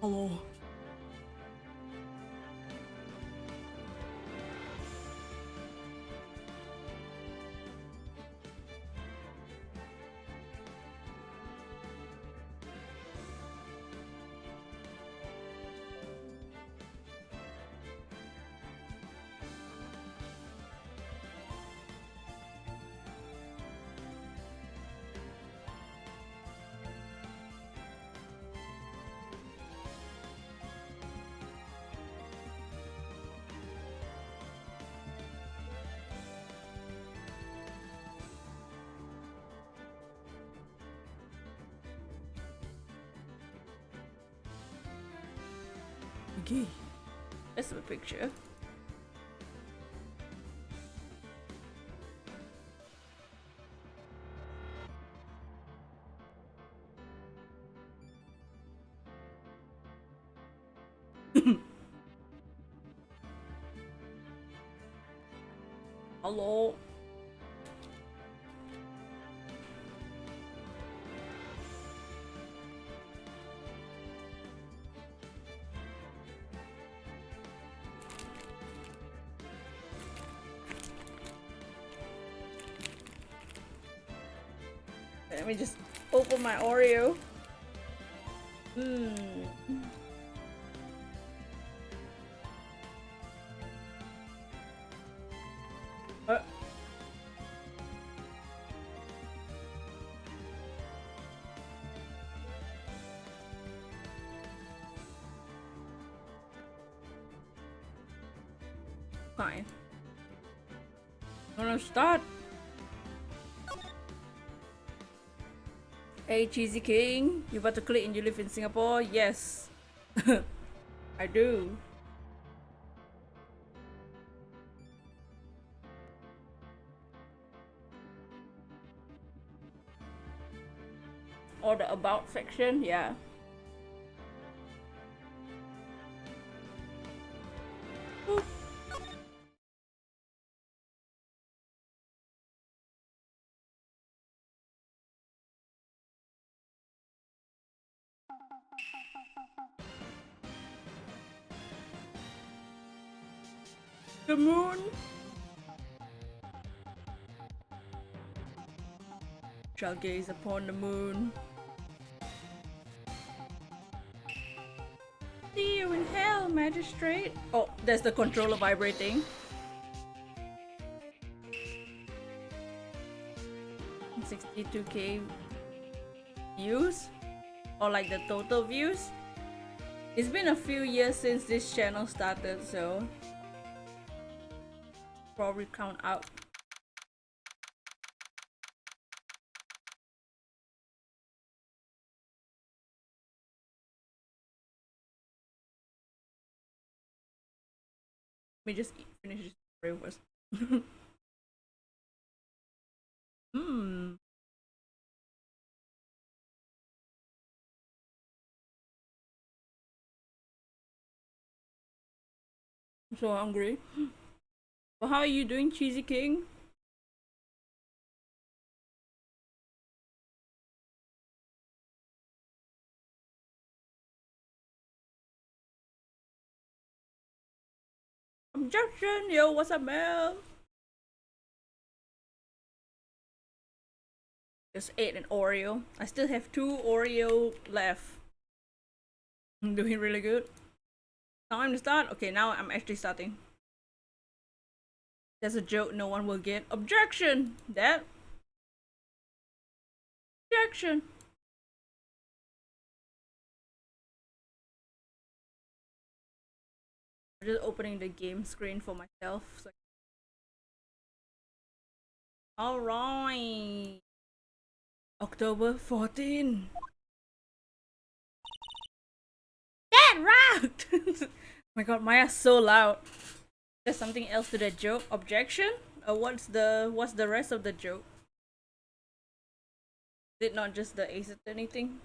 Hello. EDGEY. That's the picture. Hello. Let me just open my Oreo. Uh. Fine. Wanna start? Hey Cheesy King, you about to click and you live in Singapore? Yes. I do. Or the about section, yeah. Ooh. The moon shall gaze upon the moon. See you in hell, magistrate. Oh, there's the controller vibrating. 62k views, or like the total views. It's been a few years since this channel started, so probably count out. Let me just finish this story first. I'm so hungry. Well, how are you doing, Cheesy King? Objection! Yo, what's up, Mel? Just ate an Oreo. I still have 2 Oreo left. I'm doing really good. Time to start? Okay, now I'm actually starting. That's a joke no one will get. Objection! That. Objection! I'm just opening the game screen for myself. So... Alright! October 14! That rocked! Oh my god, Maya's so loud. There's something else to that joke. Objection? What's the rest of the joke? Did not just the ace attorney thing?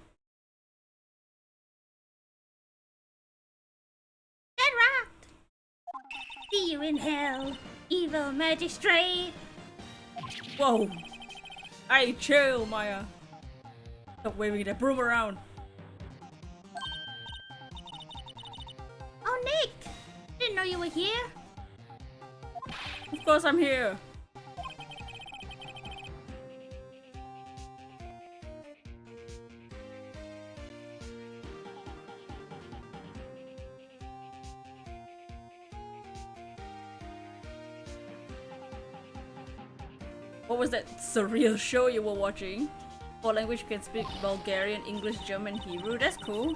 That rocked! See you in hell, evil magistrate! Whoa! Hey, chill, Maya! Stop waving that broom around! here? Of course I'm here. What was that surreal show you were watching? For language you can speak Bulgarian, English, German, Hebrew. That's cool.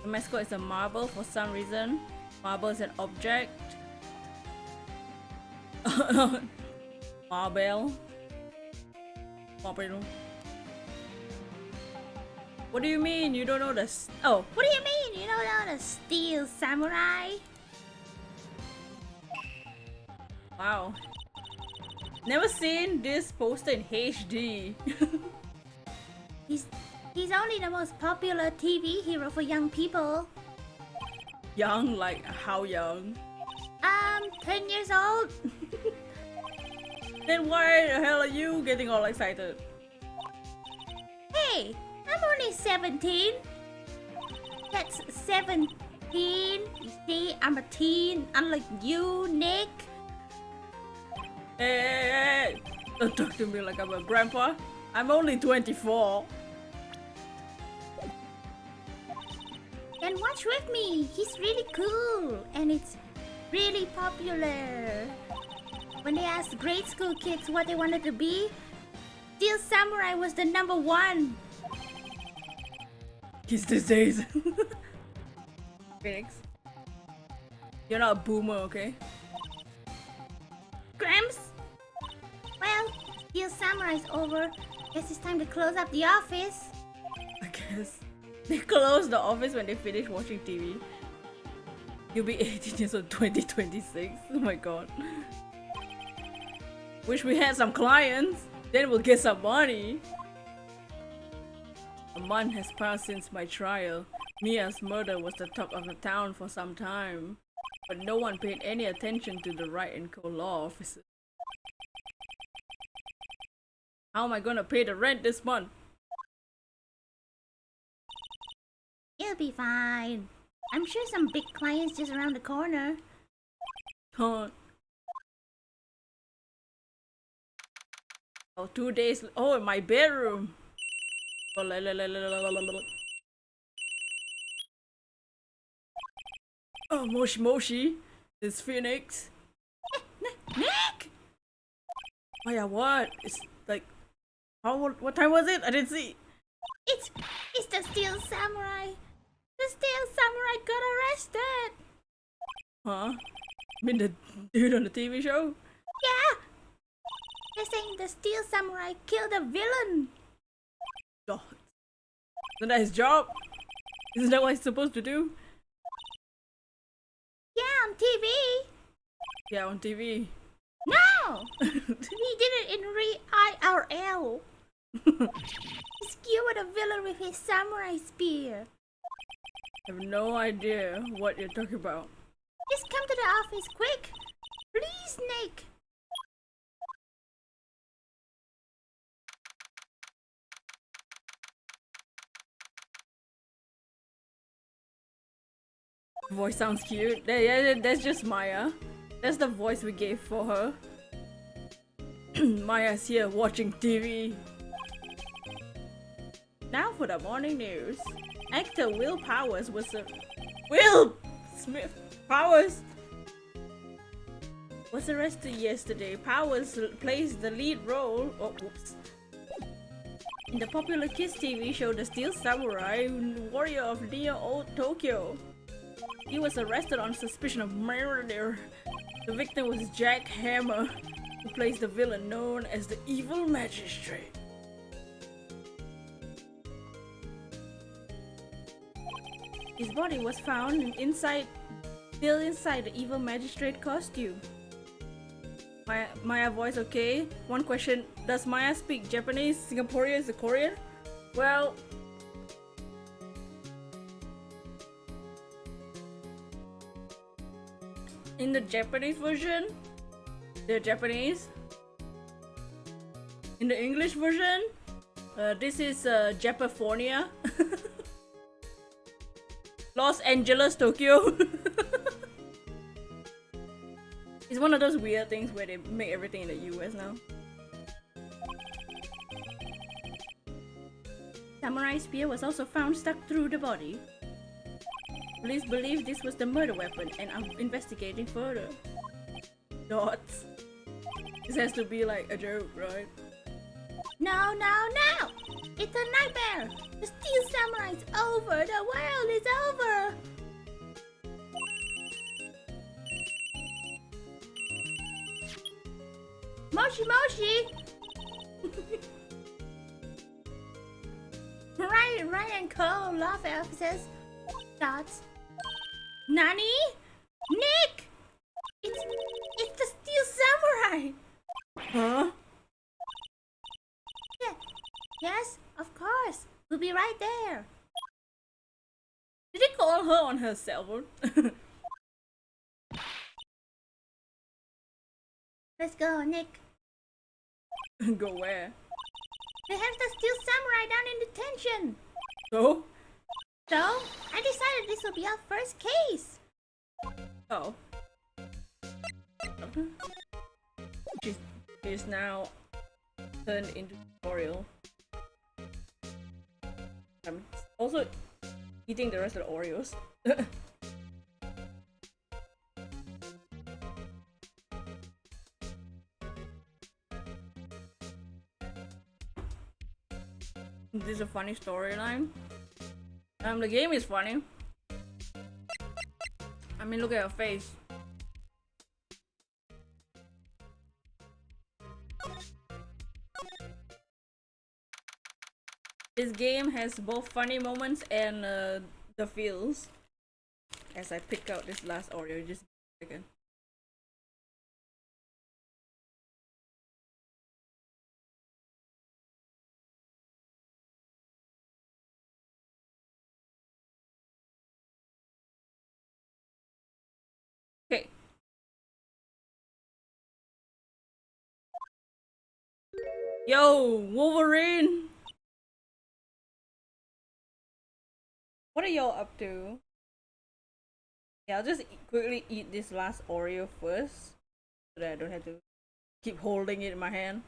The mascot is a marble for some reason. Marble is an object. Marble. Marble. What do you mean? You don't know the oh. What do you mean? You don't know the Steel Samurai? Wow. Never seen this poster in HD. He's only the most popular TV hero for young people. Young? Like how young? 10 years old. Then why the hell are you getting all excited? Hey, I'm only 17. That's 17. You see, I'm a teen, unlike you, Nick. Hey, don't talk to me like I'm a grandpa. I'm only 24. Then watch with me. He's really cool and it's really popular. When they asked grade school kids what they wanted to be, Steel Samurai was the #1. Kids these days. Phoenix, you're not a boomer, okay? Gramps? Well, Steel Samurai's over. Guess it's time to close up the office. I guess. They close the office when they finish watching TV. You'll be 18 years old 2026. Oh my god. Wish we had some clients. Then we'll get some money. A month has passed since my trial. Mia's murder was the talk of the town for some time. But no one paid any attention to the Right and Co law officer. How am I gonna pay the rent this month? You'll be fine. I'm sure some big clients just around the corner. Huh. Oh, 2 days. Oh, in my bedroom. Oh, oh, Moshi Moshi. It's Phoenix. Nick! Oh yeah, what? It's like, what time was it? I didn't see. It's the Steel Samurai. The Steel Samurai got arrested. Huh? I mean the dude on the TV show? Yeah. They're saying the Steel Samurai killed a villain. God. Isn't that his job? Isn't that what he's supposed to do? Yeah, on TV. Yeah, on TV. No! He did it in IRL. He skewered a villain with his samurai spear. I have no idea what you're talking about. Just come to the office quick. Please, Nick. Voice sounds cute. Yeah, that's just Maya. That's the voice we gave for her. Maya's here watching TV. Now for the morning news. Actor Will Powers was Will Smith Powers was arrested yesterday. Powers plays the lead role. Oh, whoops. In the popular kids TV show The Steel Samurai, Warrior of Neo Tokyo. He was arrested on suspicion of murder. The victim was Jack Hammer, who plays the villain known as the Evil Magistrate. His body was found still inside the Evil Magistrate costume. Maya voice okay? One question, does Maya speak Japanese, Singaporean, or Korean? Well, in the Japanese version, they're Japanese. In the English version, this is Japafornia. Los Angeles, Tokyo. It's one of those weird things where they make everything in the US now. Samurai spear was also found stuck through the body. Police believe this was the murder weapon and are investigating further. Dots. This has to be like a joke, right? No, no, no! It's a nightmare! The Steel Samurai's over! The world is over! Moshi Moshi! Ryan Cole, love officers. Dots. Nani? Nick! It's the Steel Samurai! Huh? Yeah. Yes, of course. We'll be right there. Did he call her on her cell phone? Let's go, Nick. Go where? They have the Steel Samurai down in detention. So? So, I decided this will be our first case. Oh. She's now turned into tutorial. I'm also eating the rest of the Oreos. This is a funny storyline. The game is funny. I mean, look at her face. This game has both funny moments and the feels. As I pick out this last Oreo, just a second. Okay. Yo, Wolverine! What are y'all up to? Yeah, I'll just quickly eat this last Oreo first, so that I don't have to keep holding it in my hand.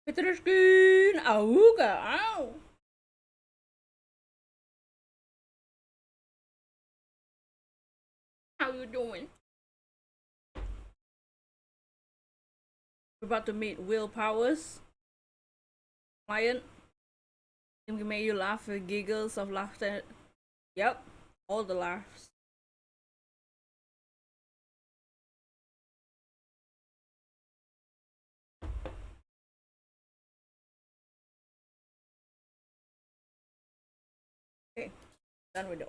Get to the screen! Auga! Ow! How you doing? We're about to meet Will Powers, client. He can make you laugh with giggles of laughter. Yep, all the laughs. Okay, done with the.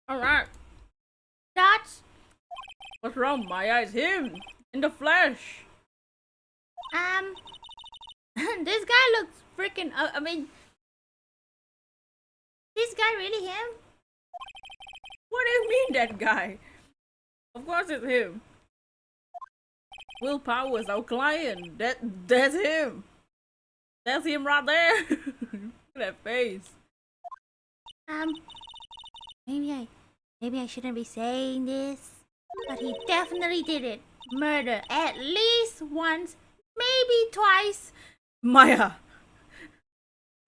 Alright. Dots. What's wrong, Maya? It's him! In the flesh! This guy looks freaking. I mean, this guy really him? What do you mean, that guy? Of course it's him. Will Powers, our client. That's him. That's him right there. Look at that face. Maybe I shouldn't be saying this, but he definitely did it. Murder at least once, maybe twice. Maya!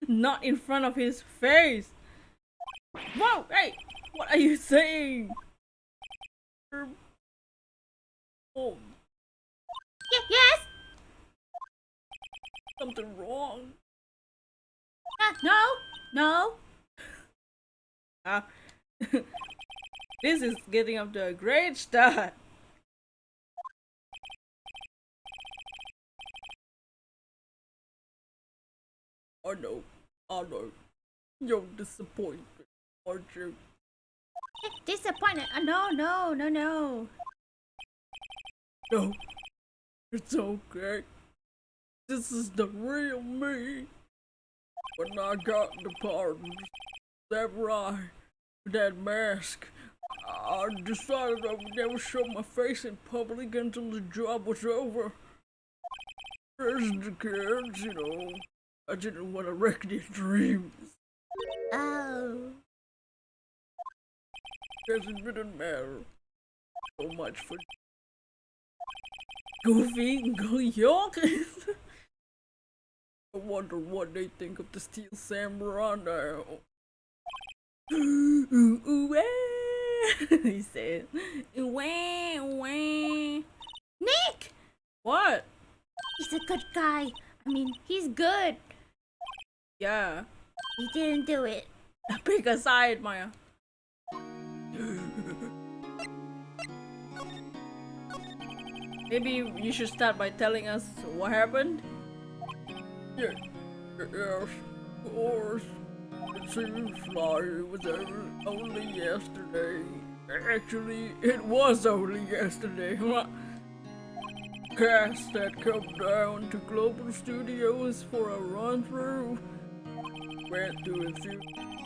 Not in front of his face! Whoa! Hey! What are you saying? Oh, Yes. something wrong. No. Ah. This is getting up to a great start. I know. You're disappointed, aren't you? Disappointed. No. No, it's okay. This is the real me. When I got the part of the samurai with that mask, I decided I would never show my face in public until the job was over. As the kids, you know, I didn't want to wreck their dreams. Oh. Guess it didn't matter so much for Goofy and York. I wonder what they think of the Steel Samurai now. Ooh, ooh, he said. Wah, wah. Nick! What? He's a good guy. I mean, he's good. Yeah. He didn't do it. Pick a side, Maya. Maybe you should start by telling us what happened. Yeah, yes, of course. It seems like it was only yesterday. Actually, it was only yesterday. Cast had come down to Global Studios for a run-through. Went through a few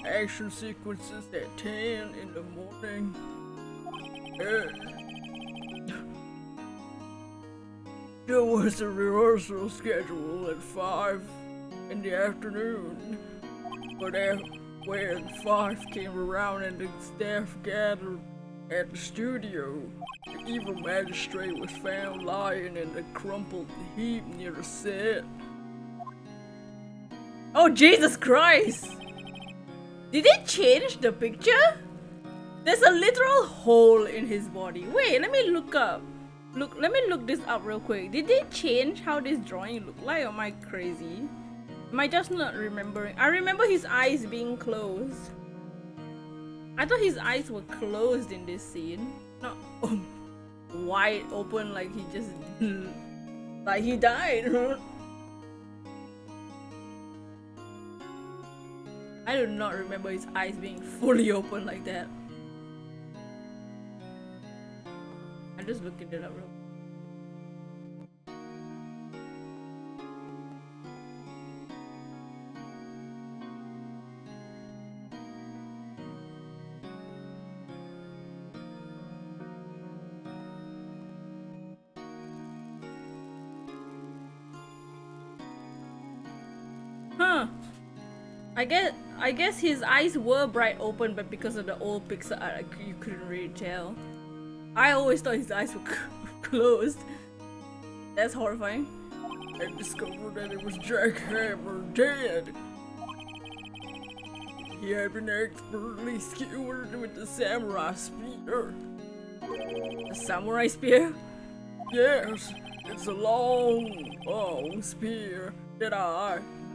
action sequences at 10 in the morning. There was a rehearsal schedule at 5 in the afternoon, but when 5 came around and the staff gathered at the studio, the evil magistrate was found lying in a crumpled heap near the set. Oh, Jesus Christ! Did they change the picture? There's a literal hole in his body. Wait, let me look up. Let me look this up real quick. Did they change how this drawing looked like? Or am I crazy? Am I just not remembering? I remember his eyes being closed. I thought his eyes were closed in this scene. Not wide open like he just... like he died. I do not remember his eyes being fully open like that. I'm just looking it up real quick. Huh. I guess his eyes were bright open, but because of the old pixel art, you couldn't really tell. I always thought his eyes were closed. That's horrifying. I discovered that it was Jack Hammer dead. He had been expertly skewered with the samurai spear. A samurai spear? Yes, it's a long, long spear that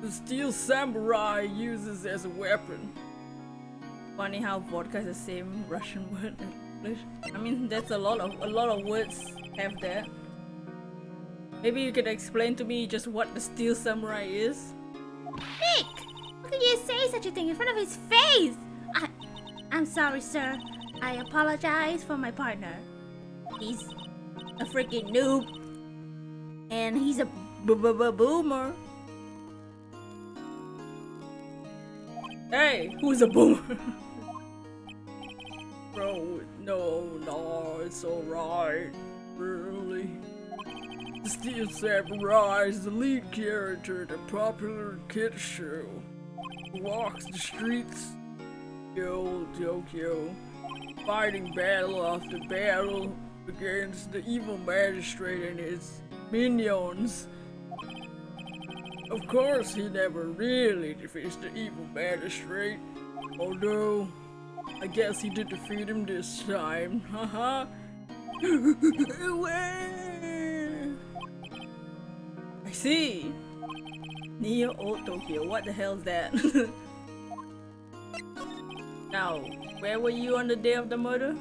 the Steel Samurai uses as a weapon. Funny how vodka is the same Russian word in English. I mean, that's a lot of words have that. Maybe you could explain to me just what the Steel Samurai is? Nick! How could you say such a thing in front of his face? I'm sorry, sir. I apologize for my partner. He's a freaking noob. And he's a boomer. Hey, who's a boomer? Bro, no, it's alright. Really. The Steel Samurai is the lead character in a popular kids show who walks the streets of Tokyo, fighting battle after battle against the evil magistrate and his minions. Of course, he never really defeats the evil magistrate, although I guess he did defeat him this time. Haha. I see. Neo Old Tokyo, what the hell is that? Now, where were you on the day of the murder?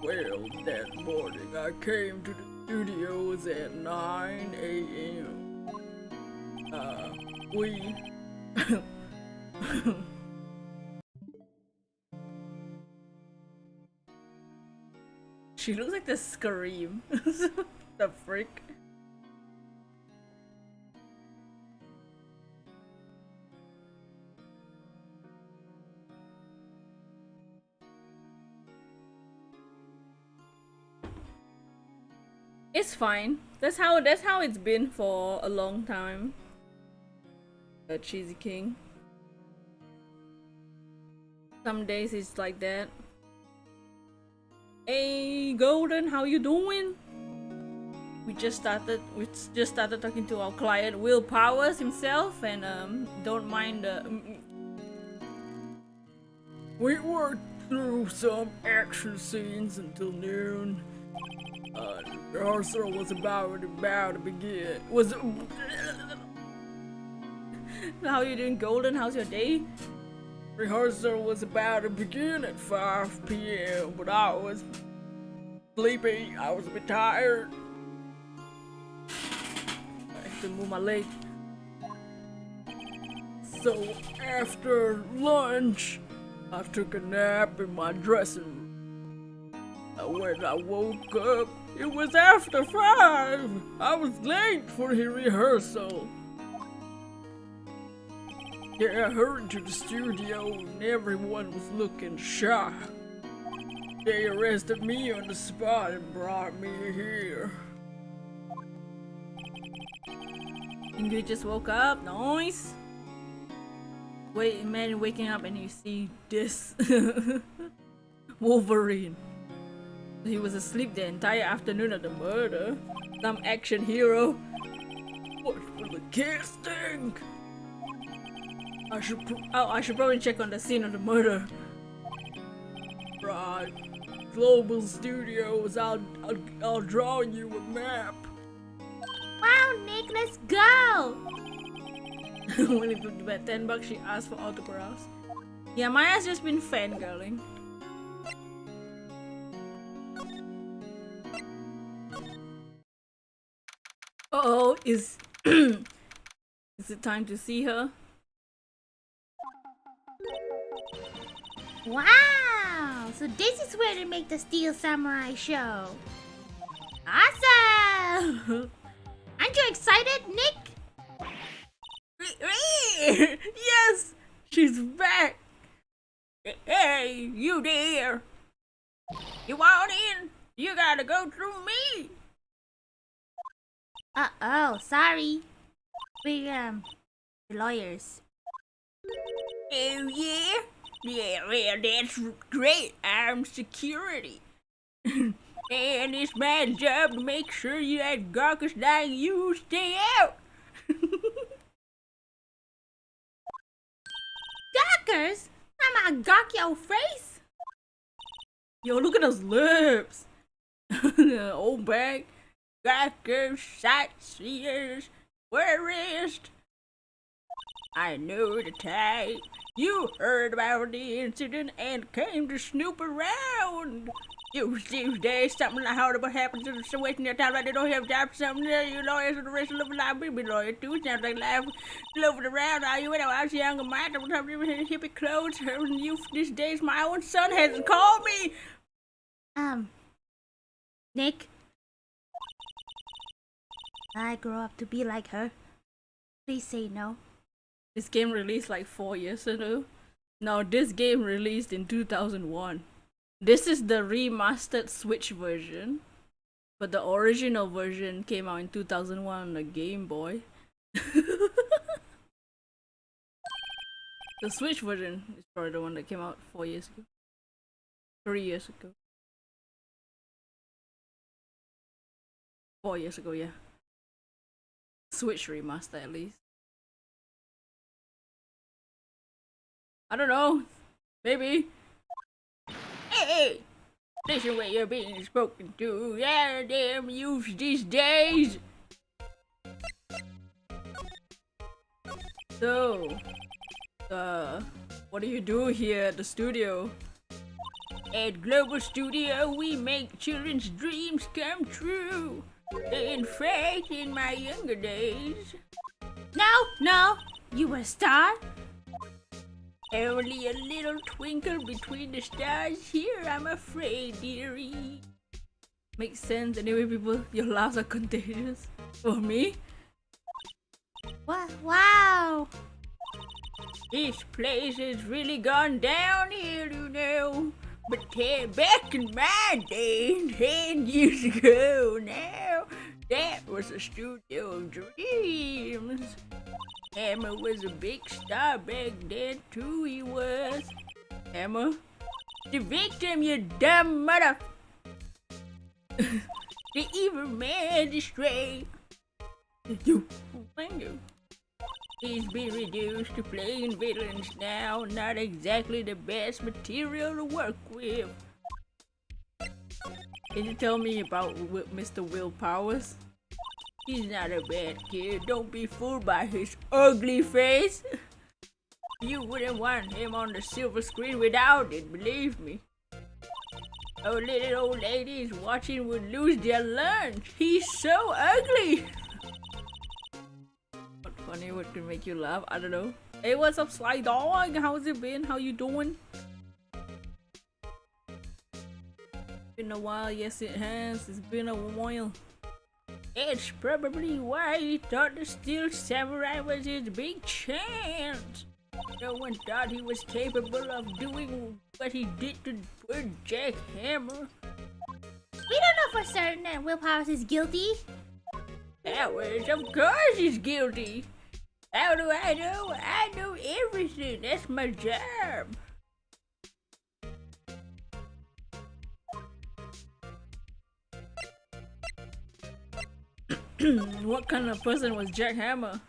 Well, that morning I came to the studios at 9 a.m. She looks like the Scream. The frick? It's fine. That's how it's been for a long time. The Cheesy King. Some days it's like that. Hey Golden, how you doing? We just started talking to our client Will Powers himself, and don't mind We worked through some action scenes until noon. Rehearsal was about to begin. How you doing, Golden? How's your day? Rehearsal was about to begin at 5 p.m., but I was sleepy. I was a bit tired. I have to move my leg. So after lunch, I took a nap in my dressing room. When I woke up, it was after 5. I was late for the rehearsal. Yeah, I hurried to the studio and everyone was looking shy. They arrested me on the spot and brought me here. And you just woke up? Nice. Wait, imagine waking up and you see this. Wolverine. He was asleep the entire afternoon of the murder. Some action hero. What for the casting? I should probably check on the scene of the murder. Right. Global Studios, I'll draw you a map. Wow, Nick, let's go! When he put about $10, she asked for autographs. Yeah, Maya's just been fangirling. Uh-oh, is it time to see her? Wow! So this is where they make the Steel Samurai show. Awesome! Aren't you excited, Nick? Yes! She's back! Hey, you there! You want in? You gotta go through me! Uh-oh, sorry. We're lawyers. Oh yeah? Yeah, well, that's great. I'm security. And it's my job to make sure you that gawkers like you stay out. Gawkers? I'm gonna gawk your face. Yo, look at those lips. Old bag. Gawkers, sightseers, tourists. I know the type. You heard about the incident and came to snoop around. These days, something horrible happens in the situation. They're talking about they don't have jobs. Something you lawyers and the rest of the life. We be lawyers too. Sounds like life floating around. Are you when I was young and my hippie clothes? You these days, my own son hasn't called me. Nick. I grow up to be like her. Please say no. This game released like 4 years ago. No, this game released in 2001. This is the remastered Switch version. But the original version came out in 2001 on the Game Boy. The Switch version is probably the one that came out 4 years ago. 3 years ago. 4 years ago, yeah. Switch remaster at least. I don't know. Maybe. Hey! Listen where you're being spoken to. Yeah, damn youth these days. So, what do you do here at the studio? At Global Studio, we make children's dreams come true. In fact, in my younger days. No, you were a star? Only a little twinkle between the stars here, I'm afraid, dearie. Makes sense. Anyway, people, your laughs are contagious. For me? Wow! This place has really gone downhill, you know. But back in my day, 10 years ago now, That was a studio of dreams. Hammer was a big star back then too, he was. Hammer? The victim, you dumb mother! The evil man, the stray. You, thank you. He's been reduced to playing villains now, not exactly the best material to work with. Can you tell me about Mr. Will Powers? He's not a bad kid, don't be fooled by his ugly face. You wouldn't want him on the silver screen without it, believe me. Those little old ladies watching would lose their lunch. He's so ugly. What funny, what can make you laugh? I don't know. Hey, what's up, Sly Dog? How's it been? How you doing? Been a while, yes it has. It's been a while. It's probably why he thought the Steel Samurai was his big chance. No one thought he was capable of doing what he did to poor Jack Hammer. We don't know for certain that Will Powers is guilty. Powers, of course he's guilty. How do I know? I know everything. That's my job. What kind of person was Jack Hammer?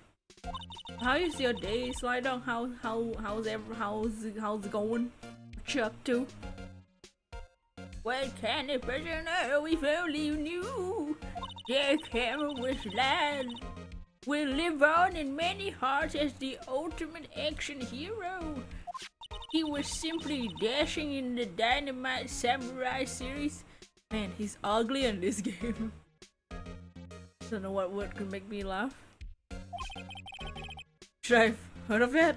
How is your day, Sly Dog? How's it going? What you up to? What kind of person are we? If only you knew. Jack Hammer will live on in many hearts as the ultimate action hero. He was simply dashing in the Dynamite Samurai series. Man, he's ugly in this game. Don't know what word could make me laugh. Should I've heard of it?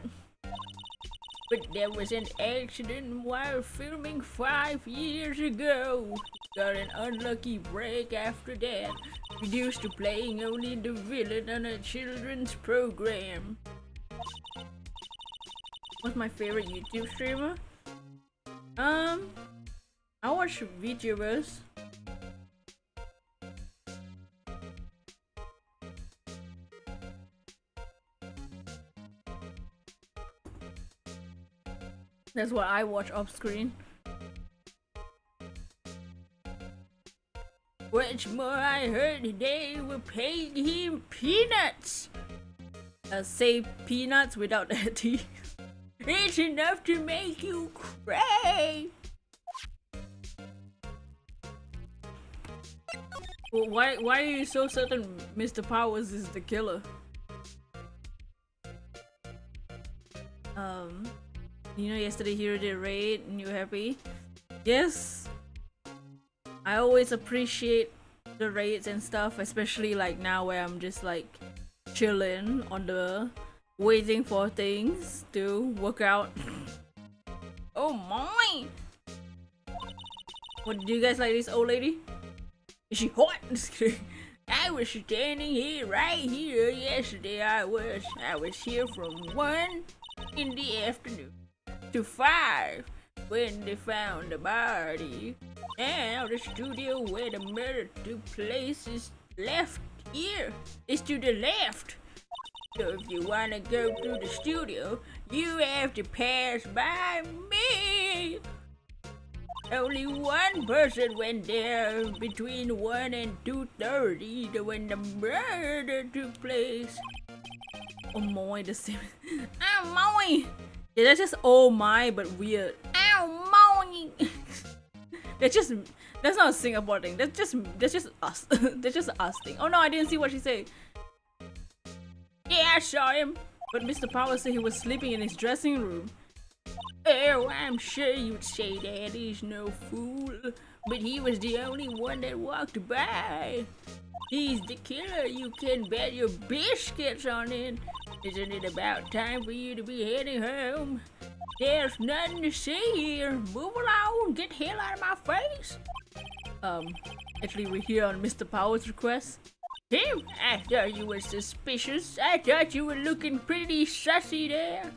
But there was an accident while filming 5 years ago. Got an unlucky break after that. Reduced to playing only the villain on a children's program. What's my favorite YouTube streamer? I watch VTubers. That's what I watch off screen. What's more, I heard they were paying him peanuts. Say peanuts without that T. It's enough to make you cry. Well, why are you so certain Mr. Powers is the killer? You know, yesterday Hero did raid and you happy? Yes. I always appreciate the raids and stuff, especially like now where I'm just like chilling on the waiting for things to work out. Oh my! What, do you guys like this old lady? Is she hot? Just kidding. I was standing here right here yesterday. I was here from 1 in the afternoon to 5 when they found the body. Now the studio where the murder took place is left here. It's to the left. So if you wanna go to the studio, you have to pass by me. Only one person went there between 1 and 2:30 when the murder took place. Oh my, the same. Oh my! Yeah, that's just oh my, but weird. Oh my! That's not a Singapore thing. That's just us. That's just us thing. Oh no, I didn't see what she said. Yeah, I saw him. But Mr. Power said he was sleeping in his dressing room. Oh, I'm sure you'd say that. He's no fool. But he was the only one that walked by. He's the killer. You can bet your biscuits on it. Isn't it about time for you to be heading home? There's nothing to see here. Move along. Get the hell out of my face. Actually, we're here on Mr. Power's request. Him? I thought you were suspicious. I thought you were looking pretty sussy there.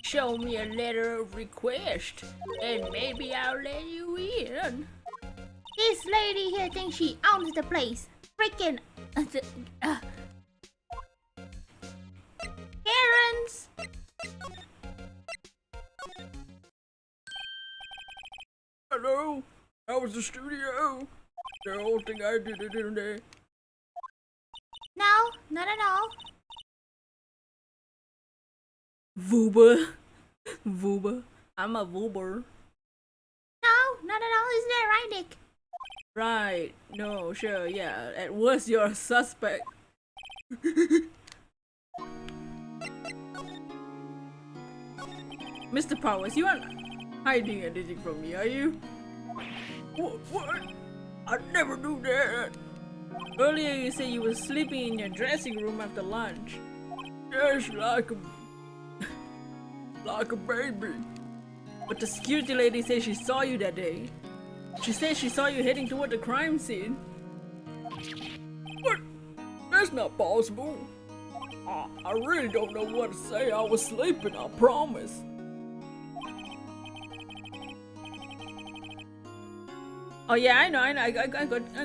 Show me a letter of request, and maybe I'll let you in. This lady here thinks she owns the place. Freaking Errands. Hello? How was the studio? The whole thing I did it in there. No, not at all. Vtuber. Vtuber. I'm a vtuber. No, not at all. Isn't that right, Nick? Right. No, sure, yeah. At worst, you're a suspect. Mr. Powers, you aren't hiding anything from me, are you? What? I never do that. Earlier you said you were sleeping in your dressing room after lunch. Yes, like a baby. But the security lady said she saw you that day. She said she saw you heading toward the crime scene. What? That's not possible. I really don't know what to say. I was sleeping, I promise. Oh yeah, I know. I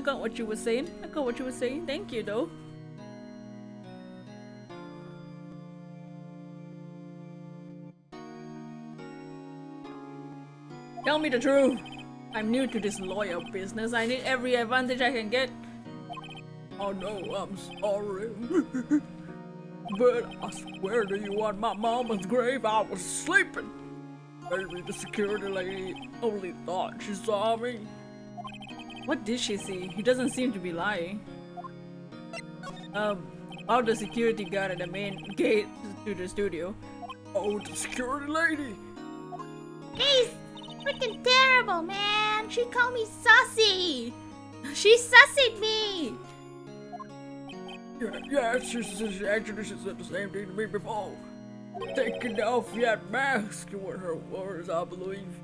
got what you were saying. I got what you were saying. Thank you, though. Tell me the truth. I'm new to this lawyer business. I need every advantage I can get. Oh no, I'm sorry. But I swear to you on my mama's grave, I was sleeping. Maybe the security lady only thought she saw me. What did she see? He doesn't seem to be lying. How the security guard at the main gate to the studio? Oh, the security lady. He's freaking terrible, man. She called me sussy. She sussied me. Yeah, she said the same thing to me before. Taking off that mask were her words, I believe.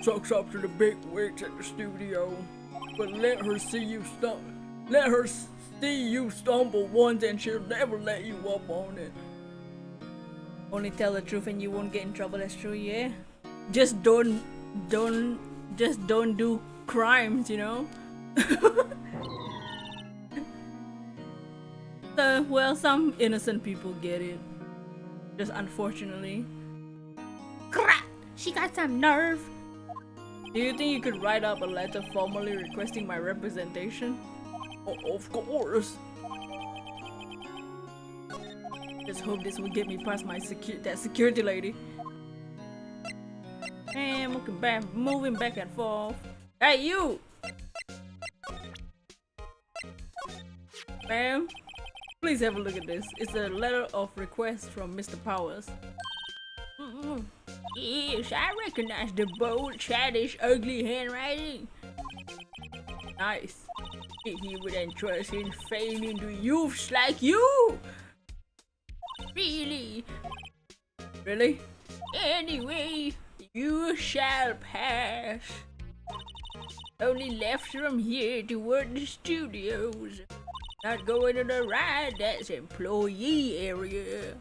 Sucks up to the big wigs at the studio, but let her see you stumble once and she'll never let you up on it. Only tell the truth and you won't get in trouble. That's true, yeah. Just don't do crimes, you know. Well, some innocent people get it. Just unfortunately. Crap! She got some nerve. Do you think you could write up a letter formally requesting my representation? Oh, of course. Just hope this will get me past my security lady. And moving back and forth. Hey, you! Ma'am, please have a look at this. It's a letter of request from Mr. Powers. Yes, I recognize the bold, childish, ugly handwriting. Nice. He would entrust his fame into youths like you. Really? Really? Anyway, you shall pass. Only left from here toward the studios. Not going to the ride, that's employee area.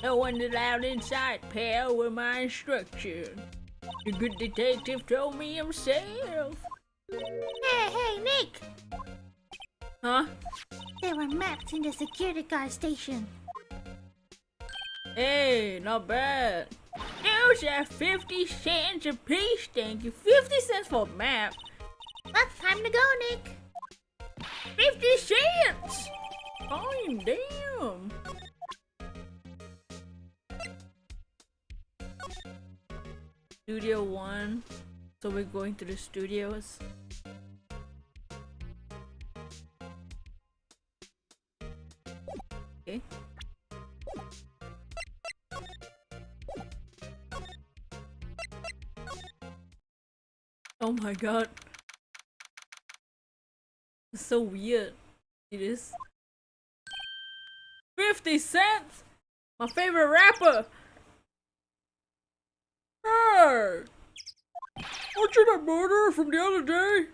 No one allowed inside, pal, with my instruction. The good detective told me himself. Hey, Nick! Huh? There were maps in the security guard station. Hey, not bad. Those are 50 cents a piece, thank you. 50 cents for a map. Well, time to go, Nick. 50 cents! Fine, damn. Studio 1. So we're going to the studios. Okay. Oh my god. It's so weird. It is. 50 cents? My favorite rapper! Hey! Aren't you that murderer from the other day?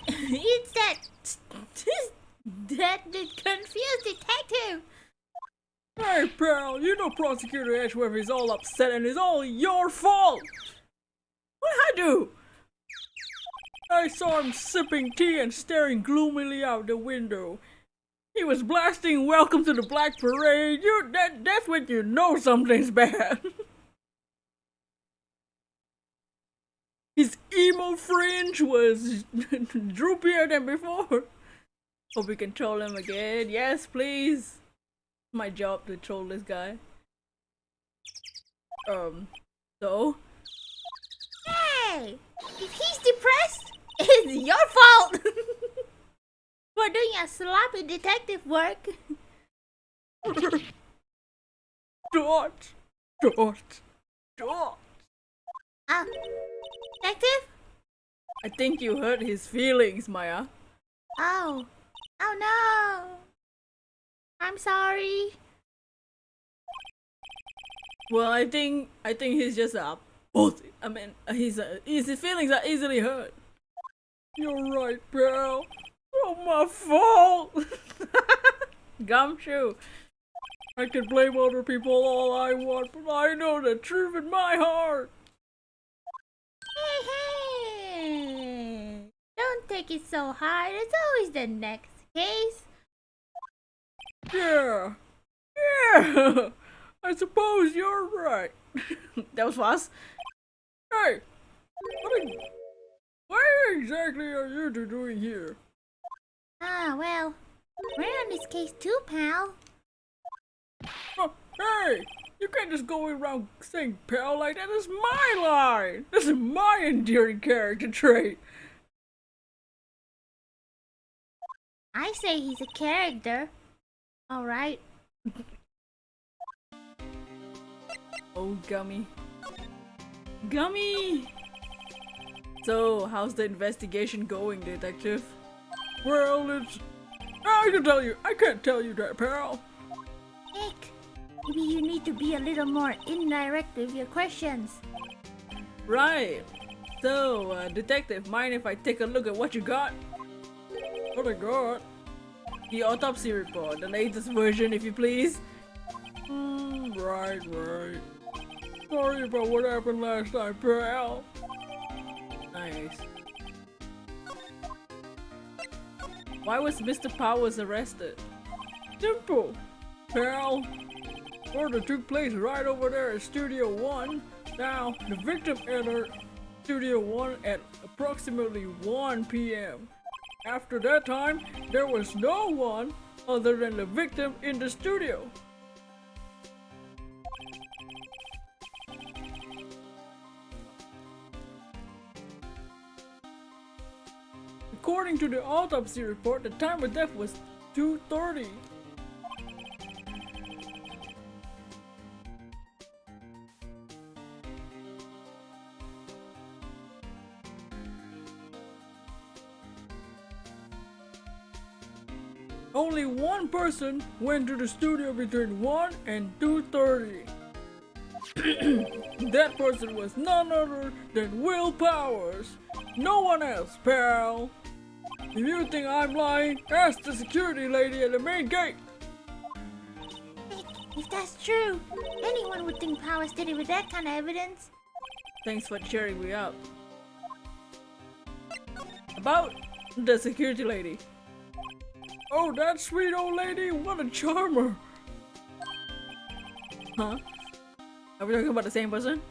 It's that confused detective. Hey, pal, you know Prosecutor Edgeworth is all upset and it's all your fault! What did I do? I saw him sipping tea and staring gloomily out the window. He was blasting Welcome to the Black Parade. That's when you know something's bad. His emo fringe was droopier than before. Hope we can troll him again. Yes, please. My job to troll this guy. So? Hey! If he's depressed, it's your fault! For doing your sloppy detective work. Dot. Detective? I think you hurt his feelings, Maya. Oh. Oh no! I'm sorry. Well, I think he's just a pussy. I mean, his feelings are easily hurt. You're right, pal. Not my fault. Gumshoe. I can blame other people all I want, but I know the truth in my heart. Hey! Don't take it so hard. It's always the next case. Yeah. I suppose you're right. That was fast. Hey, what exactly are you two doing here? Well, we're on this case too, pal. Oh, hey, you can't just go around saying pal like that. That's my line. This is my endearing character trait. I say he's a character. Alright. Oh, Gummy. Gummy! So, how's the investigation going, Detective? Well, I can't tell you that, pal. Nick, maybe you need to be a little more indirect with your questions. Right. So, Detective, mind if I take a look at what you got? What I got? The autopsy report, the latest version, if you please. Right. Sorry about what happened last time, pal. Nice. Why was Mr. Powers arrested? Simple, pal. Murder took place right over there at Studio 1. Now, the victim entered Studio 1 at approximately 1 p.m. After that time, there was no one other than the victim in the studio. According to the autopsy report, the time of death was 2:30. Only one person went to the studio between 1 and 2:30. That person was none other than Will Powers. No one else, pal. If you think I'm lying, ask the security lady at the main gate. Nick, if that's true, anyone would think Powers did it with that kind of evidence. Thanks for cheering me up. About the security lady. Oh, that sweet old lady, what a charmer. Huh? Are we talking about the same person?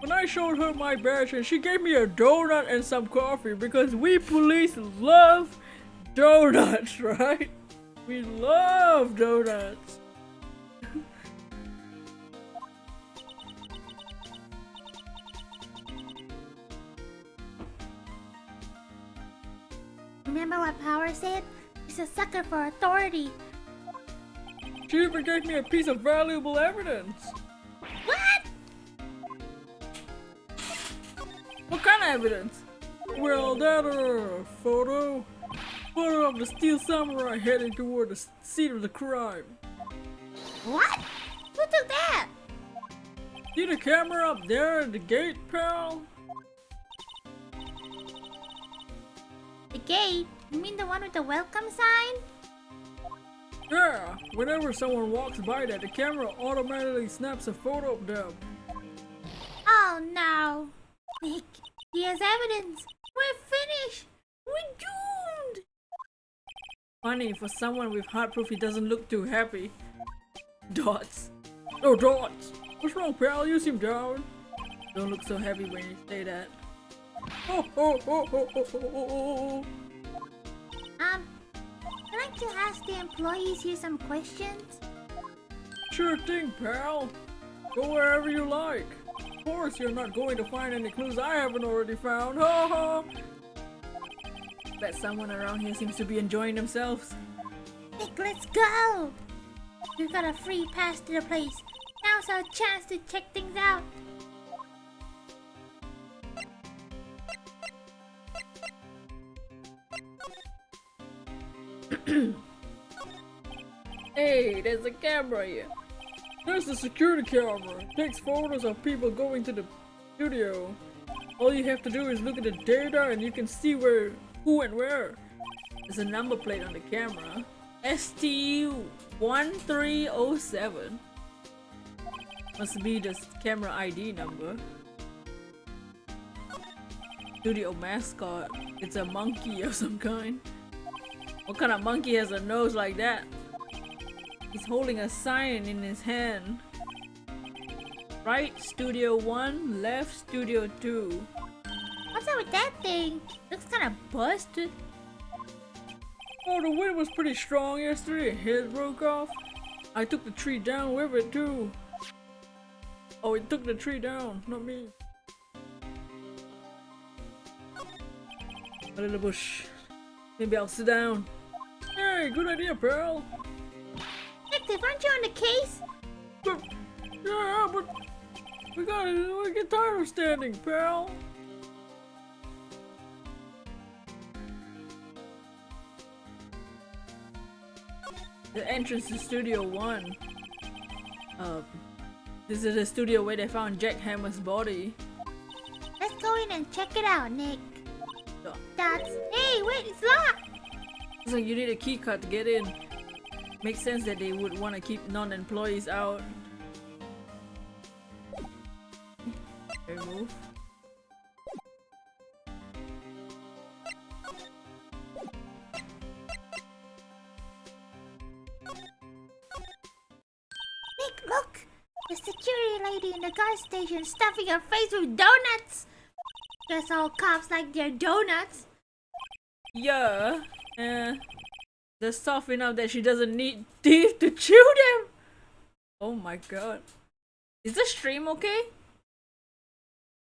When I showed her my badge and she gave me a donut and some coffee because we police love donuts, right? We love donuts. Remember what Powers said? He's a sucker for authority. She even gave me a piece of valuable evidence. What? What kind of evidence? Well, that photo of the steel samurai heading toward the scene of the crime. What? Who took that? See the camera up there at the gate, pal? The gate? You mean the one with the welcome sign? Yeah, whenever someone walks by that, the camera automatically snaps a photo of them. Oh no. Nick, he has evidence. We're finished! We're doomed! Funny, for someone with heartproof, he doesn't look too happy. Dots. Oh, Dots! What's wrong, pal? You seem down. Don't look so happy when you say that. Oh, oh, oh, oh, oh, oh, oh. I'd like to ask the employees here some questions. Sure thing, pal. Go wherever you like. Of course, you're not going to find any clues I haven't already found. Ha ha! Bet someone around here seems to be enjoying themselves. Nick, let's go! We've got a free pass to the place. Now's our chance to check things out. Hey, there's a camera here. There's the security camera. It takes photos of people going to the studio. All you have to do is look at the data and you can see who and where. There's a number plate on the camera. ST1307. Must be the camera ID number. Studio mascot. It's a monkey of some kind. What kind of monkey has a nose like that? He's holding a sign in his hand. Right, Studio 1, left, Studio 2. What's up with that thing? Looks kind of busted. Oh, the wind was pretty strong yesterday. Head broke off. I took the tree down with it too. Oh, it took the tree down, not me. A little bush. Maybe I'll sit down. Hey, good idea, pal. Detective, aren't you on the case? But, yeah, but we get tired of standing, pal. The entrance to Studio 1. This is the studio where they found Jack Hammer's body. Let's go in and check it out, Nick. Yeah. That's... Hey, wait, it's locked! So you need a key card to get in. Makes sense that they would want to keep non-employees out. Remove. Nick, look! The security lady in the gas station stuffing her face with donuts! Guess all cops like their donuts. Yeah. They're soft enough that she doesn't need teeth to chew them. Oh my god. Is the stream okay?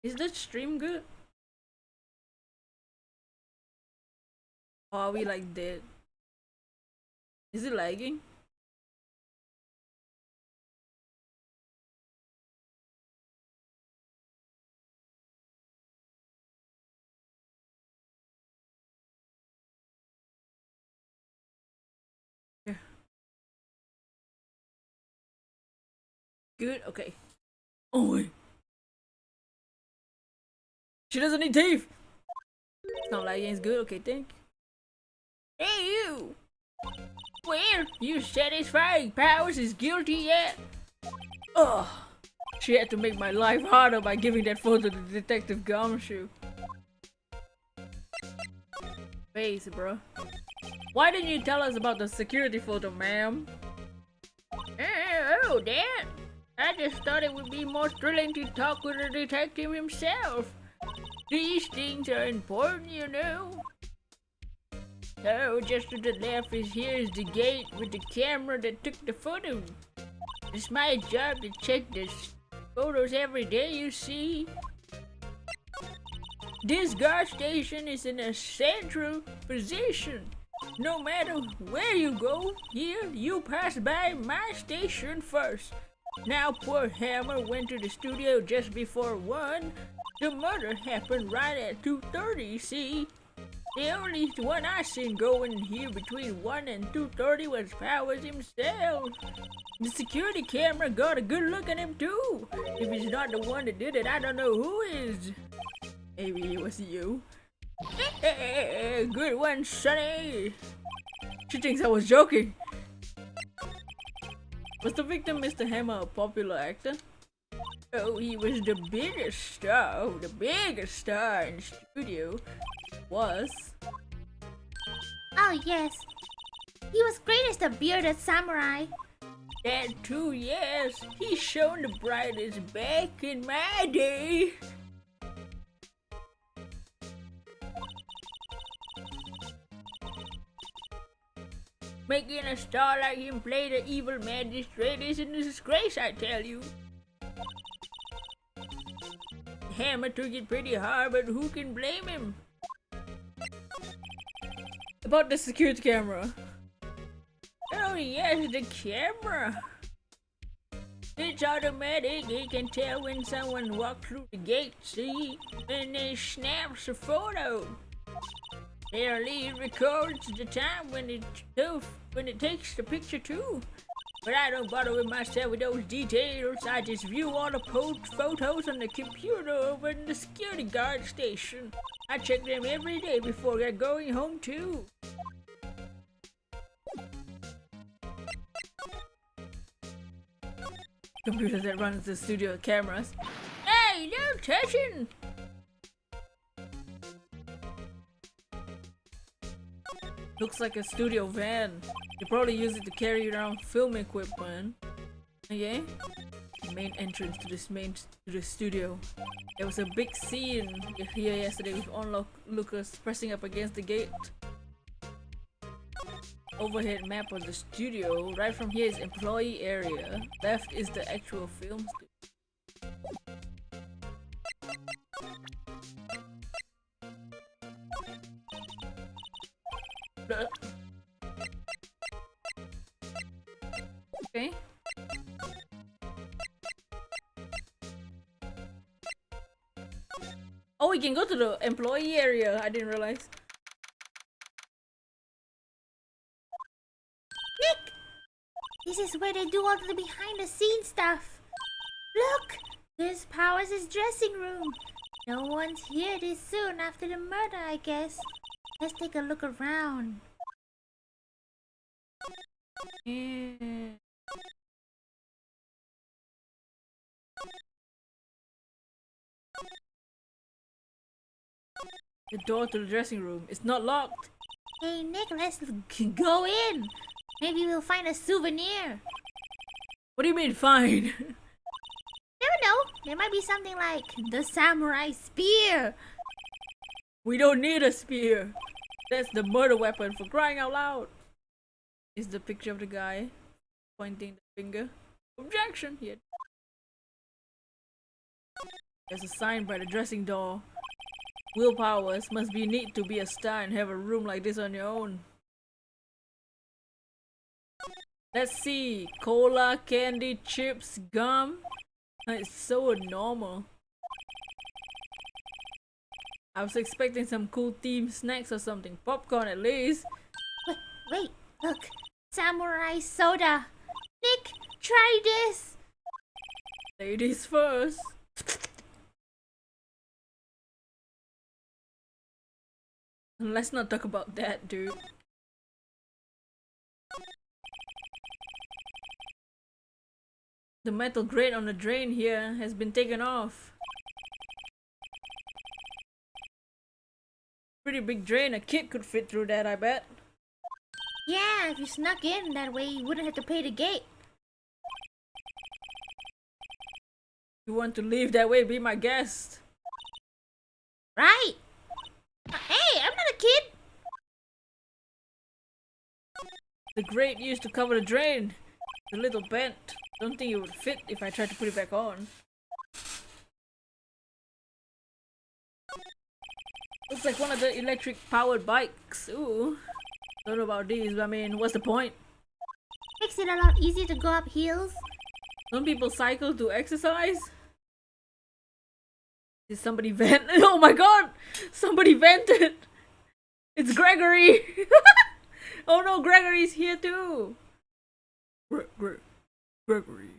Is the stream good? Or are we like dead? Is it lagging? Yeah. Good? Okay. Oh wait. She doesn't need teeth! It's not lagging, it's good, okay, thank you. Hey you! Well, you satisfied Powers is guilty yet? Ugh. She had to make my life harder by giving that photo to Detective Gumshoe. Face, bro. Why didn't you tell us about the security photo, ma'am? Oh, Dan. I just thought it would be more thrilling to talk with the detective himself. These things are important, you know. Oh, just to the left is here's the gate with the camera that took the photo. It's my job to check the photos every day, you see. This gas station is in a central position. No matter where you go, here you pass by my station first. Now poor Hammer went to the studio just before 1. The murder happened right at 2:30, see? The only one I seen going here between 1 and 2:30 was Powers himself. The security camera got a good look at him too. If he's not the one that did it, I don't know who is. Maybe it was you. Good one, Sonny. She thinks I was joking. Was the victim Mr. Hammer a popular actor? Oh, he was the biggest star in the studio. Was? Oh yes, he was great as the bearded samurai. That too, yes. He shone the brightest back in my day. Making a star like him play the evil magistrate is a disgrace, I tell you. Hammer took it pretty hard, but who can blame him? About the security camera. Oh yes, the camera. It's automatic. It can tell when someone walked through the gate, see? And it snaps a photo. Apparently it records the time when it takes the picture too. But I don't bother with myself with those details. I just view all the photos on the computer over in the security guard station. I check them every day before going home too. Computer that runs the studio cameras. Hey, no touching! Looks like a studio van. They probably use it to carry around film equipment. Okay. The main entrance to the studio. There was a big scene here yesterday with onlookers pressing up against the gate. Overhead map of the studio. Right from here is employee area. Left is the actual film studio. Okay. Oh, we can go to the employee area. I didn't realize. Nick! This is where they do all the behind the scenes stuff. Look! There's Powers' dressing room. No one's here this soon after the murder, I guess. Let's take a look around. Yeah. The door to the dressing room is not locked. Hey Nick, let's go in. Maybe we'll find a souvenir. What do you mean fine? Never know. There might be something like the samurai spear. We don't need a spear. That's the murder weapon, for crying out loud. Is the picture of the guy pointing the finger. Objection! Here. There's a sign by the dressing door. Will Powers must be neat to be a star and have a room like this on your own. Let's see. Cola, candy, chips, gum. It's so normal. I was expecting some cool themed snacks or something. Popcorn at least. Wait, look. Samurai soda. Nick, try this. Ladies first. Let's not talk about that, dude. The metal grate on the drain here has been taken off. Pretty big drain, a kid could fit through that, I bet. Yeah, if you snuck in that way, you wouldn't have to pay the gate. You want to leave that way, be my guest. Right. Hey, I'm not a kid. The grate used to cover the drain. It's a little bent. Don't think it would fit if I tried to put it back on. Looks like one of the electric powered bikes. Ooh. Don't know about these, but I mean, what's the point? Makes it a lot easier to go up hills. Some people cycle to exercise? Did somebody vent? Oh my god! Somebody vented! It's Gregory! Oh no, Gregory's here too! Gregory,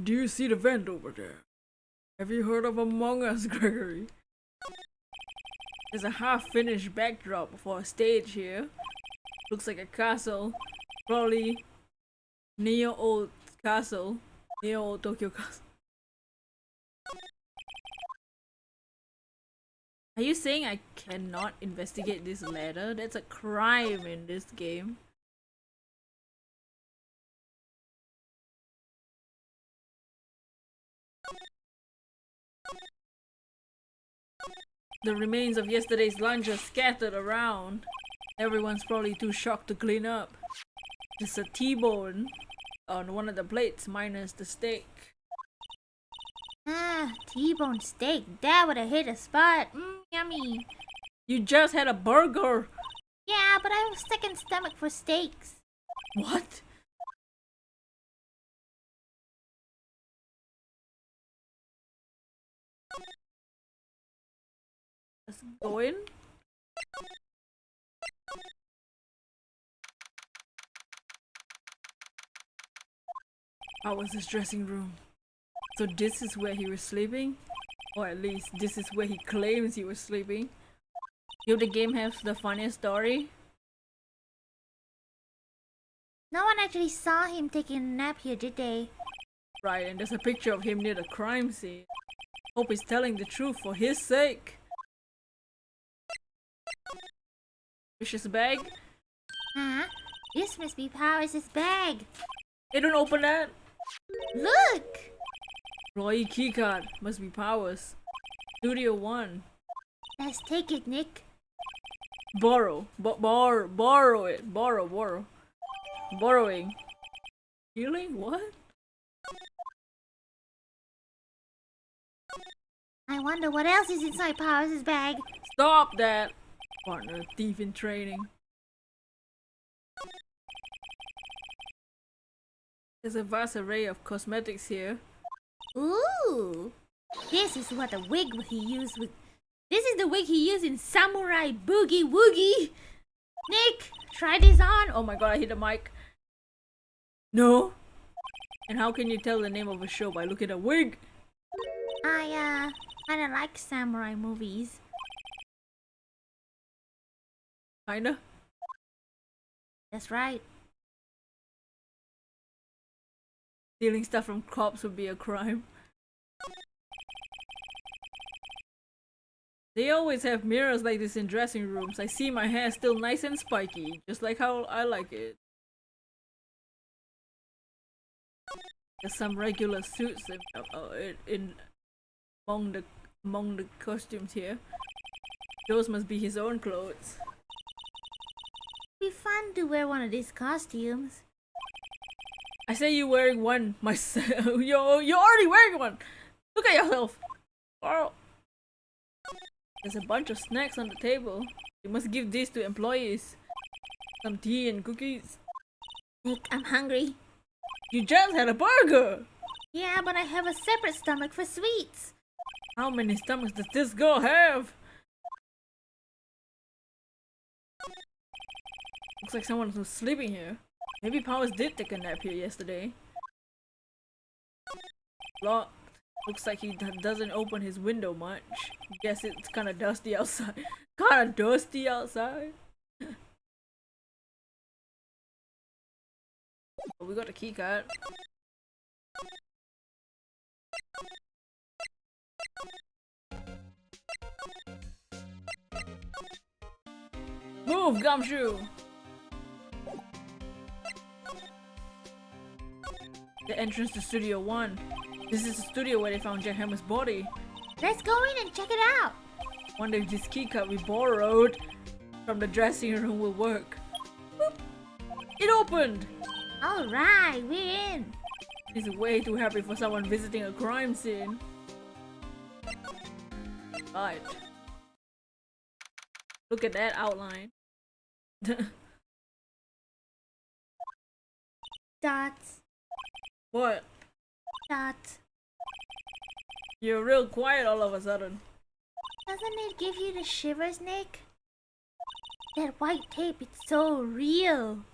do you see the vent over there? Have you heard of Among Us, Gregory? There's a half-finished backdrop for a stage here. Looks like a castle. Probably Neo-old castle. Neo-old Tokyo castle. Are you saying I cannot investigate this letter? That's a crime in this game. The remains of yesterday's lunch are scattered around. Everyone's probably too shocked to clean up. Just a T-bone on one of the plates minus the steak. Ah, T-bone steak. That would have hit a spot. Yummy. You just had a burger! Yeah, but I have a second stomach for steaks. What? Let's go in. How was his dressing room? So this is where he was sleeping? Or at least this is where he claims he was sleeping. Did the game have the funniest story? No one actually saw him taking a nap here, did they? Right, and there's a picture of him near the crime scene. Hope he's telling the truth for his sake. Vicious bag? Huh? This must be Powers' bag. Hey, don't open that! Look! Employee keycard. Must be Powers. Studio 1. Let's take it, Nick. Borrow. Borrow it. Borrow. Borrowing. Stealing? What? I wonder what else is inside Powers' bag. Stop that! Partner, thief in training. There's a vast array of cosmetics here. Ooh! This is what the wig he used with. This is the wig he used in Samurai Boogie Woogie! Nick, try this on! Oh my god, I hit the mic. No? And how can you tell the name of a show by looking at a wig? I kinda like samurai movies. Kinda? That's right. Stealing stuff from cops would be a crime. They always have mirrors like this in dressing rooms. I see my hair still nice and spiky, just like how I like it. There's some regular suits among the costumes here. Those must be his own clothes. It'd be fun to wear one of these costumes. I say you wearing one myself. You're already wearing one. Look at yourself. Oh. There's a bunch of snacks on the table. You must give these to employees. Some tea and cookies. Nick, I'm hungry. You just had a burger. Yeah, but I have a separate stomach for sweets. How many stomachs does this girl have? Looks like someone was sleeping here. Maybe Powers did take a nap here yesterday. Locked. Looks like he doesn't open his window much. Guess it's kinda dusty outside. Kinda dusty outside. Oh, we got a key card. Move, Gumshoe! The entrance to Studio 1. This is the studio where they found Jack Hammer's body. Let's go in and check it out. Wonder if this keycard we borrowed from the dressing room will work. Boop. It opened! Alright, we're in. He's way too happy for someone visiting a crime scene. Right. Look at that outline. Dots. What? Dots. You're real quiet all of a sudden. Doesn't it give you the shivers, Nick? That white tape, it's so real.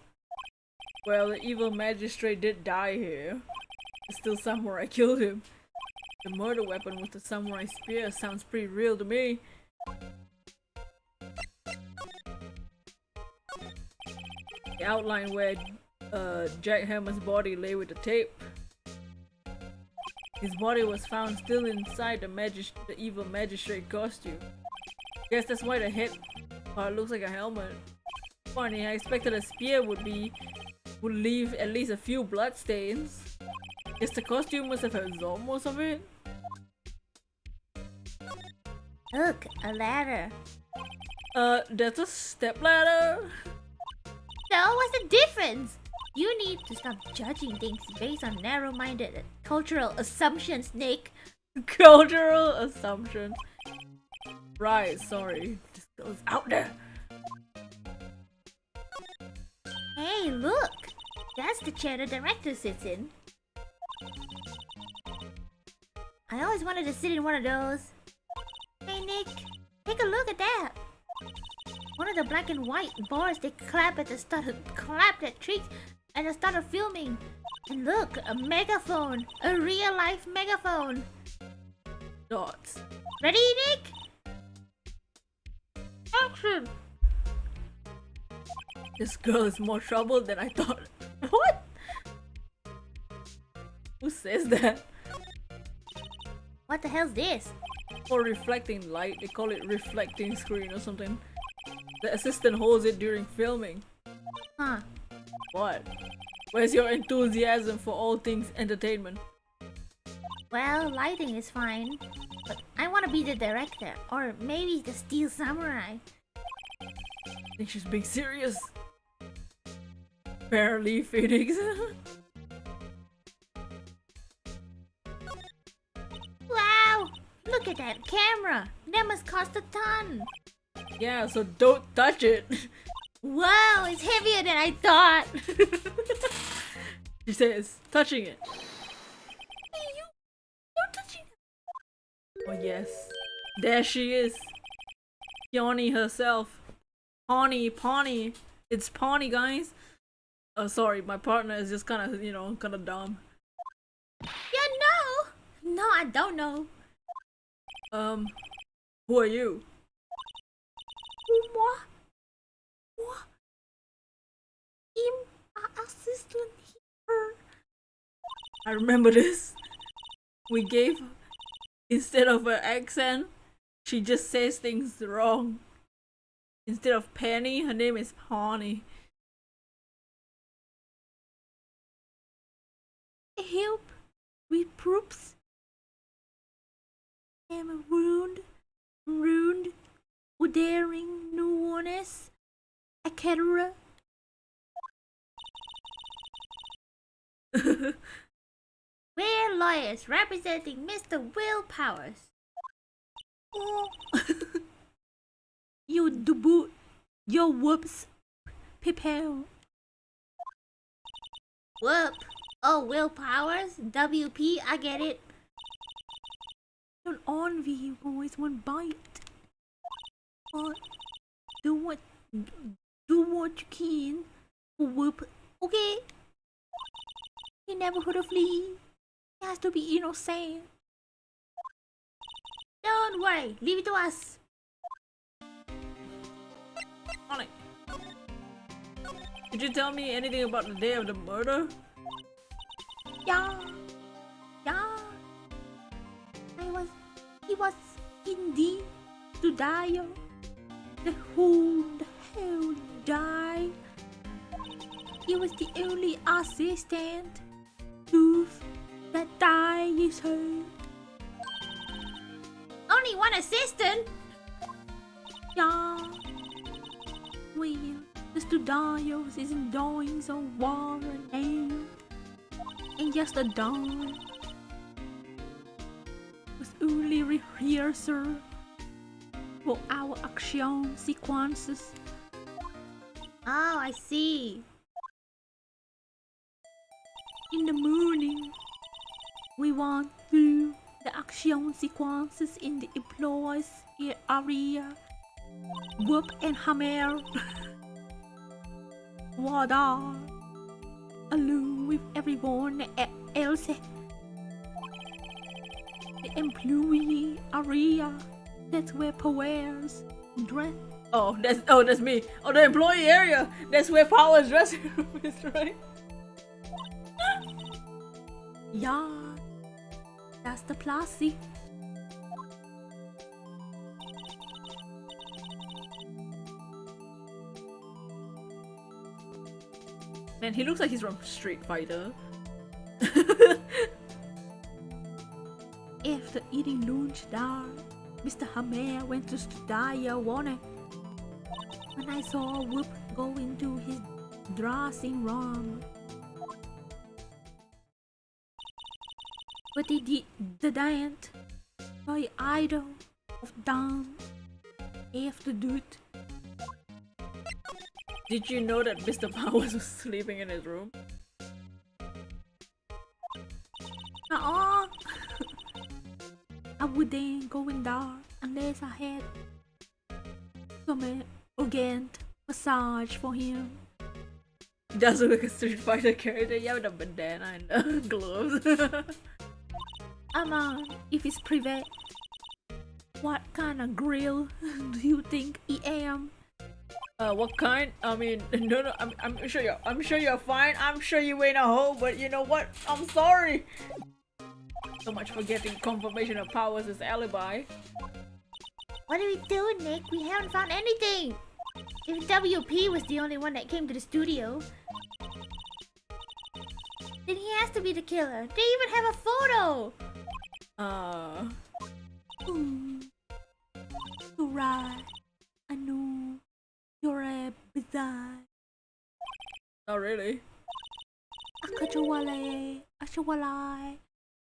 Well, the evil magistrate did die here. The still samurai killed him. The murder weapon with the samurai spear sounds pretty real to me. The outline where Jack Hammer's body lay with the tape. His body was found still inside the evil magistrate costume. Guess that's why the head looks like a helmet. Funny, I expected a spear would leave at least a few blood stains. Guess the costume must have absorbed most of it. Look, a ladder. That's a step ladder. So what's the difference? You need to stop judging things based on narrow-minded cultural assumptions, Nick. Cultural assumptions. Right, sorry. This goes out there. Hey, look! That's the chair the director sits in. I always wanted to sit in one of those. Hey, Nick, take a look at that. One of the black and white bars they clap at the start of filming. And look, a megaphone, a real life megaphone. Dots. Ready, Nick? Action! This girl is more trouble than I thought. What? Who says that? What the hell's this? For reflecting light, they call it reflecting screen or something. The assistant holds it during filming. Huh. What? Where's your enthusiasm for all things entertainment? Well, lighting is fine. But I want to be the director. Or maybe the Steel Samurai. Think she's being serious? Barely, Phoenix. Wow! Look at that camera! That must cost a ton! Yeah, so don't touch it. Wow, it's heavier than I thought! She says, touching it. Hey, you! Don't touch it! Oh yes. There she is. Pawnee herself. Pawnee. It's Pawnee, guys. Oh, sorry, my partner is just kind of, kind of dumb. Yeah, no! No, I don't know. Who are you? What? What? I'm assistant here. I remember this. We gave, instead of her accent, she just says things wrong. Instead of Penny, her name is Pawnee. Help with proofs. I'm rude, daring, nuance, etc. We're lawyers representing Mr. Will Powers. Oh. You debut your whoops people. Whoop. Oh, Will Powers? WP, I get it. Don't envy you boys one bite. But do what you can. Whoop. Okay. You never heard of Lee. He has to be innocent. Don't worry, leave it to us. On it. Did you tell me anything about the day of the murder? Yeah. He was indeed to die. Who the hell died? He was the only assistant that died, you say? Only one assistant? Yeah. Well, the studios isn't doing so well now. And just a dawn was only rehearsal for our action sequences. Oh, I see. In the morning, we went through the action sequences in the employees area. Whoop and hammer. Wada. Along with everyone else. The employee area. That's where Powers dress. Oh, that's me. Oh, the employee area. That's where Powers dressing room is, right? Yeah, that's the Placy. Man, he looks like he's from Street Fighter. After eating lunch there, Mr. Hammer went to study warning. When I saw Whoop go into his dressing room, but he did the dance. My idol of dance after dude. Did you know that Mr. Powers was sleeping in his room? I wouldn't go in there unless I had some organ massage for him. He does look like a Street Fighter character, yeah, with a bandana and gloves. If it's private, what kind of grill do you think I am? What kind? I mean, no, I'm sure you're fine. I'm sure you ain't a hoe, but you know what? I'm sorry. So much for getting confirmation of Powers' alibi. What are we doing, Nick? We haven't found anything. If WP was the only one that came to the studio, then he has to be the killer. They even have a photo. You're right. I know. You're a bizarre. Oh, really? Actually,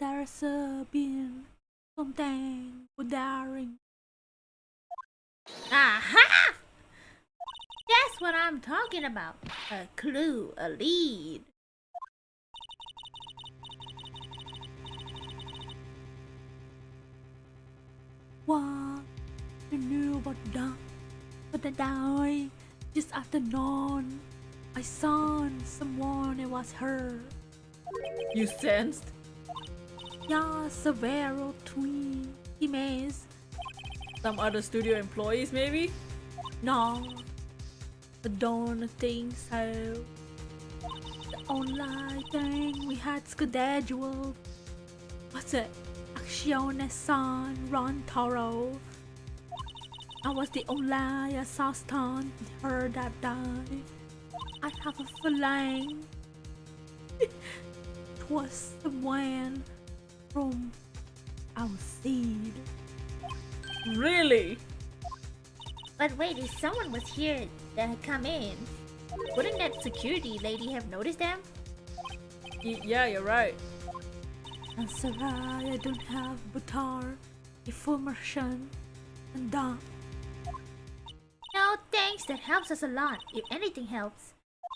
there's been something daring. Aha! That's what I'm talking about. A clue, a lead. What? I knew about that. But I died just after dawn. I saw someone, it was her. You sensed? Yeah, several twin emails. Some other studio employees, maybe? No, I don't think so. The only thing we had scheduled was an Action San Ron Toro. I was the only assistant her that died. I have a feeling it was someone from outside. Really? But wait, if someone was here that had come in, wouldn't that security lady have noticed them? Yeah, you're right. I'm sorry, I don't have better information than that. No thanks, that helps us a lot, if anything helps.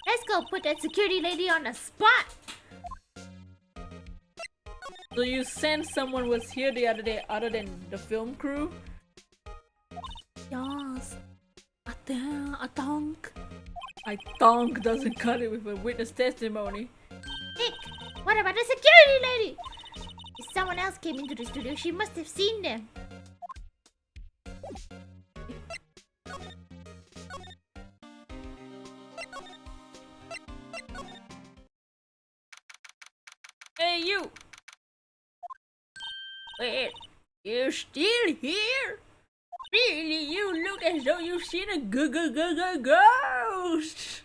Let's go put that security lady on the spot! So you sent someone was here the other day other than the film crew? Yes, I think doesn't cut it with a witness testimony. Nick, what about the security lady? If someone else came into the studio, she must have seen them. Hey you! Wait, you're still here? Really, you look as though you've seen a ghost!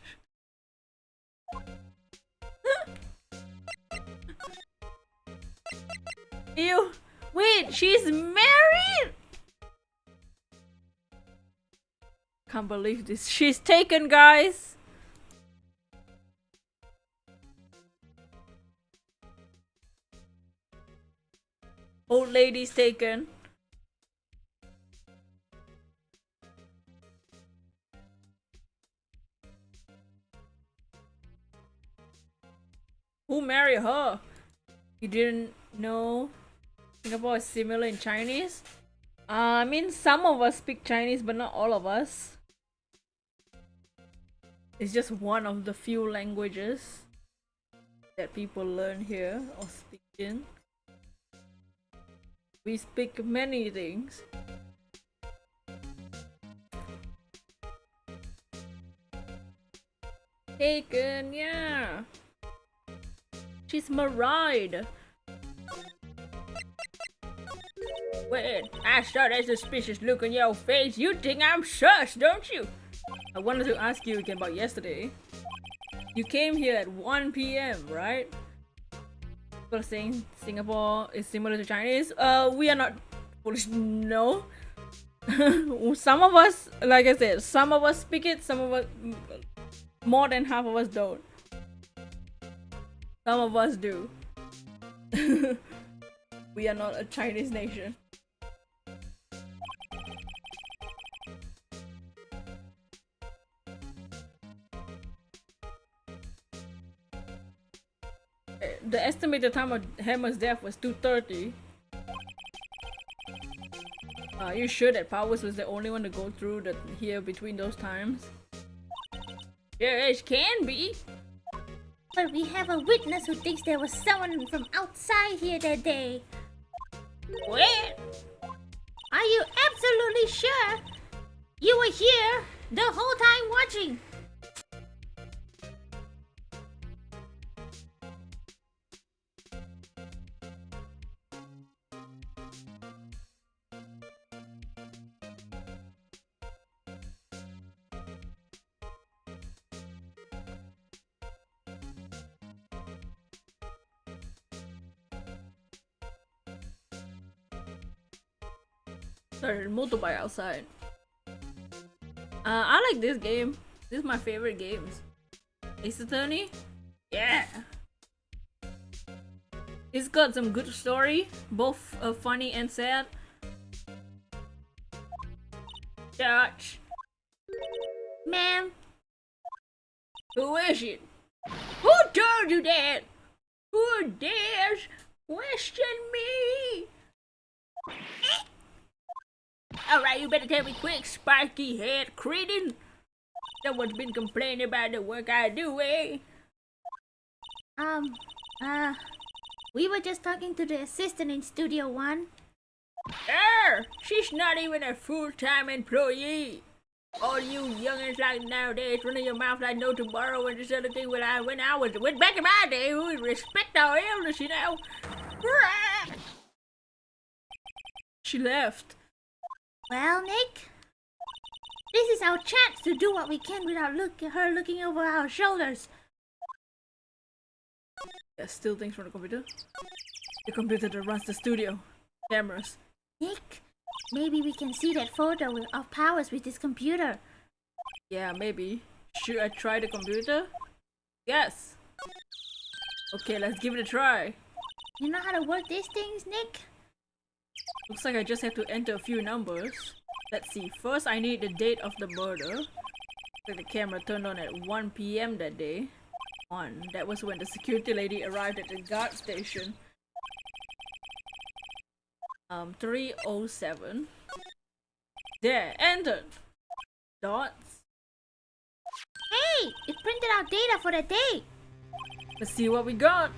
Ew! Wait, she's married! Can't believe this. She's taken, guys! Old lady's taken. Who married her? You didn't know Singapore is similar in Chinese? I mean, some of us speak Chinese, but not all of us. It's just one of the few languages that people learn here or speak in. We speak many things. Taken, yeah. She's married. Wait, I saw that suspicious look on your face. You think I'm sus, don't you? I wanted to ask you again about yesterday. You came here at 1 p.m., right? People saying Singapore is similar to Chinese. We are not foolish. No. Some of us, like I said, some of us speak it, some of us, more than half of us don't. Some of us do. We are not a Chinese nation. The estimated time of Hammer's death was 2:30. Are you sure that Powers was the only one to go through here between those times? Yes, can be. But we have a witness who thinks there was someone from outside here that day. What? Are you absolutely sure you were here the whole time watching? Sorry, motorbike outside. I like this game. This is my favorite games. Ace Attorney? Yeah! It's got some good story, both funny and sad. Judge! Ma'am, Who is it? Who told you that? Who dares question me? Alright, you better tell me quick, spiky head cretin. Someone's been complaining about the work I do, eh? we were just talking to the assistant in Studio 1. She's not even a full-time employee. All you youngins like nowadays running your mouth like no tomorrow and this other thing when I went back in my day, we respect our elders, you know. She left. Well, Nick, this is our chance to do what we can without her looking over our shoulders. Yeah, steal things from the computer. The computer that runs the studio. Cameras. Nick, maybe we can see that photo of Powers with this computer. Yeah, maybe. Should I try the computer? Yes. Okay, let's give it a try. You know how to work these things, Nick? Looks like I just have to enter a few numbers. Let's see. First, I need the date of the murder. Looks like the camera turned on at 1 p.m. that day. 1. That was when the security lady arrived at the guard station. 3:07. There, entered. Dots. Hey, it printed out data for the day. Let's see what we got.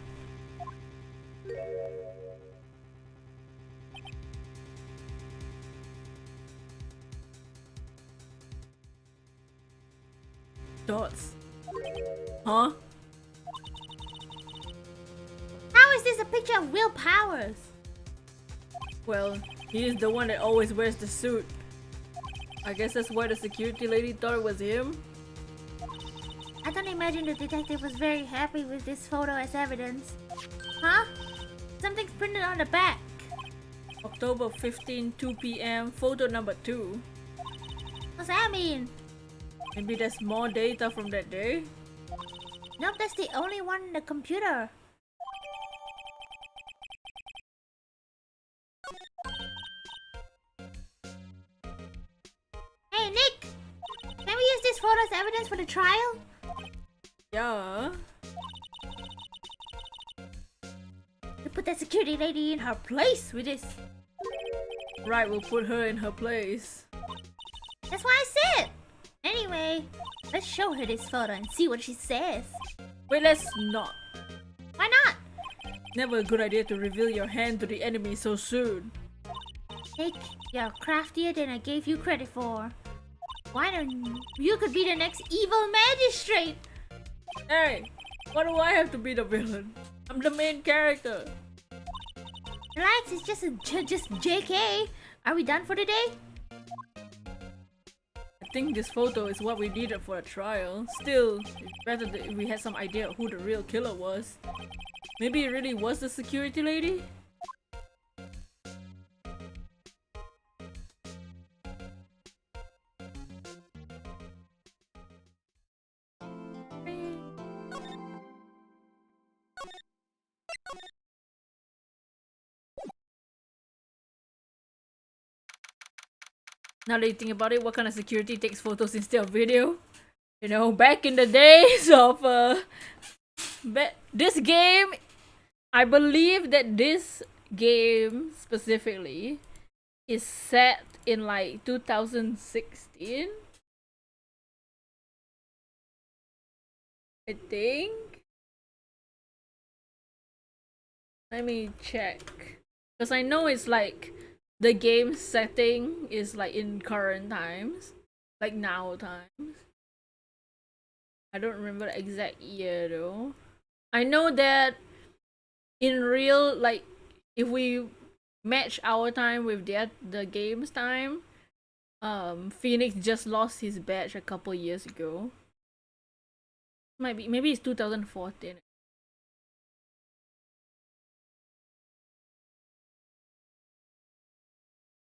Dots. Huh? How is this a picture of Will Powers? Well, he is the one that always wears the suit. I guess that's why the security lady thought it was him. I don't imagine the detective was very happy with this photo as evidence. Huh? Something's printed on the back. October 15, 2 p.m. Photo number 2. What's that mean? Maybe there's more data from that day? Nope, that's the only one in the computer. Hey, Nick! Can we use this photo as evidence for the trial? Yeah. To put that security lady in her place with this. Right, we'll put her in her place. That's what I said! Anyway, let's show her this photo and see what she says. Wait, let's not. Why not? Never a good idea to reveal your hand to the enemy so soon. Nick, you're craftier than I gave you credit for. Why don't you could be the next evil magistrate? Hey, why do I have to be the villain? I'm the main character. Relax, it's just JK. Are we done for today? I think this photo is what we needed for a trial. Still, it's better that if we had some idea of who the real killer was. Maybe it really was the security lady? Now that you think about it, what kind of security takes photos instead of video? You know, back in the days of this game, I believe that this game specifically is set in like 2016. I think. Let me check. Because I know it's like the game setting is like in current times. Like now times. I don't remember the exact year though. I know that in real, like, if we match our time with the game's time, Phoenix just lost his badge a couple years ago. Maybe it's 2014.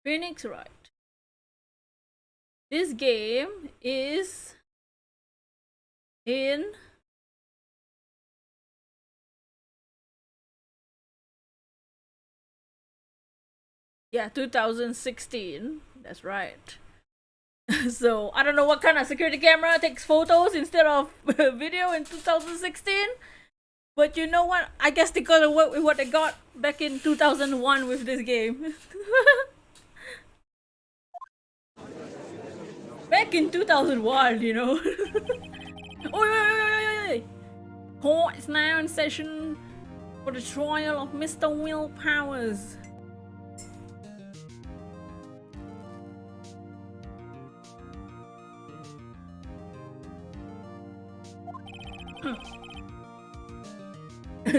Phoenix, right? This game is in yeah, 2016. That's right. So I don't know what kind of security camera takes photos instead of video in 2016. But you know what? I guess they gotta work with what they got back in 2001 with this game. Back in 2001, you know. Oi! Court is now in session for the trial of Mr. Will Powers.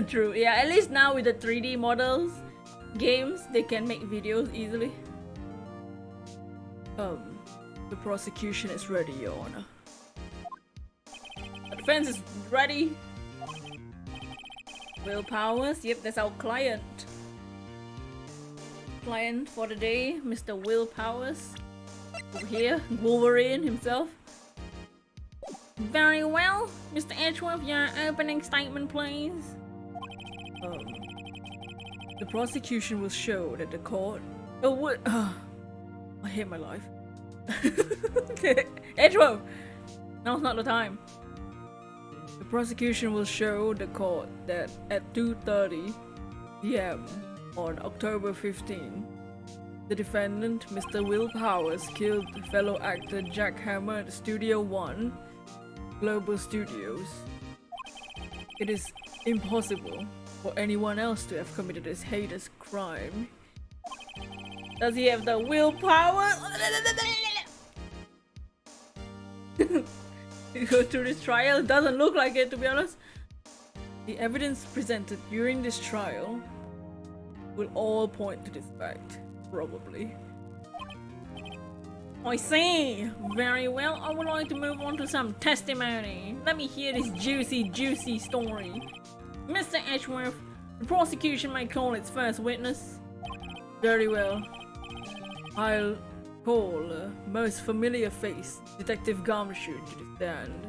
True, yeah, at least now with the 3D models, games, they can make videos easily. The prosecution is ready, Your Honor. The defense is ready. Will Powers, yep, that's our client. Client for the day, Mr. Will Powers. Over here, Wolverine himself. Very well, Mr. Edgeworth, your opening statement, please. The prosecution will show that the court. Oh, what? I hate my life. Edgeworth! Now's not the time. The prosecution will show the court that at 2:30 p.m. on October 15, the defendant, Mr. Will Powers, killed fellow actor Jack Hammer at Studio One, Global Studios. It is impossible for anyone else to have committed this heinous crime. Does he have the willpower? To go through this trial? Doesn't look like it, to be honest. The evidence presented during this trial will all point to this fact, probably. I see! Very well, I would like to move on to some testimony. Let me hear this juicy story. Mr. Edgeworth, the prosecution may call its first witness. Very well. I'll call a most familiar face, Detective Gumshoe, to the stand.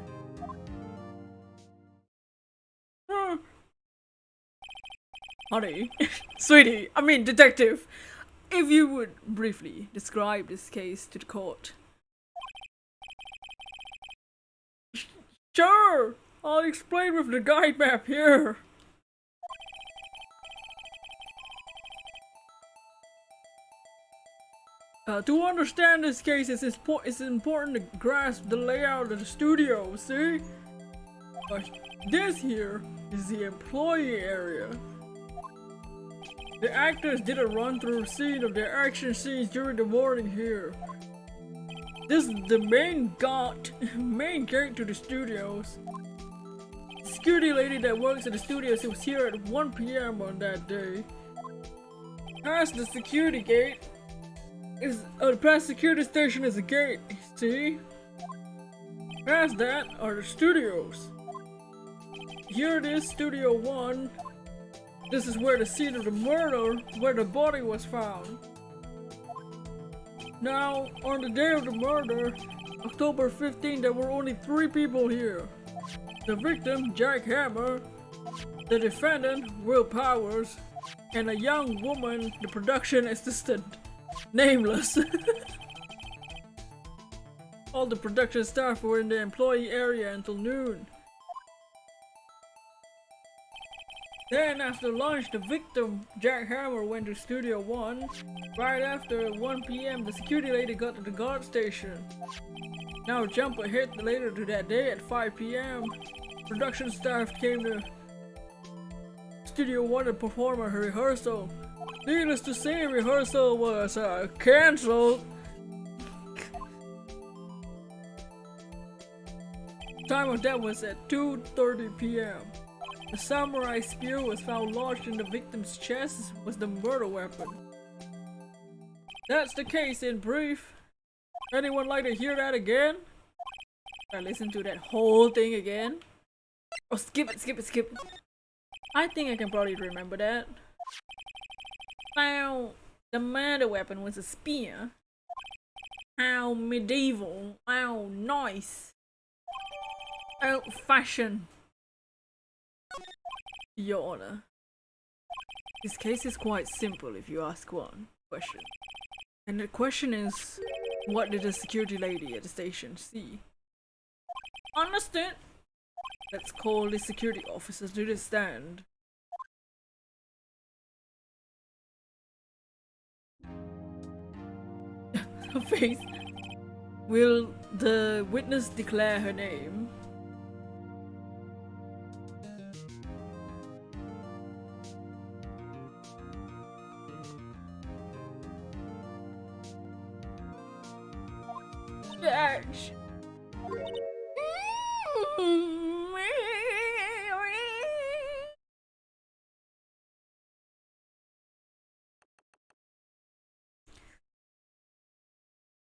Honey, sweetie, I mean detective, if you would briefly describe this case to the court. Sure, I'll explain with the guide map here. To understand this case, it's important to grasp the layout of the studio, see? This here is the employee area. The actors did a run-through scene of their action scenes during the morning here. This is the main gate to the studios. The security lady that works at the studios was here at 1 p.m. on that day. Past the security gate, past security station is a gate, see? Past that are the studios. Here it is, Studio 1. This is where the scene of the murder, where the body was found. Now, on the day of the murder, October 15, there were only 3 people here. The victim, Jack Hammer, the defendant, Will Powers, and a young woman, the production assistant, nameless. All the production staff were in the employee area until noon. Then after lunch, the victim, Jack Hammer, went to Studio 1. Right after 1 PM, the security lady got to the guard station. Now jump ahead later to that day at 5 PM. Production staff came to Studio 1 to perform a rehearsal. Needless to say, rehearsal was cancelled. Time of death was at 2:30 PM. The samurai spear was found lodged in the victim's chest was the murder weapon. That's the case in brief. Anyone like to hear that again? I listen to that whole thing again? Oh, skip it. I think I can probably remember that. Now, the murder weapon was a spear. How medieval. How nice. Old-fashioned. Your Honor, this case is quite simple if you ask one question. And the question is, what did the security lady at the station see? Understood. Let's call the security officer to the stand. Her face. Will the witness declare her name? Judge.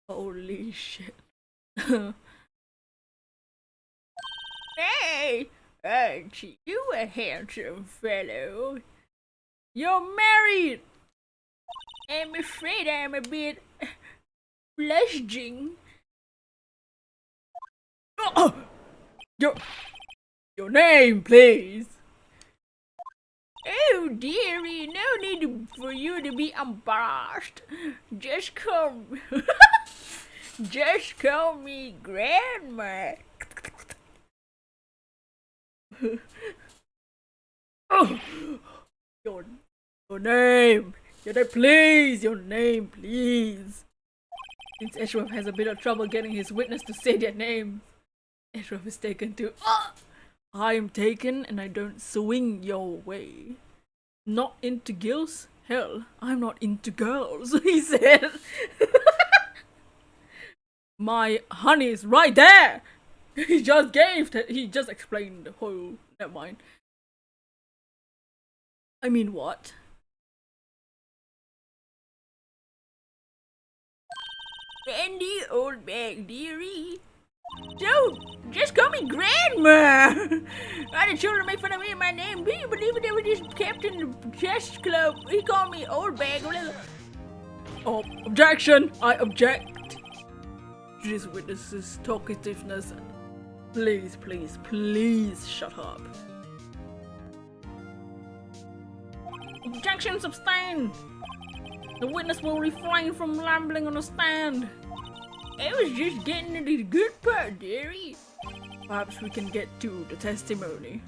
Holy shit. Hey, Archie, you a handsome fellow. You're married. I'm afraid I'm a bit blushing. Oh, your name, please. Oh dearie, no need for you to be embarrassed. Just call me Grandma. Oh, your name, please. Your name, please. Since Ashraf has a bit of trouble getting his witness to say their names, Ashraf is taken to. I am taken and I don't swing your way. Not into girls? Hell, I'm not into girls, he said. My honey is right there! He just explained the whole. Never mind. I mean, what? Randy, old bag, dearie. So, just call me Grandma! I had children make fun of me and my name. Do you believe it? They were just kept in the chess club. He called me old bag. Oh, objection! I object to this witness's talkativeness. Please, please, please shut up. Objection sustained! The witness will refrain from rambling on the stand. I was just getting to the good part, dearie. Perhaps we can get to the testimony.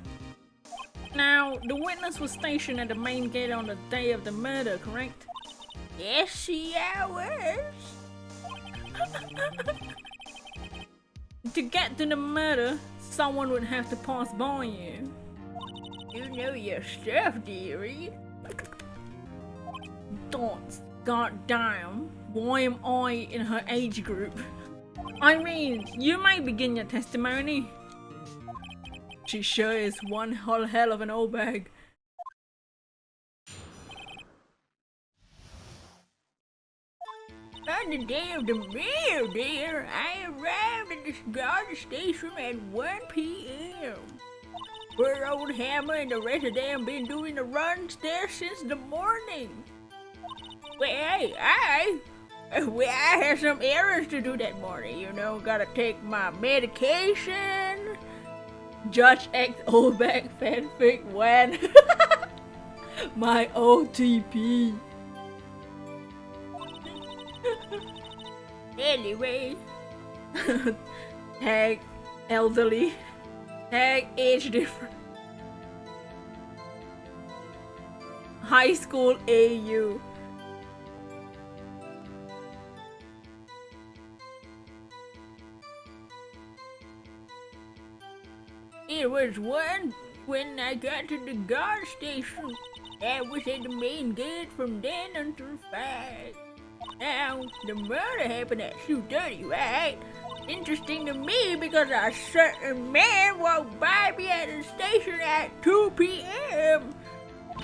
Now, the witness was stationed at the main gate on the day of the murder, correct? Yes, she was. To get to the murder, someone would have to pass by you. You know your stuff, dearie. Don't. Goddamn. Why am I in her age group? I mean, you may begin your testimony. She sure is one whole hell of an old bag. On the day of the mail, dear, I arrived at the guard station at 1 p.m. Poor old Hammer and the rest of them been doing the runs there since the morning. Well, I had some errands to do that morning, you know. Gotta take my medication. Judge X old back fanfic when my OTP. Anyway, tag elderly, tag age different, high school AU. It was when I got to the guard station. I was at the main gate from then until 5. Now, the murder happened at 2:30, right? Interesting to me because a certain man walked by me at the station at 2 p.m.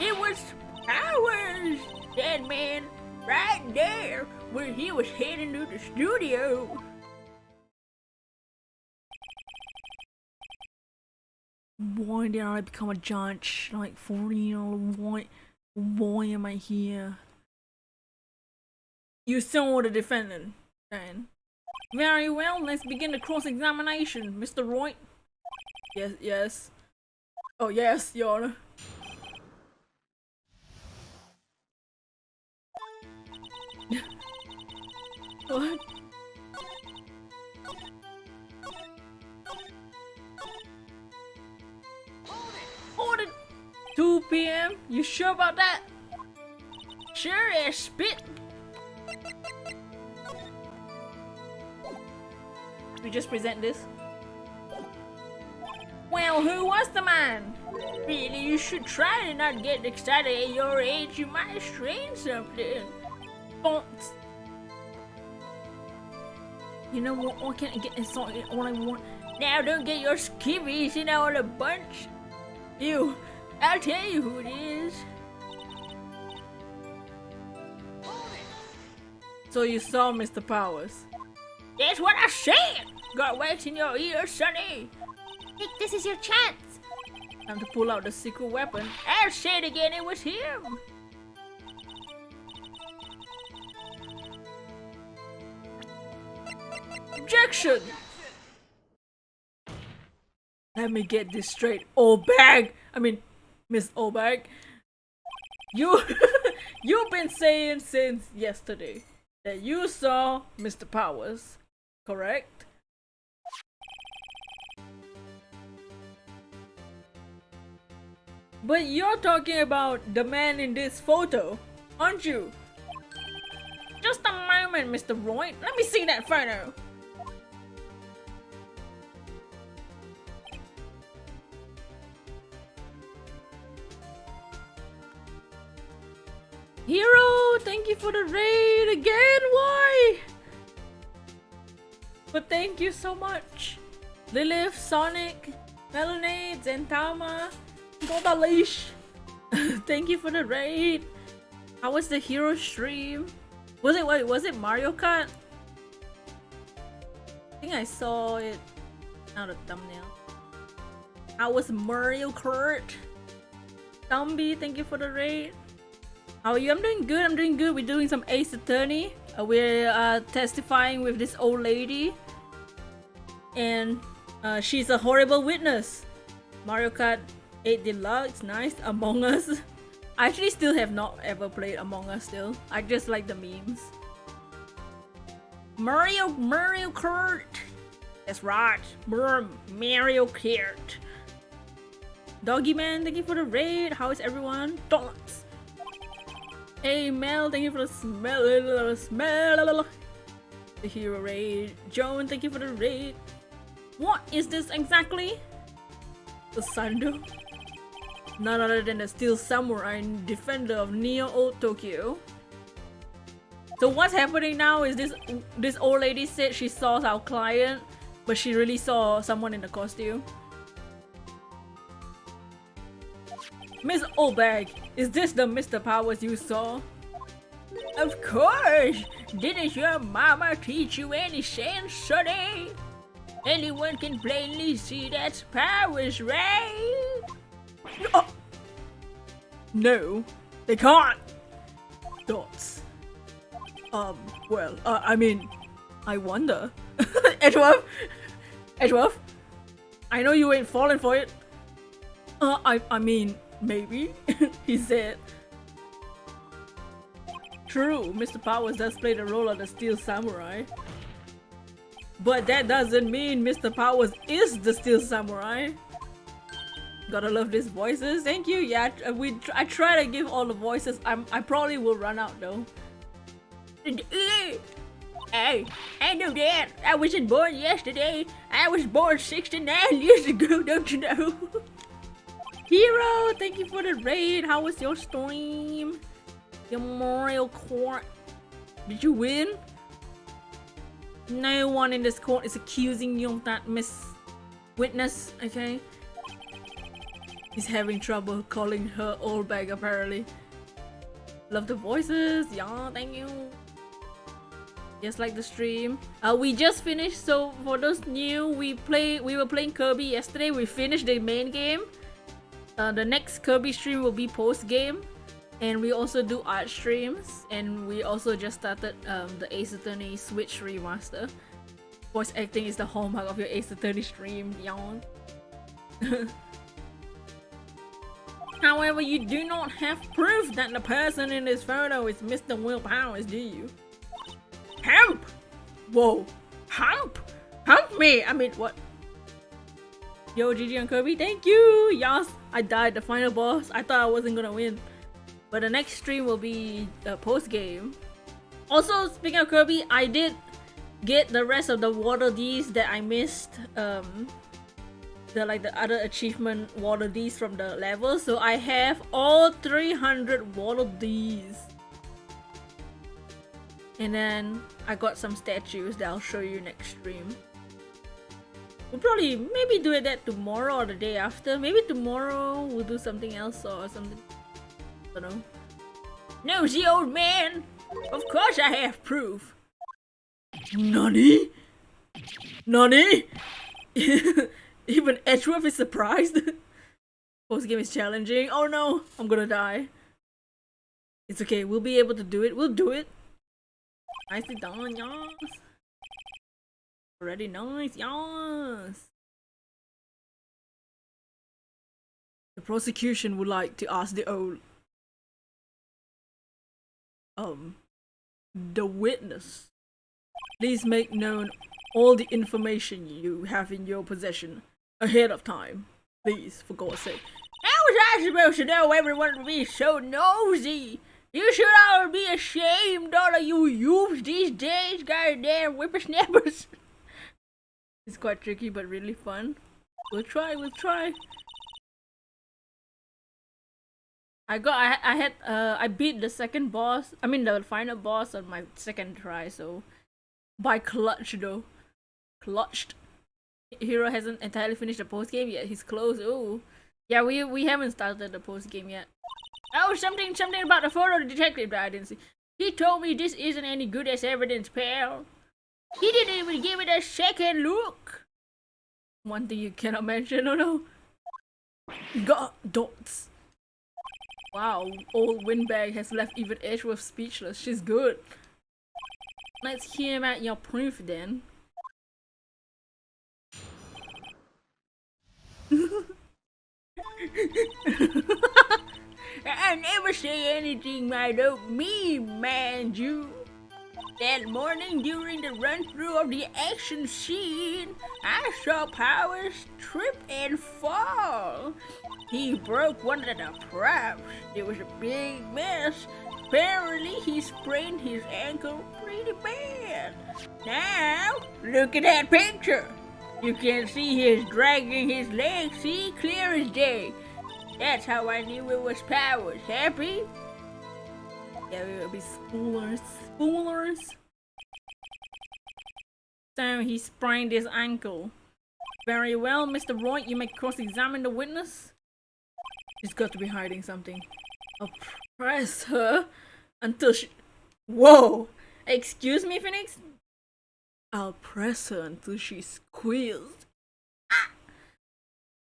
It was Powers, that man, right there, where he was heading to the studio. Why did I become a judge? Like, for real, why am I here? You saw the defendant, then. Very well, let's begin the cross-examination, Mr. Roy. Yes. Oh, yes, Your Honor. What? Hold it! 2 p.m.? You sure about that? Sure as spit. We just present this. Well, who was the man? Really, you should try to not get excited at your age. You might strain something. Fonts. You know what? I can't get excited all I want. Now don't get your skivvies in all a bunch. I'll tell you who it is. So you saw Mr. Powers. That's what I said! Got wax in your ears, sonny! Nick, this is your chance! Time to pull out the secret weapon. I'll say it again, it was him! Objection! Let me get this straight, Miss Obag. You've been saying since yesterday that you saw Mr. Powers, correct? But you're talking about the man in this photo, aren't you? Just a moment, Mr. Roy. Let me see that photo. Hero, thank you for the raid again. Why? But thank you so much. Lilith, Sonic, Melonade, Zentama, Godalish. Thank you for the raid. How was the hero stream? Was it Mario Kart? I think I saw it. Not a thumbnail. How was Mario Kart? Thumbie, thank you for the raid. How are you? I'm doing good. We're doing some Ace Attorney. We're testifying with this old lady. And she's a horrible witness. Mario Kart 8 Deluxe, nice. Among Us. I actually still have not ever played Among Us still. I just like the memes. Mario Kart. That's right. Mario Kart. Doggy Man, thank you for the raid. How is everyone? Dots. Hey Mel, thank you for the smell. The hero raid. Joan, thank you for the raid. What is this exactly? The Sando? None other than the Steel Samurai and defender of Neo Old Tokyo. So what's happening now is this old lady said she saw our client, but she really saw someone in the costume. Miss Obag, is this the Mr. Powers you saw? Of course! Didn't your mama teach you any sense, sonny? Anyone can plainly see that's powers, right? Oh. No, they can't. Dots. Well, I mean, I wonder. Edgeworth! Edgeworth! I know you ain't falling for it. I mean, maybe, He said. True, Mr. Powers does play the role of the Steel Samurai. But that doesn't mean Mr. Powers is the Steel Samurai. Gotta love these voices. Thank you. Yeah, I try to give all the voices. I probably will run out though. Hey, I know that. I wasn't born yesterday. I was born 69 years ago, don't you know? Hero, thank you for the raid. How was your stream? Your Mario Court. Did you win? No one in this court is accusing you of that, Miss Witness, okay? He's having trouble calling her old bag apparently. Love the voices. Yeah, thank you. Just like the stream. We just finished, so for those new, we were playing Kirby yesterday. We finished the main game. The next Kirby stream will be post game. And we also do art streams, and we also just started the Ace Attorney Switch remaster. Voice acting is the hallmark of your Ace Attorney stream, yawn. However, you do not have proof that the person in this photo is Mr. Will Powers, do you? Hump! Whoa! Hump! Hump me! I mean, what? Yo, GG on Kirby, thank you! Yes, I died the final boss. I thought I wasn't gonna win. But the next stream will be post-game. Also, speaking of Kirby, I did get the rest of the Water Ds that I missed. The other achievement Water Ds from the level. So I have all 300 Water Ds. And then I got some statues that I'll show you next stream. We'll probably maybe do that tomorrow or the day after. Maybe tomorrow we'll do something else or something. I don't know. Nosy old man! Of course I have proof! Nani? Nani? Even Edgeworth is surprised. Post game is challenging. Oh no, I'm gonna die. It's okay, we'll be able to do it. We'll do it. Nicely done, yes. Already nice, yes. The prosecution would like to ask the witness. Please make known all the information you have in your possession ahead of time. Please, for God's sake. How was I supposed to know everyone would be so nosy? You should all be ashamed, all of you youths these days, goddamn whippersnappers. It's quite tricky, but really fun. We'll try. I beat the second boss. I mean the final boss on my second try. So by clutch though, clutched. Hero hasn't entirely finished the post game yet. He's close. Oh, yeah. We haven't started the post game yet. Oh, something about the photo detective that I didn't see. He told me this isn't any good as evidence, pal. He didn't even give it a second look. One thing you cannot mention. Oh no. Got dots. Wow, old Windbag has left even Edgeworth speechless. She's good. Let's hear about your proof then. I never say anything I don't mean, man, you. That morning during the run-through of the action scene, I saw Powers trip and fall. He broke one of the props. It was a big mess. Apparently, he sprained his ankle pretty bad. Now, look at that picture. You can see he's dragging his leg, see, clear as day. That's how I knew it was Powers. Happy? Yeah, it'll be spoilers. So he sprained his ankle. Very well, Mr. Roy, you may cross-examine the witness. She's got to be hiding something. Oppress her until she... Whoa! Excuse me, Phoenix? I'll press her until she squeals.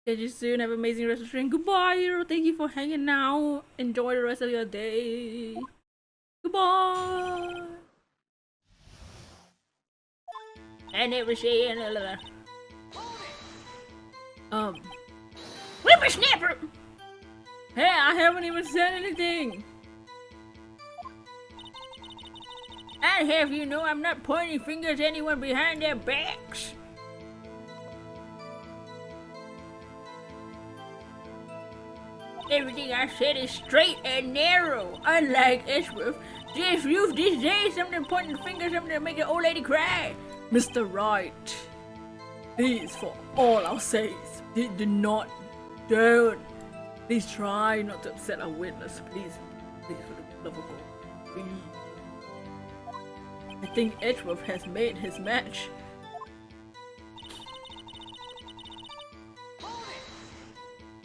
Catch you soon. Have an amazing rest of the stream. Goodbye, hero. Thank you for hanging out. Enjoy the rest of your day. Goodbye. I never say another. Whippersnapper! Hey, I haven't even said anything. I'd have you know I'm not pointing fingers at anyone behind their backs. Everything I said is straight and narrow, unlike Edgeworth. Just use these days something pointing fingers, something to make an old lady cry. Mr. Right, please, for all our sakes, do not, don't. Please try not to upset our witness, please. Please, for the love of God, please. I think Edgeworth has made his match.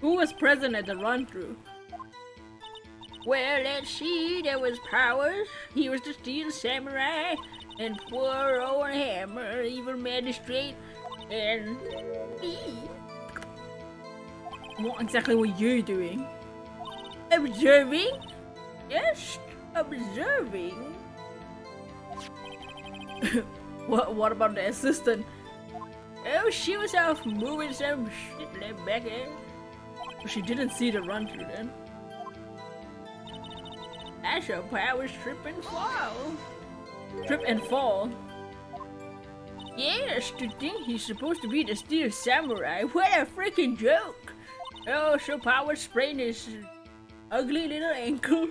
Who was present at the run-through? Well, let's see. There was Powers. He was the Steel Samurai. And poor old Hammer, evil magistrate. And me. What exactly were you doing? Observing? Yes, observing. What about the assistant? Oh, she was off moving some shit left back there. She didn't see the run-through then. I saw Powers trip and fall. Trip and fall? Yes, to think he's supposed to be the Steel Samurai. What a freaking joke! Oh, so Powers sprained his ugly little ankle.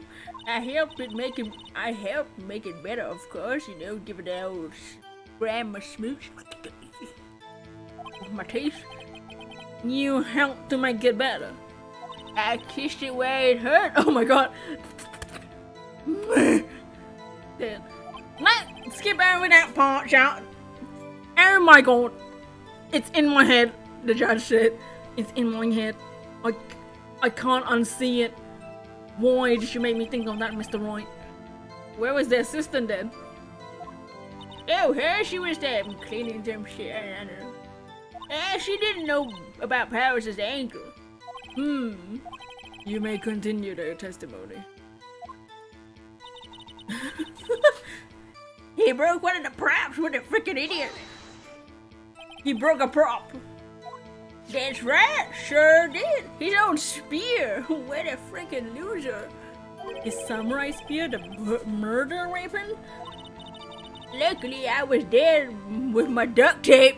I helped make it better, of course. You know, give it a old grandma smooch. With my teeth. You helped to make it better. I kissed it where it hurt. Oh my god. Then, let's skip over that part, shall Oh my god. It's in my head, the judge said. It's in my head. I can't unsee it. Why did you make me think of that, Mr. Wright? Where was the assistant then? Oh, her, she was there cleaning some shit. I don't know. She didn't know about Powers' ankle. You may continue your testimony. He broke one of the props with a freaking idiot. He broke a prop. That's right, sure did. His own spear. What a freaking loser. His samurai spear, the murder weapon? Luckily, I was there with my duct tape.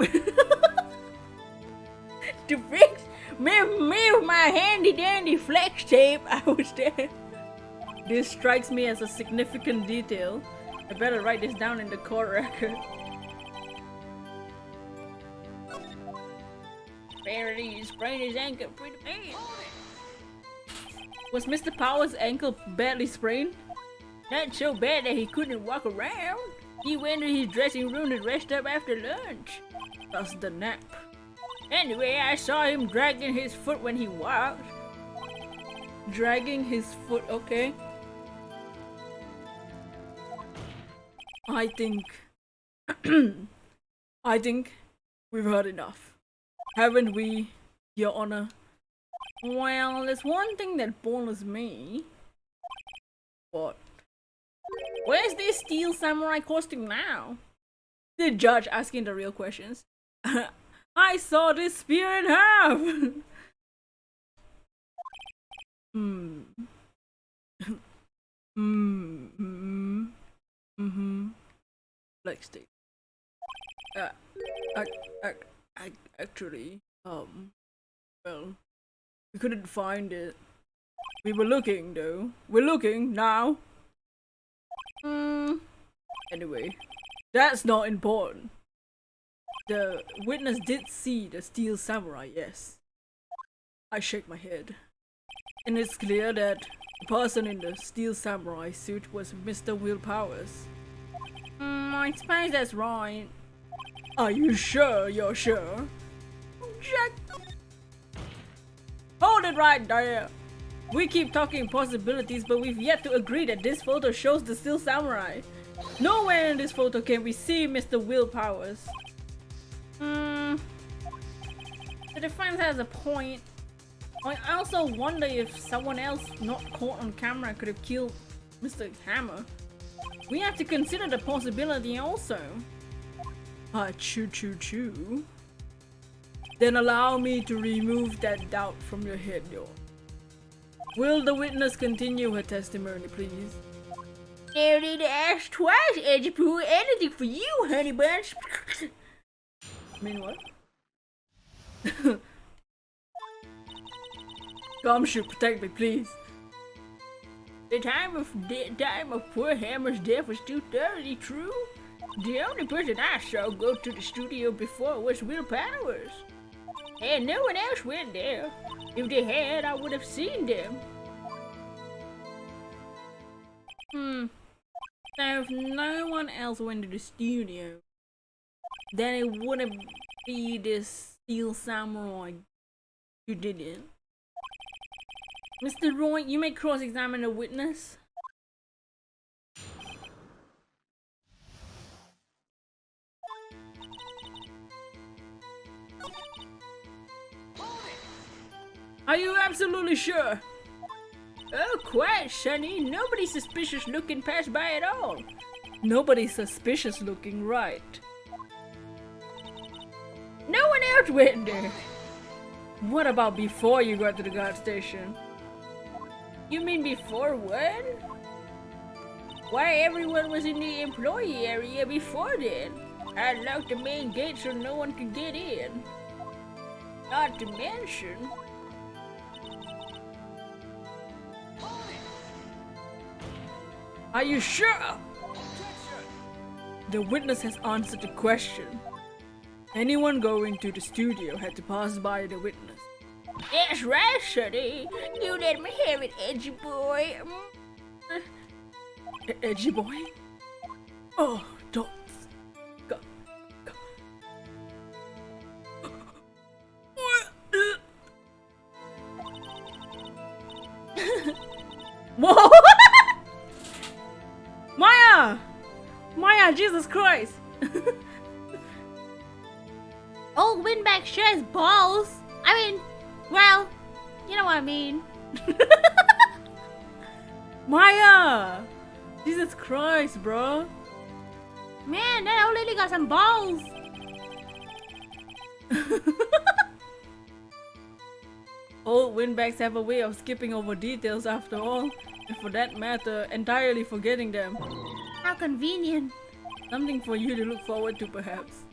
To fix me with my handy dandy flex tape. I was there. This strikes me as a significant detail. I better write this down in the court record. Apparently, he sprained his ankle pretty bad. Was Mr. Powers' ankle badly sprained? Not so bad that he couldn't walk around. He went to his dressing room to rest up after lunch. That's the nap. Anyway, I saw him dragging his foot when he walked. Dragging his foot, okay. I think we've heard enough. Haven't we, Your Honor? Well, there's one thing that bothers me. What? Where's this Steel Samurai costume now? The judge asking the real questions. I saw this spear in half! Like state. Actually, well, we couldn't find it. We were looking though. We're looking now. Anyway, that's not important. The witness did see the Steel Samurai, yes. I shake my head. And it's clear that the person in the Steel Samurai suit was Mr. Will Powers. I suppose that's right. Are you sure you're sure? Jack. Hold it right there! We keep talking possibilities, but we've yet to agree that this photo shows the Steel Samurai. Nowhere in this photo can we see Mr. Will Powers. The defense has a point. I also wonder if someone else not caught on camera could have killed Mr. Hammer. We have to consider the possibility also. Choo. Then allow me to remove that doubt from your head, yo. Will the witness continue her testimony, please? No need to ask twice, Edgy Poo. Anything for you, honey bunch. I mean what? Gumshoe, protect me, please. The time of poor Hammer's death was too thoroughly true. The only person I saw go to the studio before was Will Powers. And no one else went there. If they had, I would have seen them. So if no one else went to the studio, then it wouldn't be this Steel Samurai who did it. Mr. Roy, you may cross-examine the witness. Are you absolutely sure? Oh, quite, Sonny. Nobody's suspicious looking passed by at all. Nobody's suspicious looking, right? No one else went there. What about before you got to the guard station? You mean before when? Why, everyone was in the employee area before then. I locked the main gate so no one could get in. Not to mention... Are you sure? The witness has answered the question. Anyone going to the studio had to pass by the witness. That's right, Sonny. You let me have it, Edgy Boy. Edgy boy? Oh, don't. Go. Whoa! Maya, Jesus Christ! Old Windbag sure has balls. I mean, well, you know what I mean. Maya! Jesus Christ, bro. Man, that old lady got some balls. Old windbags have a way of skipping over details after all, and for that matter, entirely forgetting them. How convenient. Something for you to look forward to, perhaps.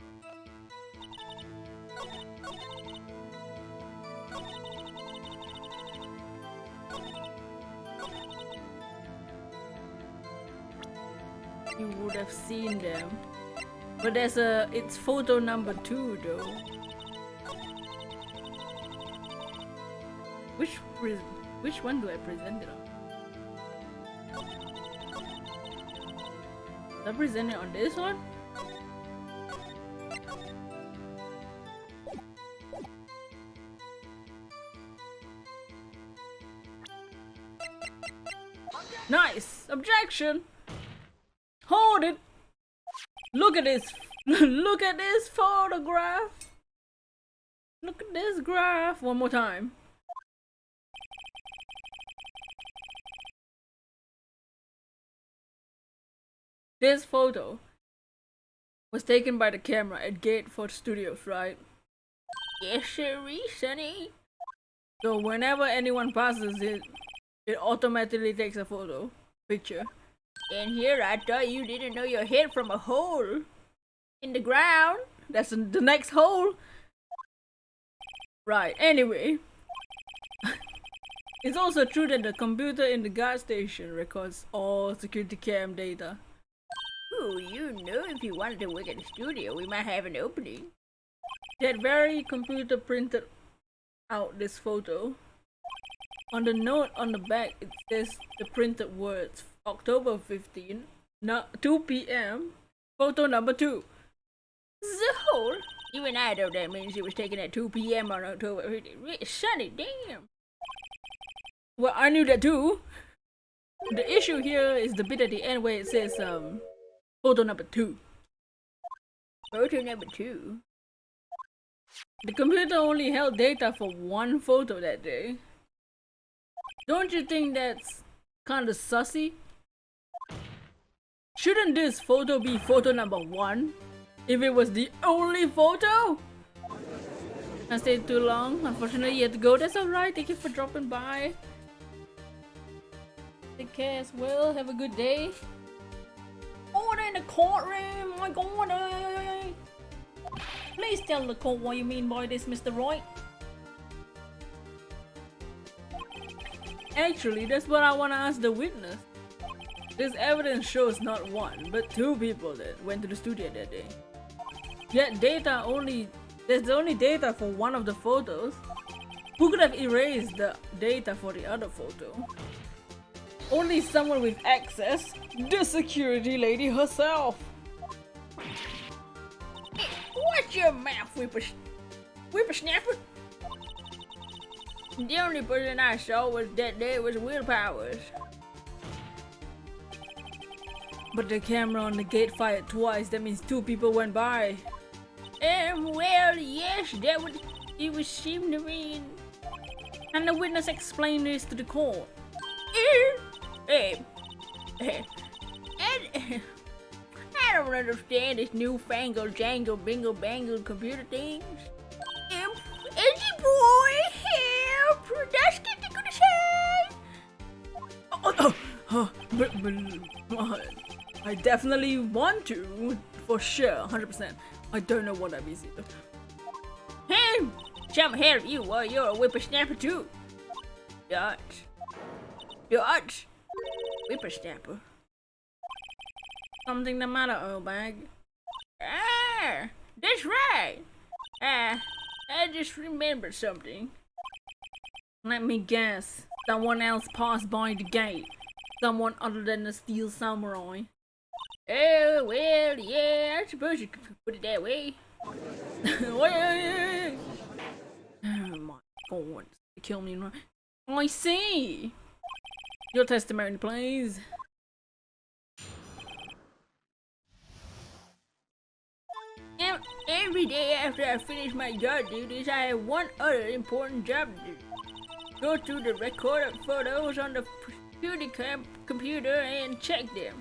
You would have seen them. But it's photo number 2 though. Which one do I present it on? I present it on this one? Nice! Objection! Hold it! Look at this! Look at this photograph! Look at this graph! One more time. This photo was taken by the camera at Gateford Studios, right? Yes, sir, Sonny. So whenever anyone passes it, it automatically takes a picture. And here I thought you didn't know your head from a hole in the ground. That's the next hole. Right, anyway. It's also true that the computer in the guard station records all security cam data. Ooh, you know, if you wanted to work at the studio, we might have an opening. That very computer printed out this photo. On the note on the back, it says the printed words, October 15, 2 p.m, photo number 2. So, you and I know that means it was taken at 2 p.m. on October 15. Sonny, damn. Well, I knew that too. The issue here is the bit at the end where it says, Photo number 2. Photo number 2. The computer only held data for one photo that day. Don't you think that's kinda sussy? Shouldn't this photo be photo number 1? If it was the only photo? I stayed too long. Unfortunately, you have to go. That's alright. Thank you for dropping by. Take care as well. Have a good day. Order in the courtroom. My God. Please tell the court what you mean by this, Mr. Roy. Actually, that's what I want to ask the witness. This evidence shows not one, but 2 people that went to the studio that day. Yet there's only data for one of the photos. Who could have erased the data for the other photo? Only someone with access, the security lady herself. Watch your mouth, whippersnapper. The only person I saw was that day was Will Powers. But the camera on the gate fired twice. That means 2 people went by. Well, yes, it would seem to mean. And the witness explained this to the court. I don't understand this newfangled jangle bingle bangle computer things. Edgy boy, help! That's good to say. But I definitely want to, for sure, 100%. I don't know what that means either. Hey, some help you while you're a whippersnapper too. Dutch. Whippersnapper. Something the matter, old bag? Ah, that's right. I just remembered something. Let me guess. Someone else passed by the gate. Someone other than the Steel Samurai. Oh, well, yeah, I suppose you could put it that way. Oh my God. Kill me right. I see. Your testimony, please. Every day after I finish my yard duties, I have one other important job to do. Go through the recorded photos on the security computer and check them.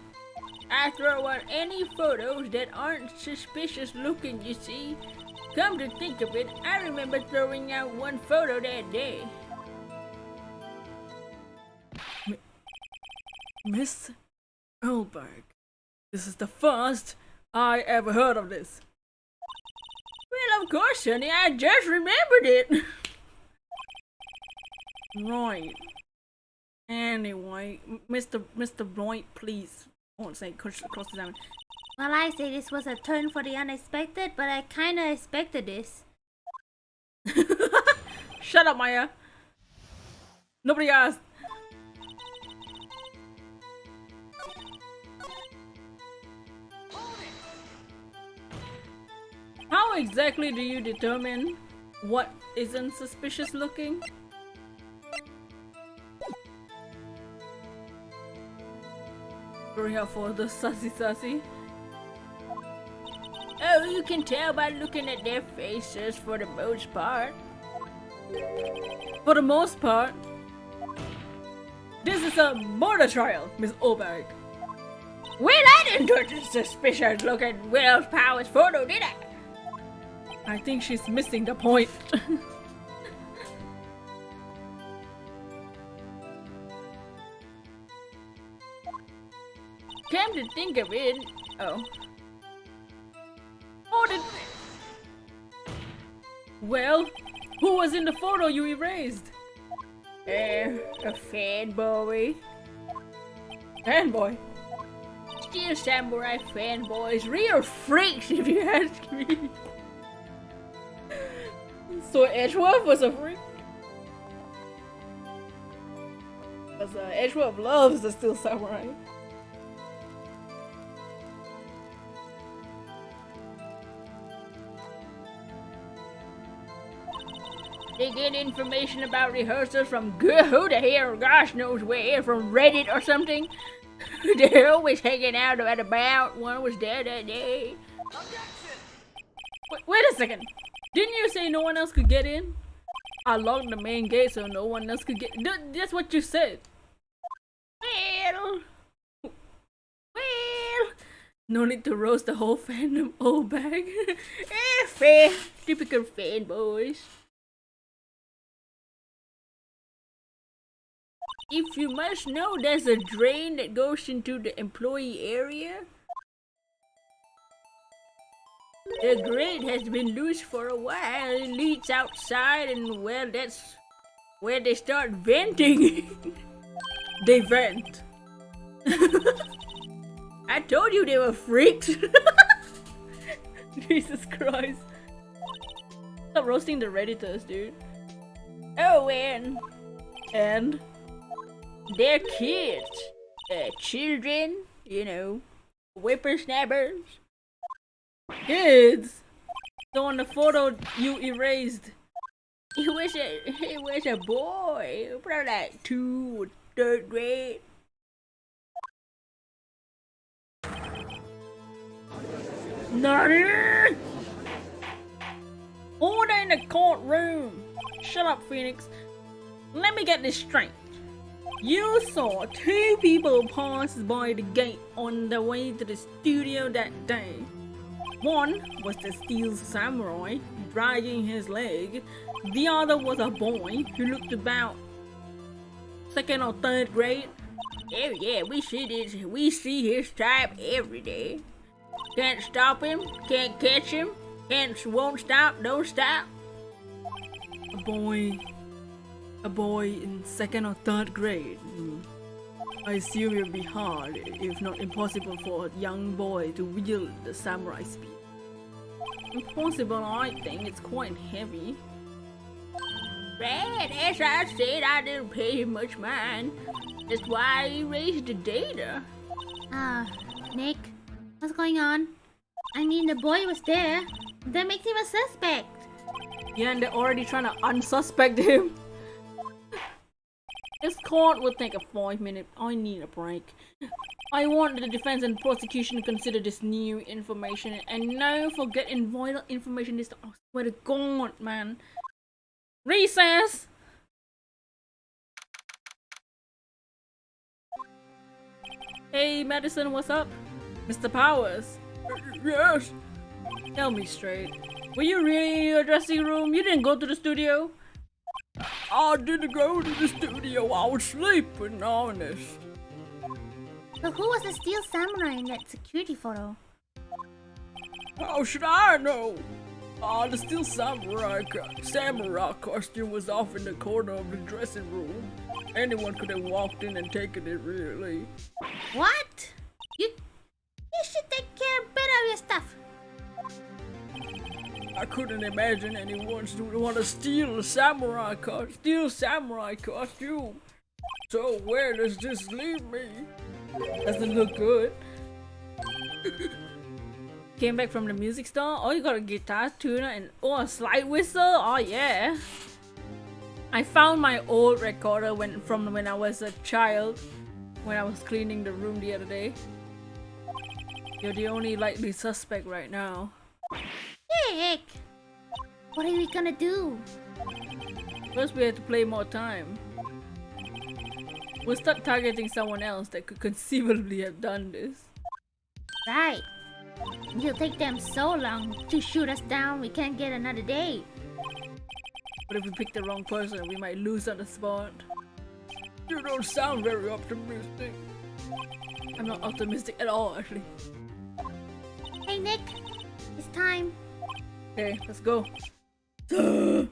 I throw out any photos that aren't suspicious looking, you see. Come to think of it, I remember throwing out one photo that day. Miss Earlberg, this is the first I ever heard of this. Well, of course, honey, I just remembered it. Right. Anyway, Mr. Roy, please. I won't say cross examine. Well, I say this was a turn for the unexpected, but I kinda expected this. Shut up, Maya. Nobody asked. How exactly do you determine what isn't suspicious looking? Very helpful, the sassy. Oh, you can tell by looking at their faces for the most part. For the most part, this is a murder trial, Miss Oberg. Well, I didn't touch a suspicious look at Will Powers' photo, did I? I think she's missing the point. Come to think of it, Well, who was in the photo you erased? a fanboy. Fanboy. Steel Samurai fanboys, real freaks if you ask me. So Edgeworth was a freak? Because Edgeworth loves the Steel Samurai. They get information about rehearsals from who the hell, gosh knows where, from Reddit or something. They're always hanging out and about. One was there that day. Wait a second. Didn't you say no one else could get in? I locked the main gate so no one else could get. That's what you said. Well, no need to roast the whole fandom all back. Fair. Typical fanboys. If you must know, there's a drain that goes into the employee area. The grate has been loose for a while. It leads outside, and well, that's where they start venting. They vent. I told you they were freaks. Jesus Christ. Stop roasting the Redditors, dude. Oh, and they're kids. Children, you know, whippersnappers. Kids. So on the photo you erased, he was a boy, probably like 2 or 3rd grade. Nani? Order in the courtroom. Shut up, Phoenix. Let me get this straight. You saw 2 people pass by the gate on the way to the studio that day. One was the steel samurai dragging his leg. The other was a boy who looked about 2nd or 3rd grade. Oh yeah, we see his type every day. Can't stop him, can't catch him, won't stop, don't stop. A boy in 2nd or 3rd grade. I assume it would be hard, if not impossible, for a young boy to wield the samurai spear. Impossible, I think. It's quite heavy. Right, as I said, I didn't pay him much mind. That's why I erased the data. Nick, what's going on? I mean, the boy was there. That makes him a suspect. Yeah, and they're already trying to unsuspect him. This court will take a 5 minute. I need a break. I want the defense and prosecution to consider this new information and no forgetting vital information this time. I swear to God, man. Recess! Hey, Madison, what's up? Mr. Powers? Yes? Tell me straight. Were you really in your dressing room? You didn't go to the studio? I didn't go to the studio. I was sleeping, honest. So who was the steel samurai in that security photo? How should I know? The steel samurai costume was off in the corner of the dressing room. Anyone could have walked in and taken it, really. What? You should take better of your stuff. I couldn't imagine anyone would want to steal a samurai costume. So where does this leave me? Doesn't look good. Came back from the music store. Oh, you got a guitar tuner and a slide whistle. Oh yeah. I found my old recorder from when I was a child, when I was cleaning the room the other day. You're the only likely suspect right now. Nick, what are we gonna do? First, we have to play more time. We'll start targeting someone else that could conceivably have done this. Right. It'll take them so long to shoot us down, we can't get another day. But if we pick the wrong person, we might lose on the spot. You don't sound very optimistic. I'm not optimistic at all, actually. Hey Nick, it's time. Okay, let's go. Wait,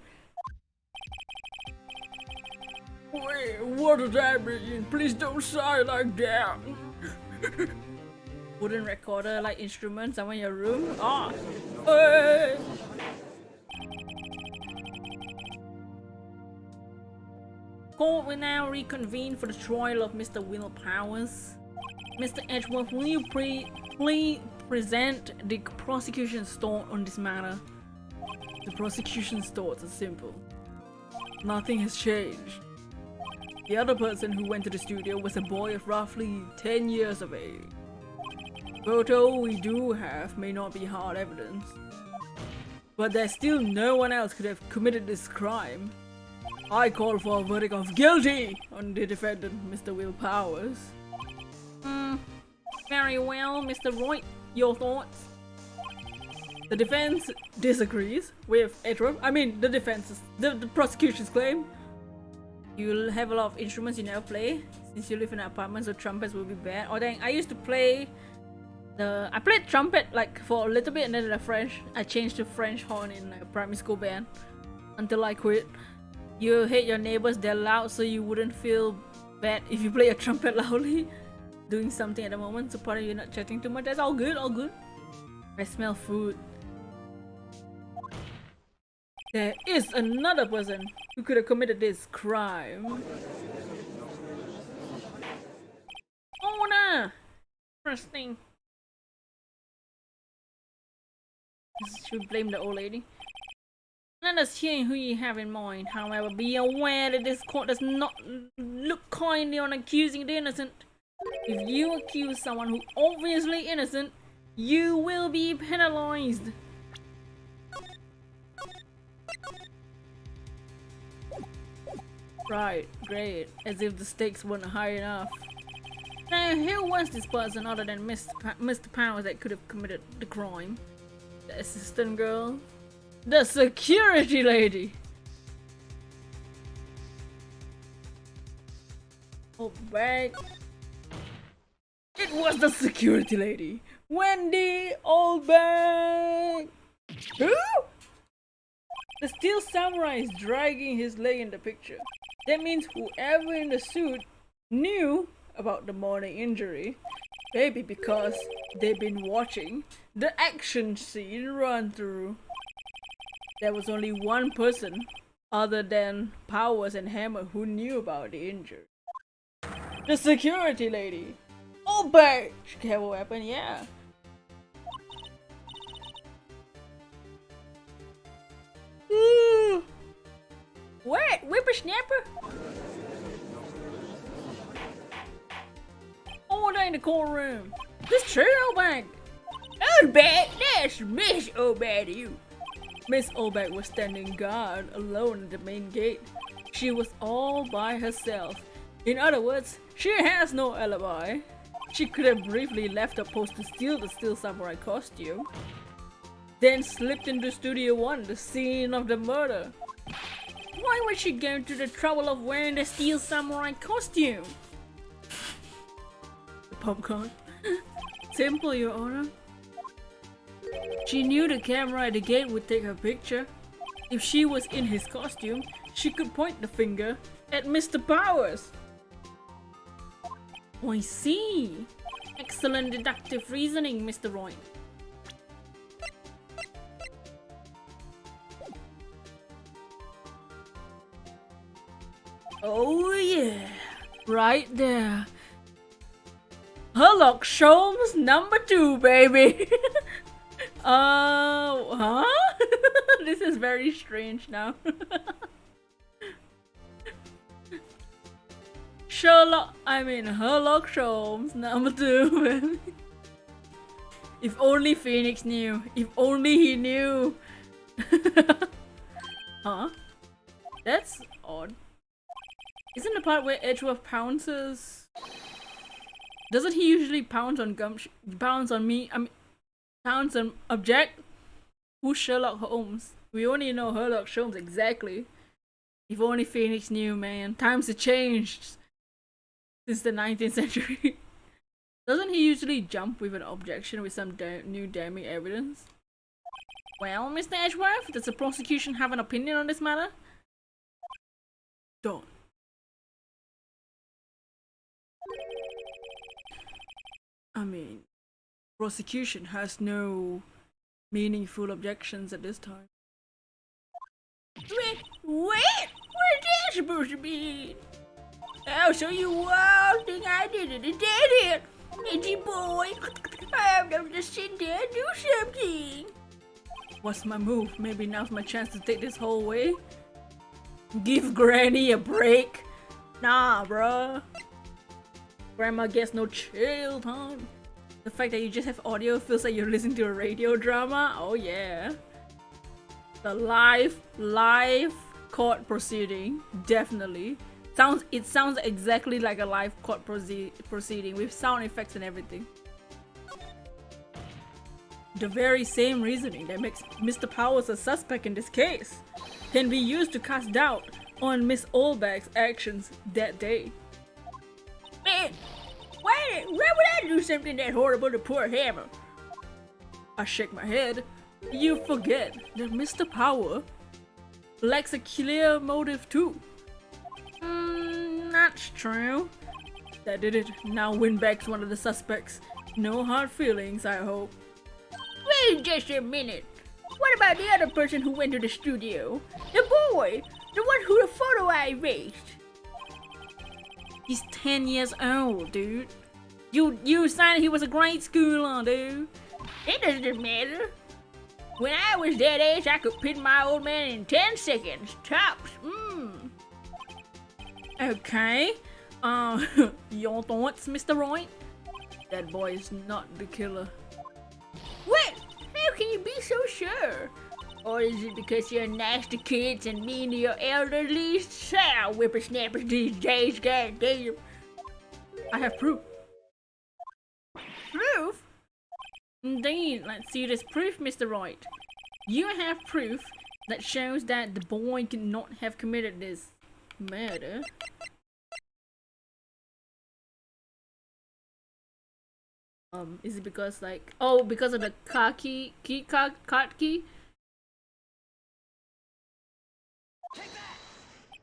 what does that mean? Please don't sigh like that. Wooden recorder like instruments somewhere in your room? Ah! Hey! Court will now reconvene for the trial of Mr. Will Powers. Mr. Edgeworth, will you please present the prosecution's thought on this matter? The prosecution's thoughts are simple. Nothing has changed. The other person who went to the studio was a boy of roughly 10 years of age. Photo we do have may not be hard evidence, but there's still no one else could have committed this crime. I call for a verdict of guilty on the defendant, Mr. Will Powers. Very well, Mr. Roy. Your thoughts? The defense disagrees with the prosecution's claim. You'll have a lot of instruments you never play since you live in an apartment, so trumpets will be bad. Oh dang, I used to play I played trumpet like for a little bit, and then I changed to French horn in a primary school band until I quit. You hate your neighbors, they're loud, so you wouldn't feel bad if you play a trumpet loudly doing something at the moment, so part of you not chatting too much. That's all good, all good. I smell food. There is another person who could have committed this crime. Oh no! Interesting. Should blame the old lady. Let us hear who you have in mind. However, be aware that this court does not look kindly on accusing the innocent. If you accuse someone who obviously innocent, you will be penalized. Right, great. As if the stakes weren't high enough. Now, who was this person other than Mr. Powers that could have committed the crime? The assistant girl? The security lady! Oh, back. It was the security lady! Wendy Oldbank! Who? The steel samurai is dragging his leg in the picture. That means whoever in the suit knew about the morning injury. Maybe because they've been watching the action scene run through. There was only one person other than Powers and Hammer who knew about the injury. The security lady. Oh, but she can have a weapon, yeah. Ooh. What? Whippersnapper? Order in the courtroom. This true, Oldback. Oldback, that's Miss Oldback to you. Miss Oldback was standing guard alone at the main gate. She was all by herself. In other words, she has no alibi. She could have briefly left her post to steal the Steel Samurai costume, then slipped into Studio 1, the scene of the murder. Why was she going to the trouble of wearing the Steel Samurai costume? The popcorn. Simple, Your Honor. She knew the camera at the gate would take her picture. If she was in his costume, she could point the finger at Mr. Powers. Oh, I see. Excellent deductive reasoning, Mr. Roy. Oh yeah, right there. Herlock Sholmes number 2, baby. Huh? This is very strange now. Herlock Sholmes number 2, baby. If only Phoenix knew. If only he knew. Huh? That's odd. Isn't the part where Edgeworth pounces? Doesn't he usually pounce on pounce on object? Who's Sherlock Holmes? We only know Herlock Sholmes exactly. If only Phoenix knew, man. Times have changed since the 19th century. Doesn't he usually jump with an objection with some new damning evidence? Well, Mr. Edgeworth, does the prosecution have an opinion on this matter? Don't. Prosecution has no meaningful objections at this time. Wait, what's that supposed to be? Oh, so you all think I did it? Is that it? Edgy boy, I'm gonna just sit there and do something. What's my move? Maybe now's my chance to take this whole way? Give Granny a break? Nah, bruh. Grandma gets no chill time. The fact that you just have audio feels like you're listening to a radio drama. Oh yeah. The live court proceeding, definitely. It sounds exactly like a live court proceeding with sound effects and everything. The very same reasoning that makes Mr. Powers a suspect in this case can be used to cast doubt on Miss Oldbag's actions that day. Man, why would I do something that horrible to poor Hammer? I shake my head. You forget that Mr. Power lacks a clear motive too. That's true. That did it. Now Winback's one of the suspects. No hard feelings, I hope. Wait just a minute. What about the other person who went to the studio? The boy! The one who the photo I erased. He's 10 years old, dude. You signed he was a grade schooler, dude. It doesn't matter. When I was that age, I could pin my old man in 10 seconds, tops. Okay. Your thoughts, Mr. Wright? That boy is not the killer. What? How can you be so sure? Or is it because you're nice to kids and mean to your elderly? Sow whippersnappers these days, goddamn. I have proof. Proof? Indeed, let's see this proof, Mr. Wright. You have proof that shows that the boy could not have committed this murder. Is it because like, oh, because of the card key?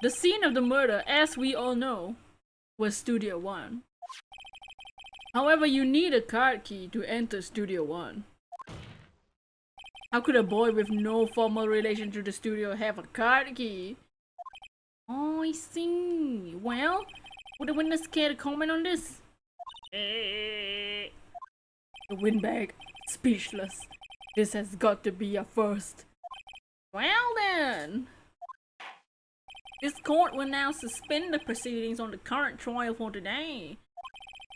The scene of the murder, as we all know, was Studio 1. However, you need a card key to enter Studio 1. How could a boy with no formal relation to the studio have a card key? Oh, I see. Well, would the witness care to comment on this? The windbag, speechless. This has got to be a first. Well then. This court will now suspend the proceedings on the current trial for today.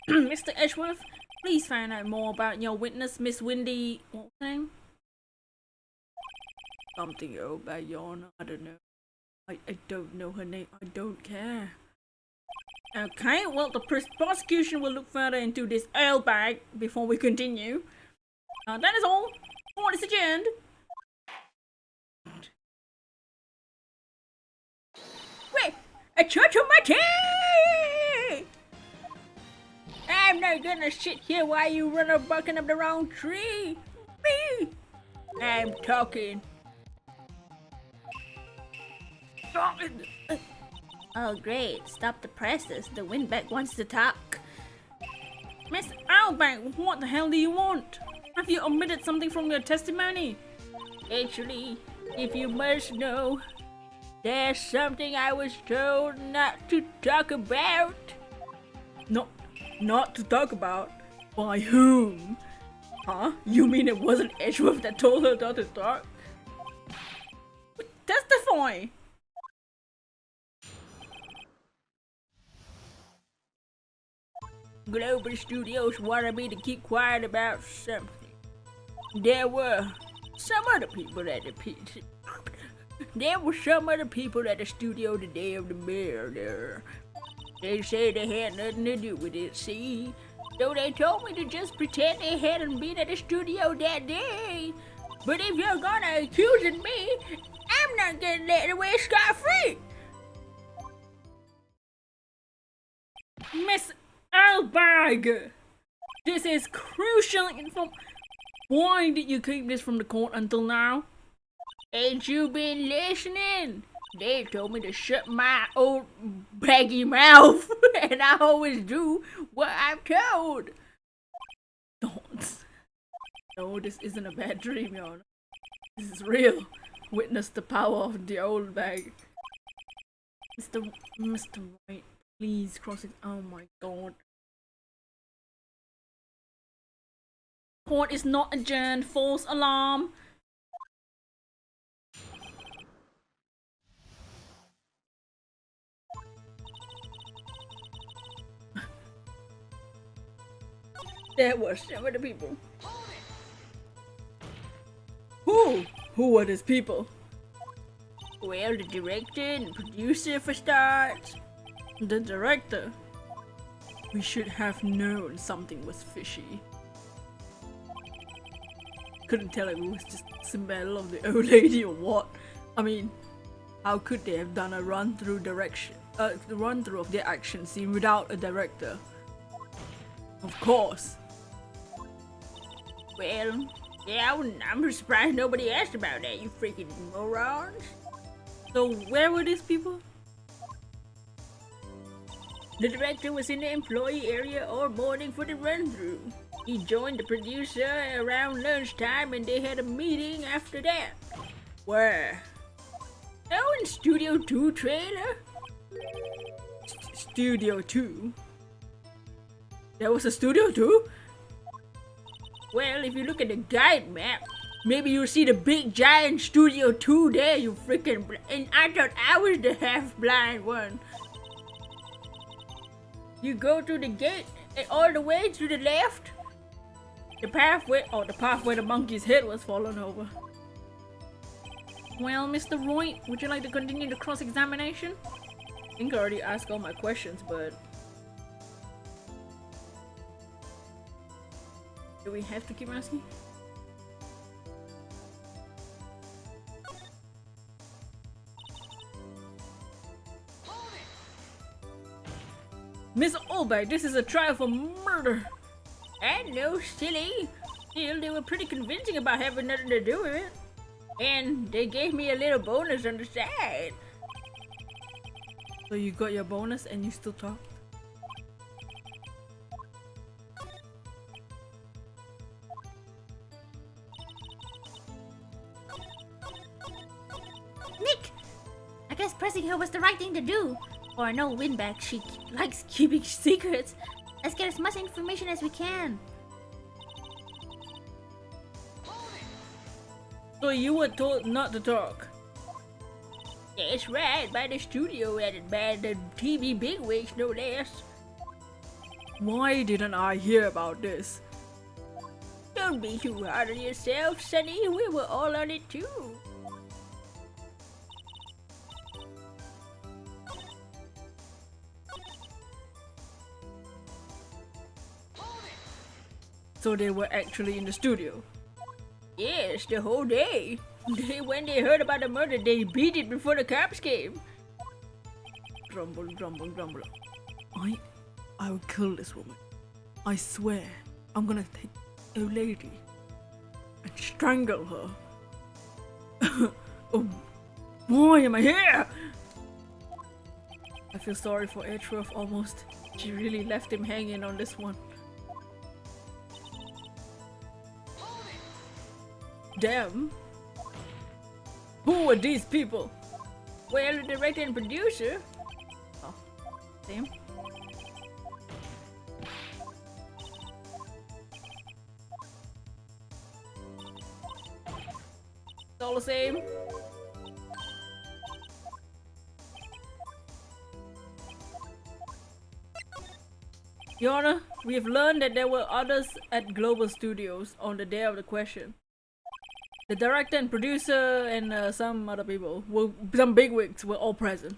Mr. Edgeworth, please find out more about your witness, Miss Windy. What's her name? Something about Yana. I don't know. I don't know her name. I don't care. Okay, well, the prosecution will look further into this ale bag before we continue. That is all. Court is adjourned. Wait, a church of my tea! I'm not gonna sit here while you run a bucking up the wrong tree. Me! I'm talking. Oh great, stop the presses. The windbag wants to talk. Miss Owlbank, what the hell do you want? Have you omitted something from your testimony? Actually, if you must know, there's something I was told not to talk about. Not to talk about? By whom? Huh? You mean it wasn't Edgeworth that told her not to talk? Testify! Global Studios wanted me to keep quiet about something. There were some other people at the studio the day of the murder. They say they had nothing to do with it, see? So they told me to just pretend they hadn't been at the studio that day. But if you're gonna accuse me, I'm not gonna let it away scot-free. Miss Albag, this is crucial info. Why did you keep this from the court until now? Ain't you been listening? They told me to shut my old baggy mouth, and I always do what I'm told. Don't. No, this isn't a bad dream, Your Honor. This is real. Witness the power of the old bag. Mr. White, please cross it. Oh my god. Court is not adjourned. False alarm. There were so many people. Who were these people? Well, the director and producer for starts. The director? We should have known something was fishy. Couldn't tell if it was just the smell of the old lady or what. I mean, how could they have done a run-through of their action scene without a director? Of course. Well, yeah, I'm surprised nobody asked about that, you freaking morons. So where were these people? The director was in the employee area all morning for the run-through. He joined the producer around lunchtime and they had a meeting after that. Where? Oh, in Studio 2 trailer? Studio 2? There was a Studio 2? Well, if you look at the guide map, maybe you'll see the big giant Studio 2 there, you freaking and I thought I was the half-blind one. You go through the gate and all the way to the left. The path where the monkey's head was fallen over. Well, Mr. Roy, would you like to continue the cross-examination? I think I already asked all my questions, but... do we have to keep asking? Miss Olbeck, this is a trial for murder. And no, silly. Still, they were pretty convincing about having nothing to do with it. And they gave me a little bonus on the side. So you got your bonus and you still talk? Nick! I guess pressing her was the right thing to do. Or no, Winback, she likes keeping secrets. Let's get as much information as we can. So you were told not to talk? That's right, by the studio and by the TV bigwigs, no less. Why didn't I hear about this? Don't be too hard on yourself, Sonny. We were all on it too. So they were actually in the studio? Yes, the whole day. When they heard about the murder, they beat it before the cops came. Grumble, grumble, grumble. I will kill this woman. I swear, I'm gonna take a lady and strangle her. Oh, why am I here? I feel sorry for Edgeworth almost. She really left him hanging on this one. Damn. Who are these people? Well, the director and producer. Oh, damn. It's all the same. Your Honor, we have learned that there were others at Global Studios on the day of the question. The director and producer and some other people, some bigwigs, were all present.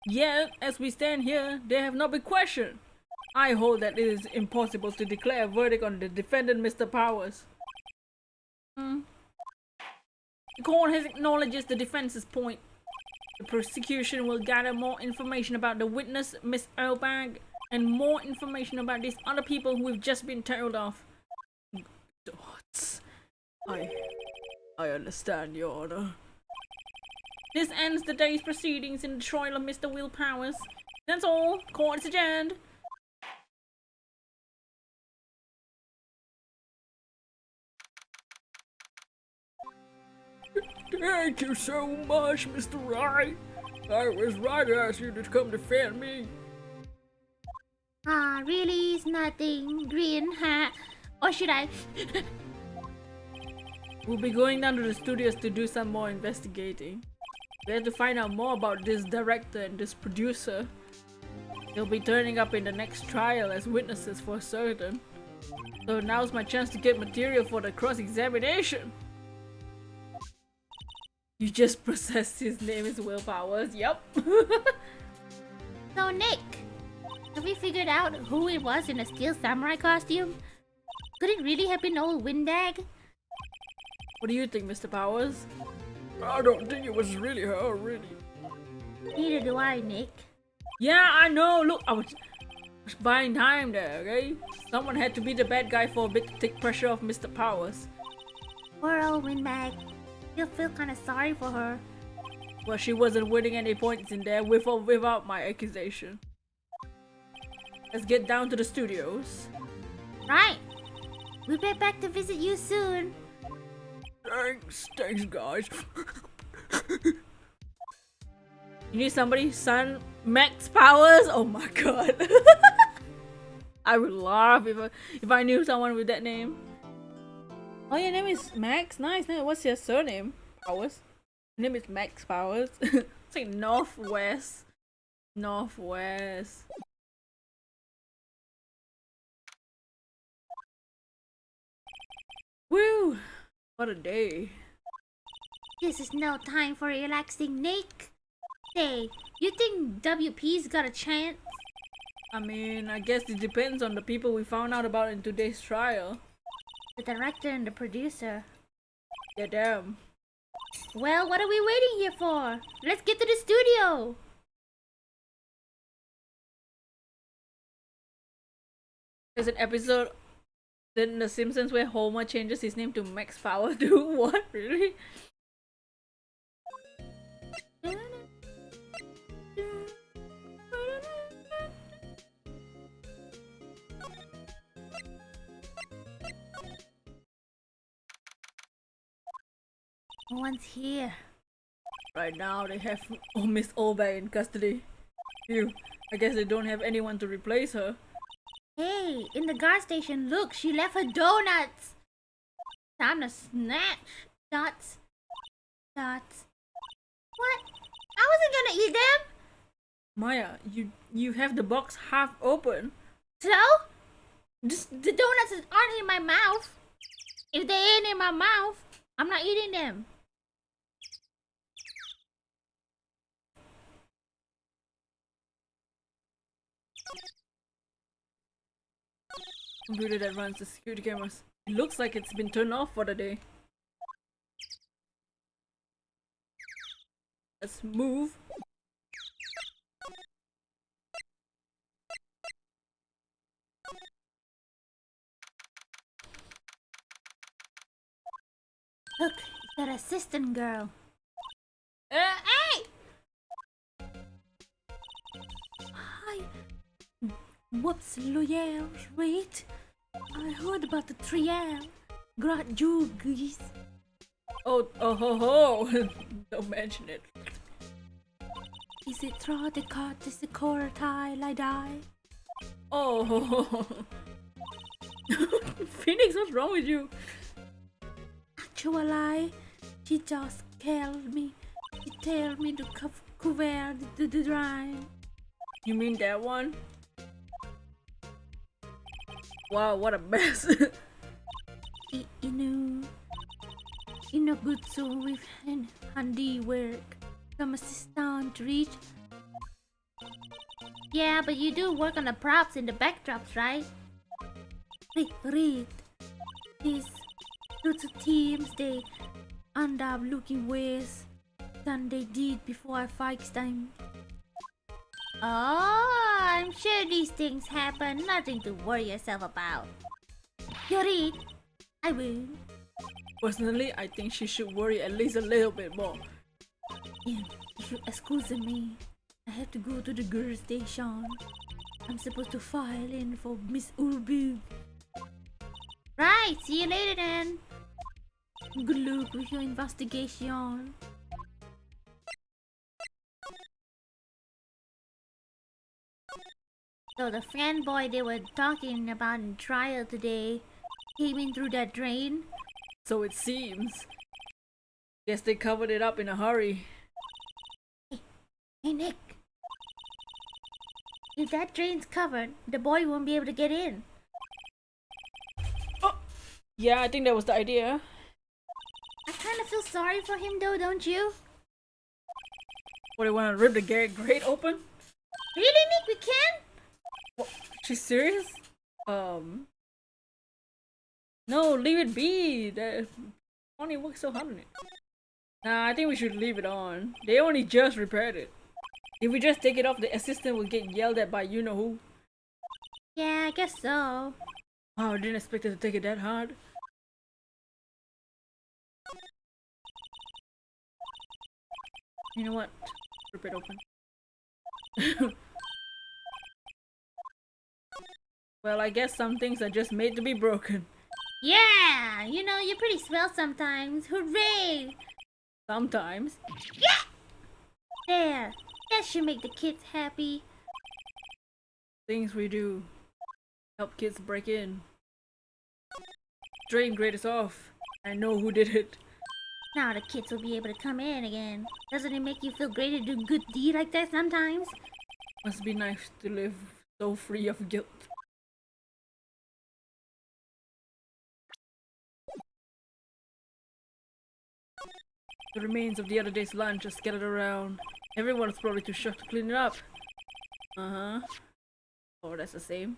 Yet, as we stand here, they have not been questioned. I hold that it is impossible to declare a verdict on the defendant, Mr. Powers. The court has acknowledged the defense's point. The prosecution will gather more information about the witness, Miss Earlbag, and more information about these other people who have just been told of. I understand, Your Honor. This ends the day's proceedings in the trial of Mr. Will Powers. That's all. Court is adjourned. Thank you so much, Mr. Wright. I was right to ask you to come defend me. Really? It's nothing. Green hat. Or should I? We'll be going down to the studios to do some more investigating. We have to find out more about this director and this producer. They'll be turning up in the next trial as witnesses for certain. So now's my chance to get material for the cross-examination. You just processed his name is Willpowers. Yup. So Nick, have we figured out who it was in a steel samurai costume? Could it really have been old Windag? What do you think, Mr. Powers? I don't think it was really her, really. Neither do I, Nick. Yeah, I know. Look, I was buying time there, okay? Someone had to be the bad guy for a bit to take pressure off Mr. Powers. Poor old Windbag. You'll feel kinda sorry for her. Well, she wasn't winning any points in there with or without my accusation. Let's get down to the studios. Right. We'll be back to visit you soon. Thanks guys. You need somebody? Son Max Powers? Oh my god. I would laugh if I knew someone with that name. Oh, your name is Max? Nice. What's your surname? Powers? Your name is Max Powers. It's like Northwest. Northwest. Woo! What a day. This is no time for relaxing, Nick. Hey, you think WP's got a chance? I mean, I guess it depends on the people we found out about in today's trial. The director and the producer. Yeah, damn. Well, what are we waiting here for? Let's get to the studio. There's an episode in The Simpsons where Homer changes his name to Max Power. Dude, what? Really? No one's here. Right now they have Miss Olbay in custody. Phew, I guess they don't have anyone to replace her. Hey, in the guard station, look, she left her donuts. Time to snatch. Dots. Dots. What? I wasn't gonna eat them. Maya, you have the box half open. So? Just, the donuts aren't in my mouth. If they ain't in my mouth, I'm not eating them. Computer that runs the security cameras. It looks like it's been turned off for the day. Let's move. Look, it's that assistant girl. Hey! Hi. Whoops, loyal, wait. I heard about the trial. Got you, guys. Oh ho ho! Don't mention it. Is it true they caught the Sakura tie like die? Oh, Phoenix, what's wrong with you? Actually, she just called me. She tell me to cover the drive. You mean that one? Wow, what a mess. Inobutsu with handiwork. Some assistant reach. Yeah, but you do work on the props and the backdrops, right? Read. These two teams, they end up looking worse than they did before I fixed them. Oh, I'm sure these things happen. Nothing to worry yourself about. You read. I will. Personally, I think she should worry at least a little bit more. Yeah, if you excuse me, I have to go to the girl station. I'm supposed to file in for Miss Ulbug. Right, see you later then. Good luck with your investigation. So the fanboy they were talking about in trial today came in through that drain. So it seems. Guess they covered it up in a hurry. Hey Nick. If that drain's covered, the boy won't be able to get in. Oh! Yeah, I think that was the idea. I kind of feel sorry for him though, don't you? What, they want to rip the grate open? Really, Nick? We can? What? She's serious? No, leave it be. That only works so hard on it. Nah, I think we should leave it on. They only just repaired it. If we just take it off, the assistant will get yelled at by you-know-who. Yeah, I guess so. Wow, I didn't expect it to take it that hard. You know what? Rip it open. Well, I guess some things are just made to be broken. Yeah, you know, you're pretty swell sometimes. Hooray! Sometimes. There. That should make the kids happy. Things we do help kids break in. Drain grate is off. I know who did it. Now the kids will be able to come in again. Doesn't it make you feel great to do good deed like that sometimes? Must be nice to live so free of guilt. The remains of the other day's lunch are scattered around. Everyone's probably too shocked to clean it up. Uh-huh. Oh, that's the same.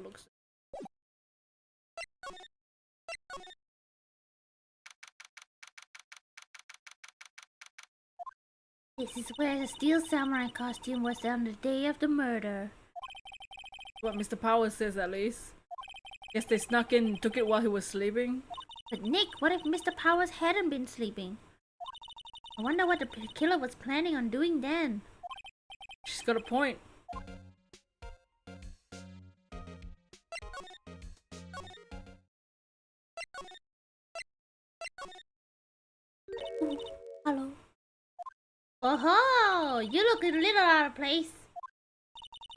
Looks. This is where the steel samurai costume was on the day of the murder. What Mr. Powers says, at least. Guess they snuck in and took it while he was sleeping. But Nick, what if Mr. Powers hadn't been sleeping? I wonder what the killer was planning on doing then. She's got a point. Ooh, hello. Oh-ho! You look a little out of place.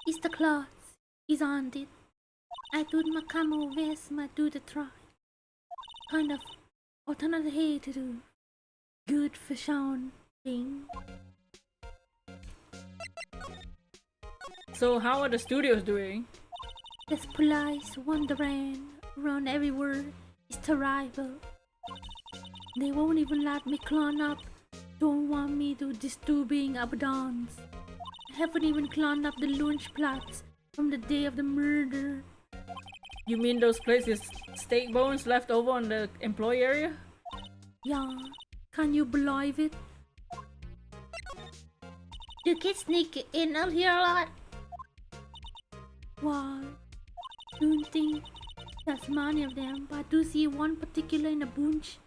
It's the clothes. He's on it. I do my camo vest, my do the try. Kind of alternative to do. Good fashion thing. So how are the studios doing? This police wandering around everywhere is terrible. They won't even let me climb up. Don't want me to disturbing abundance. I haven't even climbed up the lunch plots from the day of the murder. You mean those places steak bones left over on the employee area? Yeah, can you believe it? Do kids sneak in out here a lot? Why? Don't think there's many of them, but I do see one particular in a bunch.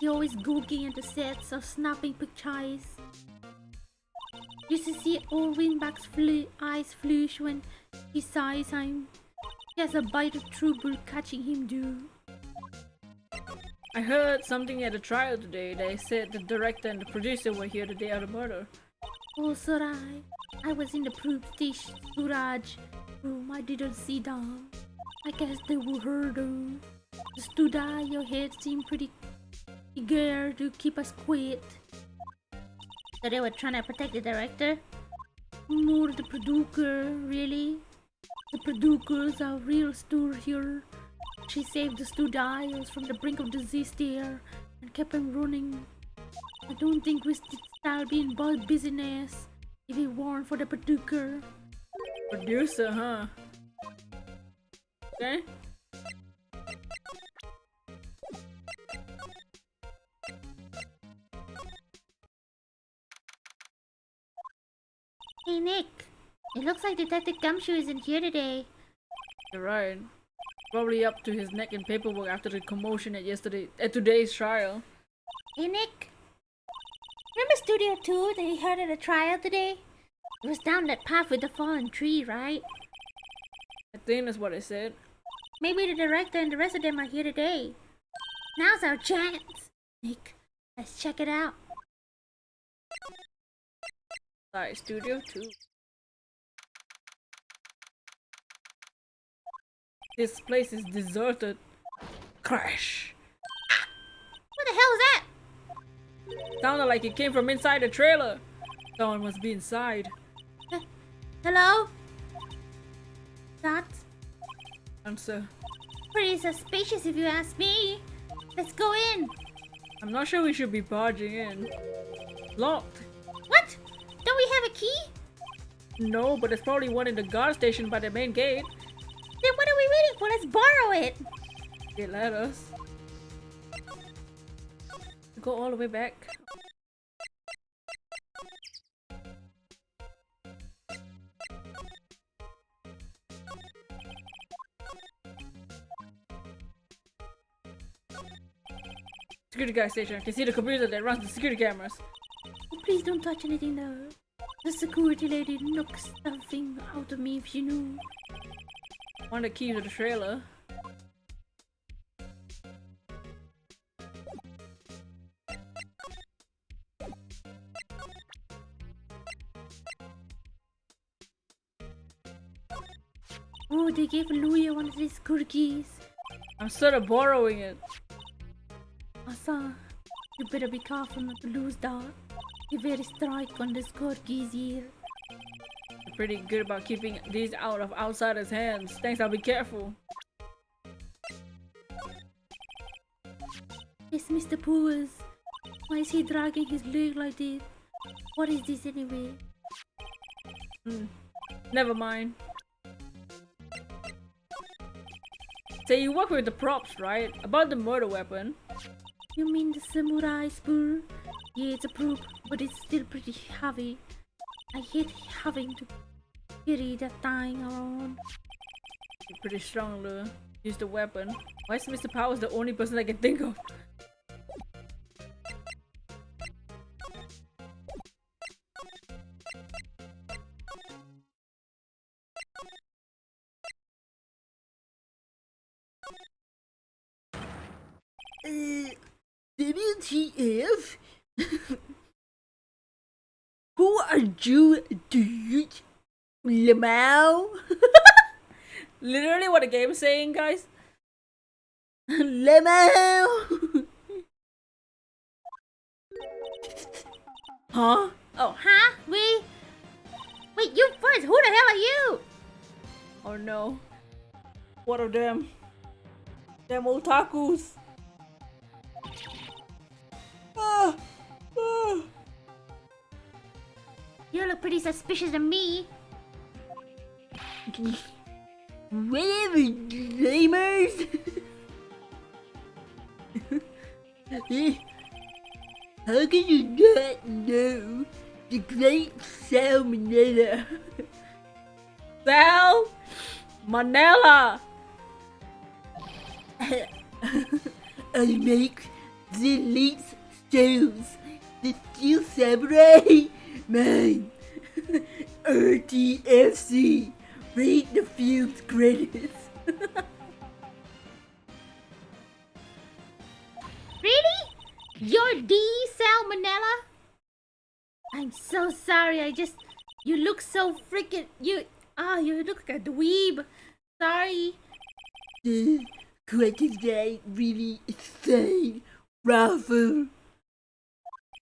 He always gooking at the sets or snapping pictures. Used to see old Winback's eyes flush when he sees him. He has a bite of trouble catching him do. I heard something at the trial today. They said the director and the producer were here the day of the murder. Oh, Sarai, I was in the proof station storage room. I didn't see them. I guess they were her though. Just to die, your head seemed pretty eager to keep us quiet. So they were trying to protect the director? More the producer, really? The producers are real star here. She saved the studios from the brink of disease there and kept them running. I don't think we should still be in bad business if it weren't for the producer. Producer, huh? Okay. Hey Nick, it looks like Detective Gumshoe isn't here today. You're right. Probably up to his neck in paperwork after the commotion at today's trial. Hey Nick, remember Studio 2 that he heard at the trial today? It was down that path with the fallen tree, right? I think that's what I said. Maybe the director and the rest of them are here today. Now's our chance. Nick, let's check it out. Sorry, Studio 2. This place is deserted. Crash! What the hell is that? Sounded like it came from inside the trailer. Someone must be inside. Hello? That's Answer. pretty suspicious if you ask me. Let's go in. I'm not sure we should be barging in. Locked. What? Don't we have a key? No, but there's probably one in the guard station by the main gate. Then what are we waiting for? Let's borrow it. They let us. Go all the way back. Security guard station. I can see the computer that runs the security cameras. Oh, please don't touch anything though. The security lady knocks something out of me if she knew. Want the key to the trailer. Oh, they gave Louie one of these cookies. I'm sort of borrowing it. Asa, you better be careful not to lose that. You very strike on this cookies here. I'm pretty good about keeping these out of outsiders' hands. Thanks, I'll be careful. Yes, Mr. Pooers. Why is he dragging his leg like this? What is this anyway? Never mind. So you work with the props, right? About the murder weapon. You mean the samurai spoon? Yeah, it's a proof, but it's still pretty heavy. I hate having to carry that thing around. You're pretty strong to use the weapon. Why is Mr. Powers the only person I can think of? WTF? Who are you, dude? Lamau? Literally what the game's saying, guys. Lamau? Huh? Oh, huh? Wait, you first! Who the hell are you? Oh no. What of them? Them otakus. You look pretty suspicious to me. Whatever, gamers. How can you not know the great salmonella? Sal Manila. I make the elite stoves, the Steel Samurai, mine. RTFC, read the feud's credits. Really? You're the salmonella? I'm so sorry. You look so freaking you look like a dweeb. Sorry. The creative guy really insane, Raffle.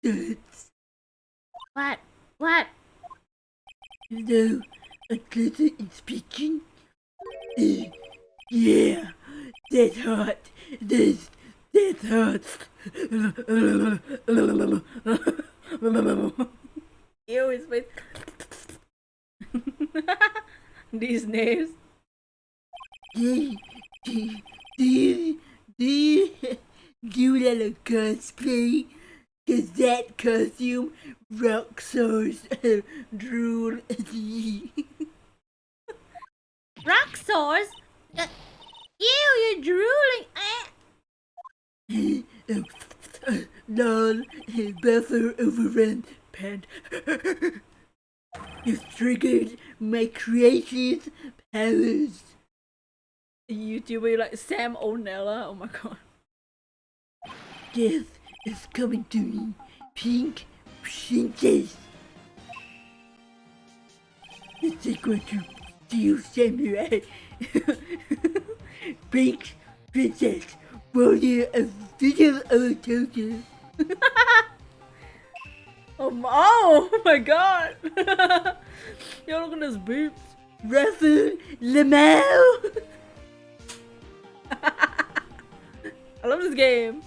That's What? no a closer inspection. Yeah, that's hot. That's hot. Ew, his face. These names. Do you do a cosplay? Cause that costume Roxor's drool. Roxors? Ew, you're drooling. Lol, buffer overrun pant. You've triggered my creative powers. YouTuber like Sam O'Nella. Oh my god. Death is coming to me, pink princess. The secret to Steel Samurai. Pink princess, warrior of Visual Tokyo. Oh my god! Yo, look at those boobs. Russell Lamau. I love this game.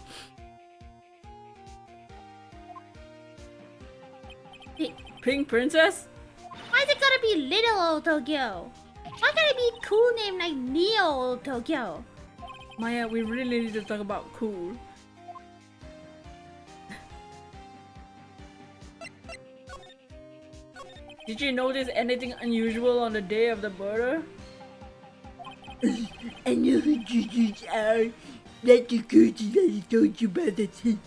Pink Princess? Why is it gotta be Little Tokyo? Why can't it be a cool name like Neo Tokyo? Maya, we really need to talk about cool. Did you notice anything unusual on the day of the murder? I know who judges are. That's the coaches that I told you about that.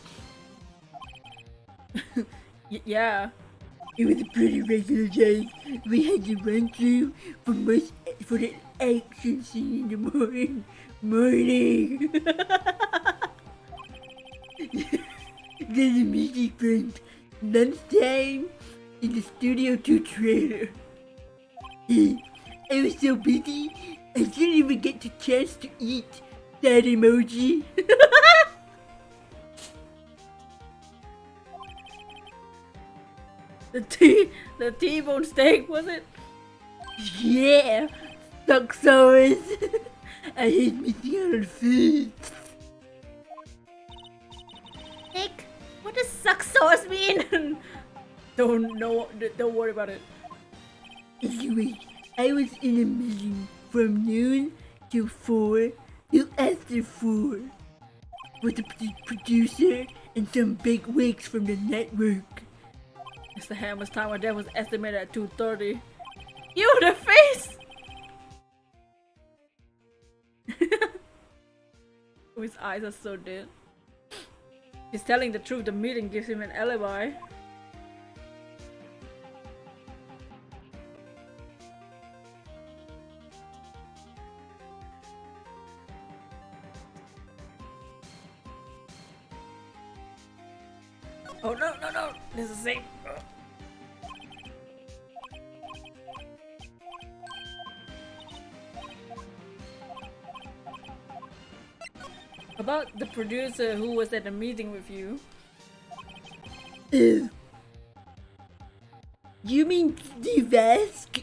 Yeah. It was a pretty regular day. We had to run through for the action scene in the morning. Then the music went lunchtime in the Studio 2 trailer. I was so busy, I didn't even get the chance to eat. That emoji. The T-bone steak, was it? Yeah, Sucksaurus. I hate missing out on food. Nick, what does suck sauce mean? Don't worry about it. Anyway, I was in a meeting from noon till 4 till after 4 with the producer and some big wigs from the network. Mr. Hammer's time of death was estimated at 2:30. You, the face! His eyes are so dead. He's telling the truth. The meeting gives him an alibi. Oh no, no, no! This is safe. About the producer who was at the meeting with you. You mean Steve Ask?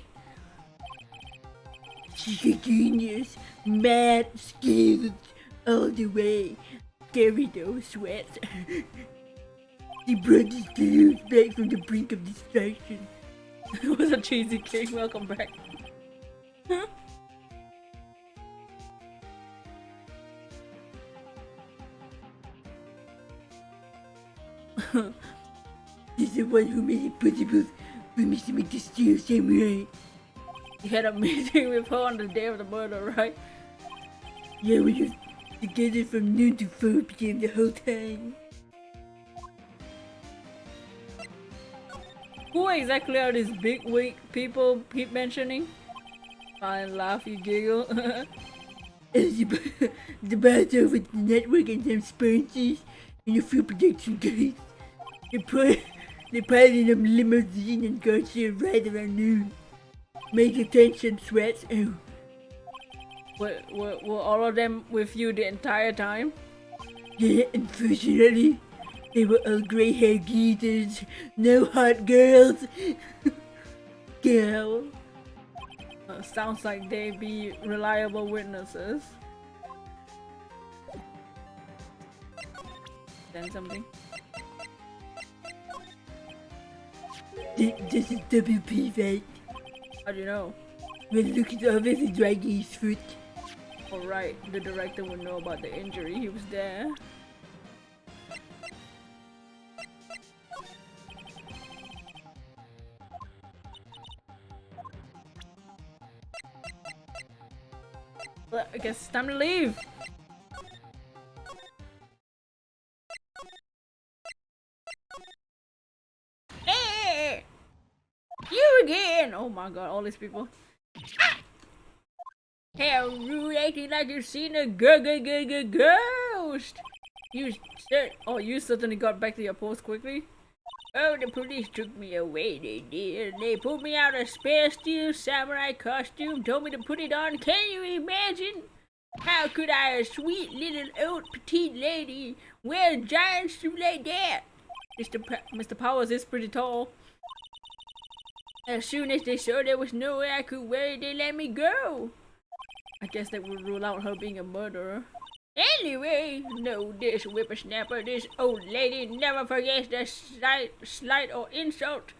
She's a genius, mad, skilled, all the way. Scary though, sweat. He brought the studios back from the brink of destruction. It was a cheesy cake. Welcome back. He's the one who made it possible for me to make the Steel Samurai. You had a meeting with her on the day of the murder, right? Yeah, we were together from noon to 4 p.m. the whole time. Who exactly are these big wig people keep mentioning? Fine, laugh, you giggle. The boss over the network and some sponsors and a few production guys. They piled in a limousine and got here right around noon. Make attention, sweats. Oh. Were all of them with you the entire time? Yeah, unfortunately, they were all gray-haired geezers, no hot girls. Girl. Sounds like they be reliable witnesses. Then something. This is WP, right? How do you know? Well, look at over the dragging his foot. Alright, the director would know about the injury. He was there. Well, I guess it's time to leave. Hey! You again! Oh my god, all these people. How rude, acting like you've seen a ghost! You certainly got back to your post quickly. Oh, the police took me away, they did. They pulled me out a spare steel samurai costume, told me to put it on. Can you imagine? How could I, a sweet little old petite lady, wear a giant suit like that? Mr. Powers is pretty tall. As soon as they saw there was no way I could wait, they let me go. I guess that would rule out her being a murderer. Anyway, no, this whippersnapper, this old lady never forgets the slight or insult.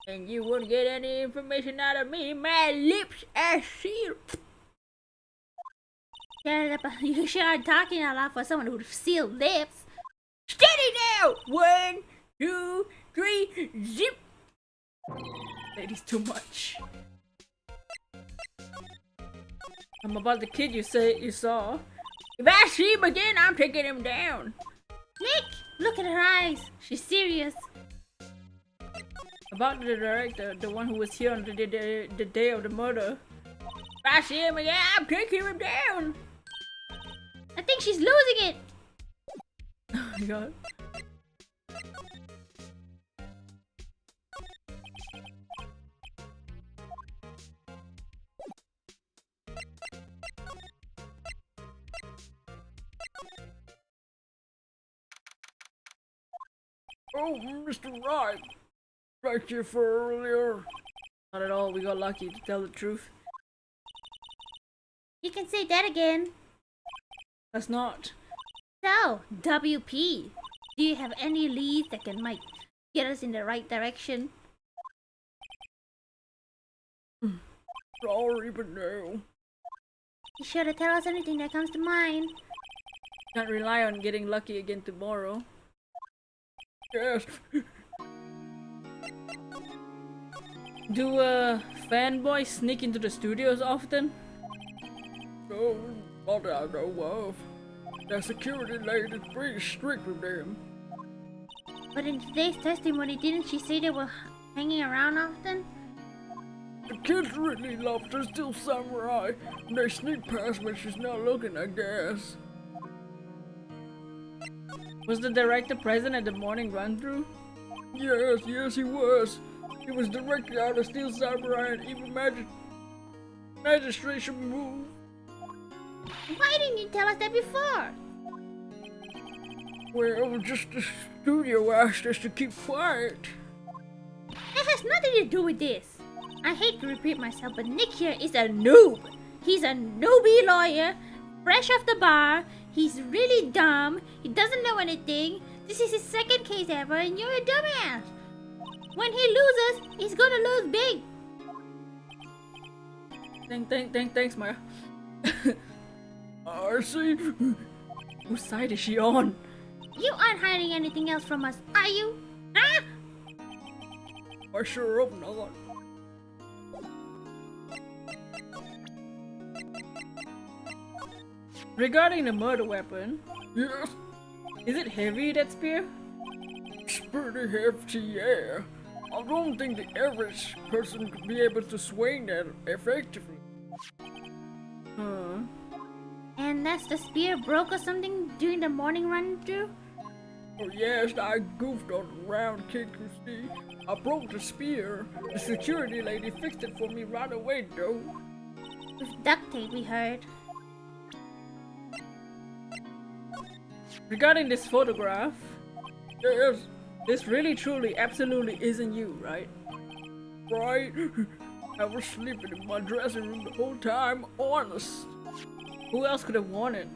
And you won't get any information out of me. My lips are sealed. You sure are talking a lot for someone with sealed lips. Steady now! 1, 2, 3, zip! That is too much. I'm about the kid you saw. If I see him again, I'm taking him down. Nick, look at her eyes. She's serious. About the director, the one who was here on the day of the murder. If I see him again, I'm taking him down. I think she's losing it. Oh my god. Oh, Mr. Right. Right here for earlier. Not at all, we got lucky, to tell the truth. You can say that again. That's not. So, WP, do you have any leads that might get us in the right direction? Sorry, but no. Be sure to tell us anything that comes to mind. Can't rely on getting lucky again tomorrow. Yes. Do fanboys sneak into the studios often? No, not that I know of. The security lady's pretty strict with them. But in today's testimony, didn't she say they were hanging around often? The kids really love the Steel Samurai, and they sneak past when she's not looking, I guess. Was the director present at the morning run-through? Yes, he was. He was directly out of Steel Samurai and even magistration move. Why didn't you tell us that before? Well, just the studio asked us to keep quiet. That has nothing to do with this. I hate to repeat myself, but Nick here is a noob. He's a newbie lawyer, fresh off the bar. He's really dumb. He doesn't know anything. This is his second case ever, and you're a dumbass. When he loses, he's gonna lose big. Thanks, Maya. I see. Whose side is she on? You aren't hiding anything else from us, are you? Huh? I sure hope not. Regarding the murder weapon, Yes, is it heavy, that spear? it's pretty hefty, yeah. I don't think the average person could be able to swing that effectively. Huh. And that's the spear broke or something during the morning run through? Oh yes, I goofed on the round kick, you see. I broke the spear. The security lady fixed it for me right away, though. With duct tape, we heard. Regarding this photograph, Yes, this really, truly, absolutely isn't you, right? right? I was sleeping in my dressing room the whole time, honest. Who else could have worn it?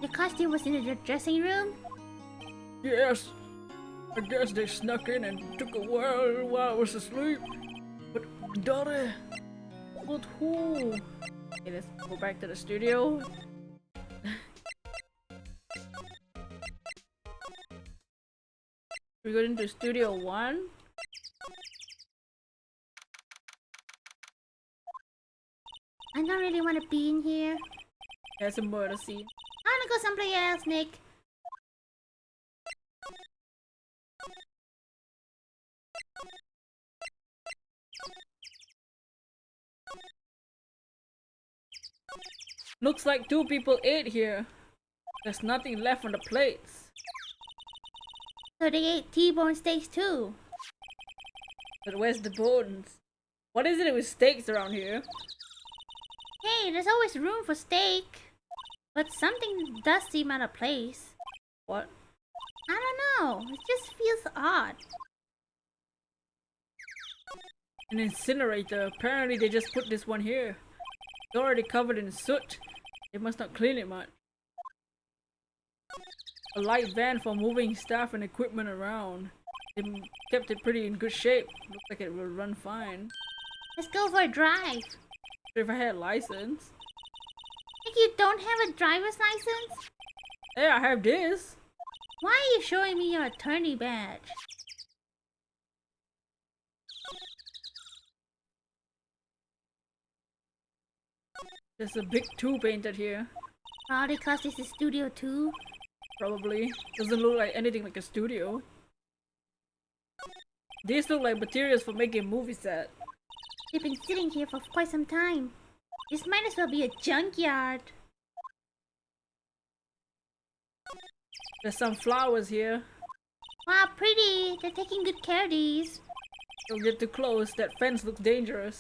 The costume was in the dressing room? Yes, I guess they snuck in and took a while I was asleep. But, Dore! But who? Okay, let's go back to the studio. We go into Studio 1. I don't really want to be in here. There's a murder scene. I want to go someplace else, Nick. Looks like 2 people ate here. There's nothing left on the plates. So they ate T-bone steaks too. But where's the bones? What is it with steaks around here? Hey, there's always room for steak. But something does seem out of place. What? I don't know. It just feels odd. An incinerator. Apparently they just put this one here. It's already covered in soot. They must not clean it much. A light van for moving staff and equipment around. They kept it pretty in good shape. Looks like it will run fine. Let's go for a drive. If I had a license. Like you don't have a driver's license? Hey, I have this. Why are you showing me your attorney badge? There's a big 2 painted here. Probably cause this is Studio 2. Probably. Doesn't look like anything like a studio. These look like materials for making a movie set. They've been sitting here for quite some time. This might as well be a junkyard. There's some flowers here. Wow, pretty. They're taking good care of these. Don't get too close. That fence looks dangerous.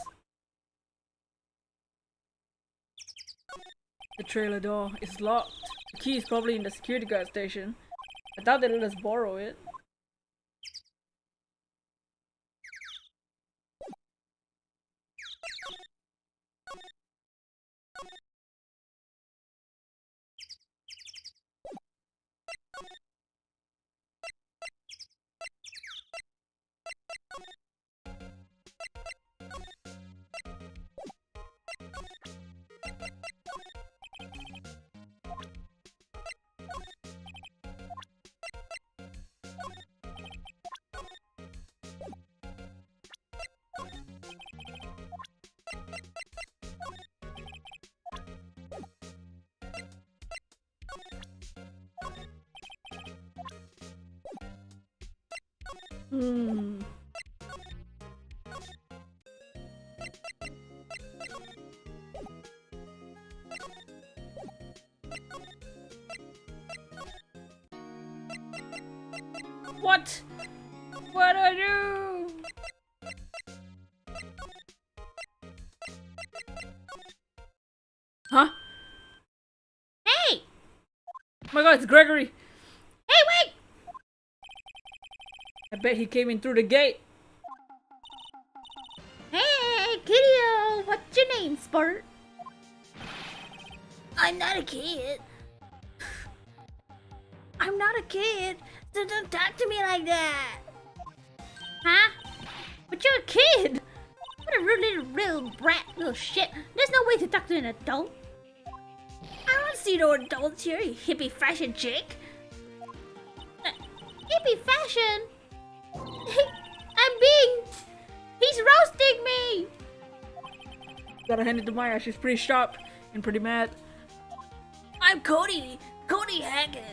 The trailer door is locked. The key is probably in the security guard station. I doubt they let us borrow it. What? What do I do? Huh? Hey! Oh my god, it's Gregory! Hey, wait! I bet he came in through the gate. Hey, kiddo! What's your name, sport? I'm not a kid. I'm not a kid, so don't talk to me like that. Huh? But you're a kid! What a rude little brat, little shit. There's no way to talk to an adult. I don't see no adults here, you hippie fashion chick. Hippie fashion? He's roasting me! Gotta hand it to Maya, she's pretty sharp and pretty mad. I'm Cody Haggard.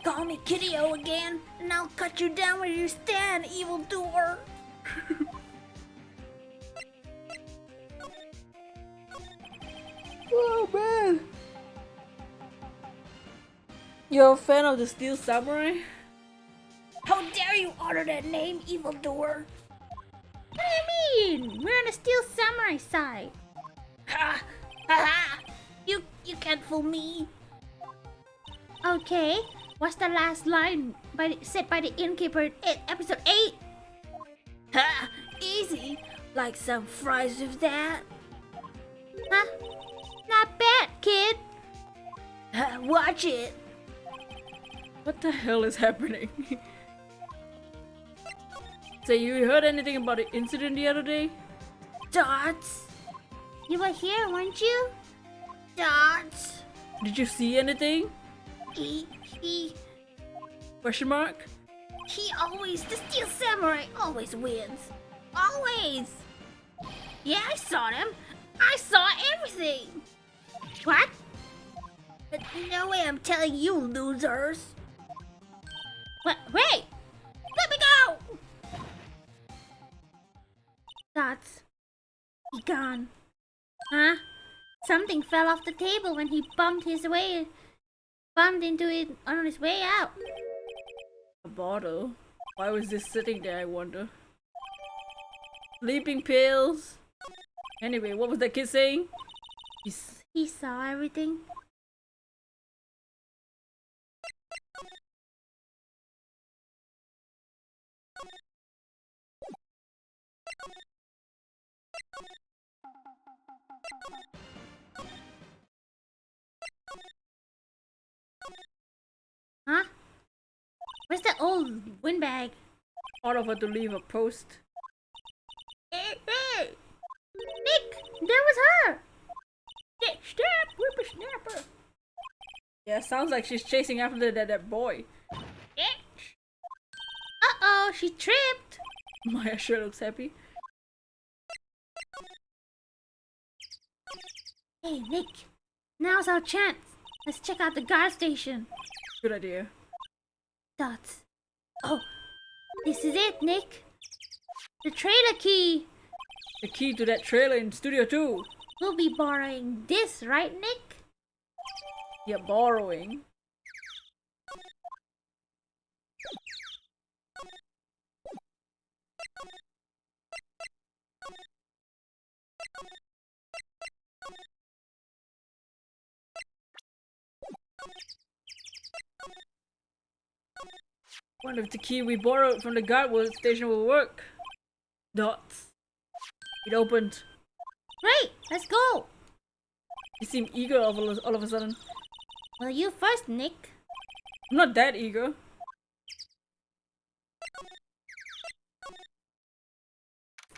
Call me Kitty-O again, and I'll cut you down where you stand, evildoer. Oh man! You're a fan of the Steel Samurai? How dare you utter that name, evildoer? What do you mean? We're on the Steel Samurai side. Ha! Ha ha! You can't fool me. Okay, what's the last line said by the innkeeper in episode 8? Ha! Easy. Like some fries with that. Huh? Not bad, kid. Ha, watch it. What the hell is happening? So you heard anything about the incident the other day? Dots. You were here, weren't you? Dots. Did you see anything? He Question mark? the Steel Samurai always wins. Always. Yeah, I saw them. I saw everything. What? But no way I'm telling you, losers. What? Wait! Let me go. Dots. He gone. Huh? Something fell off the table when he bumped into it on his way out. A bottle? Why was this sitting there, I wonder? Sleeping pills? Anyway, what was that kid saying? He saw everything. Huh? Where's the old windbag? Order her to leave a post. Hey! Nick! That was her! Nick, stop! Whippersnapper! Yeah, sounds like she's chasing after that boy. Uh-oh, she tripped! Maya sure looks happy. Hey, Nick. Now's our chance. Let's check out the guard station. Good idea. Dots. Oh, this is it, Nick. The trailer key. The key to that trailer in Studio 2. We'll be borrowing this, right, Nick? Yeah, borrowing. Wonder if the key we borrowed from the guard station will work. Dots. It opened. Great, let's go. You seem eager all of a sudden. Well, you first, Nick. I'm not that eager.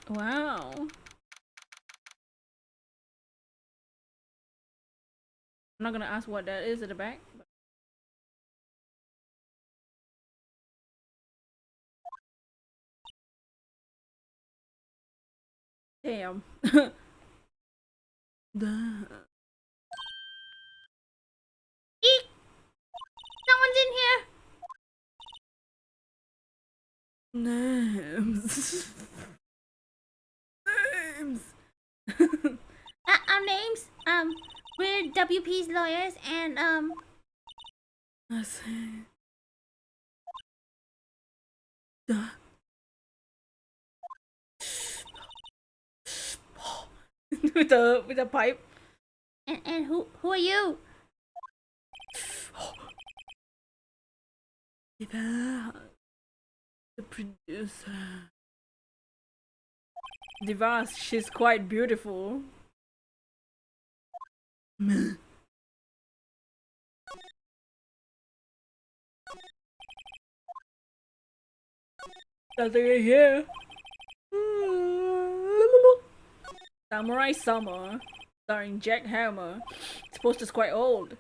Wow. I'm not gonna ask what that is at the back. Damn. Eek! Someone's in here. Names. Names. Our names, we're WP's lawyers, and, I see. Duh. with a pipe. and who are you? The producer. Divas, she's quite beautiful. Meh. Nothing in here. Samurai Summer, starring Jack Hammer. This poster's quite old.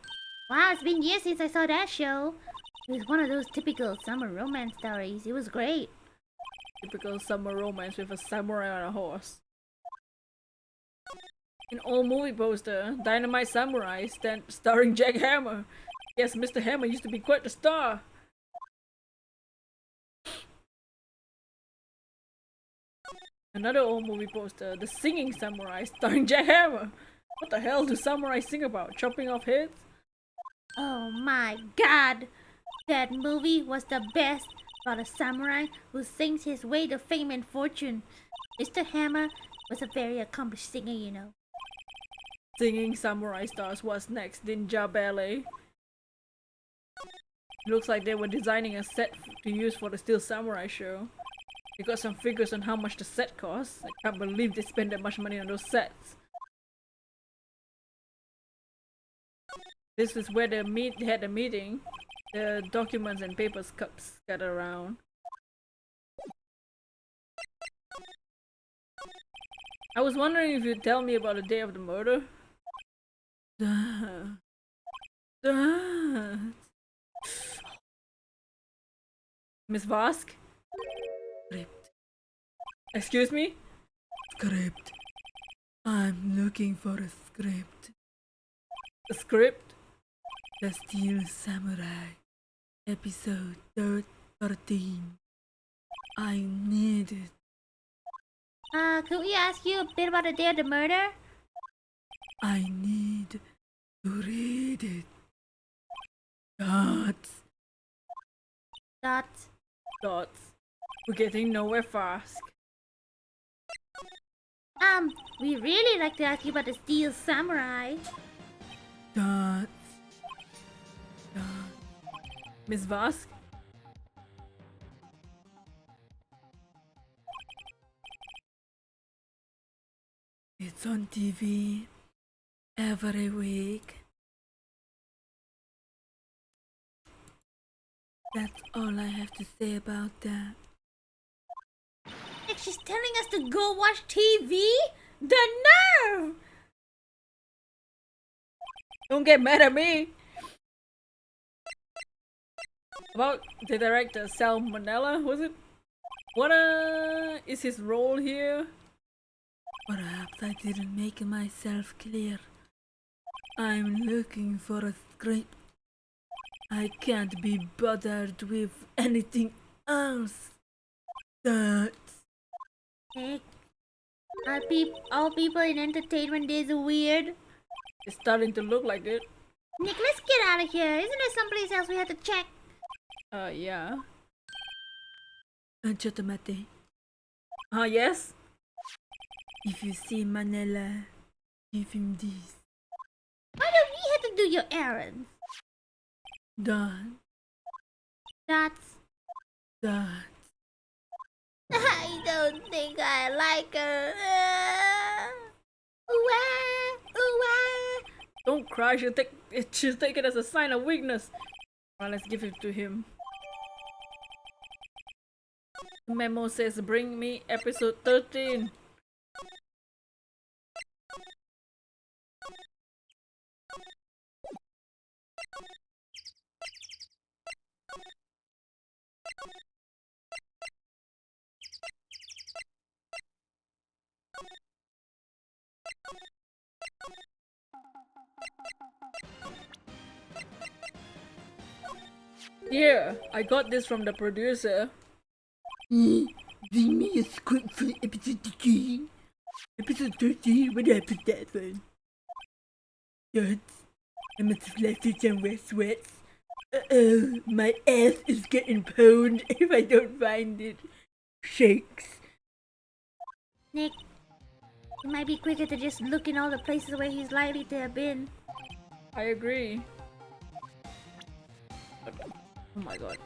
Wow, it's been years since I saw that show. It was one of those typical summer romance stories. It was great. Typical summer romance with a samurai on a horse. An old movie poster, Dynamite Samurai, starring Jack Hammer. Yes, Mr. Hammer used to be quite the star. Another old movie poster, The Singing Samurai, starring Jack Hammer. What the hell do samurai sing about? Chopping off heads? Oh my god! That movie was the best about a samurai who sings his way to fame and fortune. Mr. Hammer was a very accomplished singer, you know. Singing samurai stars, what's next? Ninja Ballet. Looks like they were designing a set to use for the Steel Samurai show. They got some figures on how much the set costs. I can't believe they spent that much money on those sets. This is where they had the meeting. The documents and papers cups scattered around. I was wondering if you'd tell me about the day of the murder. Miss Vosk? Script. Excuse me? Script. I'm looking for a script. A script? The Steel Samurai. Episode 13. I need it. Could we ask you a bit about the day of the murder? I need to read it. Dots. Dots. Dots. We're getting nowhere fast. We really like to ask you about the Steel Samurai. Dots. Dots. Miss Vosk? It's on TV. every week. That's all I have to say about that. Like she's telling us to go watch TV? The nerve! Don't get mad at me. About the director, Salmonella, was it? What is his role here? Perhaps I didn't make myself clear. I'm looking for a script. I can't be bothered with anything else. That's Nick, all people in entertainment is weird. It's starting to look like it. Nick, let's get out of here. Isn't there someplace else we have to check? Yeah. Chotomate. Yes? If you see Manila, give him this. Why don't we have to do your errands? Done. That's... I don't think I like her. Don't cry, she'll take it as a sign of weakness. Alright, let's give it to him. The memo says bring me episode 13. Here, I got this from the producer. Bring me a script for episode 13. Episode 13, where did I put that one? Sweats. I must have left it somewhere, sweats. Uh-oh, my ass is getting pwned if I don't find it. Shakes. Nick, it might be quicker to just look in all the places where he's likely to have been. I agree. Oh my god.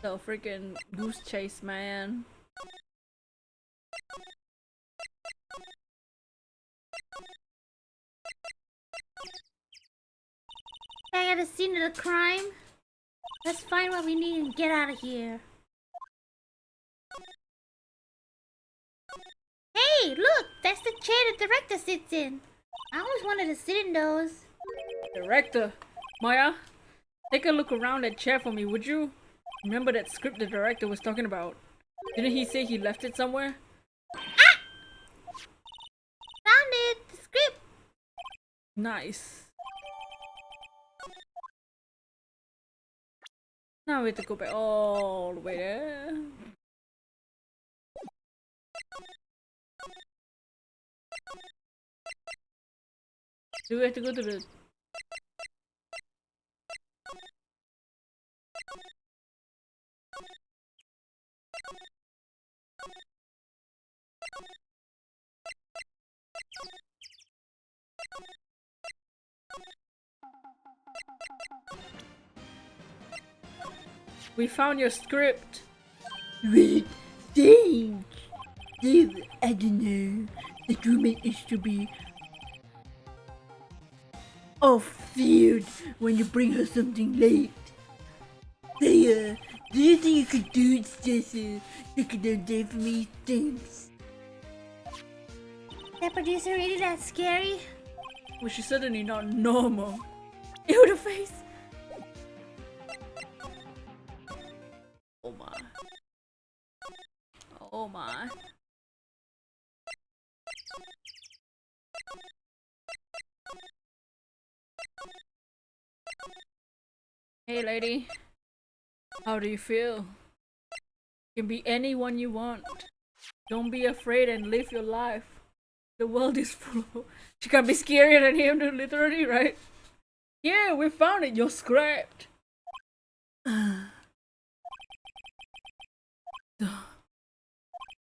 The freaking goose chase, man. I got a scene of the crime. Let's find what we need and get out of here. Hey, look! That's the chair the director sits in. I always wanted to sit in those. Director! Maya, take a look around that chair for me, would you? Remember that script the director was talking about? Didn't he say he left it somewhere? Ah! Found it! The script! Nice. Now we have to go back all the way there. Do we have to go to the... We found your script. Wait, thanks. I don't know. The roommate is to be off field when you bring her something late. Say, do you think you could do it, Jesse? Take it all day for me, thanks. That producer really that scary? Well, she's certainly not normal. Ew, the face. Oh my. Oh my. Hey lady, how do you feel? You can be anyone you want. Don't be afraid and live your life. The world is full of... She can't be scarier than him, literally, right? Yeah, we found it, your script.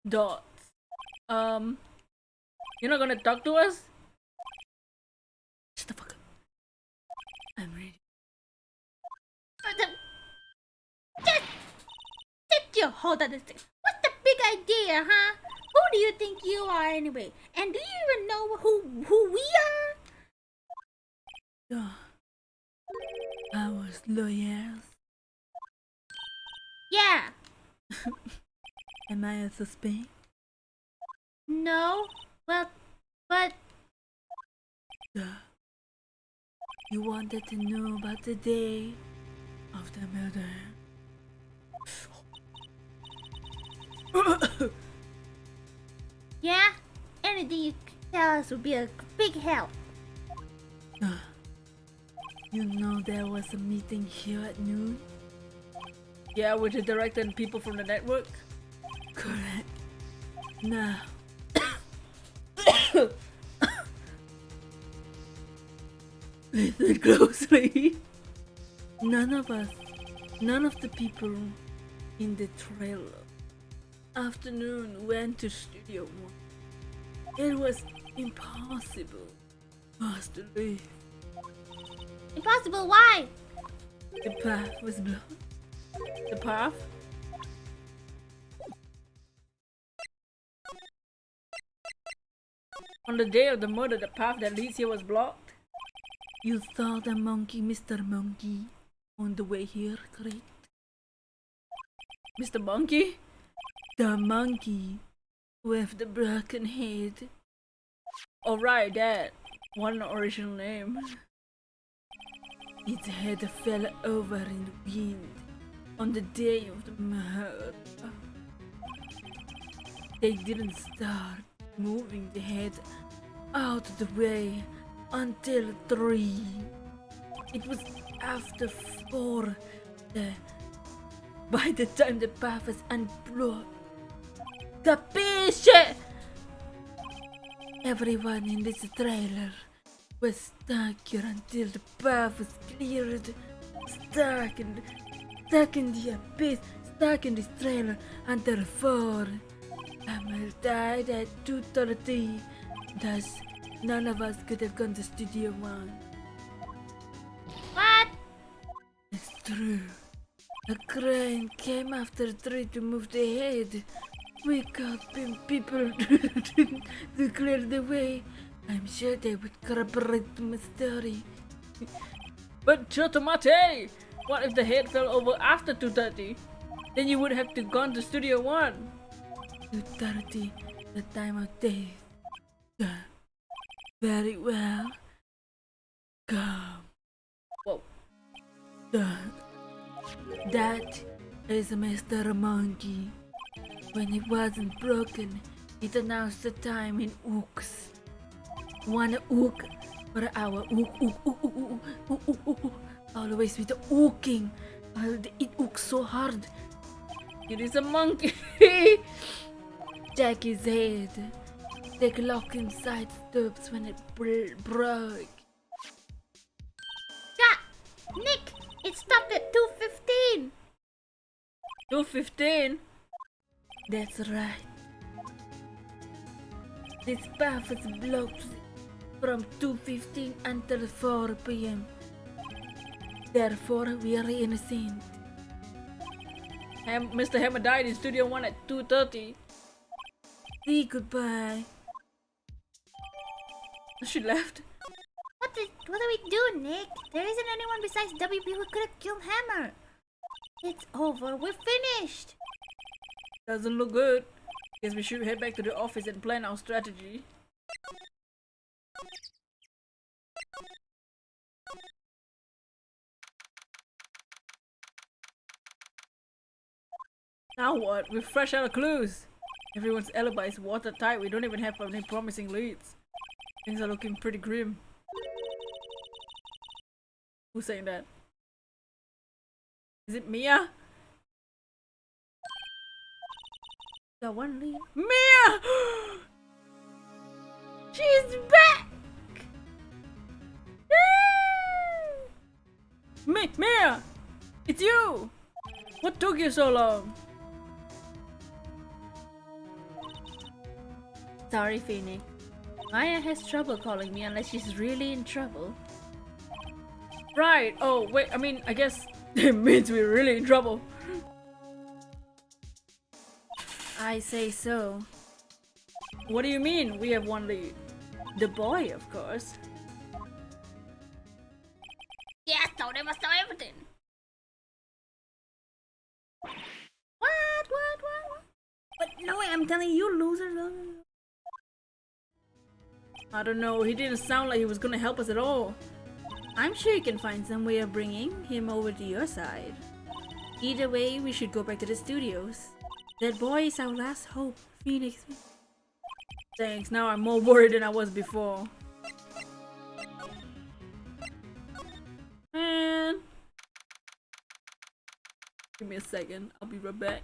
Dots. You're not gonna talk to us? Shut the fuck up. I'm ready. Just you hold on a second. What's the big idea, huh? Who do you think you are anyway? And do you even know who we are? I was loyal. Yeah. Am I a suspect? No. Well, but You wanted to know about the day of the murder. yeah, anything you tell us would be a big help. You know there was a meeting here at noon? Yeah, with the director and people from the network. Correct. Now, listen closely. None of the people in the trailer afternoon went to Studio 1. It was impossible for us to leave. Impossible, why? The path was blocked. The path. On the day of the murder, the path that leads here was blocked. You saw the monkey, Mr. Monkey, on the way here, correct? Mr. Monkey? The monkey with the broken head. Alright, that one original name. Its head fell over in the wind on the day of the murder. They didn't start moving the head out of the way until 3. It was after 4. By the time the path was unblocked. Capisce? Everyone in this trailer was stuck here until the path was cleared. Stuck in the abyss. Stuck in this trailer until 4. Emil died at 2:30. Thus, none of us could have gone to Studio 1. What? It's true. A crane came after 3 to move the head. We got people to clear the way. I'm sure they would corroborate my story. But Chotomate! What if the head fell over after 2:30? Then you would have to gone to Studio 1. 2:30, the time of death. Very well. Come. Whoa. That is Mr. Monkey. When it wasn't broken, it announced the time in ooks. 1 ook per hour. Ook. Always with the ooking. It ooks so hard. It is a monkey! Check his head. The clock inside stops when it broke. Yeah, Nick, it stopped at 2:15. 2:15? That's right. This path is blocked from 2:15 until 4 p.m. Therefore, we are innocent. Mr. Hammer died in Studio 1 at 2:30. Say goodbye. She left. What do we do, Nick? There isn't anyone besides WP who could have killed Hammer. It's over. We're finished. Doesn't look good. Guess we should head back to the office and plan our strategy. Now what? We're fresh out of clues. Everyone's alibi is watertight. We don't even have any promising leads. Things are looking pretty grim. Who's saying that? Is it Mia? Got one lead. Mia! She's back! Mia! It's you! What took you so long? Sorry, Phoenix. Maya has trouble calling me unless she's really in trouble. Right. Oh, wait. I mean, I guess it means we're really in trouble. I say so. What do you mean? We have one lead. The boy, of course. Yeah, so they must know everything. What? But no way, I'm telling you, loser. I don't know, he didn't sound like he was gonna help us at all. I'm sure you can find some way of bringing him over to your side. Either way, we should go back to the studios. That boy is our last hope, Phoenix. Thanks, now I'm more worried than I was before. Man. Give me a second, I'll be right back.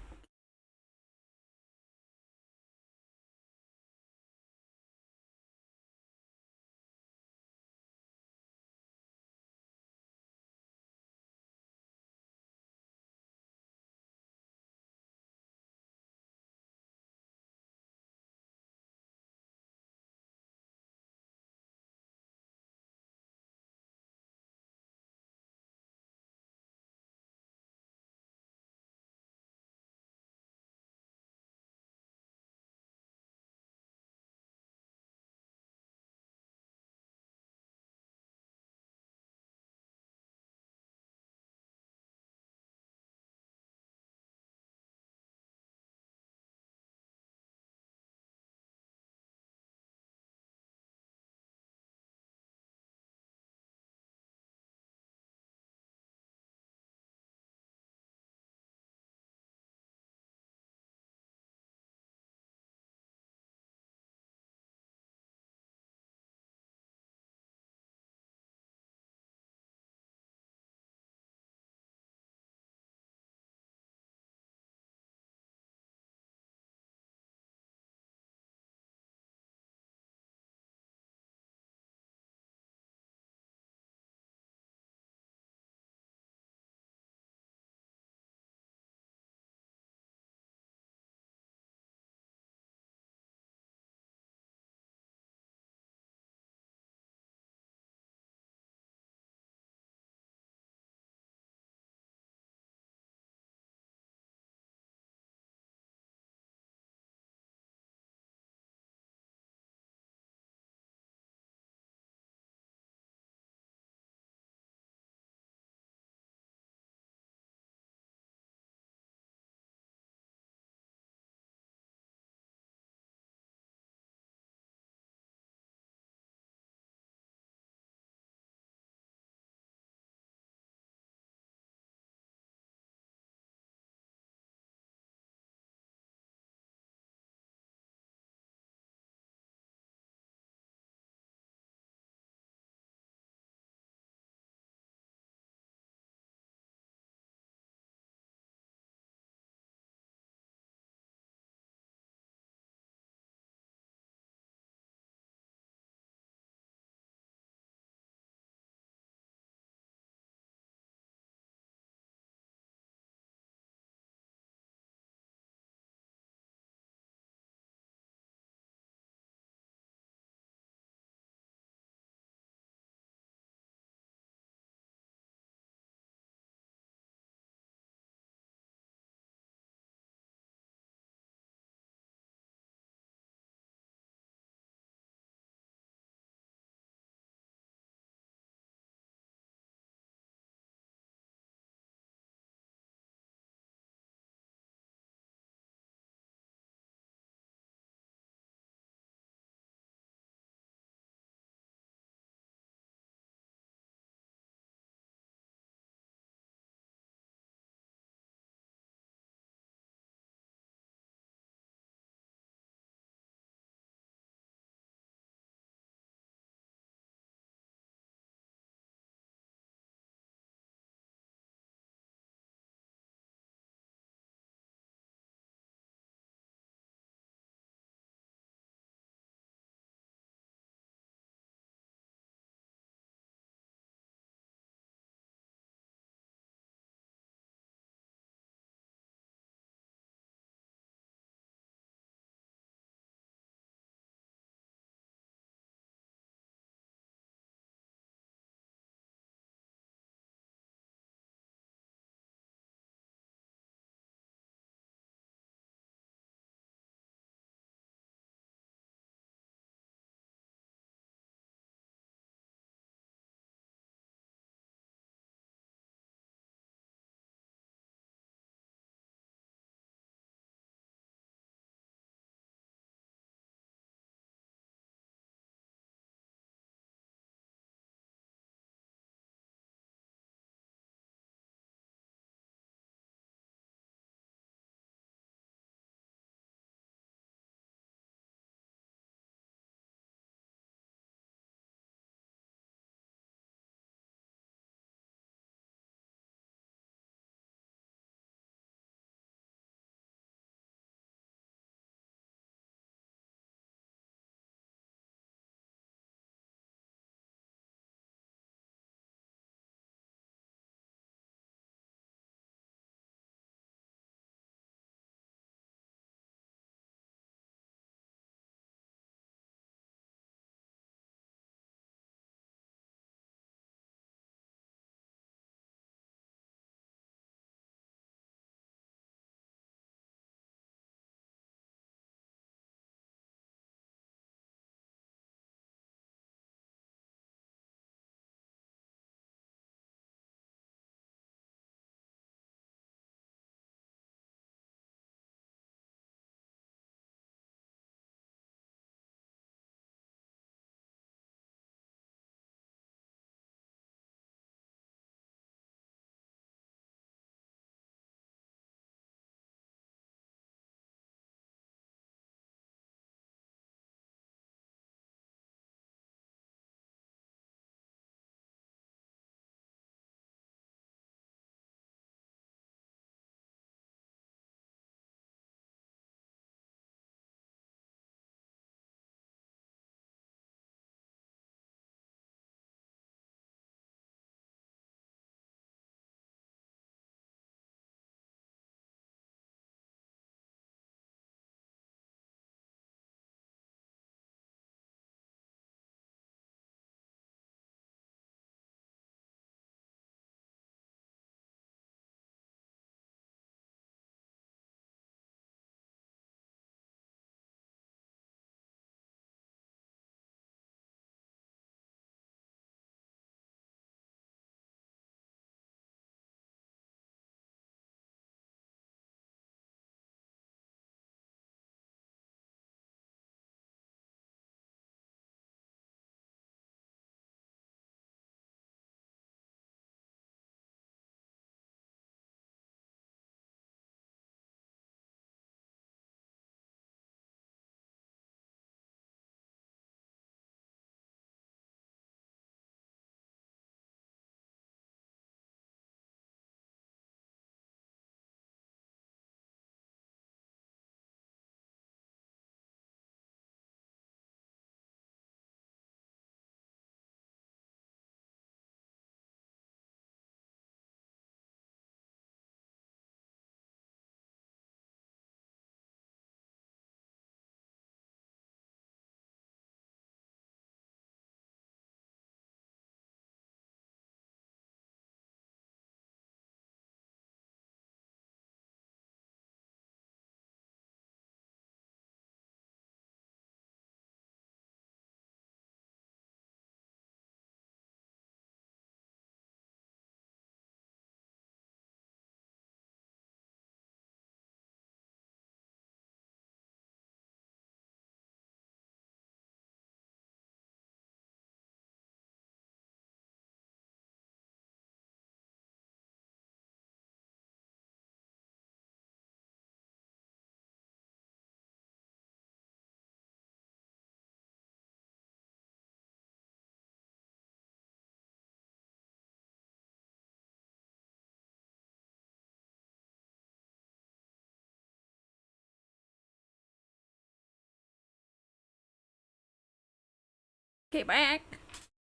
Okay, back.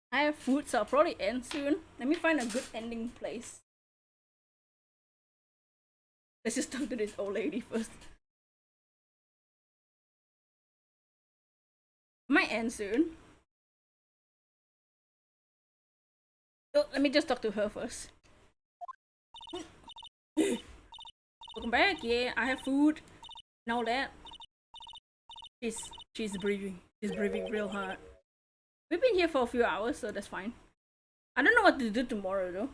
I have food, so I'll probably end soon. Let me find a good ending place. Let's just talk to this old lady first. Might end soon. Oh, let me just talk to her first. Welcome back. Yeah, I have food and all that. She's breathing. She's breathing real hard. We've been here for a few hours, so that's fine. I don't know what to do tomorrow though.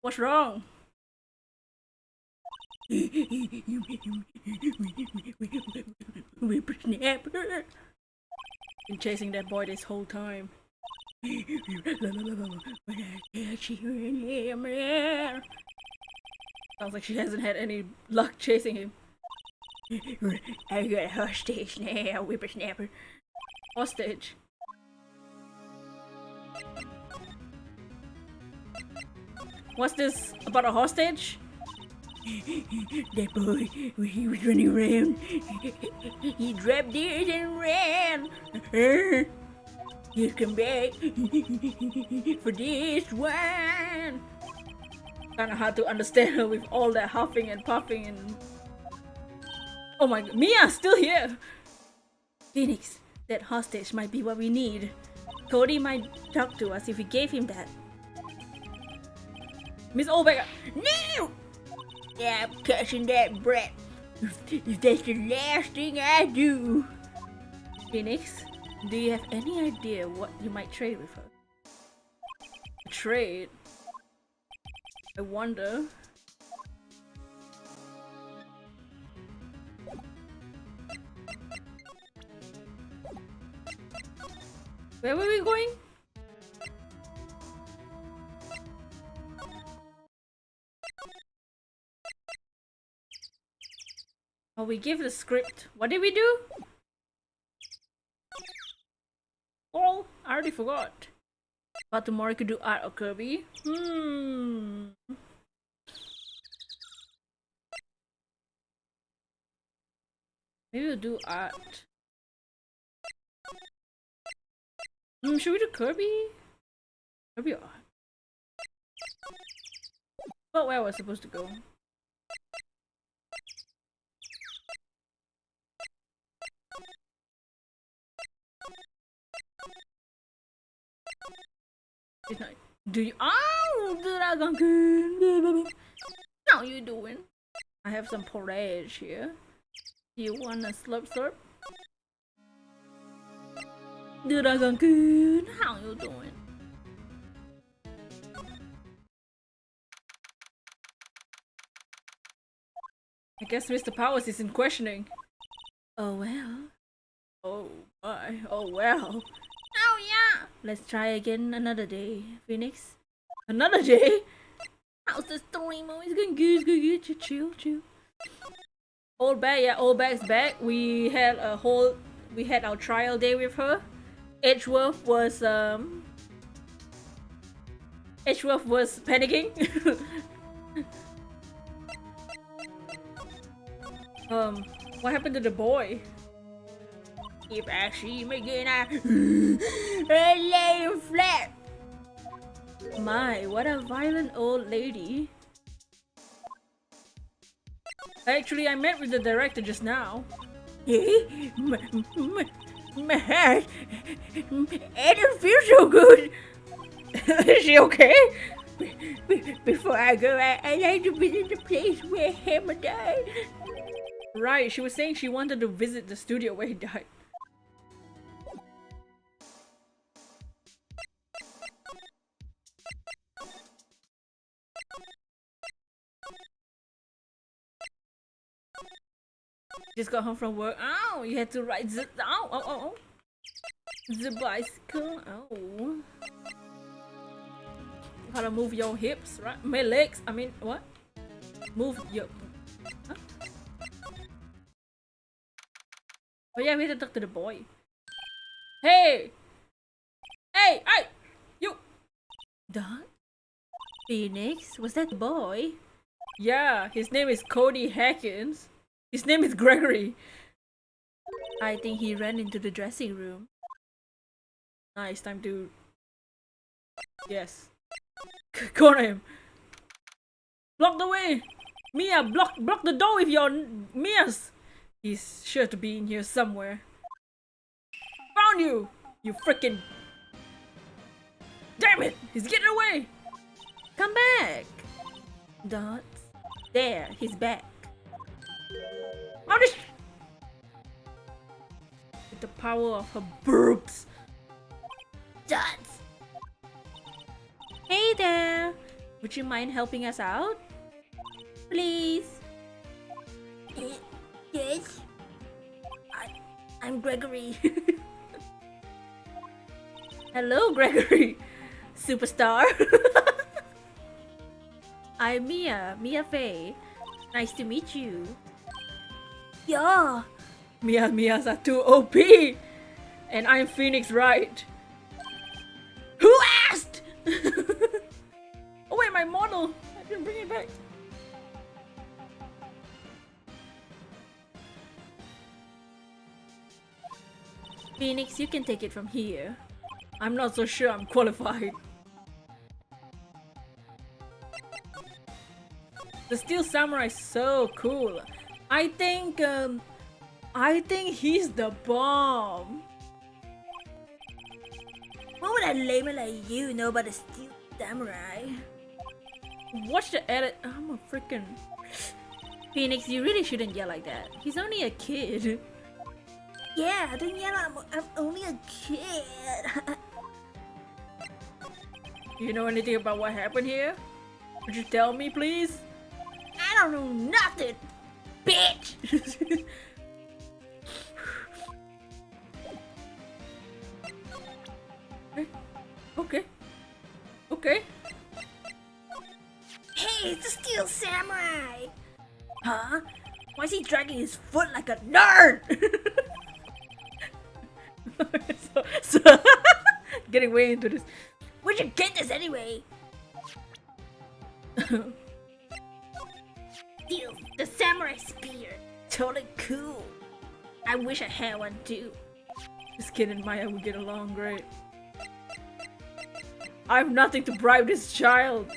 What's wrong? Whippersnapper. Been chasing that boy this whole time. Sounds like she hasn't had any luck chasing him. I got a hostage now, whippersnapper. Hostage. What's this about a hostage? That boy, when he was running around, he dropped this and ran. He'll come back for this one. Kinda hard to understand her with all that huffing and puffing and... Oh my god, Mia's still here! Phoenix, that hostage might be what we need. Cody might talk to us if we gave him that. Miss Olbecker, no! I'm catching that brat. If that's the last thing I do. Phoenix, do you have any idea what you might trade with her? Trade? I wonder. Where were we going? Oh, we gave the script. What did we do? Oh, I already forgot. But tomorrow we could do art or Kirby. Maybe we'll do art. Should we do Kirby? Kirby or art? But where was I supposed to go? Do you? Oh, Dragon! How you doing? I have some porridge here. You wanna slurp slurp? Dragon, how you doing? I guess Mr. Powers isn't questioning. Oh well. Oh my. Oh well. Oh yeah. Let's try again another day, Phoenix. Another day? How's the story? It's going good. Chill. Old bag, yeah, old bag's back. We had our trial day with her. Edgeworth was panicking. What happened to the boy? If I see him again, I lay him flat. My, what a violent old lady. Actually, I met with the director just now. Hey, my head. I don't feel so good. Is she okay? Before I go, I like to visit the place where Hammer died. Right, she was saying she wanted to visit the studio where he died. Just got home from work. Oh, you had to ride the the bicycle. Oh, you gotta move your hips, right? My legs. I mean, what? Move your. Huh? Oh yeah, we had to talk to the boy. Hey, you. Dog? Phoenix? Was that the boy? Yeah, his name is Cody Hackins. His name is Gregory. I think he ran into the dressing room. Nice, time to... Yes. Corner him. Block the way! Mia, block the door with your Mia's! He's sure to be in here somewhere. Found you! You freaking... Damn it! He's getting away! Come back! Dots. There, he's back. How did with the power of her burps. Dots. Hey there! Would you mind helping us out? Please? Yes. I'm Gregory. Hello, Gregory! Superstar! I'm Mia Faye. Nice to meet you. Yeah. Mia's are too OP! And I'm Phoenix Wright. Who asked? Oh wait, my model! I didn't bring it back. Phoenix, you can take it from here. I'm not so sure I'm qualified. The Steel Samurai is so cool. I think he's the bomb. What would a layman like you know about the Steel Samurai? Watch the edit. I'm a freaking Phoenix. You really shouldn't yell like that. He's only a kid. Yeah, don't yell. I'm only a kid. Do you know anything about what happened here? Would you tell me, please? I don't know nothing, bitch. Okay. Hey, it's the Steel Samurai. Huh? Why is he dragging his foot like a nerd? so getting way into this. Where'd you get this anyway? Steel, the samurai spear. Totally cool. I wish I had one too. This kid and Maya would get along great. I have nothing to bribe this child.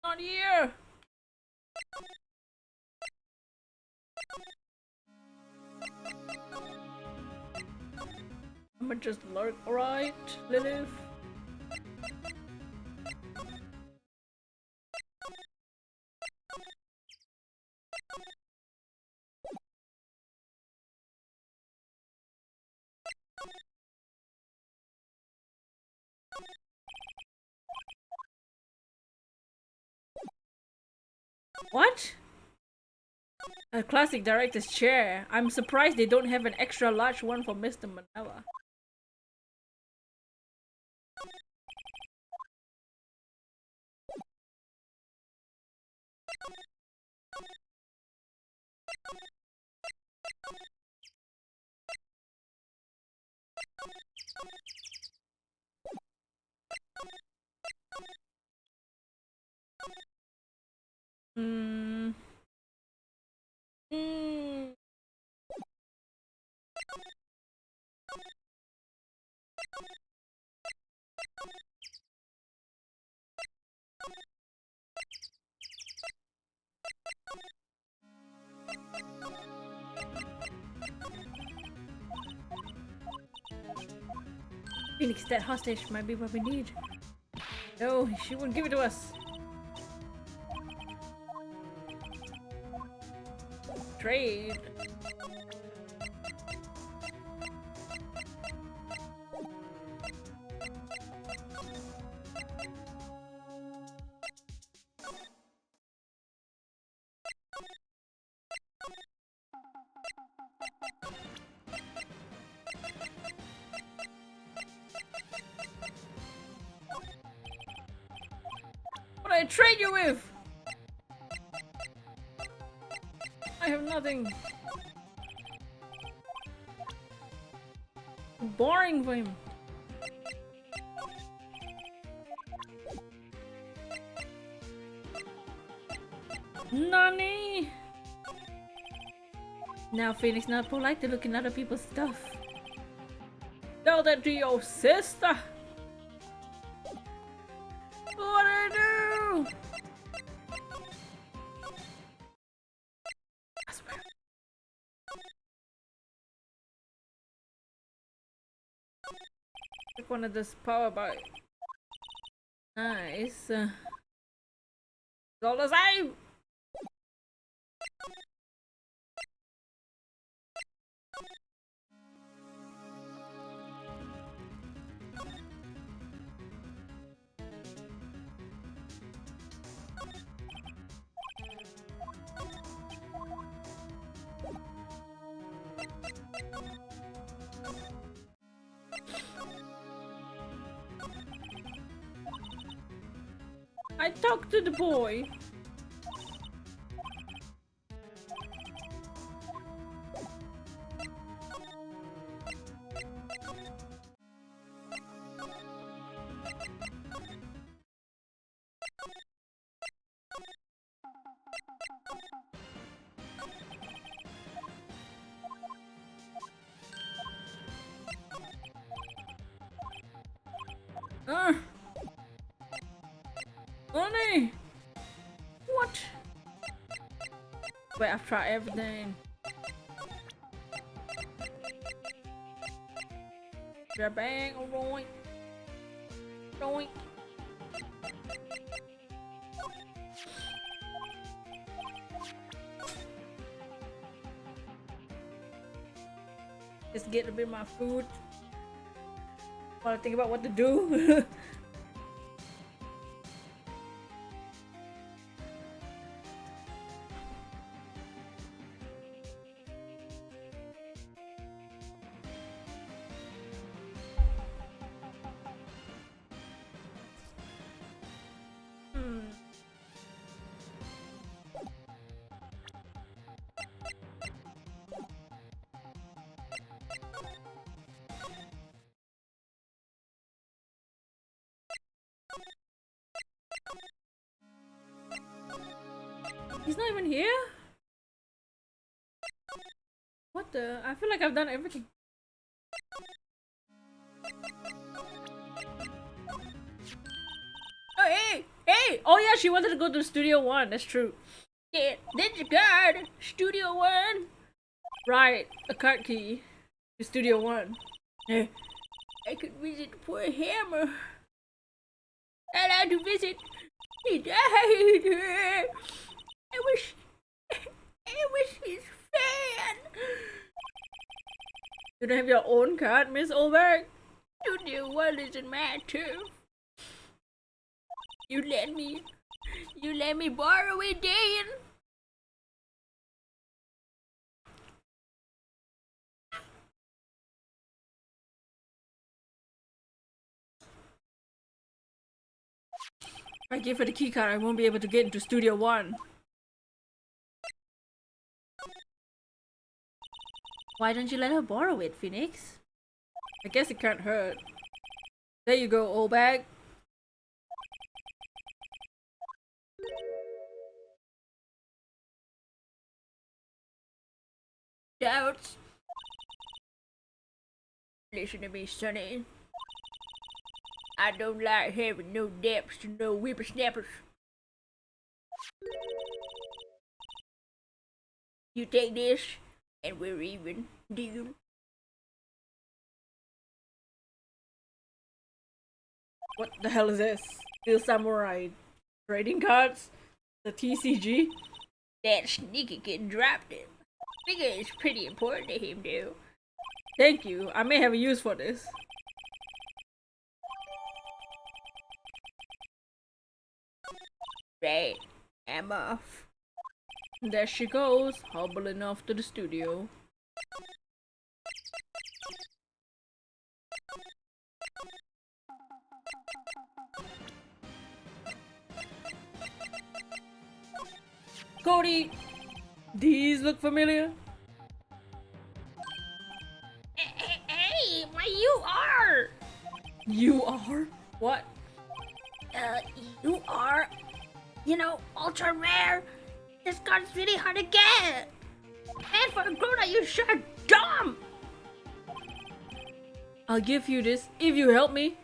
Not here. I'ma just lurk, alright, Lilith? What? A classic director's chair. I'm surprised they don't have an extra large one for Mr. Manila. Hmm. Hmm. Phoenix, that hostage might be what we need. No, she won't give it to us. Trade. trade you with? I have nothing. Boring for him. Nani? Now Phoenix not polite to look in other people's stuff. Tell that to your sister. What do I do? I swear. Took one of this power bite. Nice. It's all the same. I talked to the boy. Money! What? Wait, I've tried everything. Grab bang, alright. Alright. Just get a bit of my food while I think about what to do. He's not even here? What the? I feel like I've done everything. Oh, hey! Hey! Oh yeah, she wanted to go to Studio One. That's true. Yeah, that's a card! Studio One! Right, a card key to Studio One. I could visit poor Hammer. I'd like to visit. He died. I wish his fan. You don't have your own card, Miss Olberg? Studio One isn't matter. You let me borrow it, Dan. If I give her the keycard, I won't be able to get into Studio One. Why don't you let her borrow it, Phoenix? I guess it can't hurt. There you go, old bag. Doubts. Listen to me, Sonny. I don't like having no depths to no whippersnappers. You take this, and we're even. Deal. What the hell is this? Steel Samurai trading cards? The TCG? That sneaky kid dropped it. Figure it's pretty important to him, though. Thank you. I may have a use for this. Right, I'm off. There she goes, hobbling off to the studio. Cody, these look familiar. Hey, my you are! You are? What? You are, ultra rare. This card's really hard to get. And for a grown-up, you sure dumb. I'll give you this if you help me.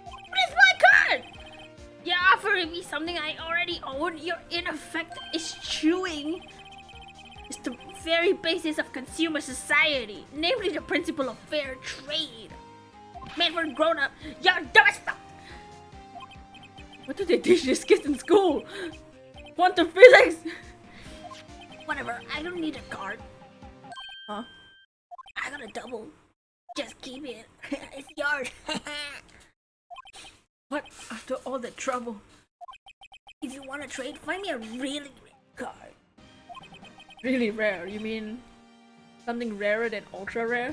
But it's my card! You're offering me something I already own. You're in effect eschewing. It's the very basis of consumer society, namely the principle of fair trade. Meant for a grown-up, you're dumb as fuck. What do they teach these kids in school? Quantum physics? Whatever, I don't need a card. Huh? I got a double. Just keep it. It's yours. What? After all that trouble? If you want to trade, find me a really rare card. Really rare? You mean something rarer than ultra rare?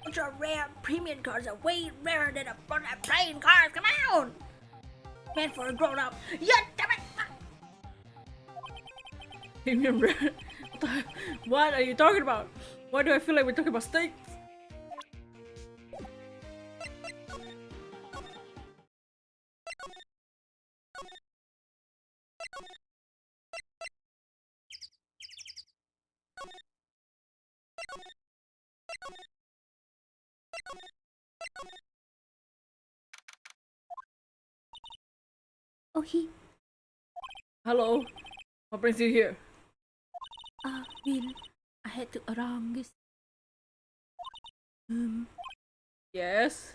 Ultra rare premium cards are way rarer than a bunch of plain cards. Come on! Meant for a grown up. Yeah, damn it! Premium rare? What are you talking about? Why do I feel like we're talking about steaks? Oh, he. Hello? What brings you here? Will, I had to arrange this. Yes?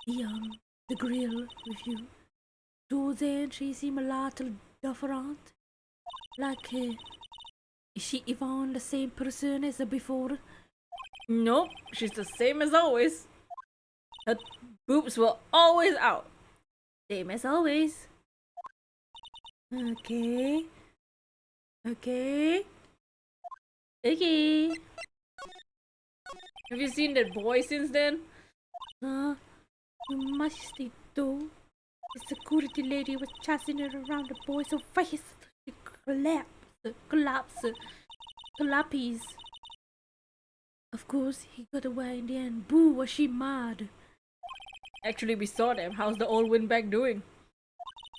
The grill with you. Susan, she seemed a little different. Like, is she even the same person as before? Nope, she's the same as always. Her boobs were always out. Same as always. Okay. Have you seen that boy since then? You must do. The security lady was chasing her around the boy so fast she collapsed. Of course, he got away in the end. Boo, was she mad? Actually, we saw them. How's the old windbag doing?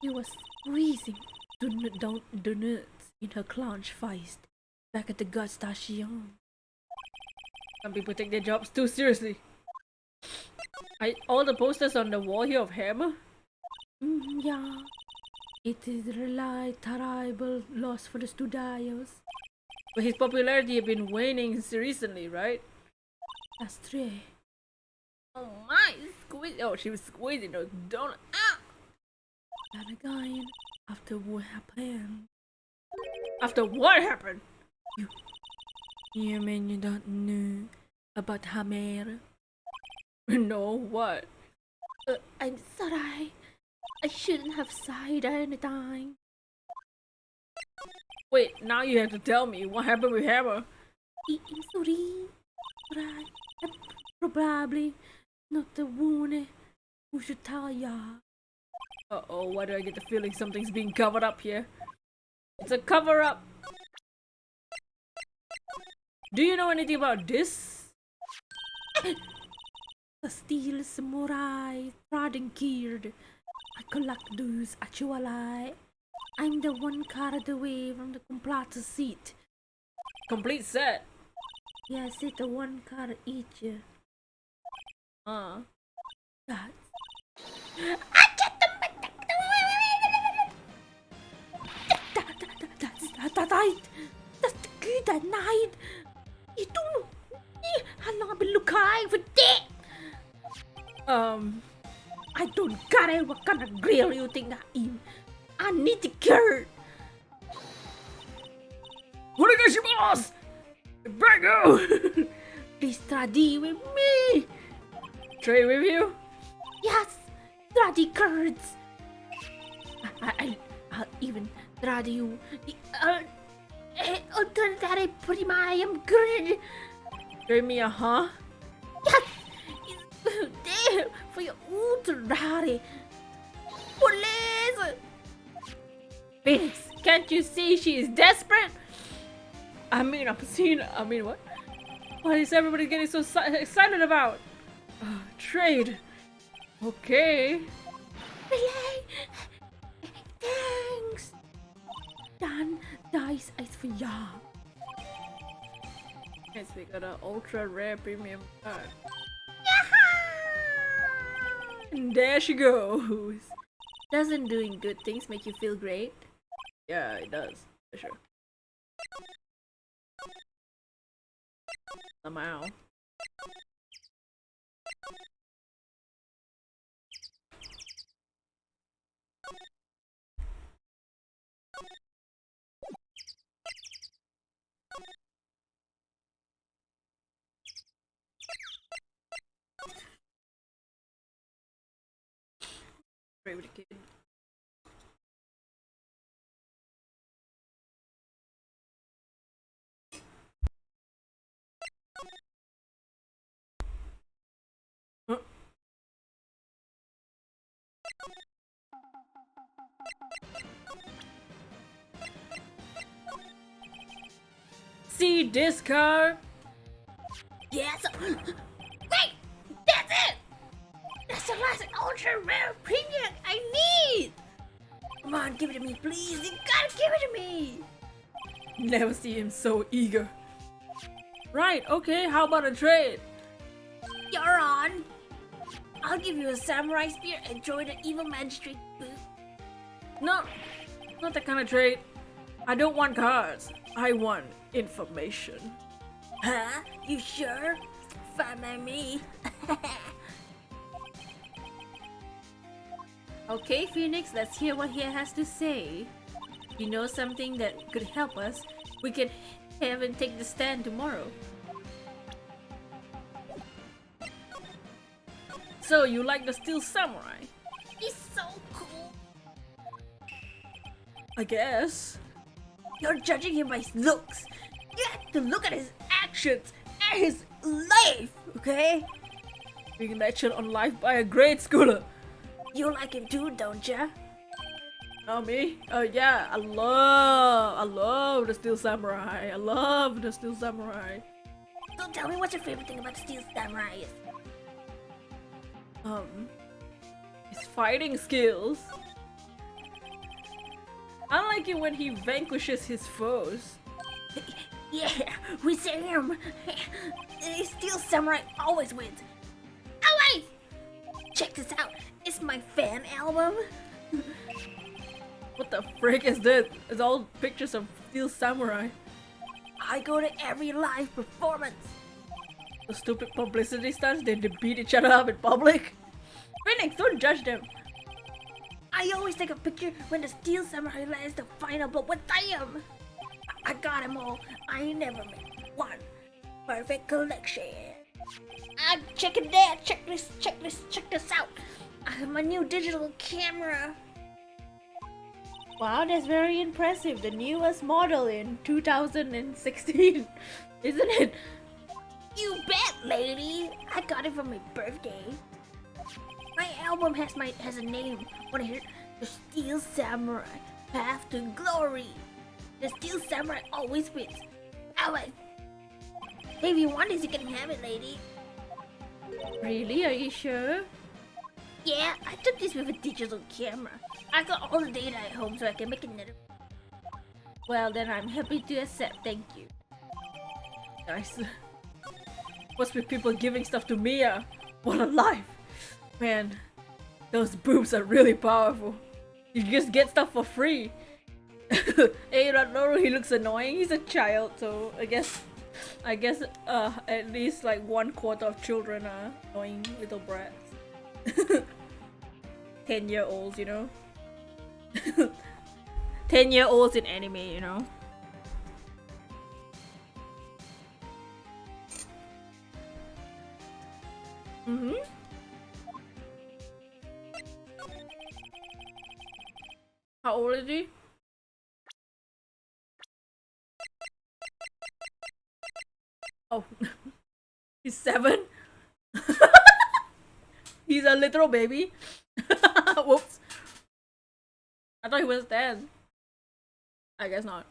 He was squeezing the nuts in her clenched fist back at the gas station. Some people take their jobs too seriously. All the posters on the wall here of Hammer? Yeah. It is really terrible loss for the studios. But his popularity has been waning recently, right? That's true. Oh my, she was squeezing those donuts. Ah! And again, after what happened. After what happened? You mean you don't know about Hammer? No, what? I'm sorry. I shouldn't have said anything. Wait, now you have to tell me what happened with Hammer. I'm sorry. Right. I'm probably not the one who should tell ya. Uh-oh, why do I get the feeling something's being covered up here? It's a cover-up! Do you know anything about this? The steel samurai trading geared. I collect those actually. I'm the one card away from the complete set. Complete set? Yes, it's the one card each. That's... That's the good at night. You don't know how long I've been looking for that. I don't care what kind of grill you think I am. I need the card. Onegaishimasu! Brego! Please study with me. Trade with you? Yes, study cards. I'll even study you the alternate premium grid. Trade me a huh? Yes, it's there for your ultra rare. Police! Phoenix, Can't you see she is desperate? I mean, what? What is everybody getting so excited about? Trade. Okay. Relay! Thanks! Dan, dice is for ya. Yes, we got an ultra rare premium card. And there she goes. Doesn't doing good things make you feel great? Yeah, it does. For sure. Somehow. Pray with the kid. Huh? See this card? Yes! Wait! That's it! That's the last ultra rare premium I need! Come on, give it to me, please! You gotta give it to me! Never see him so eager. Right, okay, how about a trade? You're on! I'll give you a samurai spear and join the evil magistrate booth. No, not that kind of trade. I don't want cards. I want information. Huh? You sure? Fine by me. Okay, Phoenix, let's hear what he has to say. If you know something that could help us, we can have him take the stand tomorrow. So, you like the Steel Samurai? He's so cool. I guess. You're judging him by his looks. You have to look at his actions and his life, okay? Being lectured on life by a grade schooler. You like him too, don't ya? Oh, me? Yeah, I love the Steel Samurai. I love the Steel Samurai. So tell me what's your favorite thing about the Steel Samurai is. His fighting skills. I like it when he vanquishes his foes. Yeah, we see him. The Steel Samurai always wins. Always! Check this out. It's my fan album. What the frick is this? It's all pictures of Steel Samurai. I go to every live performance. The stupid publicity stunts, they beat each other up in public. Phoenix, don't judge them. I always take a picture when the Steel Samurai lands the final blow with them. I got them all. I never made one. Perfect collection. Check it there. Check this out. I have my new digital camera. Wow, that's very impressive. The newest model in 2016, isn't it? You bet, lady. I got it for my birthday. My album has a name. Wanna hear it? The Steel Samurai Path to Glory. The Steel Samurai always wins. Always. Hey, if you want this, you can have it, lady. Really? Are you sure? Yeah, I took this with a digital camera. I got all the data at home so I can make another. Well, then I'm happy to accept. Thank you. Nice. What's with people giving stuff to Mia? What a life! Man, those boobs are really powerful. You just get stuff for free. Hey, Radnoru, he looks annoying. He's a child, so I guess at least like 1/4 of children are annoying little brats. 10-year-olds, you know. 10-year-olds in anime, you know. How old is he? Oh, he's 7. He's a literal baby. Whoops. I thought he was 10. I guess not.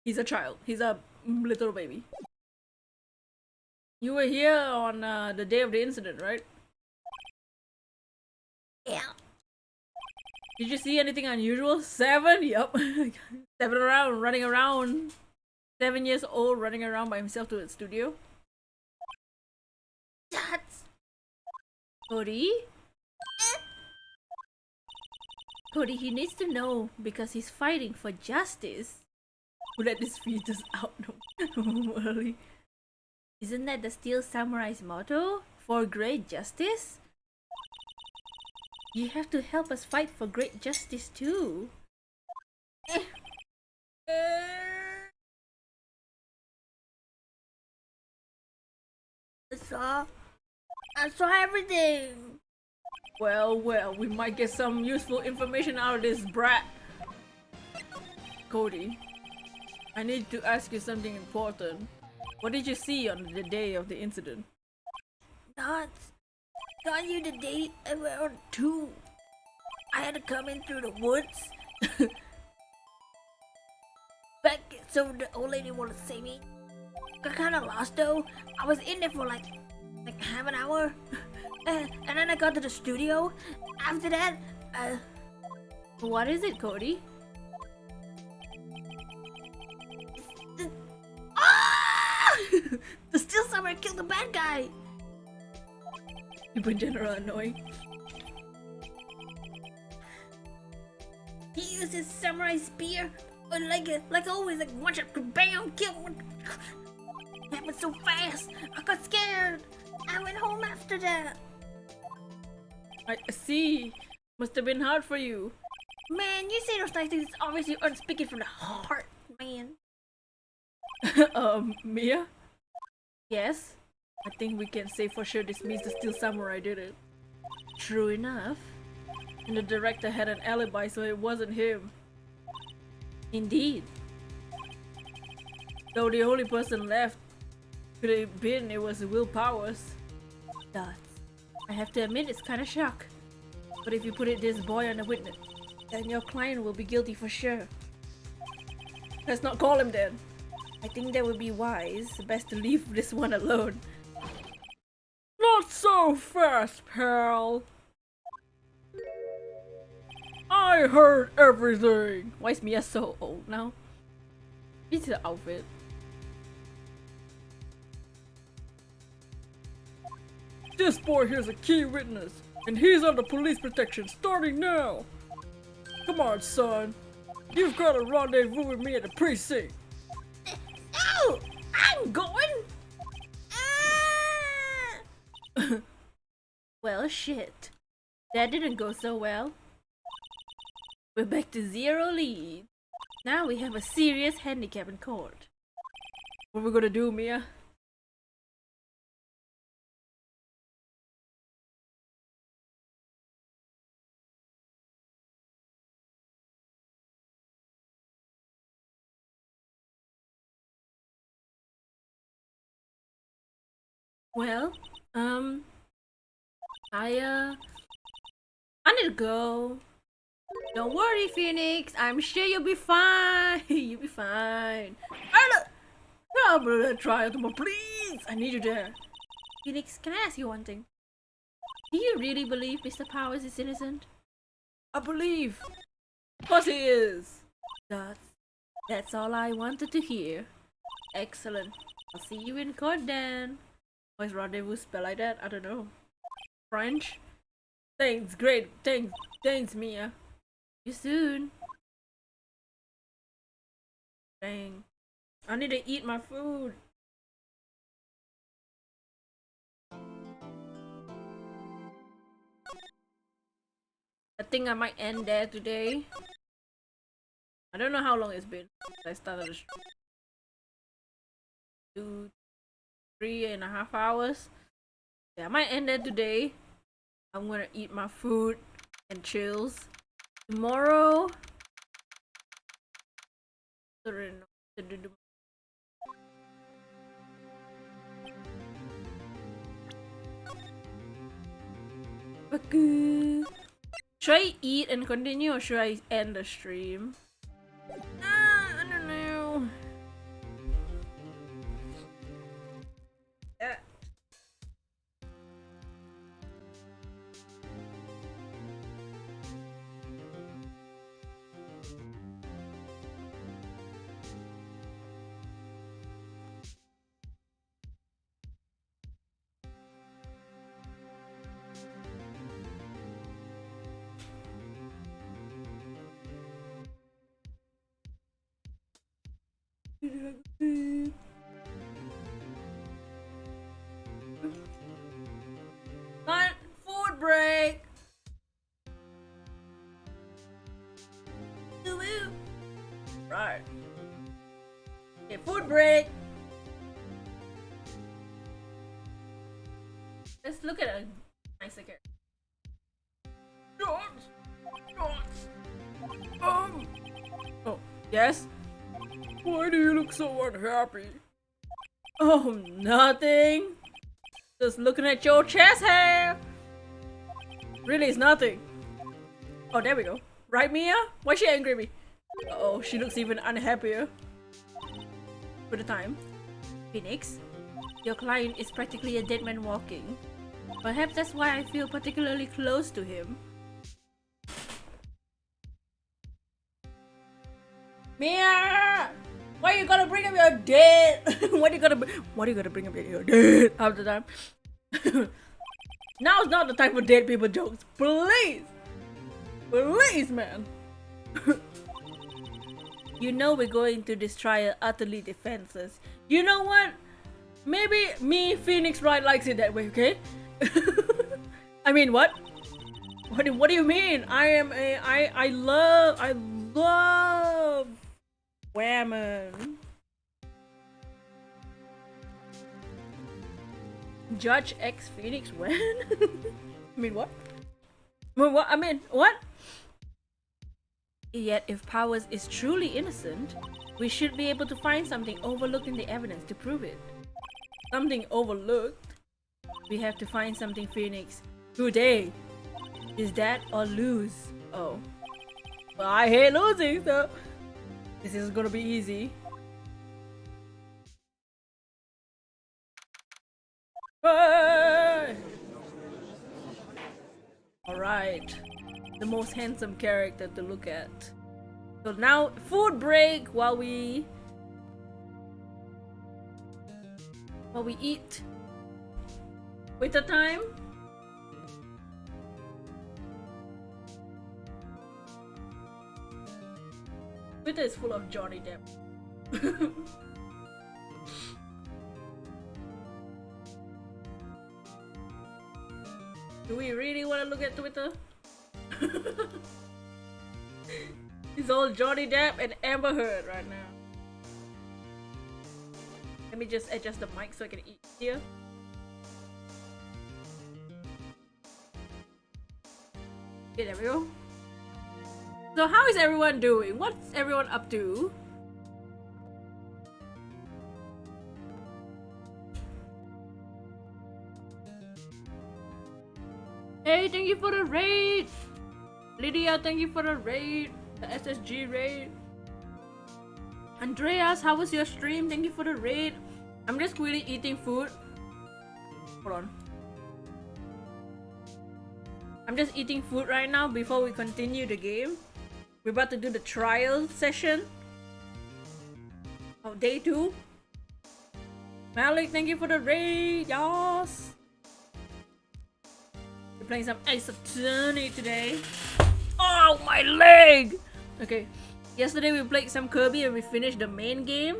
He's a child. He's a little baby. You were here on the day of the incident, right? Yeah. Did you see anything unusual? 7? Yup. 7 around, running around. 7 years old, running around by himself to the studio. That's... Cody? Cody, he needs to know because he's fighting for justice. Who let this fetus out normally? Isn't that the Steel Samurai's motto? For great justice? You have to help us fight for great justice too. I saw everything. Well, we might get some useful information out of this brat. Cody, I need to ask you something important. What did you see on the day of the incident? Got you the date around 2. I had to come in through the woods. Back so the old lady wanted to save me. Got kinda lost though. I was in there for like half an hour. And then I got to the studio. After that, What is it, Cody? the Steel Samurai killed the bad guy. People in general are annoying. He used his samurai spear, like always, like one shot, bam, kill one. Happened so fast. I got scared. I went home after that. I see. Must have been hard for you. Man, you say those nice things. It's obviously unspeaking from the heart, man. Mia? Yes? I think we can say for sure this means the Steel Samurai did it. True enough. And the director had an alibi, so it wasn't him. Indeed. Though the only person left could have been it was Will Powers. That's... I have to admit it's kinda shock. But if you put it this boy on a witness, then your client will be guilty for sure. Let's not call him then. I think that would be wise. Best to leave this one alone. Not so fast, pal. I heard everything. Why is Mia so old now? It's the outfit. This boy here's a key witness, and he's under police protection starting now. Come on, son. You've got a rendezvous with me at the precinct. No! I'm going! Well, shit. That didn't go so well. We're back to 0 lead. Now we have a serious handicap in court. What are we gonna do, Mia? Well, I need to go. Don't worry, Phoenix. I'm sure you'll be fine. You'll be fine. Try tomorrow, please. I need you there. Phoenix, can I ask you one thing? Do you really believe Mr. Powers is innocent? I believe. Of course he is. That's all I wanted to hear. Excellent. I'll see you in court then. Why is rendezvous spell like that? I don't know. French? Thanks, great. Thanks, Mia. See you soon. Dang. I need to eat my food. I think I might end there today. I don't know how long it's been since I started the stream. 2, 3.5 hours. Yeah, I might end there today. I'm gonna eat my food and chills. Tomorrow, I don't know what to do. Okay. Should I eat and continue or should I end the stream? Not food break. Woo-woo. Right. Okay, food break. Let's look at a nicer character. Oh, yes? Why do you look so unhappy? Oh, nothing. Just looking at your chest hair. Really, it's nothing. Oh, there we go. Right, Mia? Why she angry at me? Uh oh, she looks even unhappier. For the time. Phoenix, your client is practically a dead man walking. Perhaps that's why I feel particularly close to him. Mia! Why you gonna bring up your dead? What are you gonna bring up your dead half the time? Now's not the time for dead people jokes. Please! Please, man! You know we're going to this trial utterly defenseless. You know what? Maybe me, Phoenix Wright, likes it that way, okay? I mean, what? What do you mean? I love women. Judge X Phoenix when? I mean, what? I mean, what? Yet, if Powers is truly innocent, we should be able to find something overlooked in the evidence to prove it. Something overlooked? We have to find something, Phoenix. Today. Is that or lose? Oh. Well, I hate losing, so this is gonna be easy. Hey! Alright. The most handsome character to look at. So now, food break while we eat. Winter time. Twitter is full of Johnny Depp. Do we really want to look at Twitter? It's all Johnny Depp and Amber Heard right now. Let me just adjust the mic so I can eat here. Okay, there we go. So how is everyone doing? What's everyone up to? Hey, thank you for the raid! Lydia, thank you for the raid. The SSG raid. Andreas, how was your stream? Thank you for the raid. I'm just quickly eating food. Hold on. I'm just eating food right now before we continue the game. We're about to do the trial session of day 2. Malik, thank you for the raid, y'all. We're playing some Ace Attorney today. Oh, my leg! Okay, yesterday we played some Kirby and we finished the main game.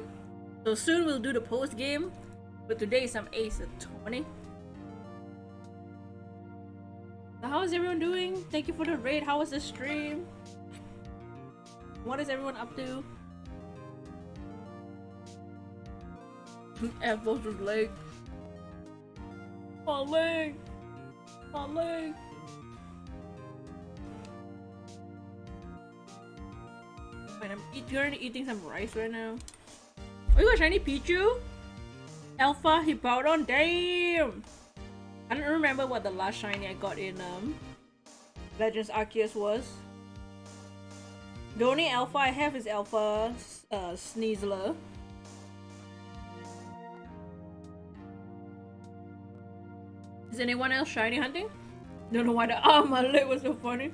So soon we'll do the post game. But today is some Ace Attorney. So how is everyone doing? Thank you for the raid. How was the stream? What is everyone up to? Bossu's leg. My leg! My leg! Wait, I'm currently eating some rice right now. Oh, you got shiny Pichu? Alpha Hippowdon? Damn! I don't remember what the last shiny I got in Legends Arceus was. The only alpha I have is Alpha Sneasler. Is anyone else shiny hunting? Don't know why the arm on my leg was so funny.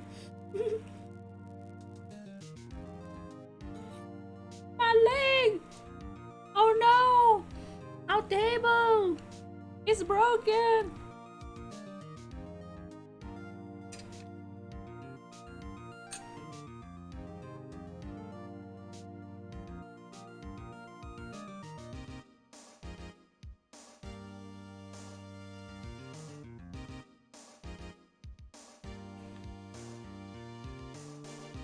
My leg! Oh no! Our table! It's broken!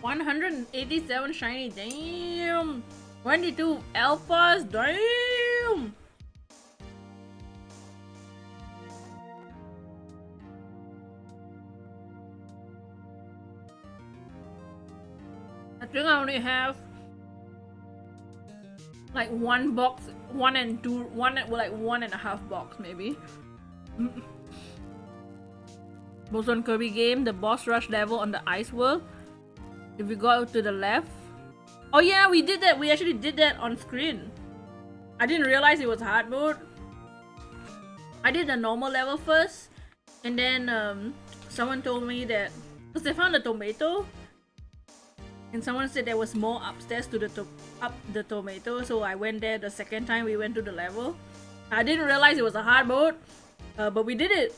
187 shiny, damn! 22 alphas, damn! I think I only have like one box, one and a half box maybe. Bossu and Kirby game, the boss rush level on the ice world. If we go to the left. Oh yeah, we did that. We actually did that on screen. I didn't realize it was hard mode. I did the normal level first, and then someone told me that because they found a tomato, and someone said there was more upstairs to the up the tomato, so I went there the second time we went to the level. I didn't realize it was a hard mode, but we did it.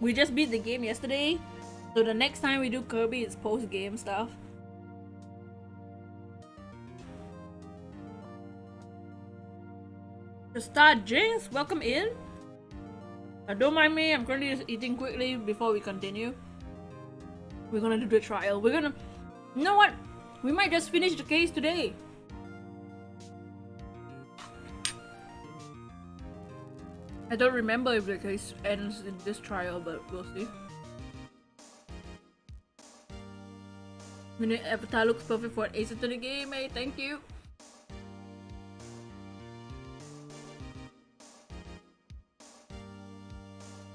We just beat the game yesterday, so the next time we do Kirby, it's post-game stuff. The Star Jinx, welcome in. Don't mind me, I'm currently just eating quickly before we continue. We're gonna do the trial. We're gonna... You know what? We might just finish the case today. I don't remember if the case ends in this trial, but we'll see. Minute avatar looks perfect for an ace to the game, hey, thank you.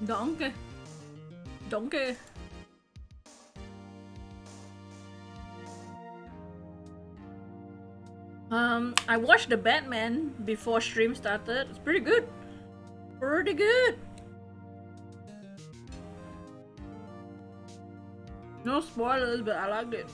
Donkey. Donkey. I watched the Batman before stream started. It's pretty good. Pretty good. No spoilers, but I liked it.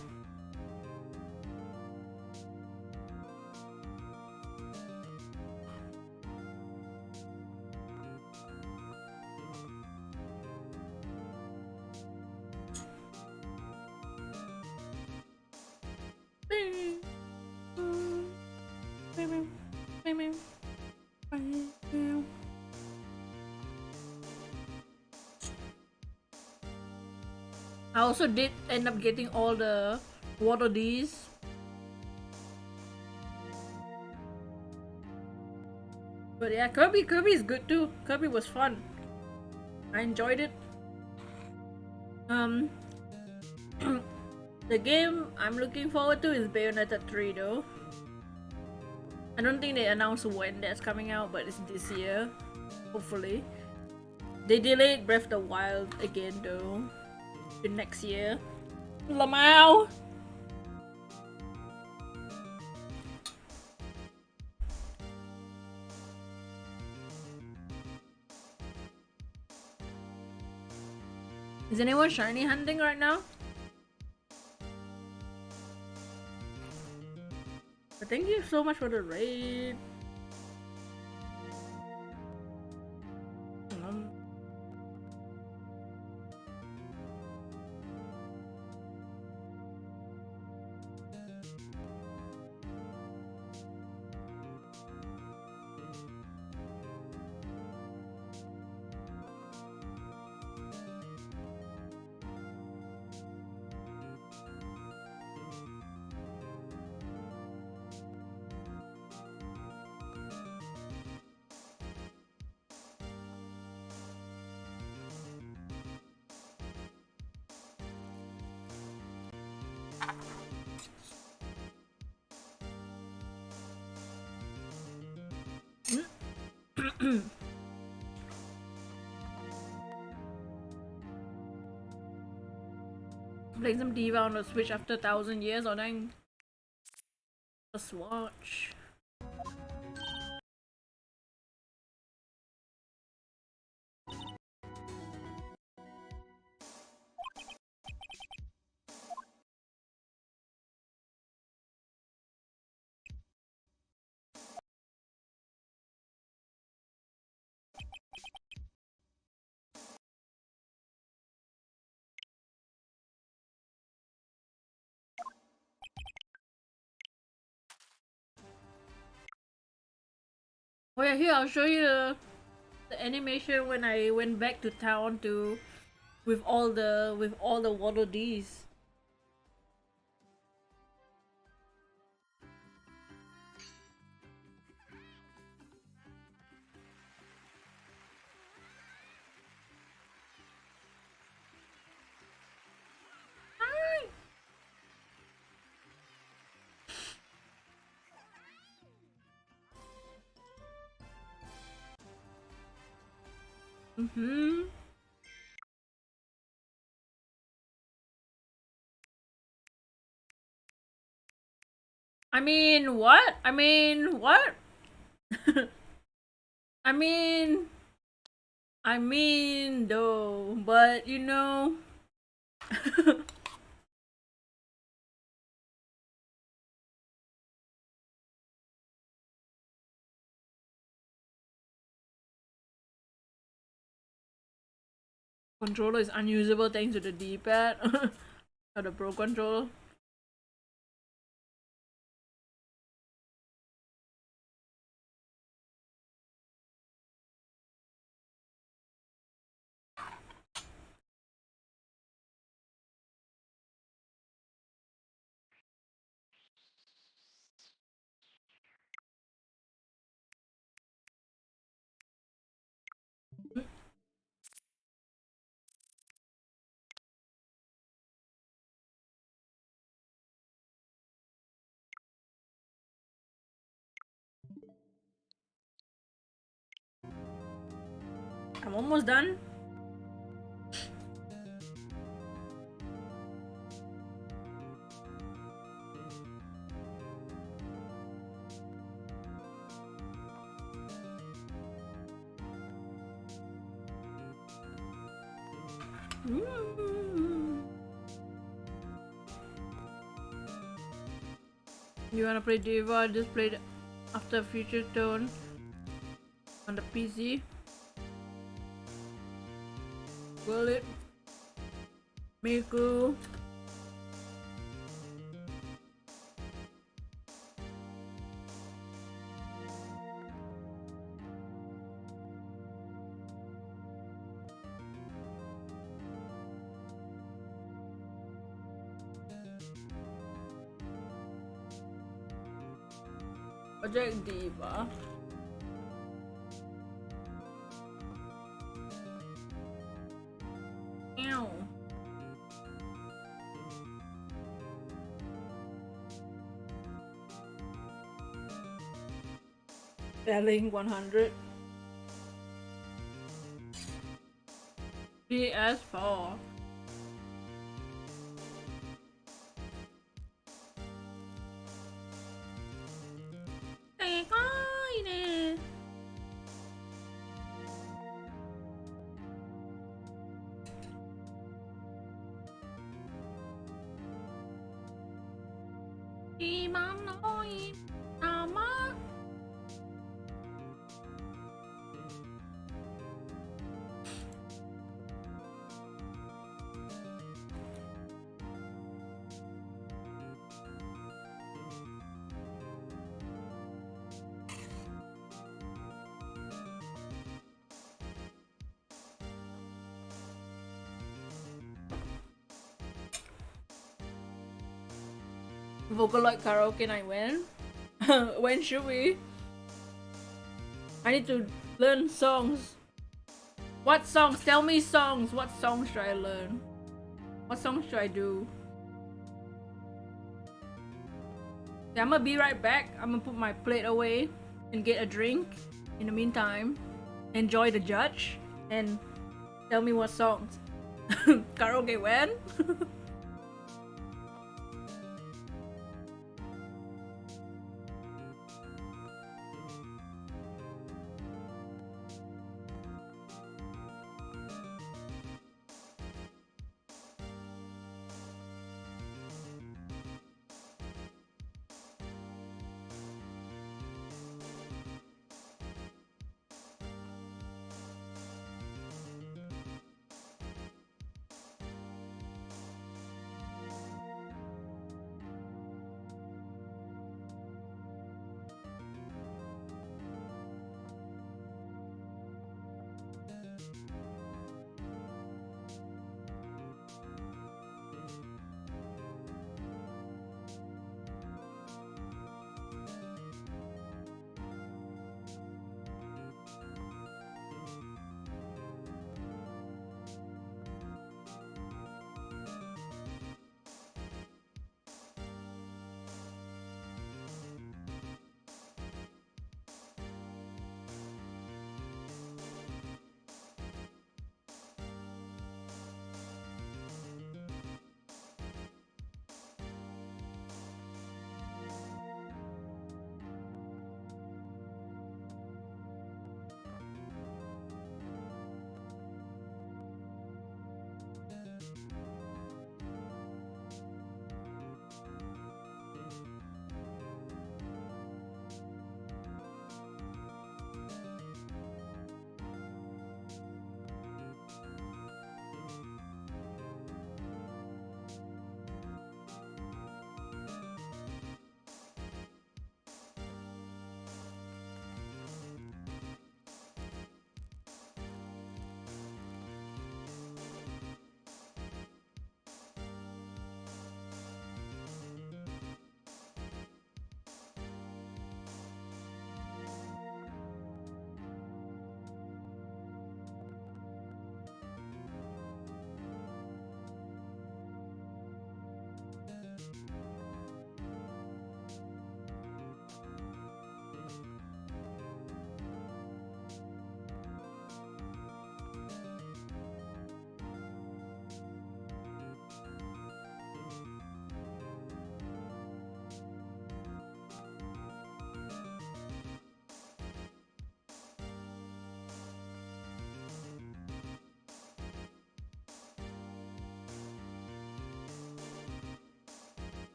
I also did end up getting all the water D's. But yeah, Kirby is good too. Kirby was fun. I enjoyed it. The game I'm looking forward to is Bayonetta 3 though. I don't think they announced when that's coming out, but it's this year. Hopefully. They delayed Breath of the Wild again though. To next year. Lamau! Is anyone shiny hunting right now? But thank you so much for the raid. Playing some Diva on the Switch after 1,000 years, or dang. A swatch. Oh yeah, here I'll show you the animation when I went back to town to with all the Waddle Dees. Mm-hmm. I mean, what? I mean, what? I mean, though, but you know. Controller is unusable thanks to the D-pad. Or the Pro controller. I'm almost done. You wanna play Diva? Just play it after Future Tone on the PC. Will it? Miku. Project Diva. Ow. Selling 100. PS4. Ê, coi nè. Đi bám nói nào má. Vocaloid karaoke night when? When should we? I need to learn songs. What songs? Tell me songs. What songs should I learn? What songs should I do? Yeah, I'm gonna be right back. I'm gonna put my plate away and get a drink. In the meantime, enjoy the judge and tell me what songs. Karaoke when?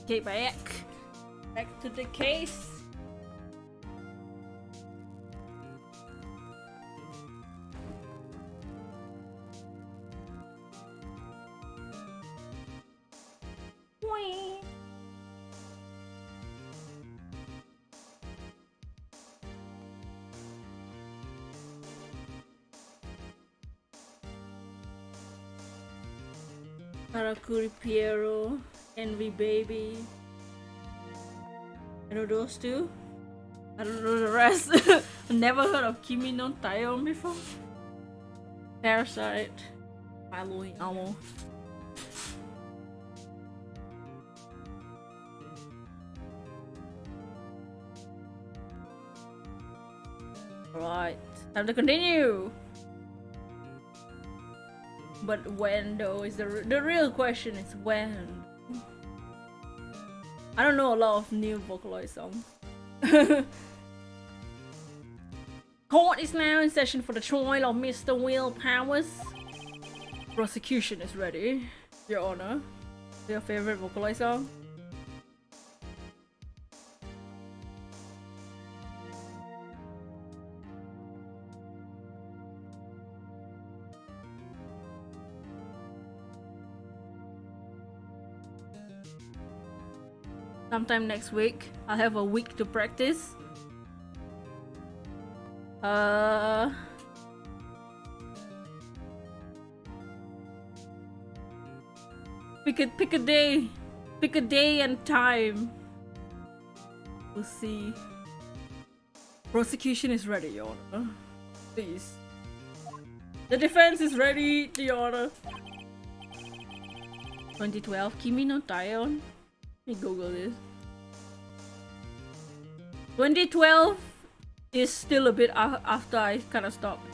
Okay, back to the case. Whee! Karakuri Piero, Envy Baby. I know those two. I don't know the rest. Never heard of Kimi no Taion before. Parasite. Milo Amo. Alright, time to continue. But when though is the real question is when. I don't know a lot of new Vocaloid songs. Court is now in session for the trial of Mr. Will Powers. Prosecution is ready, Your Honor. Your favorite Vocaloid song? Sometime next week. I'll have a week to practice. Pick a day. Pick a day and time. We'll see. Prosecution is ready, Your Honor. Please. The defense is ready, Your Honor. 2012 Kimi no Taion. Let me Google this. 2012 is still a bit after I kind of stopped.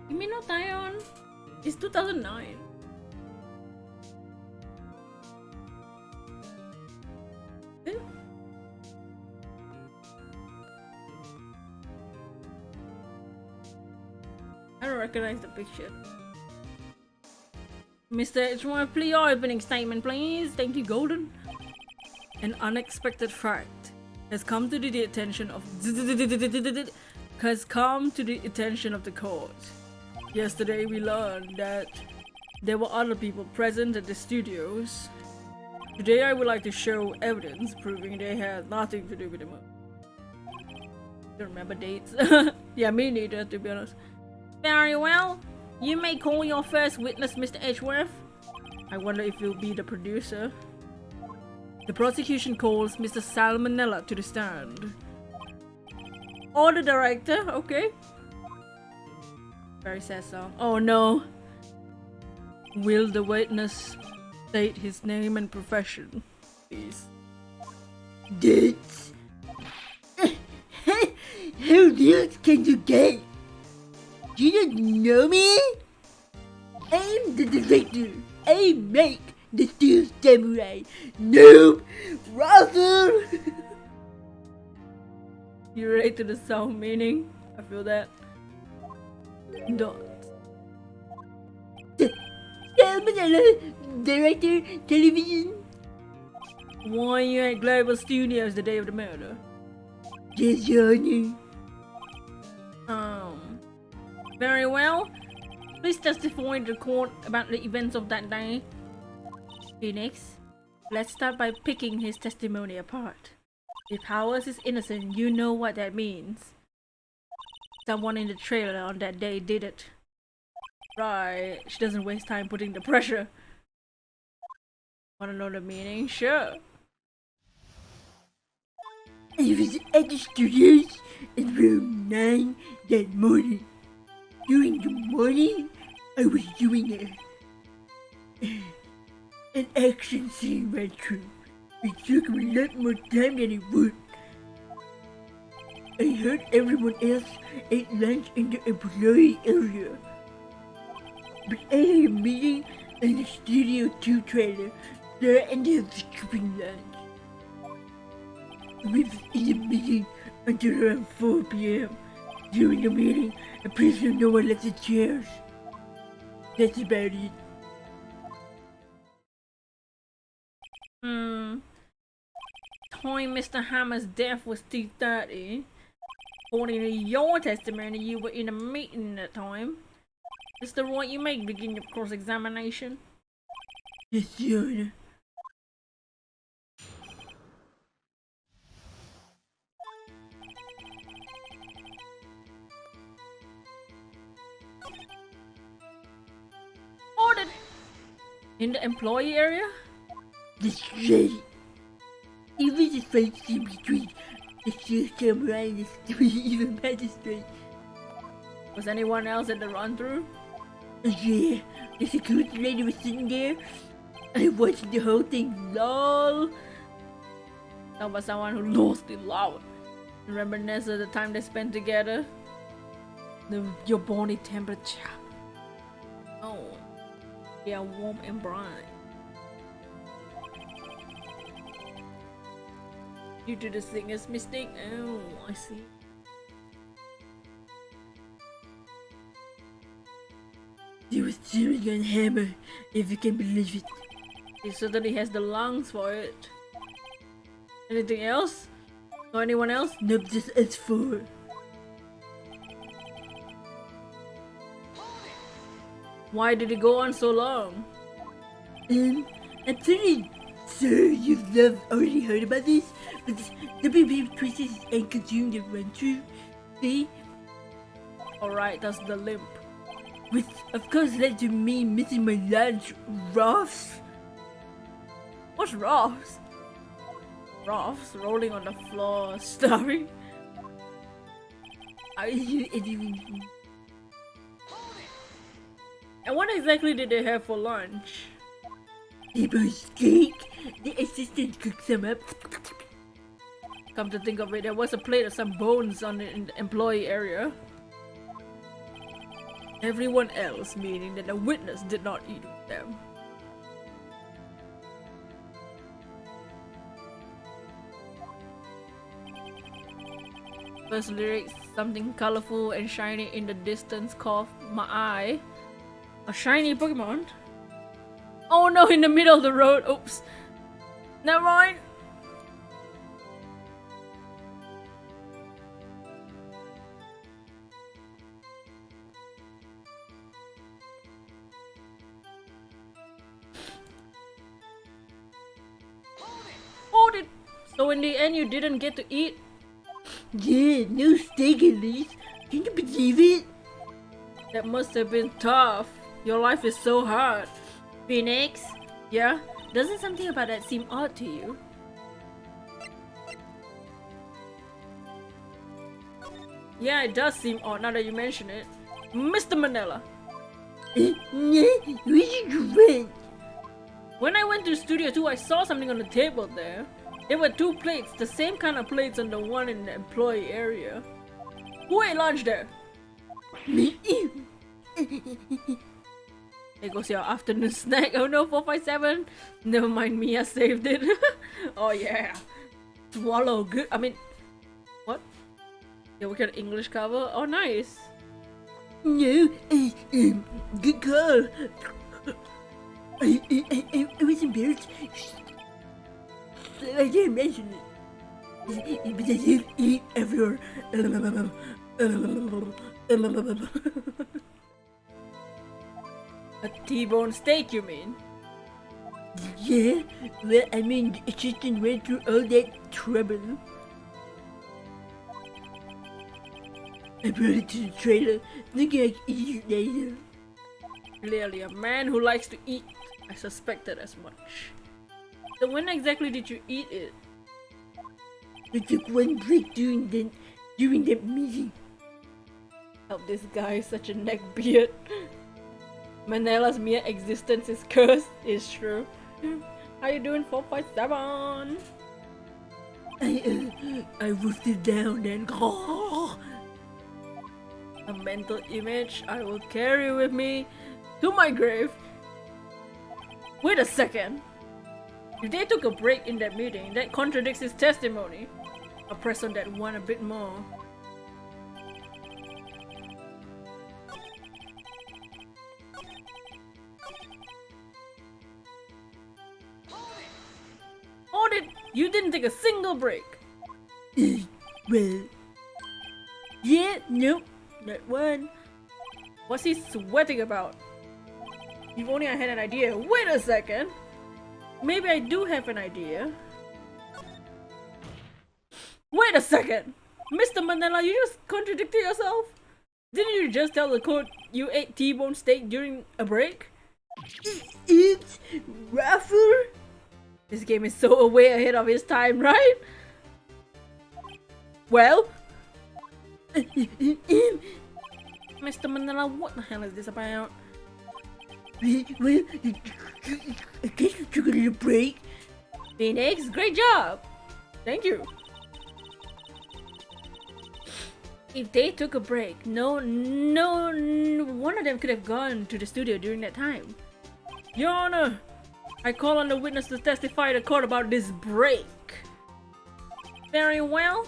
Kimi no Taion is 2009. I don't recognize the picture. Mr. H1, please, your opening statement, please. Thank you, Golden. An unexpected fact has come to the attention of the court. Yesterday, we learned that there were other people present at the studios. Today, I would like to show evidence proving they had nothing to do with the movie. Don't remember dates. Yeah, me neither, to be honest. Very well. You may call your first witness, Mr. Edgeworth. I wonder if you'll be the producer. The prosecution calls Mr. Salmonella to the stand. Or the director, okay. Very sad song. Oh no. Will the witness state his name and profession, please? Dates? How else can you get? You don't know me? I'm the director. I make the Steel Samurai. Noob! Russell! You relate to the song meaning? I feel that. Don't. Salmonella, director, television. Why you at Global Studios the day of the murder? Yes, Your Honor. Very well. Please testify in the court about the events of that day. Phoenix, let's start by picking his testimony apart. If Powers is innocent, you know what that means. Someone in the trailer on that day did it. Right, she doesn't waste time putting the pressure. Wanna know the meaning? Sure. I was at the studios at around 9 that morning. During the morning, I was doing an action scene right through. It took me a lot more time than it would. I heard everyone else ate lunch in the employee area. But I had a meeting in the Studio 2 trailer, so I ended up skipping lunch. We was in the meeting until around 4 p.m. During the meeting, I'm pretty sure no one left the chairs. That's about it. Time Mr. Hammer's death was 2:30. According to your testimony, you were in a meeting at that time. Is the right you may begin your cross-examination? Yes, Your Honor. Ordered! In the employee area? That's right. It was a fight scene between the Steel Samurai and the three evil magistrates. Was anyone else at the run-through? Yeah, the security lady was sitting there. I watched the whole thing, lol. That was someone who lost it loud. Reminisce of the time they spent together. Your body temperature. Oh, yeah, warm and bright. Due to the singer's mistake. Oh, I see. He was chewing on hammer, if you can believe it. He certainly has the lungs for it. Anything else? Or anyone else? Nope, just us four. Why did it go on so long? I'm pretty sure you've already heard about this, but WB Twisted and consumed the run-through. See? Alright, that's the limp. Which of course led to me missing my lunch, Ross. What's Ross? Ross rolling on the floor, starving. Are you anything? And what exactly did they have for lunch? Table steak. The assistant cooked some up. Come to think of it, there was a plate of some bones on the in the employee area. Everyone else, meaning that the witness, did not eat with them. First lyrics, something colorful and shiny in the distance caught my eye. A shiny Pokemon? Oh no, in the middle of the road. Oops. Never mind. Hold it. So in the end, you didn't get to eat? Yeah, no steak at least. Can you believe it? That must have been tough. Your life is so hard. Phoenix, Yeah? doesn't something about that seem odd to you? Yeah, it does seem odd now that you mention it. Mr. Manila. Nah, where's your friend? When I went to the studio too, I saw something on the table there. There were two plates, the same kind of plates on the one in the employee area. Who ate lunch there? Me? There goes your afternoon snack. Oh no, 457. Never mind me, I saved it. Oh yeah. Swallow good. I mean, what? Yeah, we got English cover. Oh nice. No, good call. I was embarrassed. So I didn't mention it. But I did eat everywhere. A T-bone steak, you mean? Yeah, well, I mean, the assistant went through all that trouble. I brought it to the trailer, thinking I could eat it later. Clearly a man who likes to eat. I suspected as much. So when exactly did you eat it? I took one break during that meeting. Oh, this guy is such a neckbeard. Manila's mere existence is cursed, is true. How you doing, 457? I wolfed it down and A mental image I will carry with me to my grave. Wait a second. If they took a break in that meeting, that contradicts his testimony. I'll press on that one a bit more. Hold it! You didn't take a single break! Well, yeah, nope, not one. What's he sweating about? If only I had an idea. Wait a second! Maybe I do have an idea. Wait a second! Mr. Manila, you just contradicted yourself? Didn't you just tell the court you ate T-bone steak during a break? It's Raffle. This game is so way ahead of its time, right? Well? Mr. Manila, what the hell is this about? Well, I guess you took a little break. Phoenix, great job! Thank you. If they took a break, no one of them could have gone to the studio during that time. Your Honor, I call on the witness to testify to court about this break. Very well.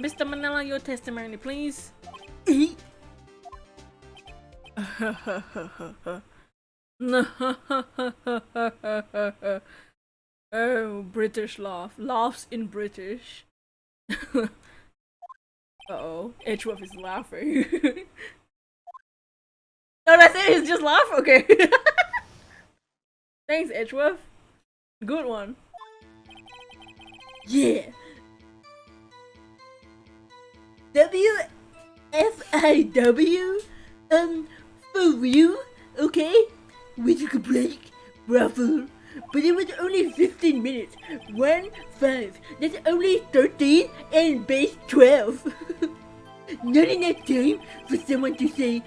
Mr. Manila, your testimony, please. Oh, British laugh. Laughs in British. Uh-oh. Edgeworth is laughing. Oh, that's it? He's just laughing? Okay. Thanks, Edgeworth. Good one. Yeah. WFIW? For you? Okay? We took a break, Ruffle. But it was only 15 minutes. 1, 5. That's only 13 and base 12. Not enough time for someone to say,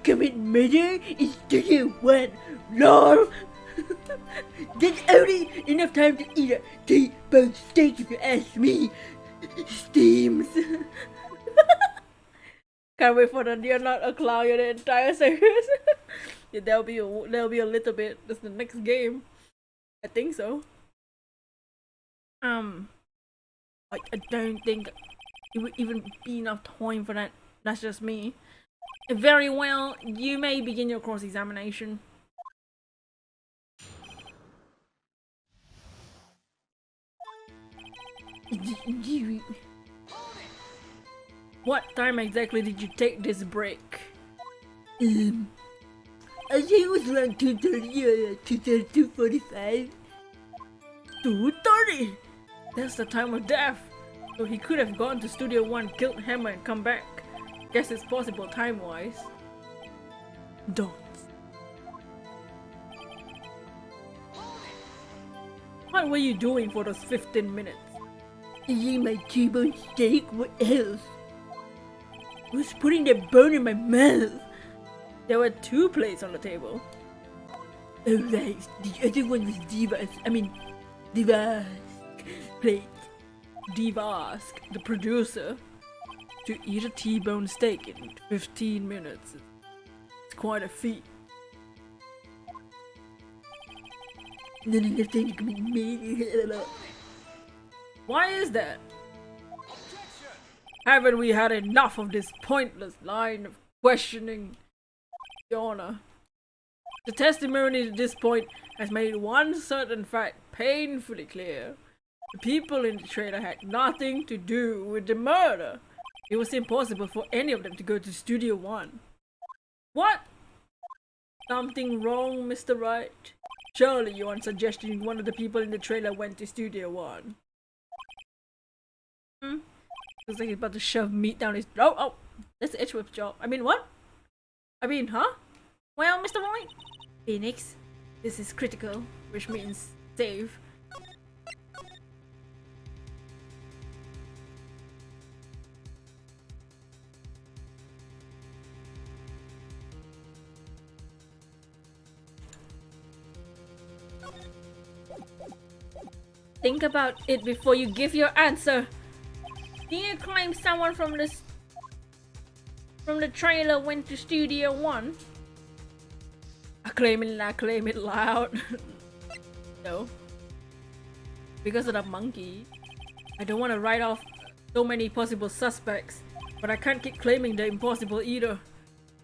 commit murder in Studio 1. LOL. That's only enough time to eat a T-bone steak if you ask me. Steams. Can't wait for the You're Not a Clown, you're the entire series. Yeah, there'll be a little bit. That's the next game. I think so. I don't think it would even be enough time for that. That's just me. Very well, you may begin your cross-examination. What time exactly did you take this break? I think it was around 2:30 or 2:45. 2:30! That's the time of death. So he could have gone to Studio 1, killed Hammer and come back. Guess it's possible time-wise. Don't. What were you doing for those 15 minutes? Eating my T-bone steak? What else? I was putting that bone in my mouth. There were 2 plates on the table. Oh right, the other one was Diva's plate. Divask, the producer, to eat a T-bone steak in 15 minutes. It's quite a feat. Not enough time to commit murder. Why is that? Haven't we had enough of this pointless line of questioning, Your Honor? The testimony at this point has made one certain fact painfully clear. The people in the trailer had nothing to do with the murder. It was impossible for any of them to go to Studio 1. What? Something wrong, Mr. Wright? Surely you aren't suggesting one of the people in the trailer went to Studio 1. Looks like he's about to shove meat down his throat. Oh, that's Edgeworth's job. I mean, what? I mean, huh? Well, Mr. Wright? Phoenix, this is critical, which means save. Think about it before you give your answer. Do you claim someone from the trailer went to Studio 1? I claim it loud. No. because of the monkey. I don't want to write off so many possible suspects, but I can't keep claiming the impossible either.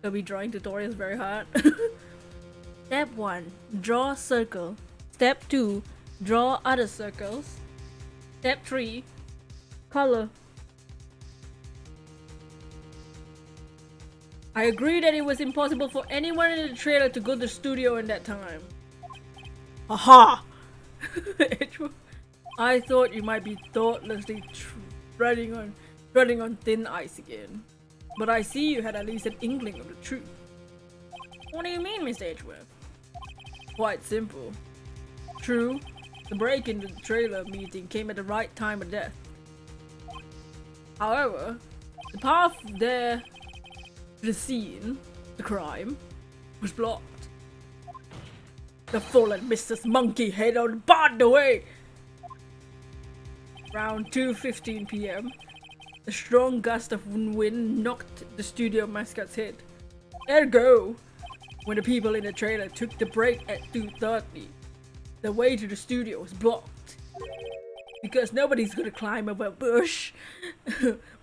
I'll be drawing tutorials very hard. Step 1. Draw circle. Step 2. Draw other circles. Step 3. Color. I agree that it was impossible for anyone in the trailer to go to the studio in that time. Aha! I thought you might be thoughtlessly treading on thin ice again. But I see you had at least an inkling of the truth. What do you mean, Mr. Edgeworth? Quite simple. True, the break in the trailer meeting came at the right time of death. However, the path there to the scene, the crime, was blocked. The fallen Mrs. Monkey head on barred the way. Around 2:15 p.m., a strong gust of wind knocked the studio mascot's head. Ergo, when the people in the trailer took the break at 2:30, the way to the studio was blocked. Because nobody's gonna climb over a bush.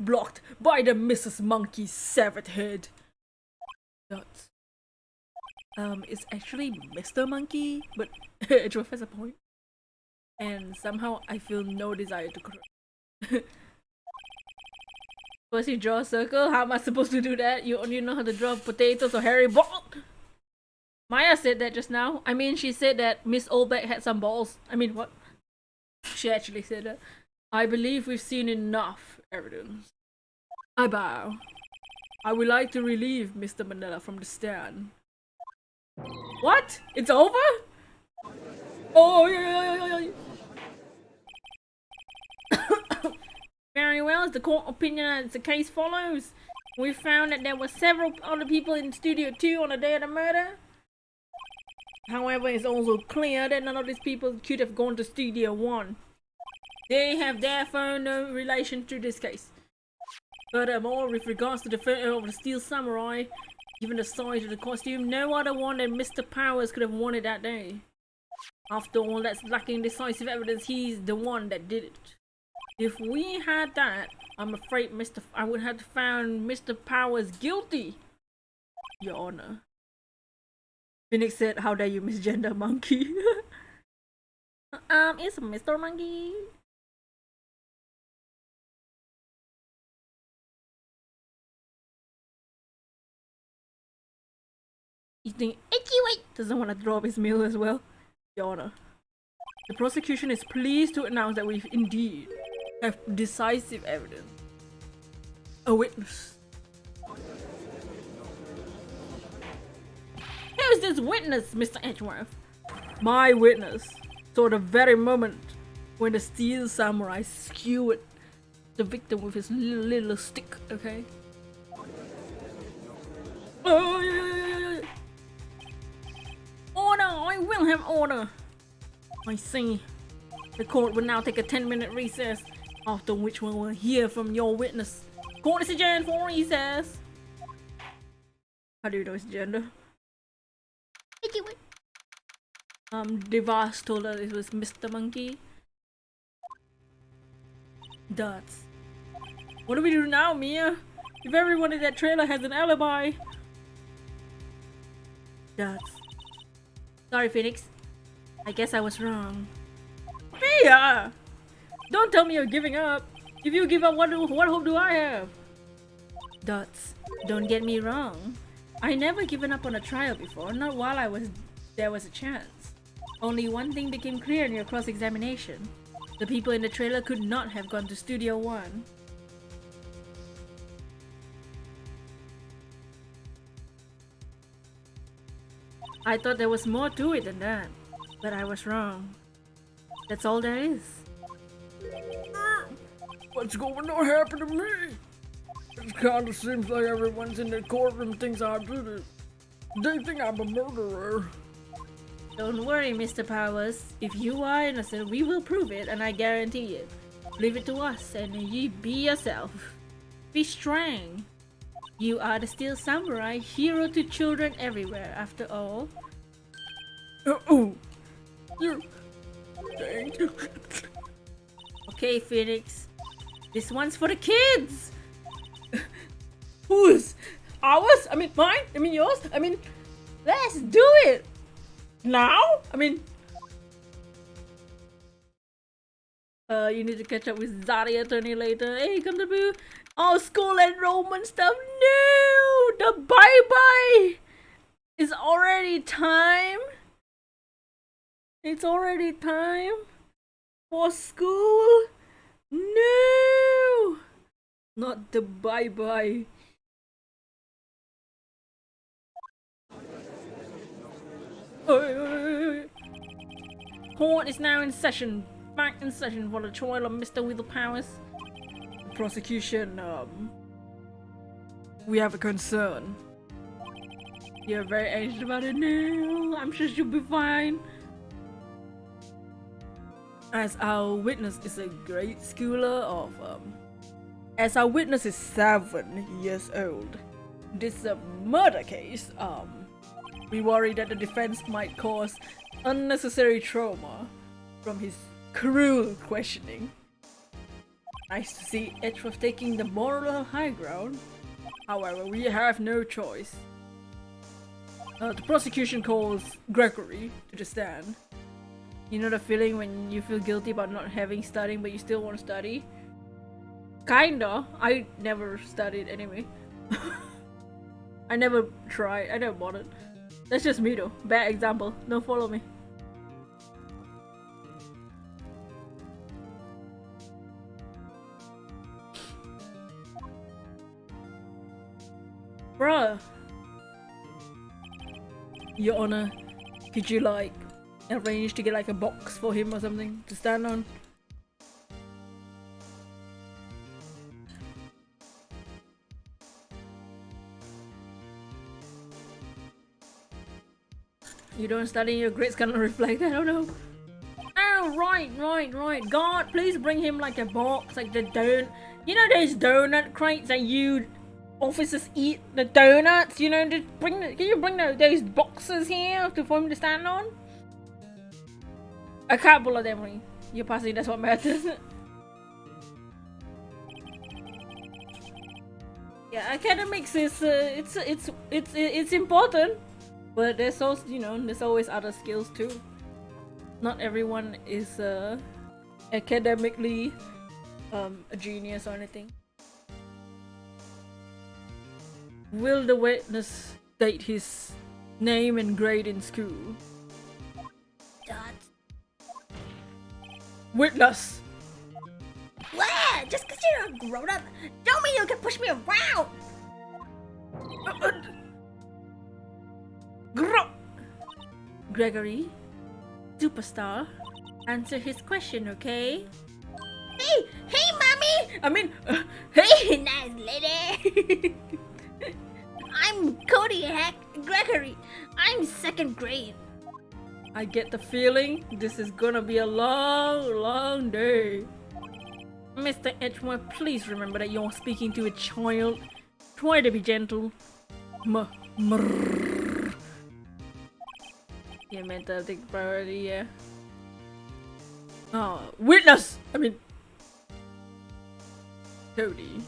Blocked by the Mrs. Monkey's severed head. Nuts. It's actually Mr. Monkey, but it has a point. And somehow I feel no desire to correct. First you draw a circle, how am I supposed to do that? You only know how to draw potatoes or hairy ball. Maya said that just now. I mean, she said that Miss Olbeck had some balls. I mean, what? She actually said that. I believe we've seen enough evidence. I bow. I would like to relieve Mr. Manila from the stand. What? It's over? Oh, yeah. Very well, as the court opinion as the case follows. We found that there were several other people in Studio 2 on the day of the murder. However, it's also clear that none of these people could have gone to Studio 1. They have therefore no relation to this case. Furthermore, with regards to the photo of the Steel Samurai, given the size of the costume, no other one than Mr. Powers could have worn it that day. After all, that's lacking decisive evidence. He's the one that did it. If we had that, I'm afraid I would have found Mr. Powers guilty, Your Honor. Phoenix said, how dare you misgender monkey? It's Mr. Monkey. You think EDGEY doesn't want to drop his meal as well? Your Honor. The prosecution is pleased to announce that we indeed have decisive evidence. A witness. Who's this witness, Mr. Edgeworth? My witness saw the very moment when the Steel Samurai skewered the victim with his little stick, okay? Oh, yeah. Order! I will have order! I see. The court will now take a 10-minute recess, after which we will hear from your witness. Court is adjourned for recess. How do you know his gender? Devas told us it was Mr. Monkey. Dots. What do we do now, Mia? If everyone in that trailer has an alibi. Dots. Sorry, Phoenix. I guess I was wrong. Mia! Don't tell me you're giving up. If you give up, what hope do I have? Dots. Don't get me wrong. I never given up on a trial before, not while there was a chance. Only one thing became clear in your cross-examination. The people in the trailer could not have gone to Studio 1. I thought there was more to it than that, but I was wrong. That's all there is. What's going to happen to me? It kinda seems like everyone's in the courtroom thinks I did it. They think I'm a murderer. Don't worry, Mr. Powers. If you are innocent, we will prove it, and I guarantee it. Leave it to us, and you be yourself. Be strong. You are the Steel Samurai, hero to children everywhere, after all. Oh, you. Thank you. Okay, Phoenix. This one's for the kids! Whose? Ours? I mean, mine? I mean, yours? I mean, let's do it! Now? I mean... you need to catch up with Zarya attorney later. Hey, come to me. Oh, school enrollment stuff. No! The bye-bye! It's already time. It's already time for school. No! Not the bye-bye. Court is now in session. Back in session for the trial of Mr. With the Powers. Prosecution, we have a concern. You're very anxious about it now. I'm sure she'll be fine. As our witness is a grade schooler of, as our witness is 7 years old, this is a murder case, we worry that the defense might cause unnecessary trauma from his cruel questioning. Nice to see Edgeworth taking the moral high ground. However, we have no choice. The prosecution calls Gregory to the stand. You know the feeling when you feel guilty about not having studying but you still want to study? Kinda. I never studied anyway. I never tried. I never bothered. That's just me though. Bad example. Don't follow me. Bruh. Your Honor, could you like arrange to get like a box for him or something to stand on? You don't study, your grades cannot reflect. I don't know. Oh, right. God, please bring him like a box, like the you know those donut crates that you officers eat, the donuts, you know, just bring can you bring those boxes here for him to stand on? A couple of them, you're passing, that's what matters. Yeah, academics is it's important, but there's also, you know, there's always other skills too. Not everyone is academically a genius or anything. Will the witness state his name and grade in school? Dot. Witness! What? Just because you're a grown up, don't mean you can push me around! Gregory, superstar, answer his question, okay? Hey, mommy! I mean, Hey, nice lady! I'm Cody Gregory. I'm 2nd grade. I get the feeling this is gonna be a long day. Mr. Edgeworth, please remember that you're speaking to a child. Try to be gentle. Yeah, mental take priority, yeah. Oh, witness! I mean, Cody.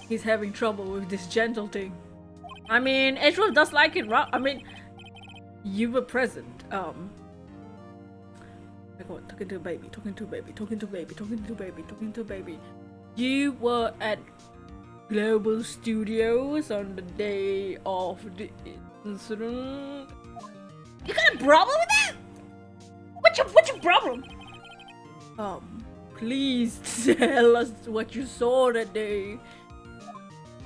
He's having trouble with this gentle thing. I mean, Edgeworth does like it, right? I mean, you were present. Oh my god, talking to a baby, talking to a baby, talking to a baby, talking to a baby, talking to a baby. You were at Global Studios on the day of the incident. You got a problem with that? What's your problem? Please tell us what you saw that day.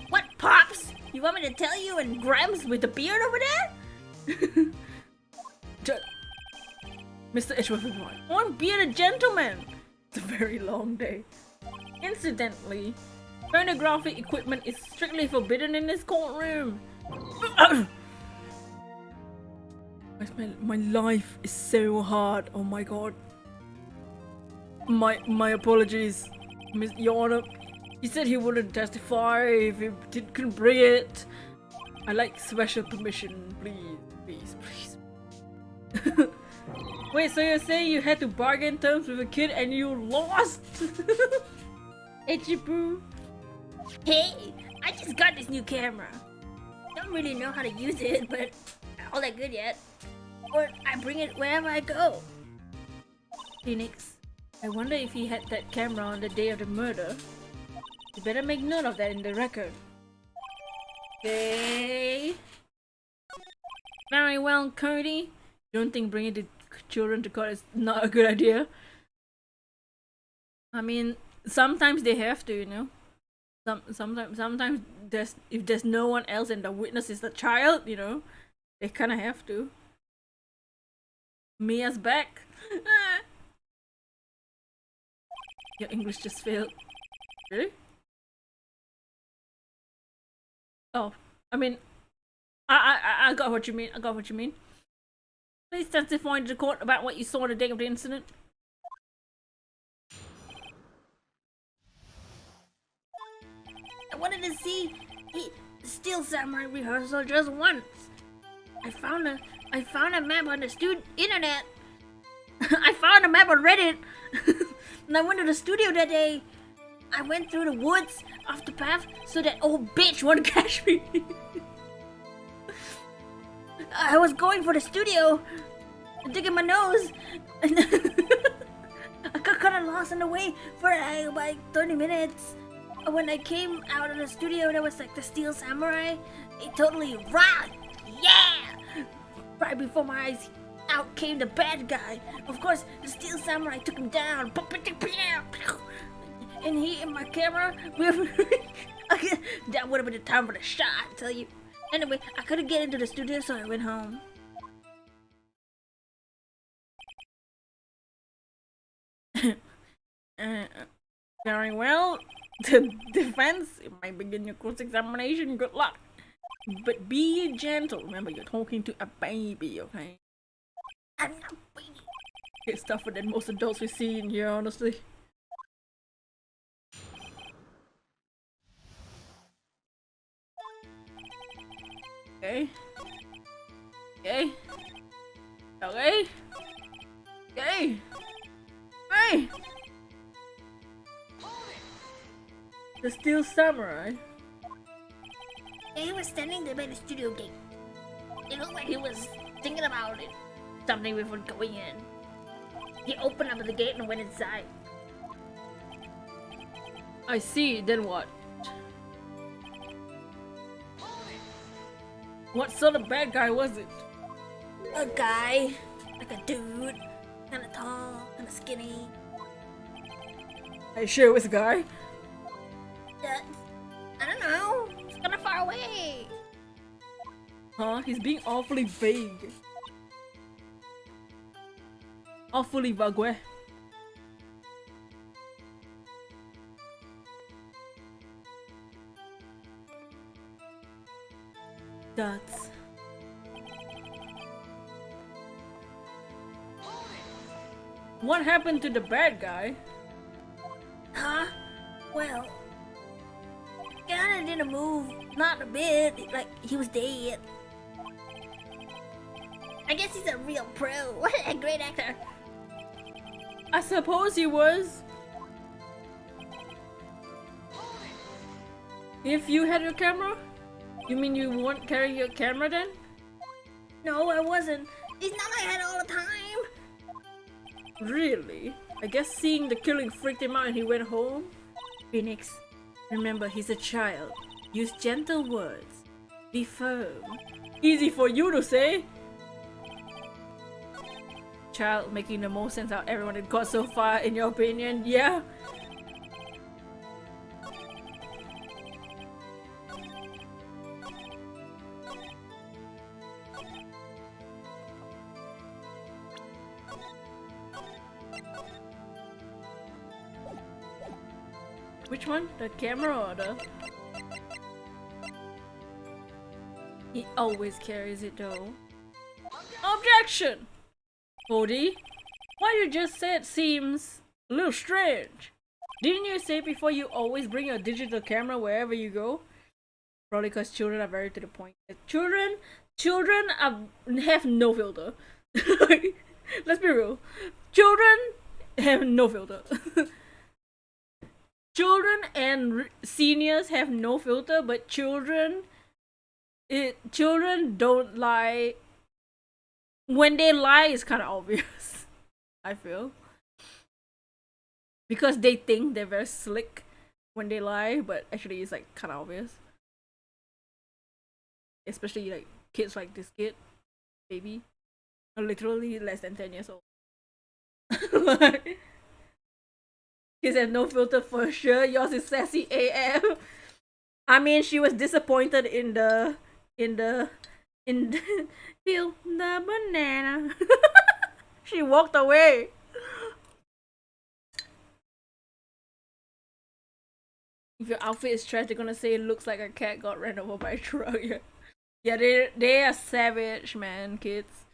What, Pops? You want me to tell you and Grams with the beard over there? Mr. Edgeworth is right. I'm being a gentleman. It's a very long day. Incidentally, phonographic equipment is strictly forbidden in this courtroom. My life is so hard. Oh my god. My apologies, Your Honor. He said he wouldn't testify if he couldn't bring it. I like special permission, please. Wait, so you're saying you had to bargain terms with a kid and you lost? Ichibu. Hey, I just got this new camera. Don't really know how to use it, but not all that good yet. But I bring it wherever I go. Phoenix, I wonder if he had that camera on the day of the murder. You better make note of that in the record. Okay. Very well, Cody. Don't think bringing the children to court is not a good idea. I mean, sometimes they have to, you know. Sometimes if there's no one else and the witness is the child, you know, they kind of have to. Mia's back. Your English just failed. Really? Oh, I mean, I got what you mean. I got what you mean. Please testify to the court about what you saw the day of the incident. I wanted to see Steel Samurai rehearsal just once. I found a map on the internet. I found a map on Reddit. And I went to the studio that day. I went through the woods off the path so that old bitch wouldn't catch me. I was going for the studio, digging my nose, and I got kind of lost on the way for like 30 minutes. When I came out of the studio, there was like the Steel Samurai. It totally rocked. Yeah! Right before my eyes, out came the bad guy. Of course, the Steel Samurai took him down. And he and my camera, that would have been the time for the shot, I tell you. Anyway, I couldn't get into the studio, so I went home. Very well. The defense, it might begin your cross-examination. Good luck. But be gentle. Remember, you're talking to a baby, okay? I'm not waiting. It's tougher than most adults we see in here, honestly. Okay. Okay. Okay. Okay. Hey! The Steel Samurai. He was standing there by the studio gate. It looked like he was thinking about it. Something before going in. He opened up the gate and went inside. I see, then what? What sort of bad guy was it? A guy, like a dude, kinda tall, kinda skinny. Are you sure it was a guy? I don't know. It's kinda far away. Huh? He's being awfully vague. Awfully vague. That's... What happened to the bad guy? Huh? Well, kinda didn't move, not a bit, like he was dead. I guess he's a real pro. What a great actor. I suppose he was. If you had your camera? You mean you weren't carrying your camera then? No, I wasn't. It's not like I had it all the time. Really? I guess seeing the killing freaked him out and he went home? Phoenix, remember he's a child. Use gentle words. Be firm. Easy for you to say. Child making the most sense out of everyone had got so far, in your opinion, yeah? Which one? The camera or the... He always carries it though. Objection! Cody, what you just said seems a little strange. Didn't you say before you always bring your digital camera wherever you go? Probably because children are very to the point. Children have no filter. Let's be real. Children have no filter. Children and seniors have no filter, but children don't lie. When they lie, it's kind of obvious. I feel, because they think they're very slick when they lie, but actually it's like kind of obvious. Especially like kids like this kid, baby, literally less than 10 years old. Like, kids have no filter for sure. Yours is sassy AF. I mean, she was disappointed in the peel the banana. She walked away. If your outfit is trash, they're gonna say it looks like a cat got ran over by a truck. Yeah, they are savage, man, kids.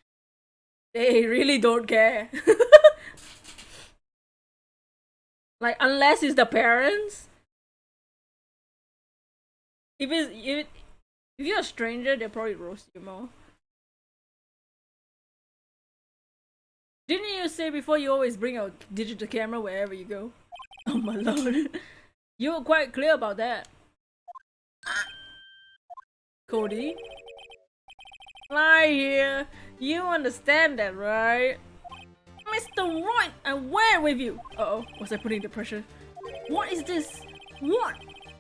They really don't care. Like, unless it's the parents. If you're a stranger, they'll probably roast you more. Didn't you say before you always bring a digital camera wherever you go? Oh my lord. You were quite clear about that. Cody? Lie here. You understand that, right? Mr. Right, I'm where with you? Uh-oh, was I putting the pressure? What is this? What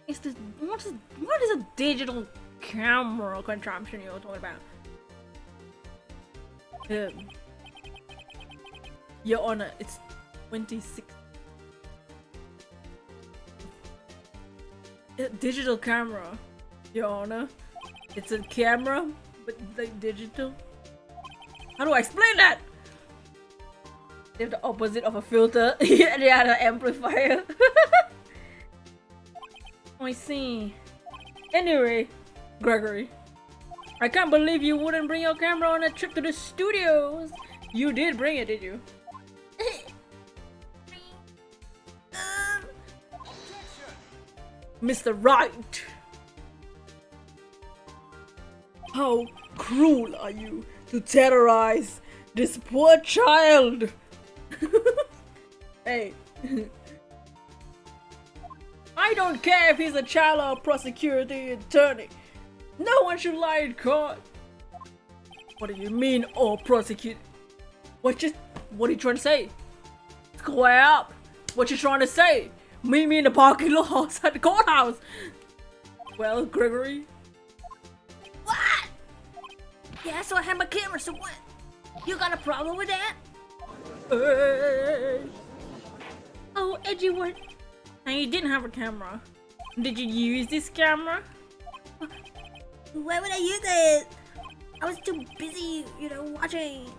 is a digital camera contraption you're talking about? Your Honor, it's 26. Digital camera, Your Honor. It's a camera, but like digital. How do I explain that? They have the opposite of a filter. Yeah, they are the amplifier. I see. Anyway, Gregory, I can't believe you wouldn't bring your camera on a trip to the studios. You did bring it, did you? Mr. Right! How cruel are you to terrorize this poor child? Hey. I don't care if he's a child or a prosecuting attorney. No one should lie in court. What do you mean, or prosecute? What are you trying to say? Square up. What you trying to say? Meet me in the parking lot outside the courthouse. Well, Gregory. What? Yeah, so I have my camera, so what? You got a problem with that? Oh, Edgy one. Now you didn't have a camera. Did you use this camera? Why would I use it? I was too busy, watching.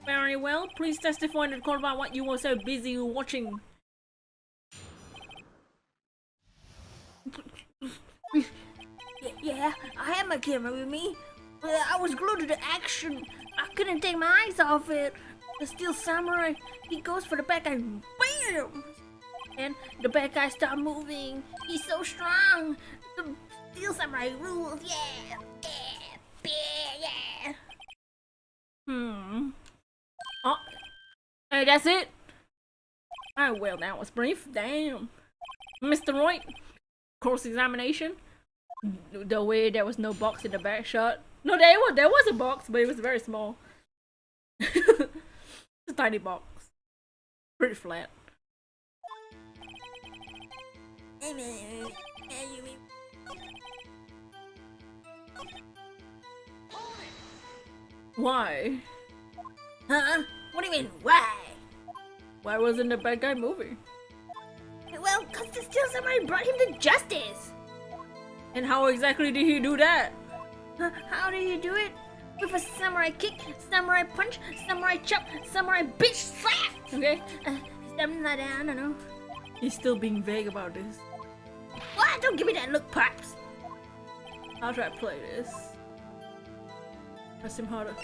Very well. Please testify in the court about what you were so busy watching. Yeah, I had my camera with me. I was glued to the action. I couldn't take my eyes off it. The Steel Samurai, he goes for the bad guy, BAM! And the bad guy starts moving. He's so strong. The Steel Samurai rules, yeah! Oh, hey, that's it? Oh, well, that was brief. Damn. Mr. Roy, cross-examination. The way there was no box in the back shot. No, there was a box, but it was very small. It's a tiny box. Pretty flat. Why? Huh? What do you mean, why? Why wasn't the bad guy moving? Well, cause the Steel Samurai brought him to justice. And how exactly did he do that? How did he do it? With a samurai kick, samurai punch, samurai chop, samurai bitch slap! Okay? Something like that, I don't know. He's still being vague about this. What? Don't give me that look, Pops! I'll try to play this. Press him harder.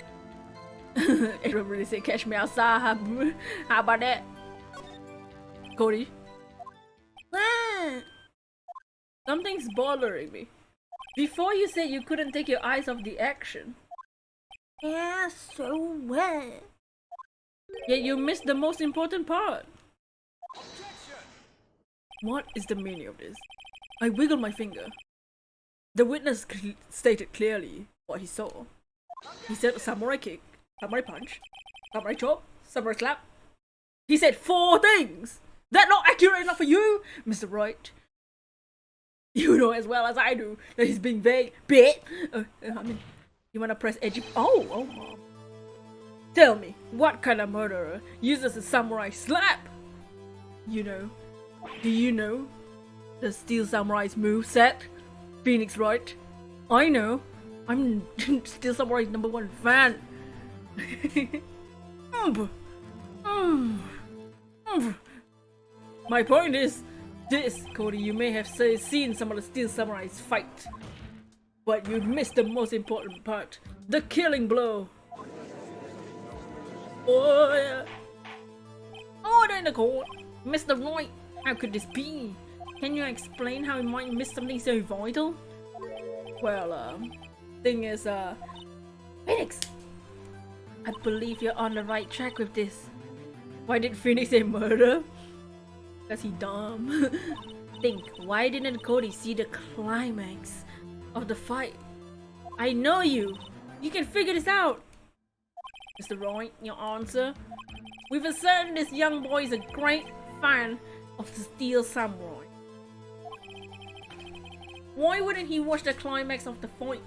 Everybody say catch me outside. How about that? Cody? What? Something's bothering me. Before you said you couldn't take your eyes off the action. Yeah, so what? Yet you missed the most important part. What is the meaning of this? I wiggled my finger. The witness stated clearly what he saw. He said samurai kick, samurai punch, samurai chop, samurai slap. He said 4 things! That not accurate enough for you, Mr. Wright? You know as well as I do that he's being vague. Bit. You wanna press edgy? Oh. Tell me, what kind of murderer uses a samurai slap? You know. Do you know the Steel Samurai's move set? Phoenix Wright? I know. I'm Steel Samurai's #1 fan. My point is this, Cody. You may have seen some of the Steel Samurais fight, but you missed the most important part: the killing blow. Oh yeah. Order in the court, Mr. Wright. How could this be? Can you explain how you might miss something so vital? Well, thing is, Phoenix, I believe you're on the right track with this. Why did Phoenix say murder? Because he dumb. Think, why didn't Cody see the climax of the fight? I know you! You can figure this out! Mr. Wright, your answer? We've ascertained this young boy is a great fan of the Steel Samurai. Why wouldn't he watch the climax of the fight?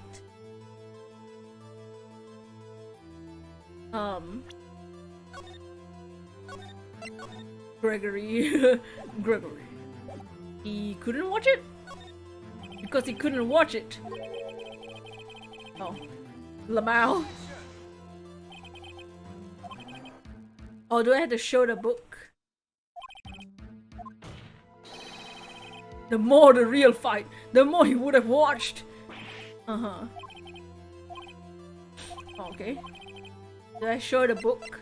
Gregory. Gregory. He couldn't watch it? Because he couldn't watch it. Oh. Lamau. Oh, do I have to show the book? The more the real fight, the more he would have watched. Okay. Did I show the book?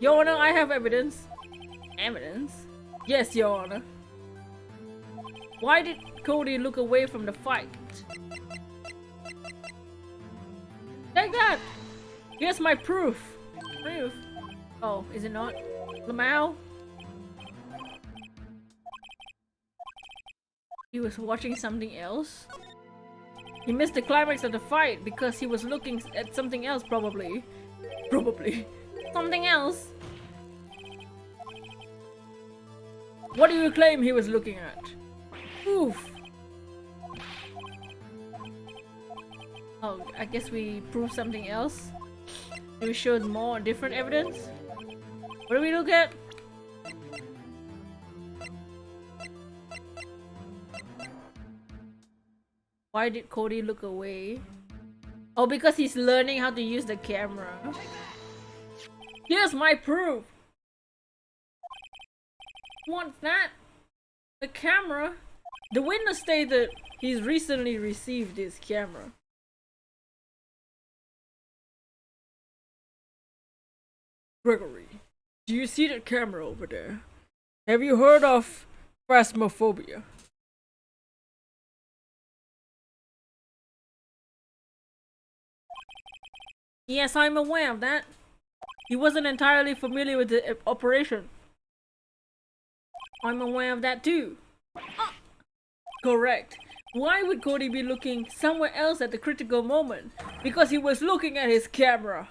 Your Honor, I have evidence. Evidence? Yes, Your Honor. Why did Cody look away from the fight? Take that! Here's my proof. Proof? Oh, is it not? Lamau? He was watching something else? He missed the climax of the fight because he was looking at something else, probably. Probably. Something else? What do you claim he was looking at? Oof. Oh, I guess we proved something else. We showed more different evidence. What do we look at? Why did Cody look away? Oh, because he's learning how to use the camera. Here's my proof! What's that? The camera? The witness stated he's recently received this camera. Gregory, do you see that camera over there? Have you heard of phasmophobia? Yes, I'm aware of that. He wasn't entirely familiar with the operation. I'm aware of that too. Correct. Why would Cody be looking somewhere else at the critical moment? Because he was looking at his camera.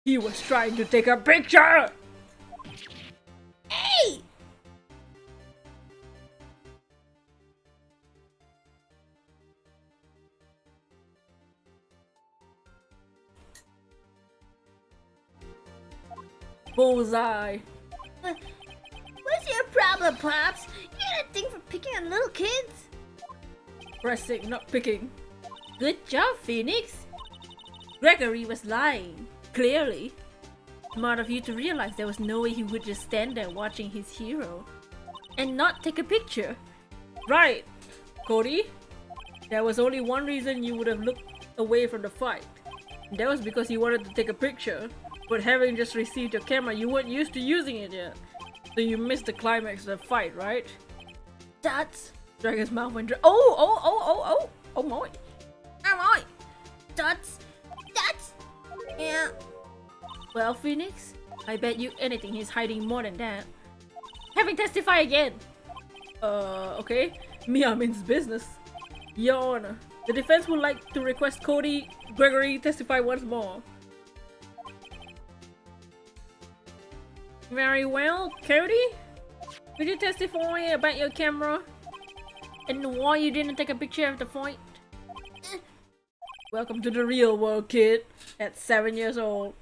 He was trying to take a picture! Hey! Bullseye. What's your problem, Pops? You got a thing for picking on little kids? Pressing, not picking. Good job, Phoenix. Gregory was lying. Clearly. Smart of you to realize there was no way he would just stand there watching his hero and not take a picture. Right, Cody? There was only one reason you would have looked away from the fight. That was because you wanted to take a picture. But having just received your camera, you weren't used to using it yet. So you missed the climax of the fight, right? That's... Dragon's mouth went dry. Oh my. That's Yeah. Well, Phoenix, I bet you anything he's hiding more than that. Have him testify again! Okay. Mia means business. Your Honor, the defense would like to request Cody Gregory testify once more. Very well, Cody? Could you testify about your camera? And why you didn't take a picture of the fight? Welcome to the real world, kid. At 7 years old.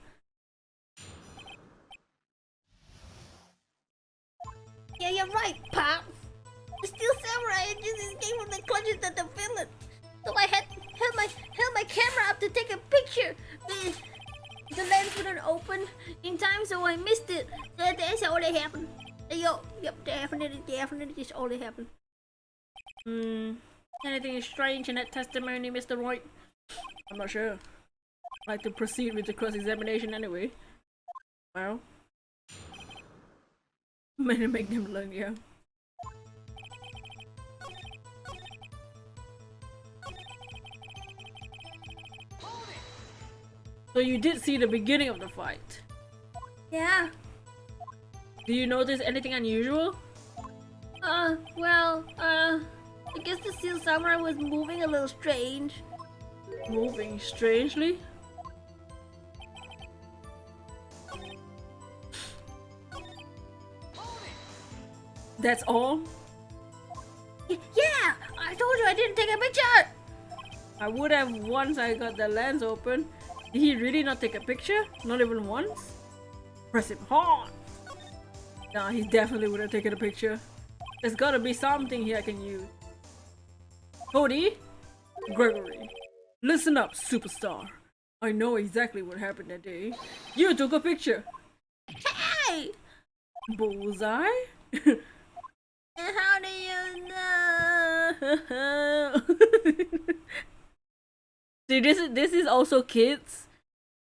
Yeah, you're right, Pop. The Steel Samurai just escaped from the clutches of the villain. So I held my camera up to take a picture. The lens wouldn't open in time, so I missed it. That's all that happened. Yep, definitely just all that happened. Anything strange in that testimony, Mr. Wright? I'm not sure. I'd like to proceed with the cross-examination anyway. Well, maybe make them learn, yeah. So you did see the beginning of the fight. Yeah. Do you notice anything unusual? I guess the Steel Samurai was moving a little strange. Moving strangely? That's all? Yeah! I told you I didn't take a picture! I would have once I got the lens open. Did he really not take a picture? Not even once? Press him hard! Nah, he definitely would have taken a picture. There's gotta be something here I can use. Cody? Gregory. Listen up, superstar. I know exactly what happened that day. You took a picture! Hey! Bullseye? How do you know? See, this is also kids.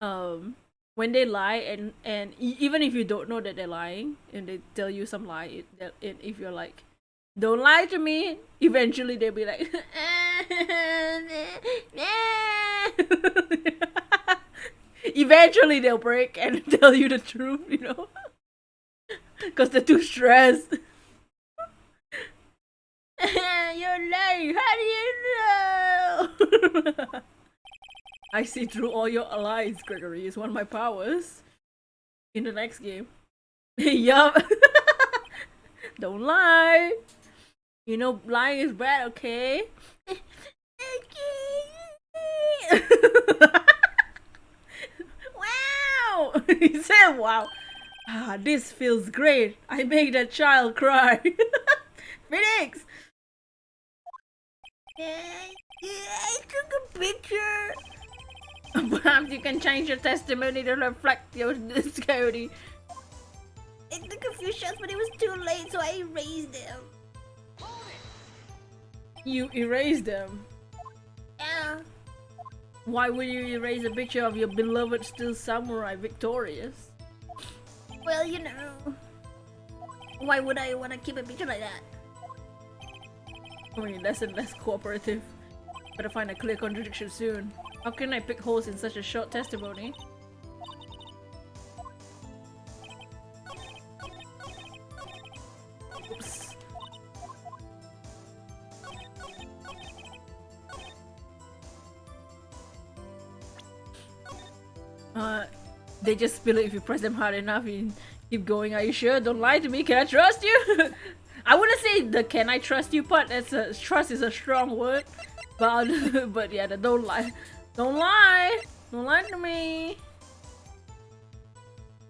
When they lie and even if you don't know that they're lying and they tell you some lie, if you're like, don't lie to me, eventually they'll be like, eventually they'll break and tell you the truth, you know, because they're too stressed. You're lying. How do you know? I see through all your lies, Gregory. It's one of my powers. In the next game. Yup. Don't lie. You know lying is bad, okay? Wow! He said wow. Ah, this feels great. I made that child cry. Phoenix! I took a picture. Perhaps you can change your testimony to reflect your discovery. I took a few shots, but it was too late, so I erased them. You erased them. Yeah. Why would you erase a picture of your beloved Steel Samurai victorious? Well, you know. Why would I want to keep a picture like that? I mean, less and less cooperative. Better find a clear contradiction soon. How can I pick holes in such a short testimony? Oops. They just spill it if you press them hard enough and keep going. Are you sure? Don't lie to me. Can I trust you? I wouldn't say the "can I trust you" part. Trust is a strong word, but yeah, the don't lie, don't lie to me.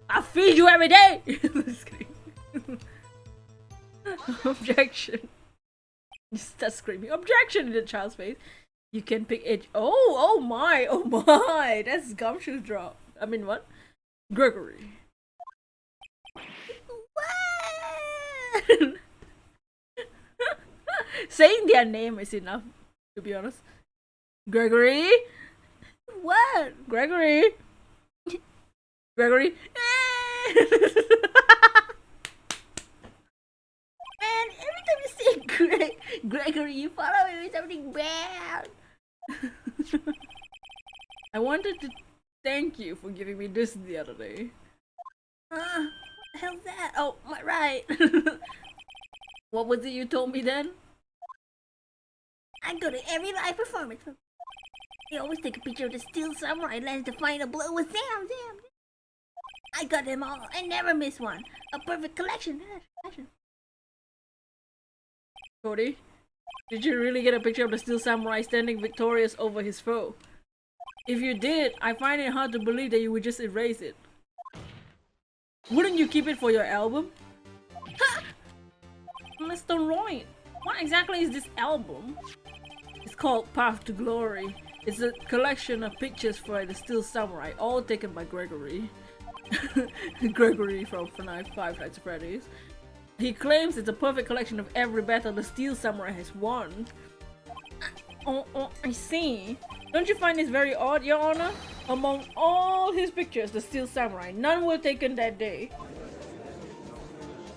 I feed you every day. Just kidding. Objection. That's screaming objection in the child's face. You can pick it. Oh my! That's gumshoe drop. I mean what? Gregory. What? Saying their name is enough, to be honest. Gregory? What? Gregory? Gregory? Man, every time you say Gregory, you follow me with something bad. I wanted to thank you for giving me this the other day. What the hell's that? Oh, my right. What was it you told me then? I go to every live performance. They always take a picture of the Steel Samurai lens to find a blow with Sam. I got them all. I never miss one. A perfect collection. Cody, did you really get a picture of the Steel Samurai standing victorious over his foe? If you did, I find it hard to believe that you would just erase it. Wouldn't you keep it for your album? Mr. Roy, what exactly is this album? It's called Path to Glory. It's a collection of pictures for the Steel Samurai, all taken by Gregory. Gregory from Five Nights at Freddy's. He claims it's a perfect collection of every battle the Steel Samurai has won. Oh, I see. Don't you find this very odd, Your Honor? Among all his pictures, the Steel Samurai, none were taken that day.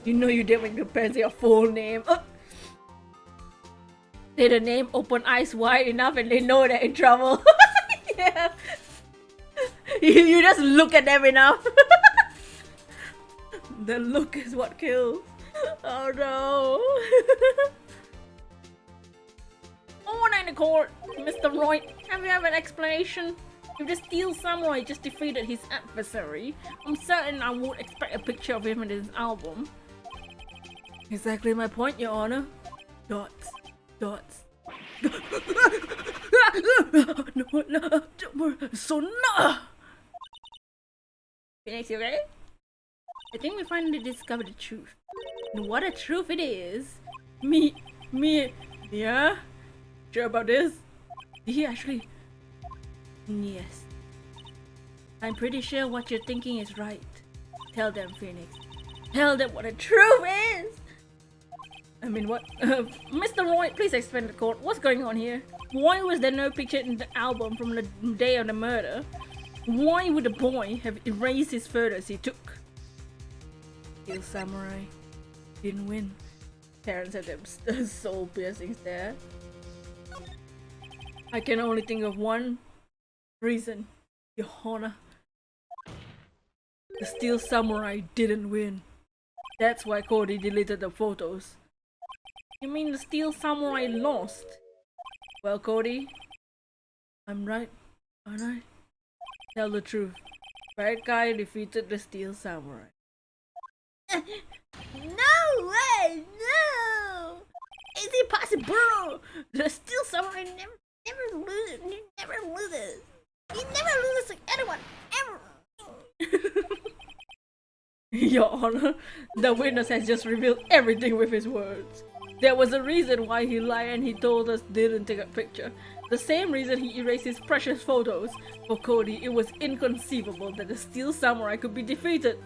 You know you didn't make the pen say your full name. Did the name open eyes wide enough and they know they're in trouble? Yeah. You just look at them enough. The look is what kills. Oh no. Oh, in the court, Mr. Roy, have you have an explanation? If the Steel Samurai just defeated his adversary, I'm certain I would expect a picture of him in his album. Exactly my point, Your Honor. Dots. No, so no. Phoenix, you ready? I think we finally discovered the truth. And what a truth it is. Me, yeah? Sure about this? Did he actually? Yes. I'm pretty sure what you're thinking is right. Tell them, Phoenix. Tell them what the truth is! I mean, what? Mr. Roy, please explain to the court. What's going on here? Why was there no picture in the album from the day of the murder? Why would the boy have erased his photos he took? Steel Samurai didn't win. Parents had them soul-piercing stare. I can only think of one reason, Your Honor. The Steel Samurai didn't win. That's why Cody deleted the photos. You mean the Steel Samurai lost? Well, Cody, I'm right, aren't I? Tell the truth. Bad guy defeated the Steel Samurai. No way! No! It's impossible! The Steel Samurai Never loses. He never loses to anyone, ever! Your Honor, the witness has just revealed everything with his words. There was a reason why he lied and he told us didn't take a picture. The same reason he erased his precious photos. For Cody, it was inconceivable that the Steel Samurai could be defeated.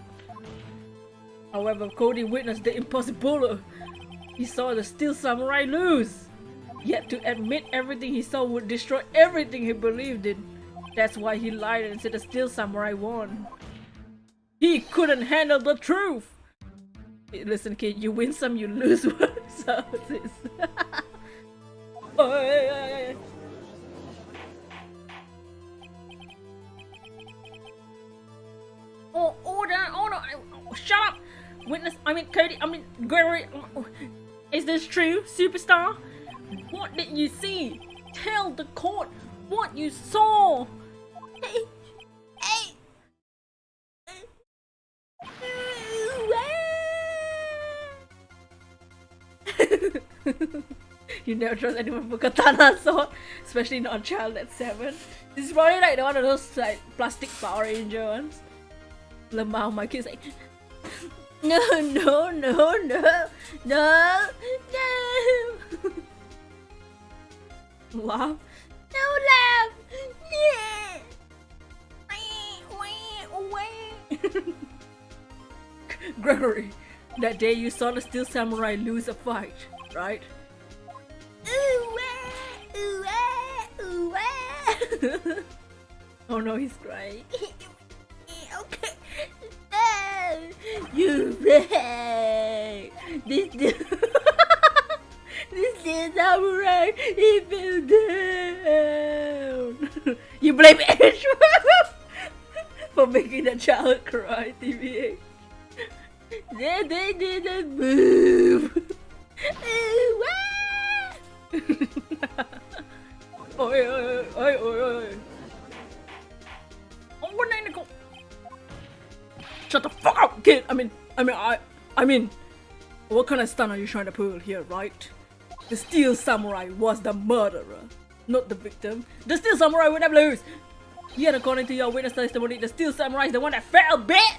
However, Cody witnessed the impossible. He saw the Steel Samurai lose. Yet to admit everything he saw would destroy everything he believed in. That's why he lied and said the Steel Samurai won. He couldn't handle the truth. Listen, kid, you win some, you lose one. So this. Oh, order! Shut up! Witness, Cody, Gregory. Is this true, superstar? What did you see? Tell the court what you saw! Hey! You never trust anyone with a katana sword, especially not a child at 7. This is probably like one of those like plastic Power Ranger ones. Lamau, my kid's like, no. Laugh. No laugh! Yeah! Gregory, that day you saw the Steel Samurai lose a fight, right? Oh no, he's crying. Okay. You right. This Steel Samurai, he fell down. You blame Ash. making the child cry, TVA. They didn't move. Oi, oi, oi, oi, oi. Oh, what name go? Shut the fuck up, kid. I mean, what kind of stunt are you trying to pull here, right? The Steel Samurai was the murderer, not the victim. The Steel Samurai would never lose. Yet, according to your witness testimony, the Steel Samurai is the one that fell, bitch!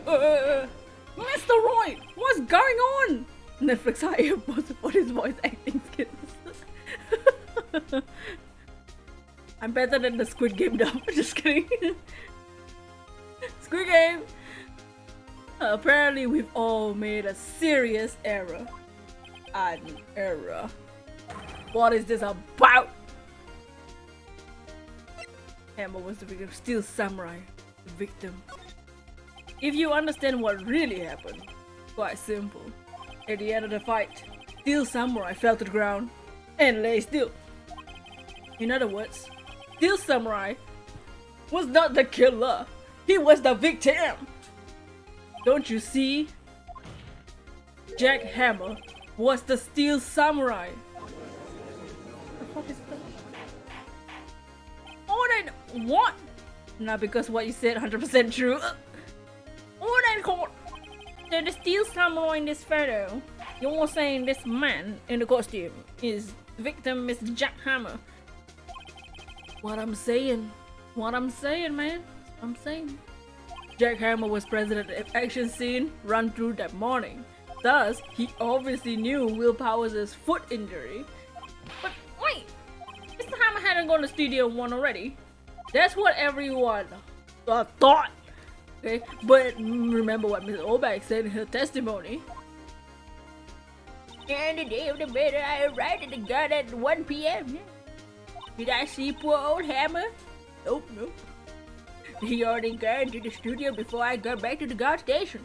Mr. Roy, what's going on? Netflix hired Bossu for his voice acting skills. I'm better than the Squid Game dub. Just kidding. Squid Game! Apparently we've all made a serious error. An error. What is this about? Hammer was the victim. Steel Samurai, the victim. If you understand what really happened, quite simple. At the end of the fight, Steel Samurai fell to the ground and lay still. In other words, Steel Samurai was not the killer. He was the victim. Don't you see? Jack Hammer was the Steel Samurai. The fuck is that? Oh, then what? Not because what you said 100% true. Oh, then court. So the Steel Samurai in this photo, you're saying this man in the costume is victim Mr. Jack Hammer. What I'm saying, man. I'm saying. Jack Hammer was present at the action scene run through that morning. Thus, he obviously knew Will Powers' foot injury. But wait, Mr. Hammer hadn't gone to Studio 1 already. That's what everyone thought. Okay, but remember what Ms. Obak said in her testimony. And the day of the murder, I arrived at the garden at 1 p.m. Did I see poor old Hammer? Nope. He already got into the studio before I got back to the guard station.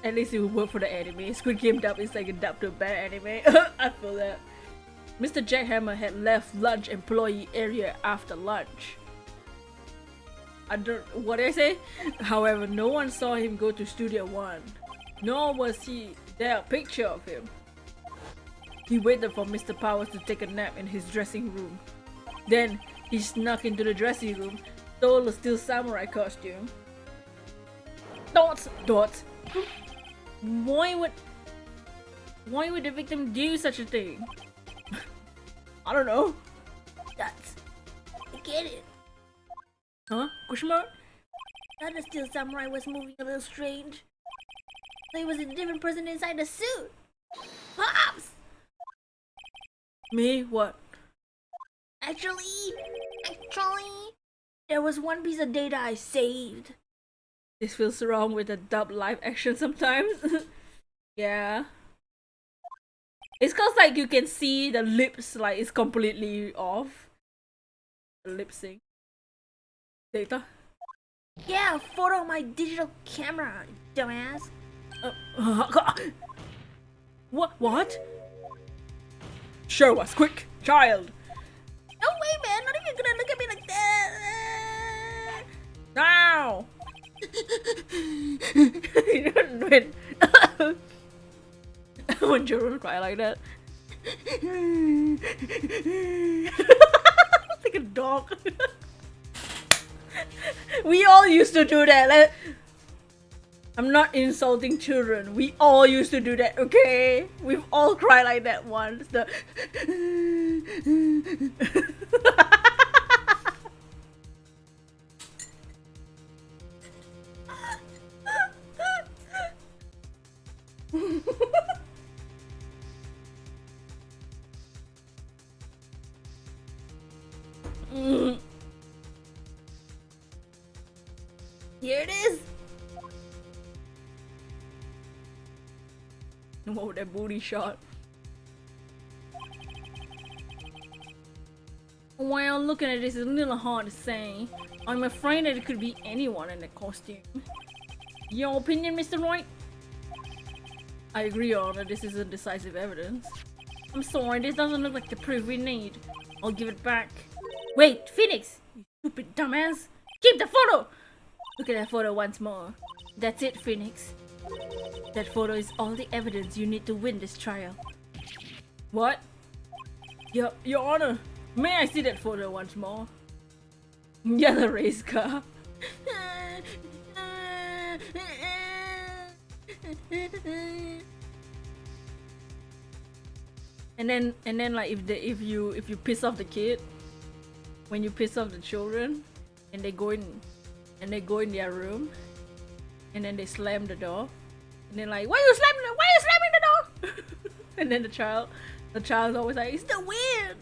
At least it would work for the anime. Squid Game dub is like a dub to a bad anime. I feel that. Mr. Jack Hammer had left lunch employee area after lunch. What did I say? However, no one saw him go to Studio 1. Nor was there a picture of him. He waited for Mr. Powers to take a nap in his dressing room. Then, he snuck into the dressing room, stole a Steel Samurai costume. Dots! Why would the victim do such a thing? I don't know. Dots. I get it. Huh? Question mark? Now the Steel Samurai was moving a little strange. So he was a different person inside the suit. Pops! Me? What? Actually, there was one piece of data I saved. This feels wrong with the dub live action sometimes. Yeah. It's cause like you can see the lips like it's completely off. The lip sync. Data? Yeah, a photo on my digital camera, dumbass. What? Show us, quick, child. No way, man! Not even gonna look at me like that! Now! You don't win. When children cry like that. Like a dog. We all used to do that. I'm not insulting children. We all used to do that, okay? We've all cried like that once. Here it is. Whoa, that booty shot. Well, looking at this is a little hard to say. I'm afraid that it could be anyone in the costume. Your opinion, Mr. Wright? I agree, Your Honor. This isn't decisive evidence. I'm sorry, this doesn't look like the proof we need. I'll give it back. Wait, Phoenix! You stupid dumbass! Keep the photo! Look at that photo once more. That's it, Phoenix. That photo is all the evidence you need to win this trial. What? Your Honor, may I see that photo once more? Yeah, the race car. And then like if you piss off the kid, when you piss off the children, and they go in their room, and then they slam the door, and then like why you slamming the door? And then the child's always like, it's the wind.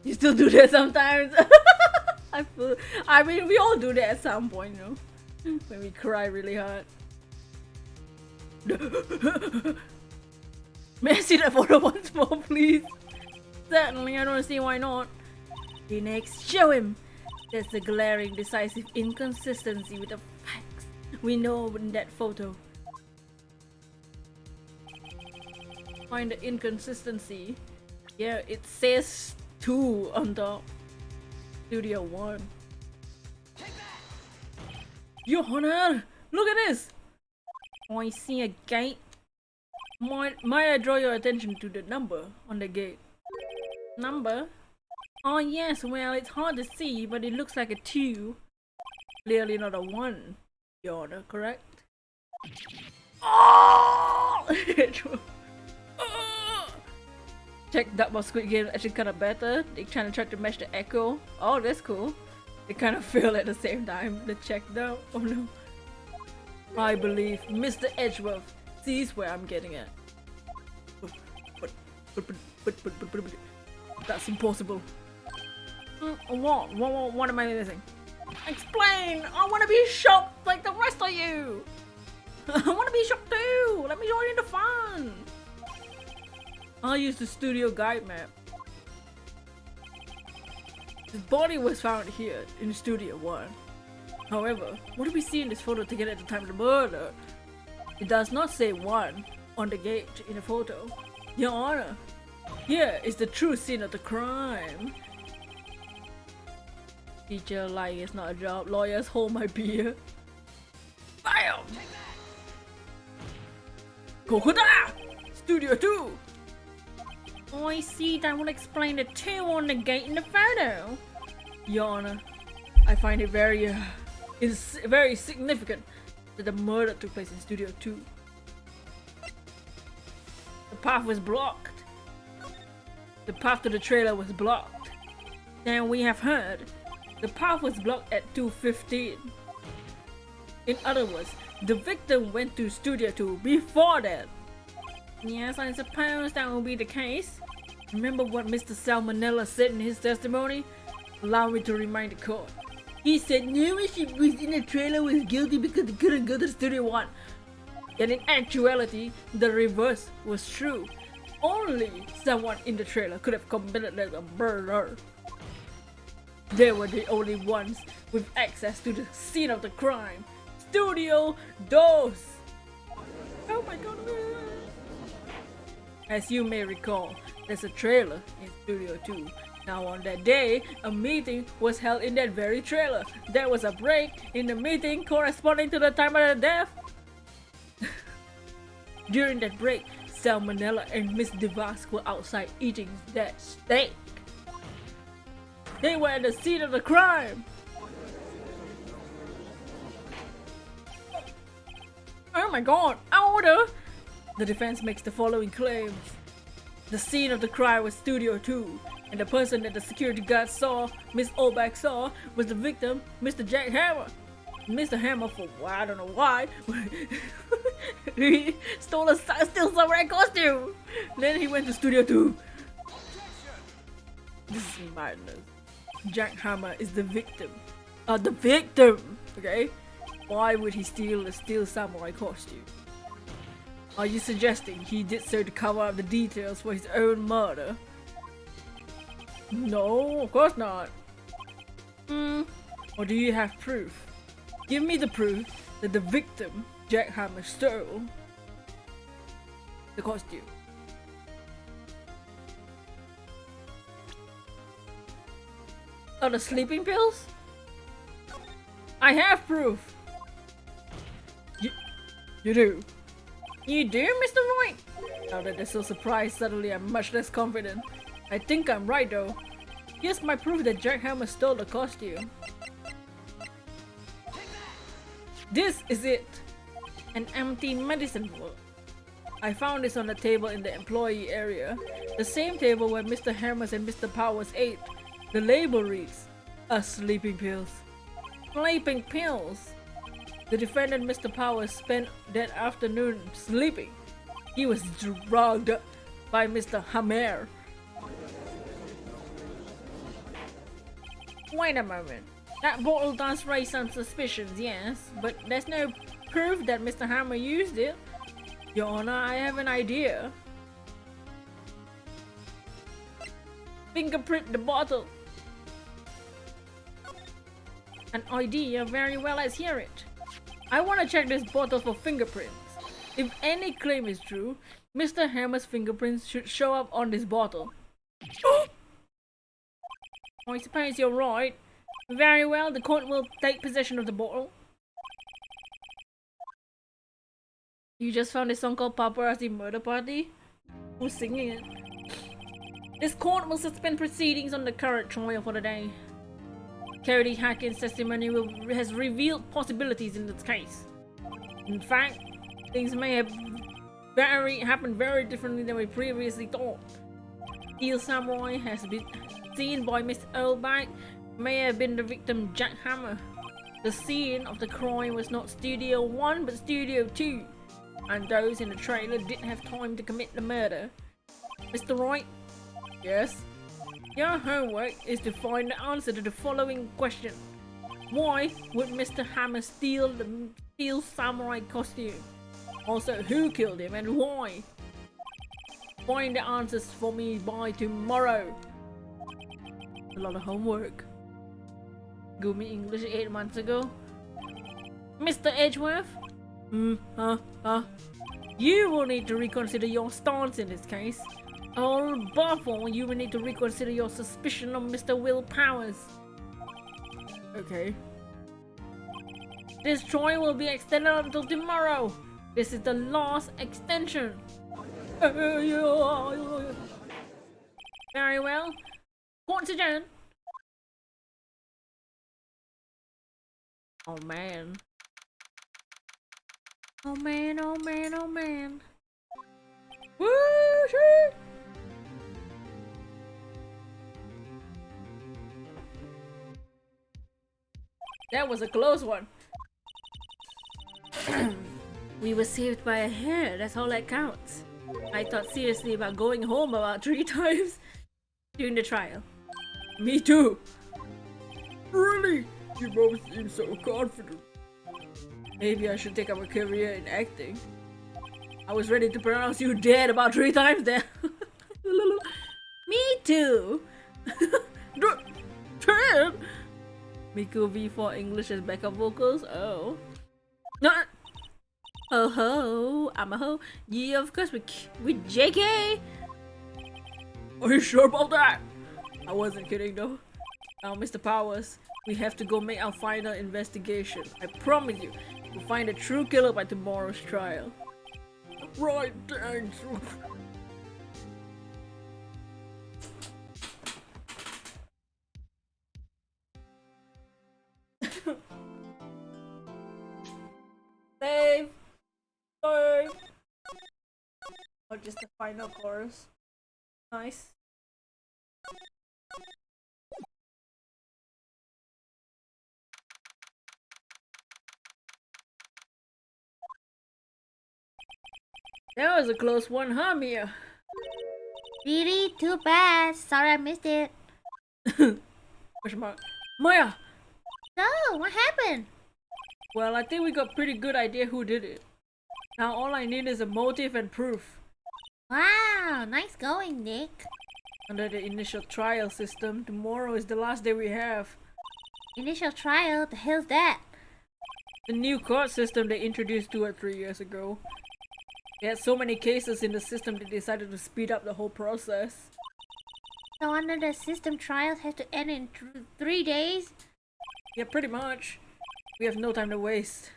You still do that sometimes. I mean we all do that at some point, you know, when we cry really hard. May I see that photo once more, please? Certainly, I don't see why not. Phoenix, show him! There's a glaring, decisive inconsistency with the facts we know in that photo. Find the inconsistency. Yeah, it says 2 on top. Studio 1. Your Honor! Look at this! I see a gate. Might I draw your attention to the number on the gate? Number? Oh yes, well it's hard to see, but it looks like a 2. Clearly not a 1. Your Honor, correct? Oh! Check that was Squid Game actually kind of better. They kind of tried to match the echo. Oh, that's cool. They kind of fail at the same time. The check though. Oh no. I believe Mr. Edgeworth sees where I'm getting at. But that's impossible. What am I missing? Explain! I want to be shocked like the rest of you! I want to be shocked too! Let me join in the fun! I'll use the studio guide map. His body was found here in Studio 1. However, what do we see in this photo taken at the time of the murder? It does not say 1 on the gate in the photo. Your Honor, here is the true scene of the crime. Teacher, lying is not a job. Lawyers, hold my beer. Bam! Kokoda! Studio 2! I see, that will explain the 2 on the gate in the photo. Your Honor, I find it very significant that the murder took place in Studio 2. The path was blocked. The path to the trailer was blocked. Then we have heard the path was blocked at 2:15. In other words, the victim went to Studio 2 before that. Yes, I suppose that will be the case. Remember what Mr. Salmonella said in his testimony? Allow me to remind the court. He said no one who was in the trailer was guilty because he couldn't go to Studio 1. Yet in actuality, the reverse was true. Only someone in the trailer could have committed the murder. They were the only ones with access to the scene of the crime. Studio 2. Oh my god. As you may recall, there's a trailer in Studio 2. Now on that day, a meeting was held in that very trailer. There was a break in the meeting corresponding to the time of the death. During that break, Salmonella and Miss DeVos were outside eating that steak. They were at the scene of the crime. Oh my god, order! The defense makes the following claims. The scene of the crime was Studio 2, and the person that the security guard saw, Miss Olbach saw, was the victim, Mr. Jack Hammer. Mr. Hammer, for I don't know why, he stole a Steel Samurai costume. Then he went to Studio 2. This is madness. Jack Hammer is the victim. The victim! Okay? Why would he steal a Steel Samurai costume? Are you suggesting he did so to cover up the details for his own murder? No, of course not. Or do you have proof? Give me the proof that the victim, Jack Hammer, stole the costume. Oh, the sleeping pills? I have proof. You do? You do, Mr. Right? Now that they're so surprised, suddenly I'm much less confident. I think I'm right though. Here's my proof that Jackhammer stole the costume. This is it! An empty medicine bottle. I found this on the table in the employee area. The same table where Mr. Hammers and Mr. Powers ate. The label reads, sleeping pills. Sleeping pills! The defendant, Mr. Powers, spent that afternoon sleeping. He was drugged by Mr. Hammer. Wait a moment. That bottle does raise some suspicions, yes, but there's no proof that Mr. Hammer used it. Your Honor, I have an idea. Fingerprint the bottle. An idea, very well, let's hear it. I want to check this bottle for fingerprints. If any claim is true, Mr. Hammer's fingerprints should show up on this bottle. I suppose you're right. Very well, the court will take possession of the bottle. You just found a song called Paparazzi Murder Party? Who's singing it? This court will suspend proceedings on the current trial for the day. Cody Hackins' testimony has revealed possibilities in this case. In fact, things may have happened very differently than we previously thought. Steel Samurai has been seen by Miss Earlbach, may have been the victim Jackhammer. The scene of the crime was not Studio 1 but Studio 2, and those in the trailer didn't have time to commit the murder. Mr. Wright? Yes? Your homework is to find the answer to the following question. Why would Mr. Hammer steal the Steel Samurai costume? Also, who killed him and why? Find the answers for me by tomorrow. A lot of homework. Give me English 8 months ago. Mr. Edgeworth? You will need to reconsider your stance in this case. Or above all, you will need to reconsider your suspicion of Mr. Will Powers. Okay. This trial will be extended until tomorrow. This is the last extension. Very well. Court's adjourned. Oh man. Oh man, oh man, oh man. Woo! Shit. That was a close one. We were saved by a hair, that's all that counts. I thought seriously about going home about 3 times during the trial. Me too. Really? You both seem so confident. Maybe I should take up a career in acting. I was ready to pronounce you dead about 3 times there. Me too. Ted! Miku V4 English as backup vocals? Oh. No. Oh ho, I'm a ho. Yeah, of course with JK. Are you sure about that? I wasn't kidding though. Now, Mr. Powers, we have to go make our final investigation. I promise you, we'll find the true killer by tomorrow's trial. Right, thanks. Save! Save! Or just the final chorus. Nice. That was a close one, huh, Mia? Really? Too bad. Sorry I missed it. Question mark. Maya! So, what happened? Well, I think we got pretty good idea who did it. Now all I need is a motive and proof. Wow, nice going, Nick. Under the initial trial system, tomorrow is the last day we have. Initial trial? The hell's that? The new court system they introduced 2 or 3 years ago. They had so many cases in the system they decided to speed up the whole process. So under the system, trials have to end in 3 days? Yeah, pretty much. We have no time to waste.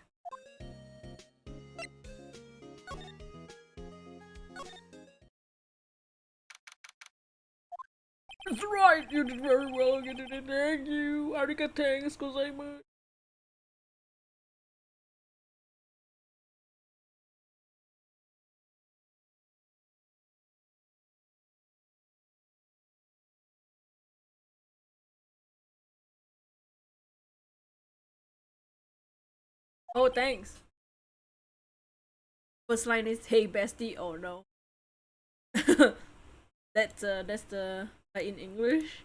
That's right, you did very well getting it. Thank you. Arigatou gozaimasu. Oh, thanks. First line is "Hey bestie." Oh no. That's the like in English.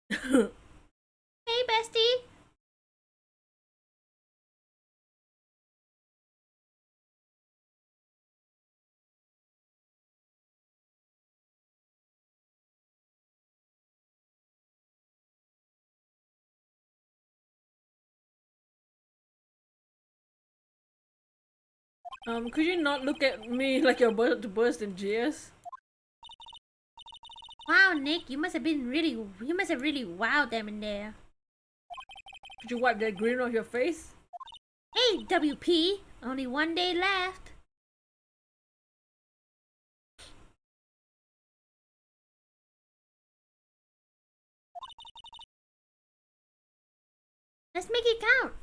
Hey, bestie! Could you not look at me like you're about to burst in tears? Wow, Nick, you must have really wowed them in there. Could you wipe that grin off your face? Hey, WP, only 1 day left. Let's make it count.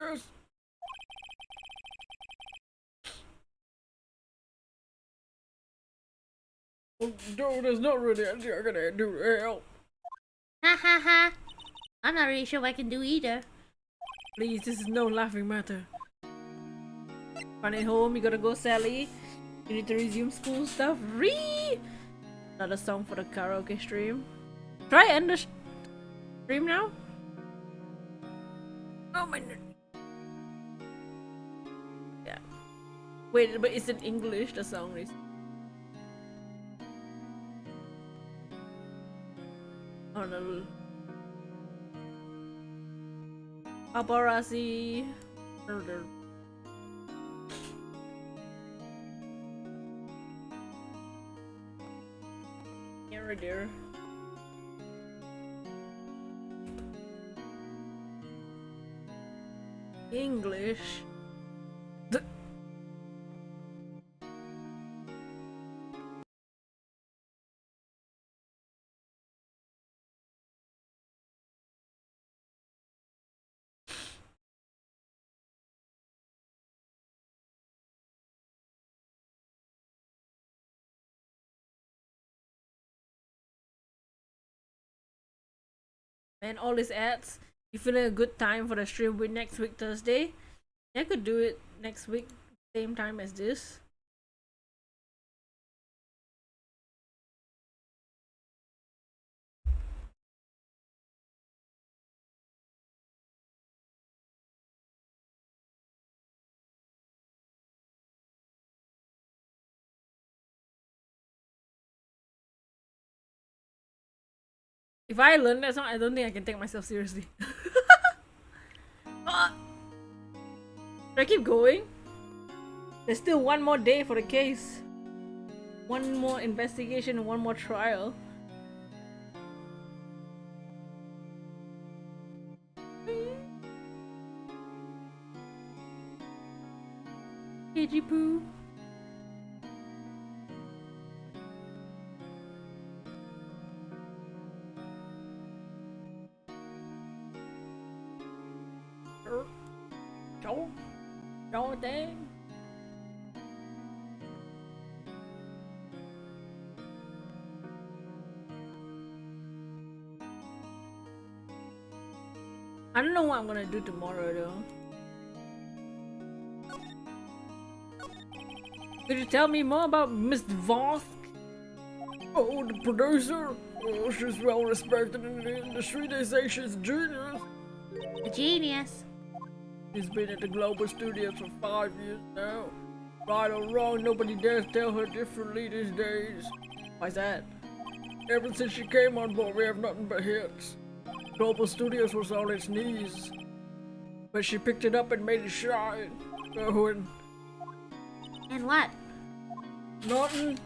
Yes. Well, no, there's not really anything I can do to help. Ha ha ha. I'm not really sure what I can do either. Please, this is no laughing matter. Run it home, you gotta go, Sally. You need to resume school stuff. Another song for the karaoke stream. Try end the stream now. Oh my. Yeah. Wait, but it's in English. The song is. Oh no. Paparazzi. Murder. Here, dear. English. And all these ads. You feeling a good time for the stream with next week Thursday? I could do it next week, same time as this. If I learn that song, I don't think I can take myself seriously. Should I keep going? There's still one more day for the case. One more investigation and one more trial. KG Poo. Don't thing. I don't know what I'm gonna do tomorrow though. Could you tell me more about Miss Voth? Oh, the producer? Oh, she's well respected in the industry. They say she's a genius. A genius. She's been at the Global Studios for 5 years now. Right or wrong, nobody dares tell her differently these days. Why's that? Ever since she came on board, we have nothing but hits. Global Studios was on its knees, but she picked it up and made it shine. Oh, and And what? Nothing.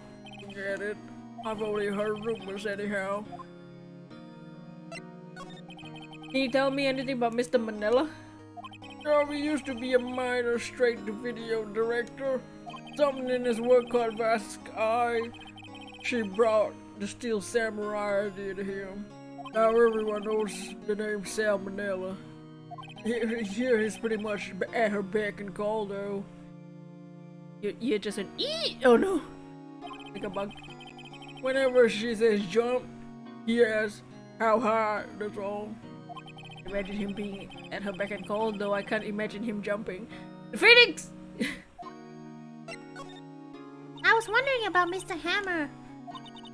Get it. I've only heard rumors anyhow. Can you tell me anything about Mr. Manila? He used to be a minor straight-to-video director. Something in his work caught Vask's eye. She brought the Steel Samurai idea to him. Now everyone knows the name Salmonella. Here he's pretty much at her beck and call though. You're just an E. Oh no. Like a bug. Whenever she says jump, he asks how high, that's all. Imagine him being at her beck and call, though I can't imagine him jumping. The Phoenix! I was wondering about Mr. Hammer.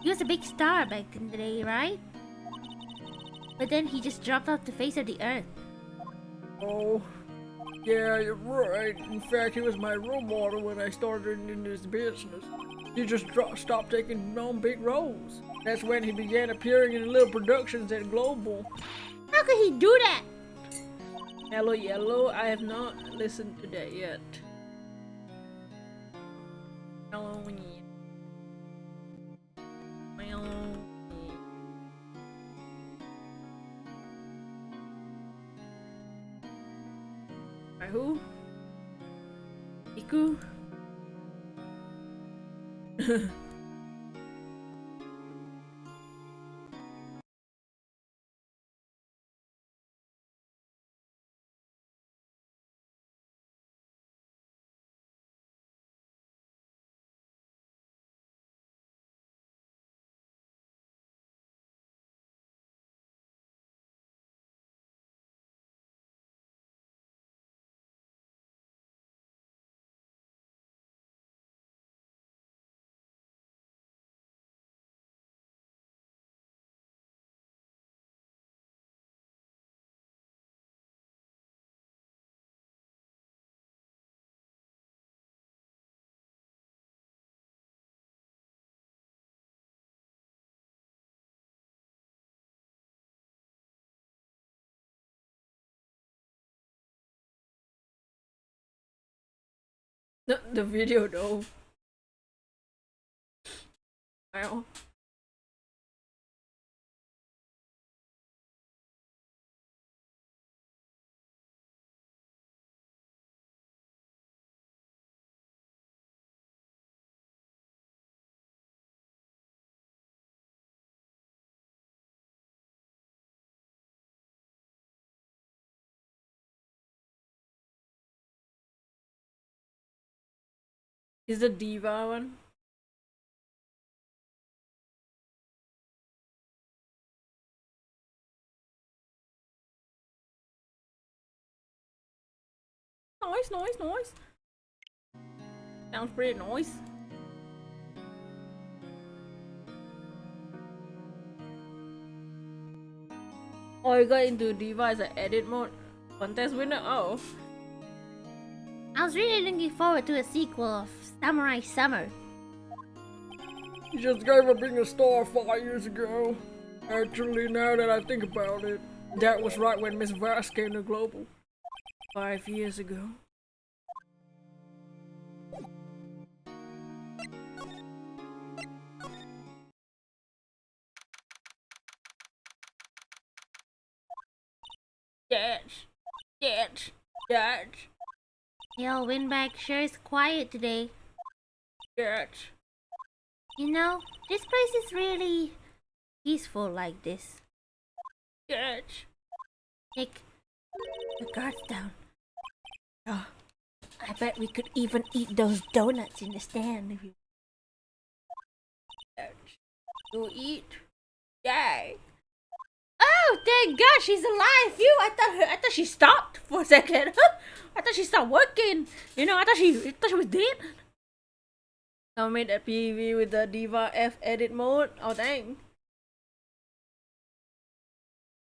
He was a big star back in the day, right? But then he just dropped off the face of the earth. Oh, yeah, you're right. In fact, he was my role model when I started in this business. He just stopped taking on big roles. That's when he began appearing in little productions at Global. How could he do that? Hello Yellow, I have not listened to that yet. Hello By who? Iku? The video though. Wow. Is the diva one? Nice. Sounds pretty nice. Oh, you got into diva as an edit mode contest winner. Oh. I was really looking forward to a sequel of Samurai Summer. He just gave up being a star 5 years ago. Actually, now that I think about it, that was right when Miss Vask came to Global. 5 years ago. Yes. Yo, Winback sure is quiet today. Yes. You know, this place is really peaceful like this. Yes. Take the guards down. Oh, I bet we could even eat those donuts in the stand if you. Yes. You eat? Yay! Oh, thank God she's alive! Phew! I thought she stopped for a second. I thought she stopped working. You know, I thought she was dead. I made a PV with the Diva F edit mode. Oh dang!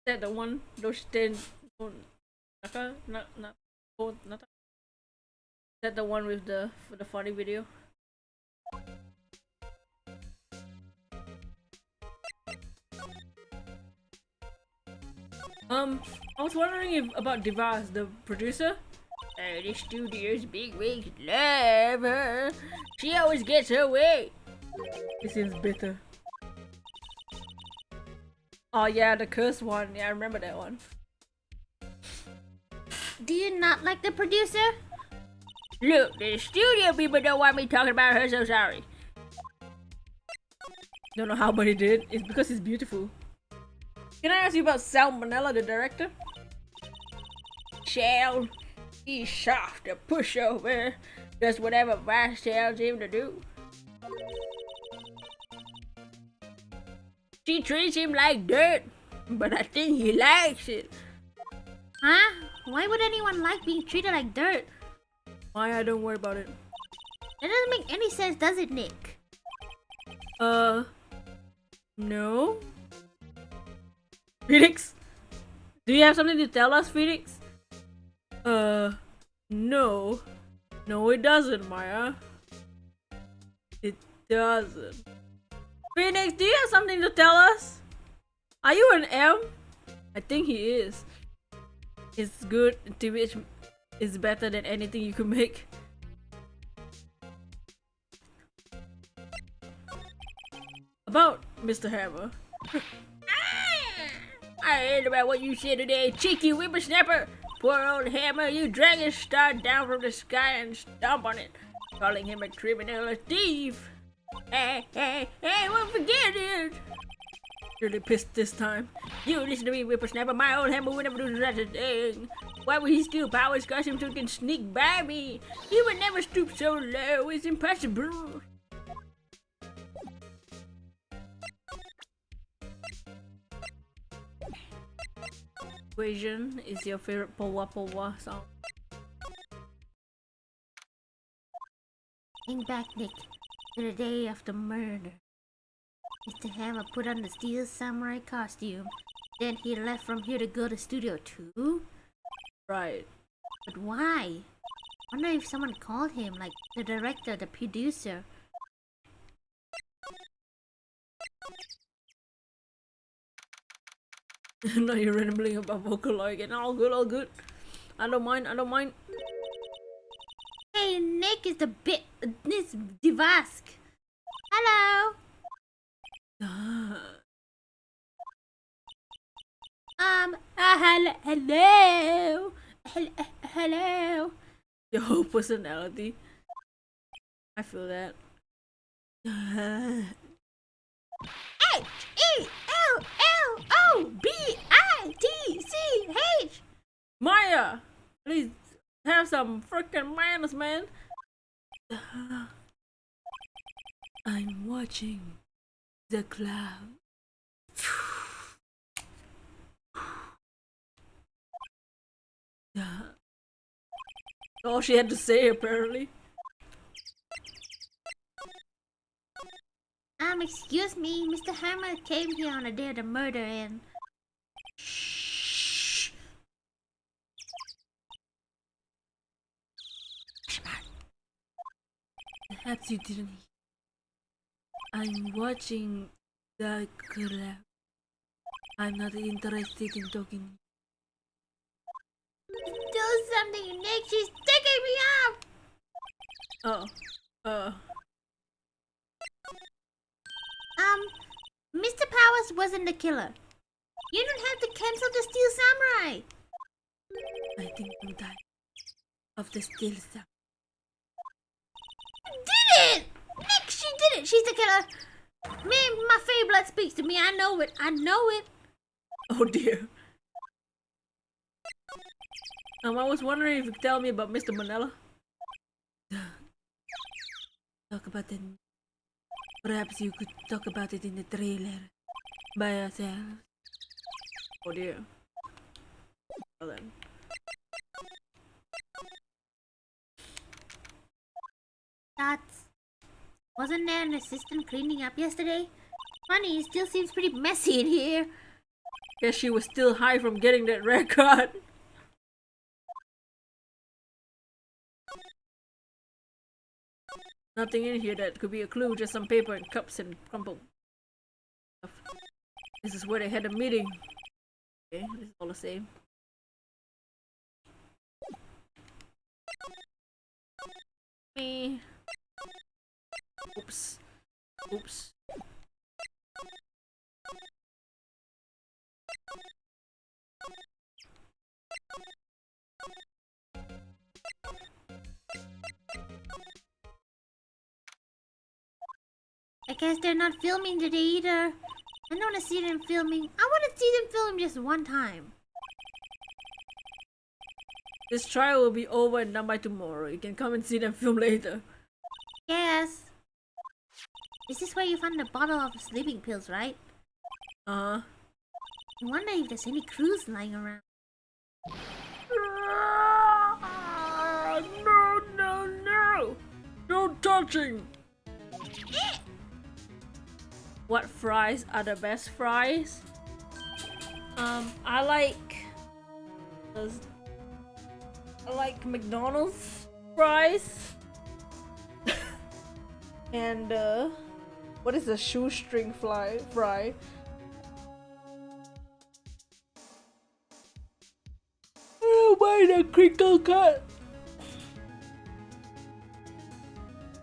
Is that the one? Those 10. Not. Is that the one with the funny video? I was wondering if about Devas, the producer. The studio's big wigs love her. She always gets her way. He seems bitter. Oh yeah, the curse one. Yeah, I remember that one. Do you not like the producer? Look, the studio people don't want me talking about her, so sorry. Don't know how, but he did. It's because he's beautiful. Can I ask you about Salmonella, the director? Shell, he's soft, a pushover, does whatever Vice tells him to do. She treats him like dirt, but I think he likes it. Huh? Why would anyone like being treated like dirt? Maya, don't worry about it. That doesn't make any sense, does it, Nick? No? Phoenix? Do you have something to tell us, Phoenix? No. No, it doesn't, Maya. It doesn't. Phoenix, do you have something to tell us? Are you an M? I think he is. It's good. TV is better than anything you could make. About Mr. Hammer. I heard about what you said today, cheeky whippersnapper. Poor old Hammer, you drag his star down from the sky and stomp on it, calling him a criminal, a thief. Hey, won't forget it. Really pissed this time. You listen to me, whippersnapper. My old Hammer would never do such a thing. Why would he steal powers cause so he can sneak by me? He would never stoop so low. It's impossible. Equation is your favorite Powa Powa song. Think back, Nick, to the day of the murder. Mr. Hammer put on the steel samurai costume. Then he left from here to go to Studio 2? Right. But why? Wonder if someone called him, like the director, the producer. No, you're rambling about Vocaloid again. All good, all good. I don't mind, I don't mind. Hey, Nick is this Divask. Hello. Hello. Your whole personality. I feel that. H-E-L-L-O-B-I-T-C-H. Maya! Please have some freaking manners, man. I'm watching the cloud. All she had to say, apparently. Excuse me, Mr. Hammer came here on the day of the murder and... Shh. Perhaps you didn't hear. I'm watching the cloud. I'm not interested in talking. Do something, Nick, she's taking me off! Mr. Powers wasn't the killer. You don't have to cancel the Steel Samurai. I think I'm tired of the still stuff. Did it! Nick, she did it! She's the killer! Man, my fairy blood speaks to me. I know it. I know it. Oh dear. I was wondering if you could tell me about Mr. Manila. Talk about it. Perhaps you could talk about it in the trailer by yourself. Oh dear. Well then. Wasn't there an assistant cleaning up yesterday? Funny, it still seems pretty messy in here. Guess she was still high from getting that red card. Nothing in here that could be a clue, just some paper and cups and crumpled stuff. This is where they had a meeting. Okay, this is all the same. Me. Oops. Oops. I guess they're not filming today either. I don't want to see them filming. I want to see them film just one time. This trial will be over and done by tomorrow. You can come and see them film later. Yes. This is where you find the bottle of sleeping pills, right? Uh-huh. I wonder if there's any clues lying around. No, no, no! No touching! What fries are the best fries? I like McDonald's fries. And what is the shoestring fry? Oh, why the crinkle cut?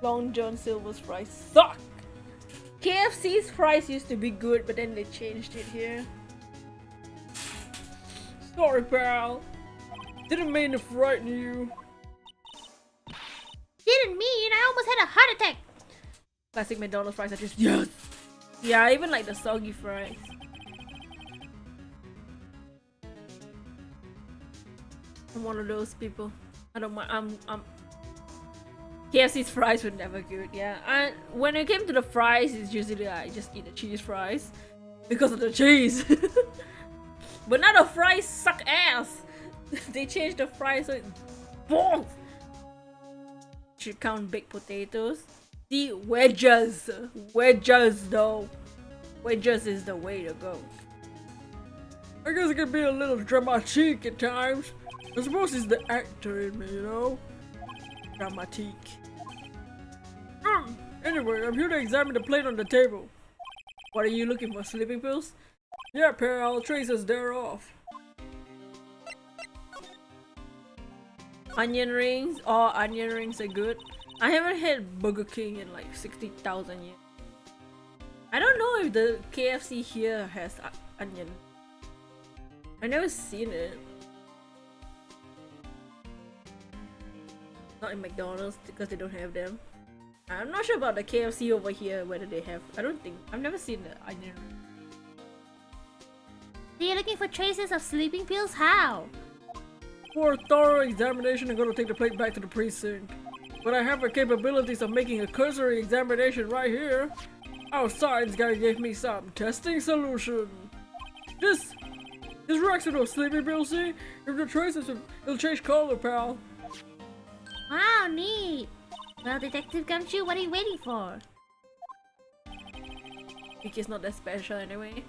Long John Silver's fries suck. KFC's fries used to be good, but then they changed it here. Sorry, pal. Didn't mean to frighten you. Didn't mean I almost had a heart attack. Classic McDonald's fries are just yes. Yeah, I even like the soggy fries. I'm one of those people. I don't mind. I'm KFC's fries were never good. Yeah, and when it came to the fries, it's usually I just eat the cheese fries because of the cheese. But now the fries suck ass. They changed the fries so it's balls. Should count baked potatoes. The wedges though. Wedges is the way to go. I guess it can be a little dramatique at times. I suppose it's the actor in me, you know? Dramatique. Anyway, I'm here to examine the plate on the table. What are you looking for? Sleeping pills? Yeah, pal, traces thereof. Onion rings? Oh, onion rings are good. I haven't had Burger King in like 60,000 years. I don't know if the KFC here has onion. I never seen it. Not in McDonald's because they don't have them. I'm not sure about the KFC over here whether they have. I don't think. I've never seen the onion ring. So you're looking for traces of sleeping pills? How? For a thorough examination, I'm gonna take the plate back to the precinct. But I have the capabilities of making a cursory examination right here. Our science guy gave me some testing solution. This reacts to those sleeping pills, see? If the traces, it'll change color, pal. Wow, neat. Well, Detective Gumshoe, what are you waiting for? It's not that special anyway.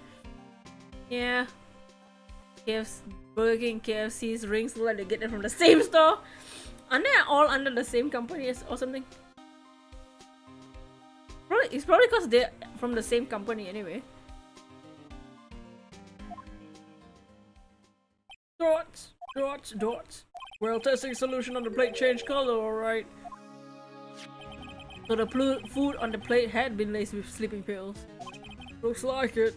Yeah. Burger King, KFC's rings look like they get them from the same store. Aren't they all under the same company or something? It's probably because they're from the same company anyway. Dots, dots, dots. Well, testing solution on the plate changed color, alright. So the food on the plate had been laced with sleeping pills. Looks like it.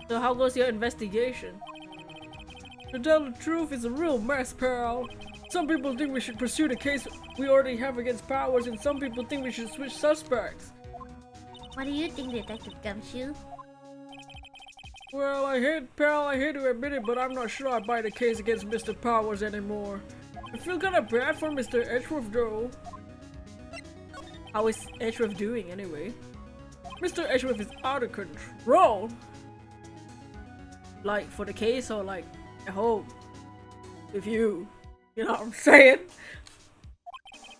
So how goes your investigation? To tell the truth, it's a real mess, pal. Some people think we should pursue the case we already have against Powers, and some people think we should switch suspects. What do you think, Detective Gumshoe? Well, I hate to admit it, but I'm not sure I buy the case against Mr. Powers anymore. I feel kinda bad for Mr. Edgeworth though. How is Edgeworth doing anyway? Mr. Edgeworth is out of control. Like for the case or like at home? With you. You know what I'm saying?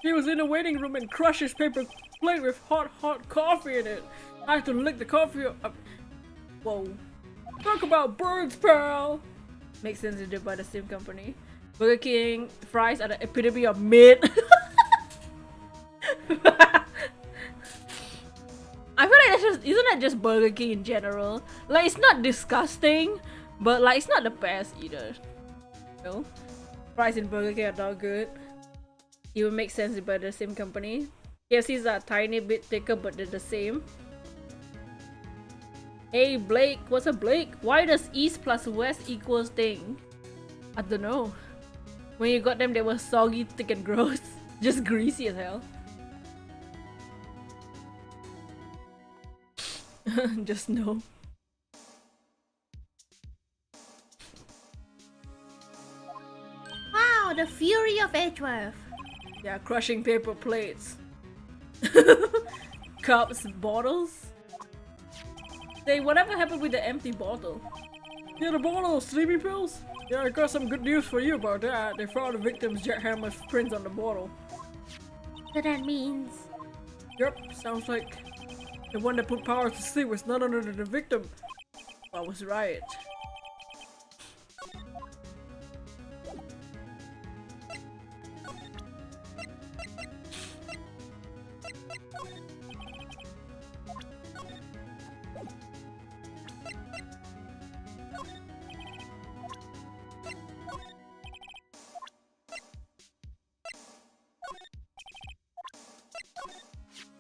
He was in the waiting room and crushed his paper plate with hot coffee in it. I had to lick the coffee up. Whoa. Talk about birds, pal! Makes sense to do by the same company. Burger King fries are the epitome of mid. I feel like that's just, isn't that just Burger King in general? Like it's not disgusting, but like it's not the best either. You know? Fries in Burger King are not good. It would make sense if they're the same company. KFC's are a tiny bit thicker, but they're the same. Hey Blake, what's up Blake? Why does East plus West equals thing? I don't know. When you got them, they were soggy, thick and gross. Just greasy as hell. Just no. Wow, the fury of Edgeworth. Yeah, crushing paper plates. Cups, bottles. Say, whatever happened with the empty bottle? Yeah, the bottle of sleeping pills? Yeah, I got some good news for you about that. They found the victim's jackhammer's prints on the bottle. So that means... Yep, sounds like the one that put Power to sleep was none other than the victim. I was right.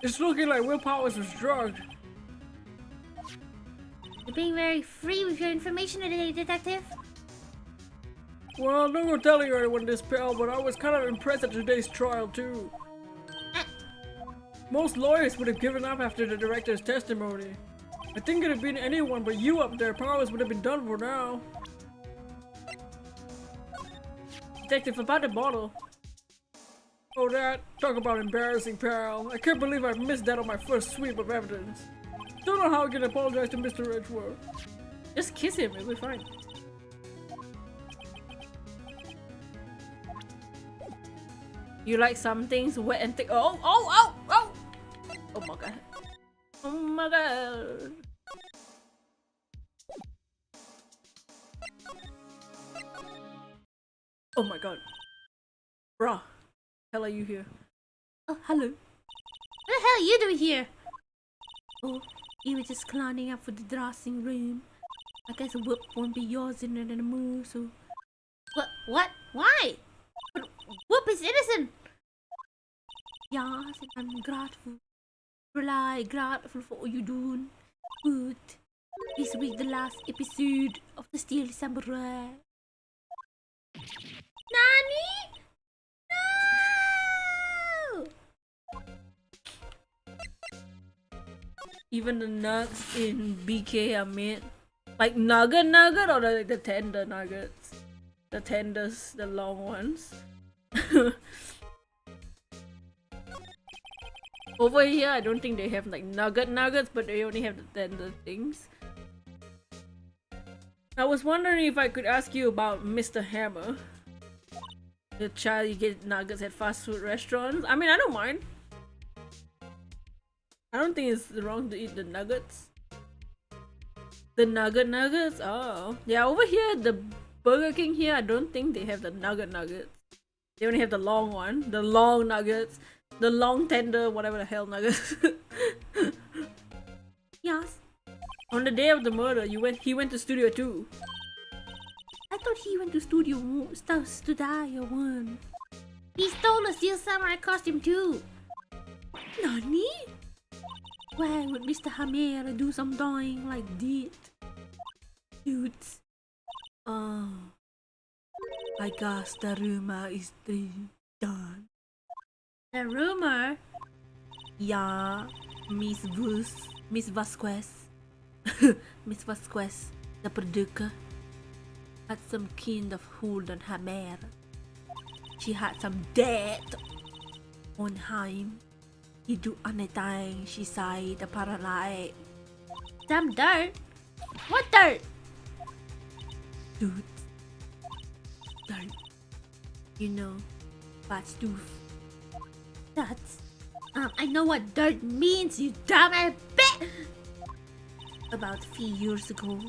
It's looking like Will Powers was drugged. You're being very free with your information today, Detective. Well, I'm not gonna tell you anyone this, pal, but I was kind of impressed at today's trial, too. Most lawyers would have given up after the director's testimony. I think it'd have been anyone but you up there. Powers would have been done for now. Detective, about the bottle. Oh, that. Talk about embarrassing, pal. I can't believe I missed that on my first sweep of evidence. Don't know how I can apologize to Mr. Edgeworth. Just kiss him, it'll be fine. You like some things wet and thick. Oh, oh, oh, oh! Oh my god. Oh my god. Oh my god. Bruh. Hell are you here? Oh, hello. What the hell are you doing here? Oh, you were just climbing up for the dressing room. I guess a whoop won't be yours in the move, so... What? Why? But Whoop is innocent! Yes, and I'm grateful. Really grateful for all you doing. But this week the last episode of the Steel Samurai. Nani? No! Even the nuts in BK are made like nugget or the tender nuggets? The tenders, the long ones. Over here, I don't think they have like nuggets, but they only have the tender things. I was wondering if I could ask you about Mr. Hammer. The child you get nuggets at fast food restaurants. I mean, I don't mind. I don't think it's wrong to eat the nuggets. The nuggets? Oh. Yeah, over here, the Burger King here, I don't think they have the nuggets. They only have the long one. The long nuggets. The long tender, whatever the hell nuggets. Yes. On the day of the murder, he went to Studio 2. I thought he went to Studio one. He stole a Steel Samurai costume too. Nani? Why would Mr. Hammer do something like that? Dudes. Oh. I guess the rumor is done. The rumor? Yeah, Miss Vasquez. Miss Vasquez, the producer, had some kind of hold on Hammer. She had some debt on him. He do anything she said para like. Some dirt? What dirt? Dude. Dirt. You know, bad stuff. That's... I know what dirt means, you dumb bitch! About 3 years ago,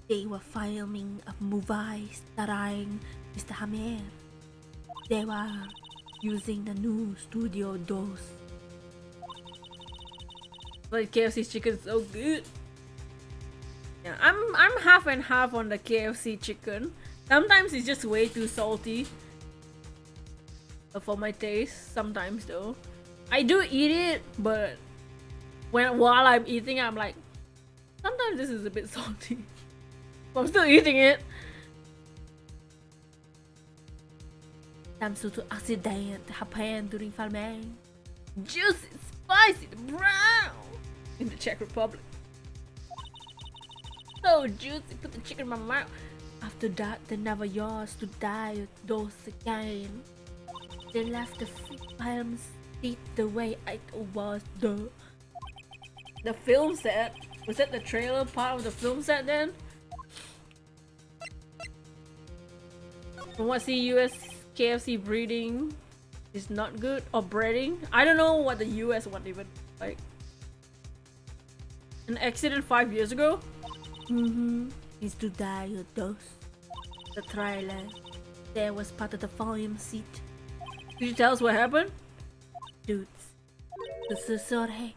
they were filming a movie starring Mr. Hammer. They were using the new studio DOS. But KFC's chicken is so good. Yeah, I'm half and half on the KFC chicken. Sometimes it's just way too salty. for my taste sometimes though. I do eat it, but while I'm eating, I'm like, sometimes this is a bit salty. But I'm still eating it. Some sort of accident happened during filming. Juicy, spicy, brown in the Czech Republic. So juicy, put the chicken in my mouth. After that, they never used to die those again. They left the films set the way it was. The film set? Was that the trailer part of the film set then? From what see US KFC breeding is not good, or breeding? I don't know what the US one even like. An accident 5 years ago? Is to die of those. The trailer. There was part of the volume seat. Could you tell us what happened? Dudes. So sorry.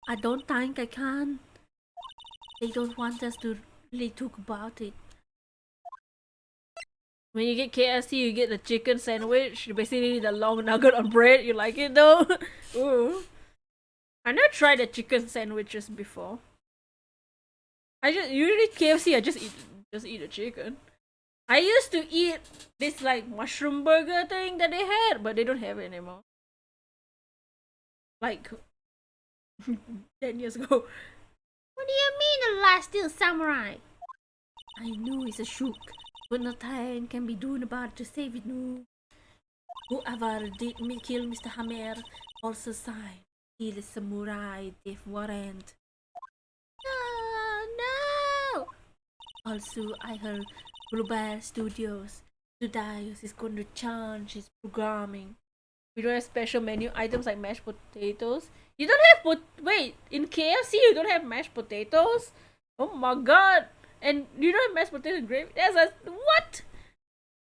I don't think I can. They don't want us to really talk about it. When you get KFC, you get the chicken sandwich. Basically the long nugget on bread. You like it though? Ooh. I never tried the chicken sandwiches before. I just usually KFC. I just eat the chicken. I used to eat this like mushroom burger thing that they had, but they don't have it anymore. Like 10 years ago. What do you mean the last Steel Samurai? I know it's a shook, but nothing can be done about it to save it. No. Whoever did me kill Mr. Hammer also signed kill the samurai death warrant. No! Also, I heard Global Studios is going to change its programming. We don't have special menu items like mashed potatoes. You don't have wait, in KFC you don't have mashed potatoes? Oh my god! And you don't have mashed potato gravy? That's a what?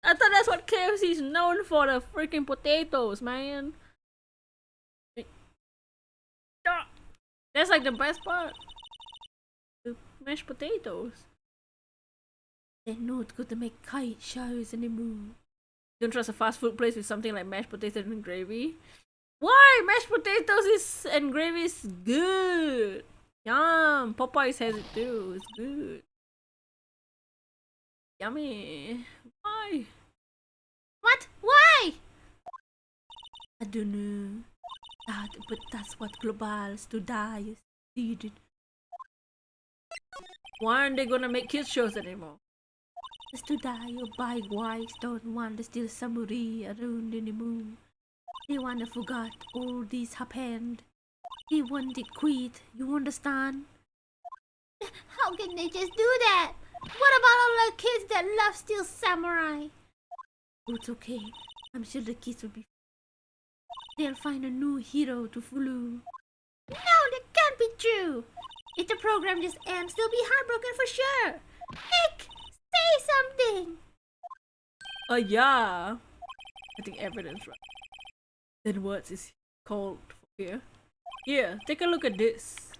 I thought that's what KFC is known for, the freaking potatoes, man. That's like the best part. The mashed potatoes. They're not good to make kite shows anymore. Don't trust a fast food place with something like mashed potatoes and gravy. Why? Mashed potatoes and gravy is good. Yum. Popeyes has it too. It's good. Yummy. Why? What? Why? I don't know. But that's what globals to die needed. Why aren't they gonna make kids shows anymore? Just to die or buy wives don't want to still samurai around anymore. They wanna forget all this happened. They wanted quit, you understand? How can they just do that? What about all the kids that love Steel Samurai? Oh, it's okay. I'm sure the kids will be. They'll find a new hero to follow. No, that can't be true. If the program just ends, they'll be heartbroken for sure. Nick, say something. Yeah. I think evidence, right? Then what is called for here? Here, take a look at this.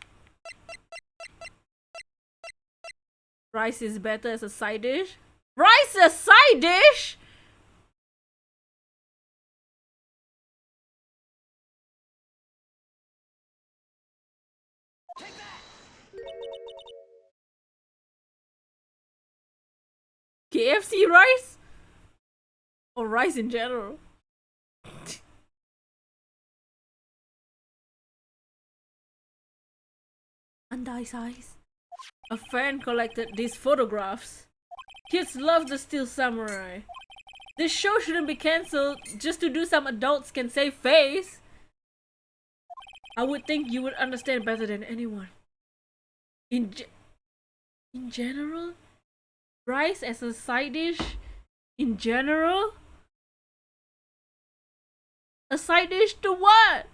Rice is better as a side dish. Rice a side dish? KFC rice? Or rice in general? Size. A fan collected these photographs. Kids love the Steel Samurai. This show shouldn't be cancelled just to do some adults can save face. I would think you would understand better than anyone. In general? Rice as a side dish? In general? A side dish to what?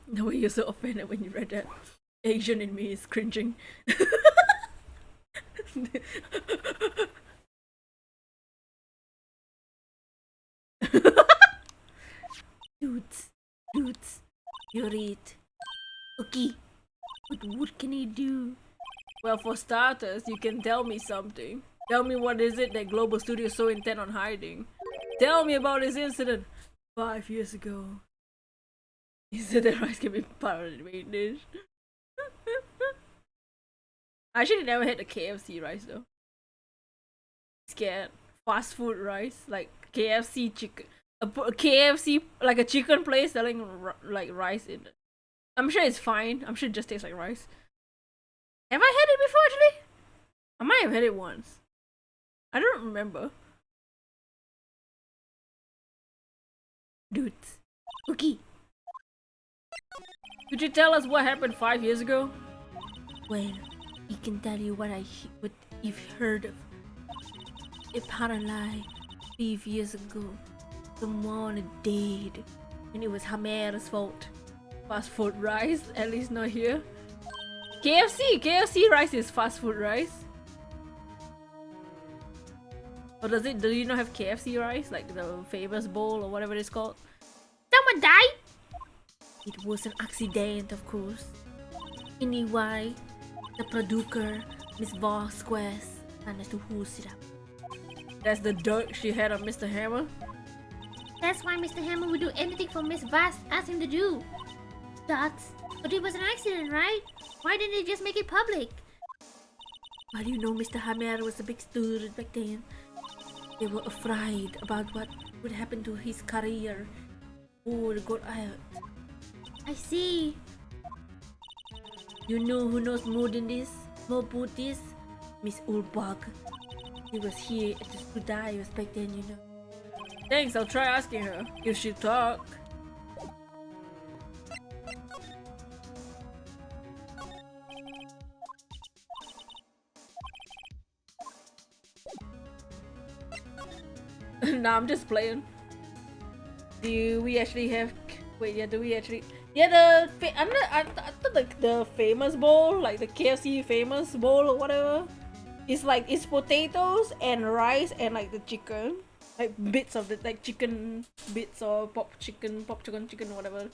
No way you're so offended when you read that. Asian in me is cringing. Dudes, you're it. Okay, but what can I do? Well, for starters, you can tell me something. Tell me what is it that Global Studio is so intent on hiding. Tell me about this incident 5 years ago. You said that rice can be part of the main dish. I actually never had the KFC rice though. Scared. Fast food rice, like KFC chicken. A KFC, like a chicken place selling like rice in it. I'm sure it's fine. I'm sure it just tastes like rice. Have I had it before actually? I might have had it once. I don't remember. Dudes, okay. Could you tell us what happened 5 years ago? Well, I can tell you what you've heard of. Apparently, 5 years ago, someone died, and it was Hamera's fault. Fast food rice? At least not here. KFC rice is fast food rice. Or do you not have KFC rice? Like the famous bowl or whatever it's called? Someone died? It was an accident, of course. Anyway, the producer, Miss Vasquez, managed to hose it up. That's the dirt she had on Mr. Hammer? That's why Mr. Hammer would do anything for Miss Vast asked him to do. But it was an accident, right? Why didn't they just make it public? Well, you know, Mr. Hammer was a big student back then. They were afraid about what would happen to his career or got out. I see. You know who knows more than this? More about this? Miss Ulbach. She was here at the school dives back then, you know. Thanks, I'll try asking her. If she talk. Nah, I'm just playing. Do we actually have... Wait, yeah, do we actually... Yeah, I thought the famous bowl, like the KFC famous bowl or whatever, it's potatoes and rice and like the chicken, like bits of the like chicken bits or pop chicken, whatever.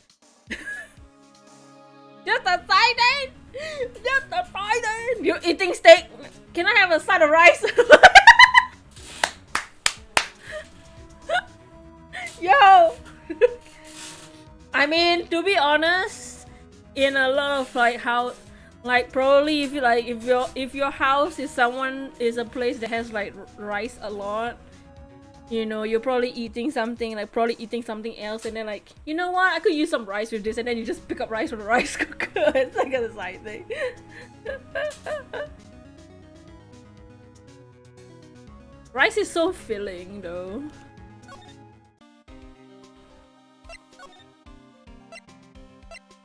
Just a side just a side You're eating steak. Can I have a side of rice? Yo. I mean, to be honest, in a lot of like how, like probably if your house is a place that has like rice a lot, you know, you're probably eating something else, and then like, you know what, I could use some rice with this, and then you just pick up rice from the rice cooker. It's like a side thing. Rice is so filling though.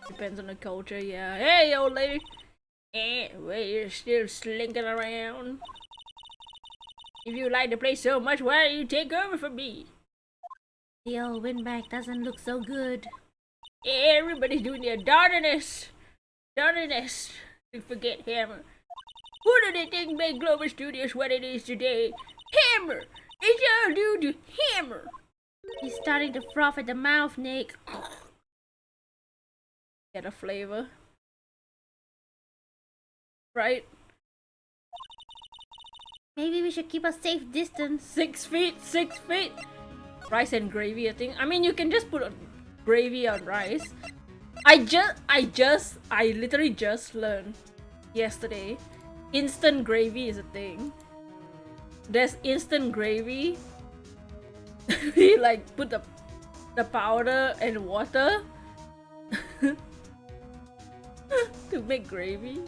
Depends on the culture, yeah. Hey, old lady! We're still slinking around. If you like the place so much, why don't you take over for me? The old windbag doesn't look so good. Everybody's doing their darnest. To forget Hammer. Who do they think made Global Studios what it is today? Hammer! It's all due to Hammer! He's starting to froth at the mouth, Nick. Get a flavor. Right? Maybe we should keep a safe distance. 6 feet! Rice and gravy, I think. I mean, you can just put gravy on rice. I literally just learned yesterday. Instant gravy is a thing. There's instant gravy. You like put the powder and water to make gravy.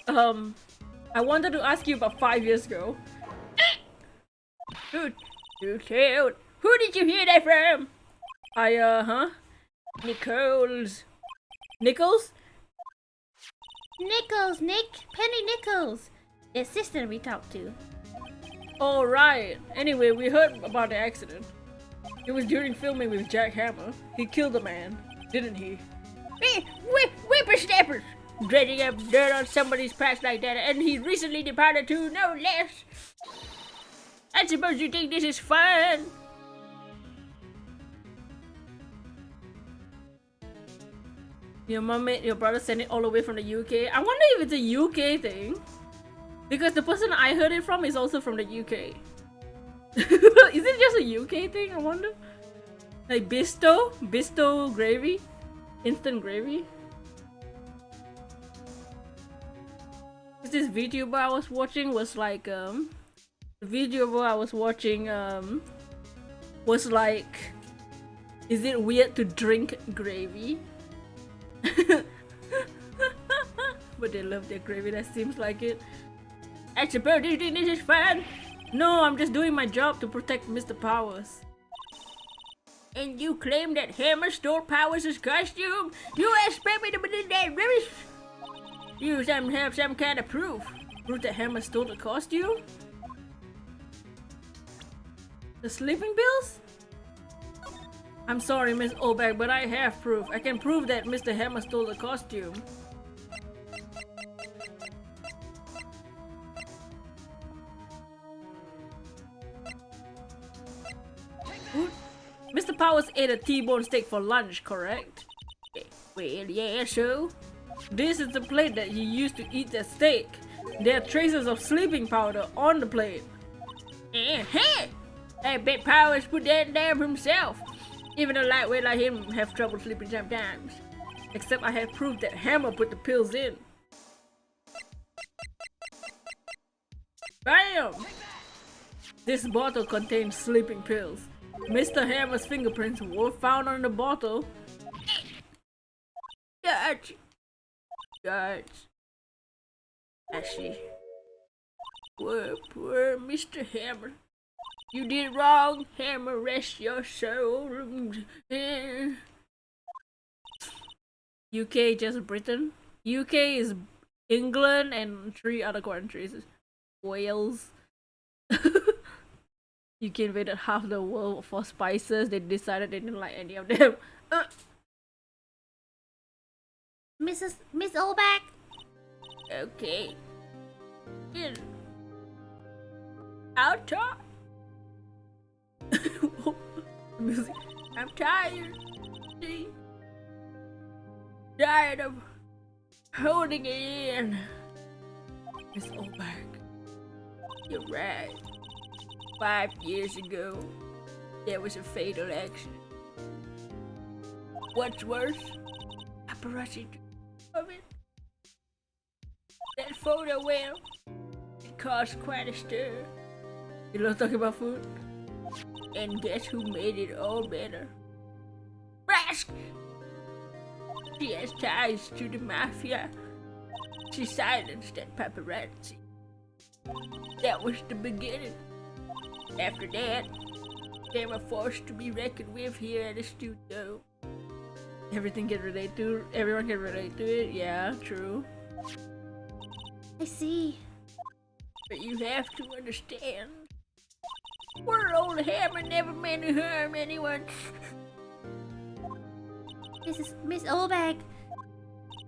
I wanted to ask you about 5 years ago. Dude, who did you hear that from? Nichols. Nichols? Nichols, Nick! Penny Nichols! The assistant we talked to. Oh, right. Anyway, we heard about the accident. It was during filming with Jack Hammer. He killed a man, didn't he? Whippersnappers! Dredging up dirt on somebody's past like that, and he recently departed too, no less. I suppose you think this is fun. Your mom made your brother send it all the way from the UK. I wonder if it's a UK thing. Because the person I heard it from is also from the UK. Is it just a UK thing, I wonder? Like Bisto gravy? Instant gravy? This VTuber I was watching was like, the VTuber I was watching, was like, is it weird to drink gravy? But they love their gravy, that seems like it. I suppose you think this is fun? No, I'm just doing my job to protect Mr. Powers. And you claim that Hammer stole Powers' costume? You expect me to believe that rubbish? You have some kind of proof. Proof that Hammer stole the costume? The sleeping pills? I'm sorry, Miss Olbeck, but I have proof. I can prove that Mr. Hammer stole the costume. Mr. Powers ate a T-bone steak for lunch, correct? Well, yeah, so? This is the plate that he used to eat that steak. There are traces of sleeping powder on the plate. I bet Powers put that there himself. Even a lightweight like him have trouble sleeping sometimes. Except I have proof that Hammer put the pills in. Bam! This bottle contains sleeping pills. Mr. Hammer's fingerprints were found on the bottle. Judge! I see. Poor Mr. Hammer. You did wrong, Hammer, rest your soul. UK, just Britain. UK is England and 3 other countries. Wales. UK invaded half the world for spices. They decided they didn't like any of them. Miss Olbeck. Okay. I'll talk. Music. I'm tired. See? Tired of holding it in. Miss Olbeck. You're right. 5 years ago, there was a fatal accident. What's worse? Paparazzi of it. That photo, well, it caused quite a stir. You love talking about food? And guess who made it all better? Rask! She has ties to the mafia. She silenced that paparazzi. That was the beginning. After that, they were forced to be reckoned with here at the studio. Everyone can relate to it, yeah, true. I see. But you have to understand, poor old Hammer never meant to harm anyone. This is Miss Olbeck.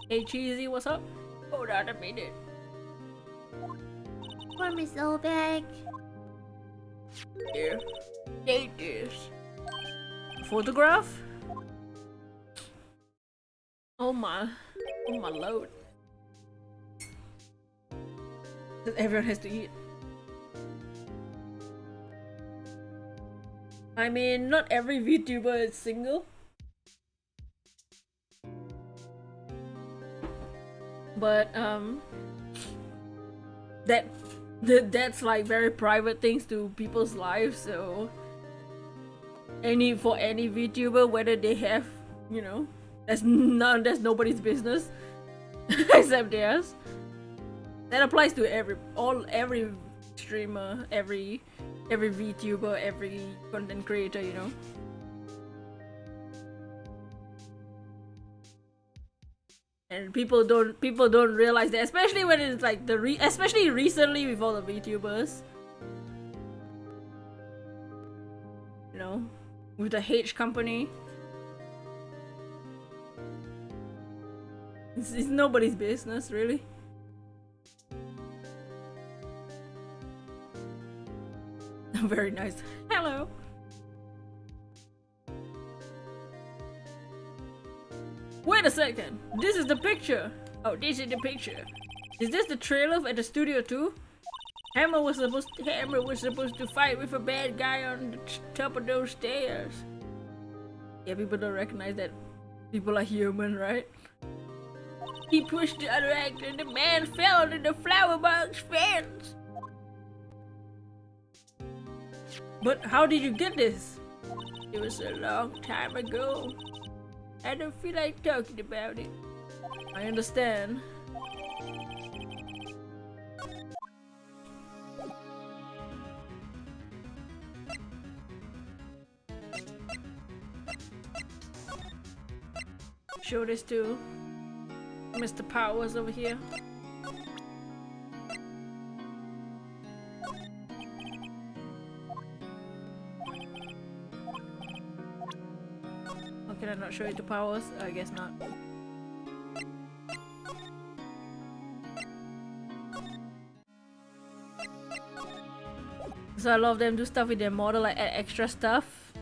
Hey Cheesy, what's up? Hold on a minute. Poor Miss Olbeck. Here, take this. Photograph? Oh my lord. Everyone has to eat. I mean, not every VTuber is single. But that's like very private things to people's lives, so for any VTuber, whether they have, you know, that's nobody's business except theirs. That applies to every streamer, every VTuber, every content creator, you know. And people don't realize that, especially when it's like especially recently with all the VTubers, you know, with the H company. It's nobody's business, really. Very nice. Hello. Wait a second. This is the picture. Oh, this is the picture. Is this the trailer at the studio too? Hammer was supposed to fight with a bad guy on the top of those stairs. Yeah, people don't recognize that people are human, right? He pushed the other actor and the man fell into the flower box fence. But how did you get this? It was a long time ago. I don't feel like talking about it. I understand. Show this to Mr. Powers over here. How can I not show it to Powers? I guess not. So I love them do stuff with their model, like add extra stuff.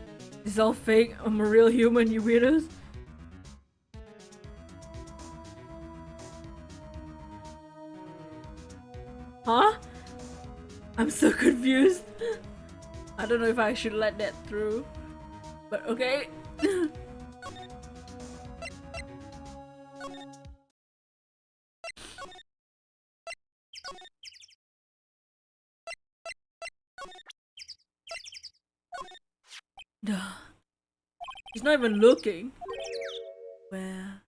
It's all fake. I'm a real human, you weirdos. Huh? I'm so confused. I don't know if I should let that through. But okay. Duh. He's not even looking. Where?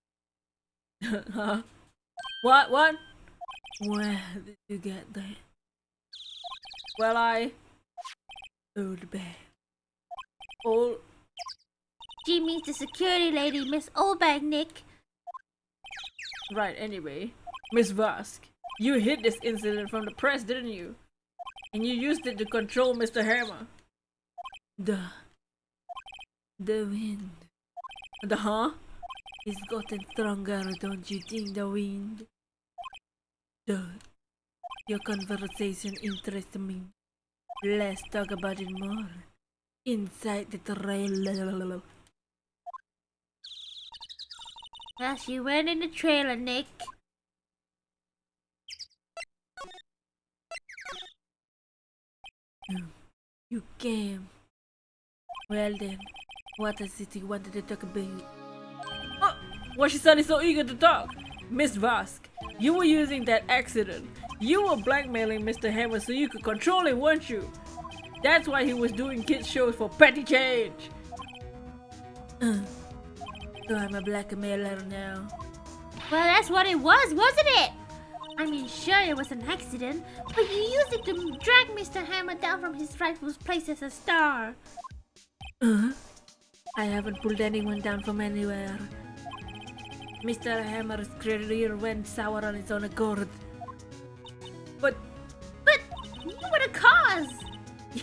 Huh? What? What? Where did you get that? Well, old bear. Old. She meets the security lady, Miss Oldbag, Nick. Right, anyway. Miss Vask, you hid this incident from the press, didn't you? And you used it to control Mr. Hammer. The wind. The huh? It's gotten stronger, don't you think, the wind? Your conversation interests me. Let's talk about it more. Inside the trailer. Well, she went in the trailer, Nick. You came. Well then, what is it you wanted to talk about? Oh, why she suddenly so eager to talk? Miss Vask, you were using that accident. You were blackmailing Mr. Hammer so you could control him, weren't you? That's why he was doing kids shows for petty change. So I'm a blackmailer now. Well, that's what it was, wasn't it? I mean, sure, it was an accident, but you used it to drag Mr. Hammer down from his rightful place as a star. I haven't pulled anyone down from anywhere. Mr. Hammer's career went sour on its own accord. But you were the cause!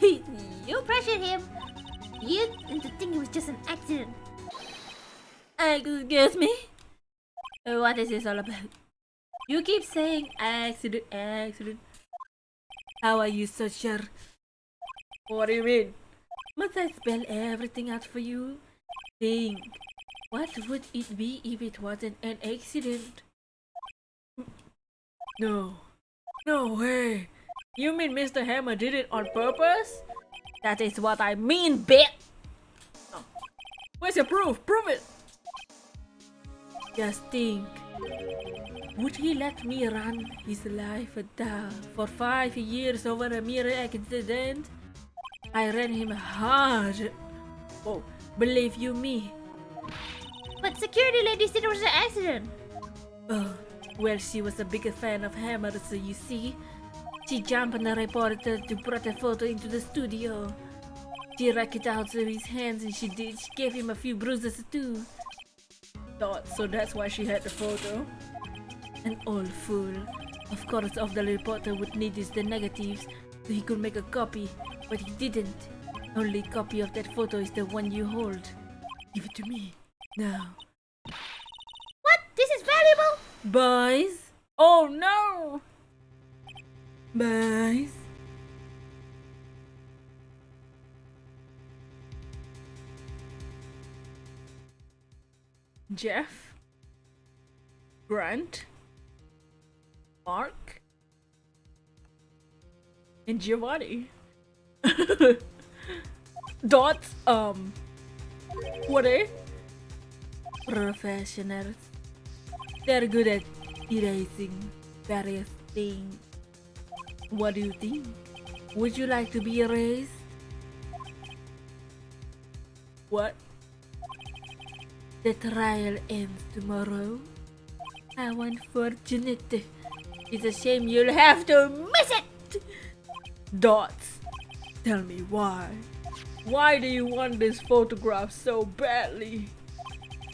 You pressured him. You into thinking it was just an accident. excuse me? What is this all about? You keep saying accident, accident. How are you so sure? What do you mean? Must I spell everything out for you? Think. What would it be if it wasn't an accident? No. No way. You mean Mr. Hammer did it on purpose? That is what I mean, bitch! Oh. Where's your proof? Prove it! Just think. Would he let me run his life down for 5 years over a mere accident? I ran him hard. Oh, believe you me. But security lady said it was an accident. Oh, well, she was a big fan of Hammer, so you see. She jumped on a reporter to brought a photo into the studio. She racked it out to his hands and she gave him a few bruises too. So that's why she had the photo. An old fool. Of course, all the reporter would need is the negatives, so he could make a copy, but he didn't. Only copy of that photo is the one you hold. Give it to me. Now. What? This is valuable? Boys? Oh no! Boys? Jeff, Grant, Mark, and Giovanni. Dots, what are professionals? They're good at erasing various things. What do you think? Would you like to be erased? What? The trial ends tomorrow. How unfortunate. It's a shame you'll have to miss it! Dots, tell me why. Why do you want this photograph so badly?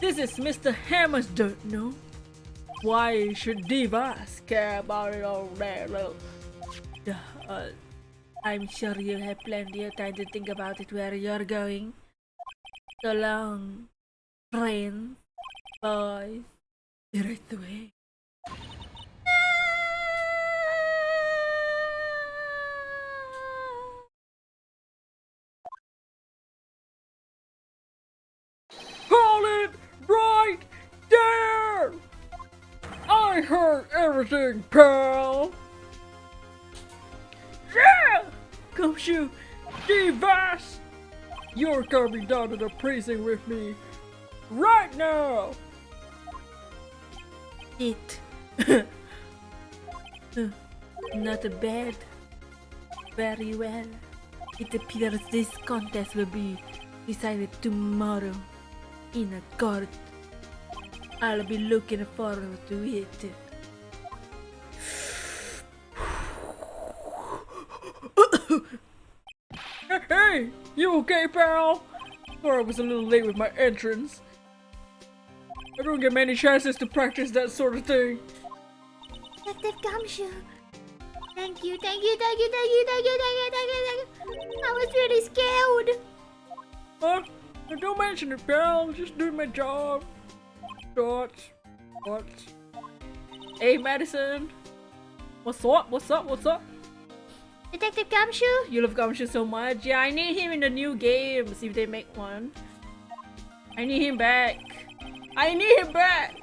This is Mr. Hammer's dirt, no? Why should divas care about it all that? Look, I'm sure you'll have plenty of time to think about it where you're going. So long, friends, boys. Right away. Call it right there! I heard everything, pal! Yeah! Gumshoe, Divas! You're coming down to the precinct with me right now! it. Not bad. Very well. It appears this contest will be decided tomorrow in a court. I'll be looking forward to it. Hey, you okay, pal? Sorry I was a little late with my entrance. I don't get many chances to practice that sort of thing. Detective Gumshoe. Thank you, thank you, thank you, thank you, thank you, thank you, thank you, thank you. I was really scared. Huh? Don't mention it, pal. Just doing my job. Dots. Dots. Hey, Madison. What's up? What's up? What's up? Detective Gumshoe? You love Gumshoe so much. Yeah, I need him in the new game. See if they make one. I need him back. I need him back.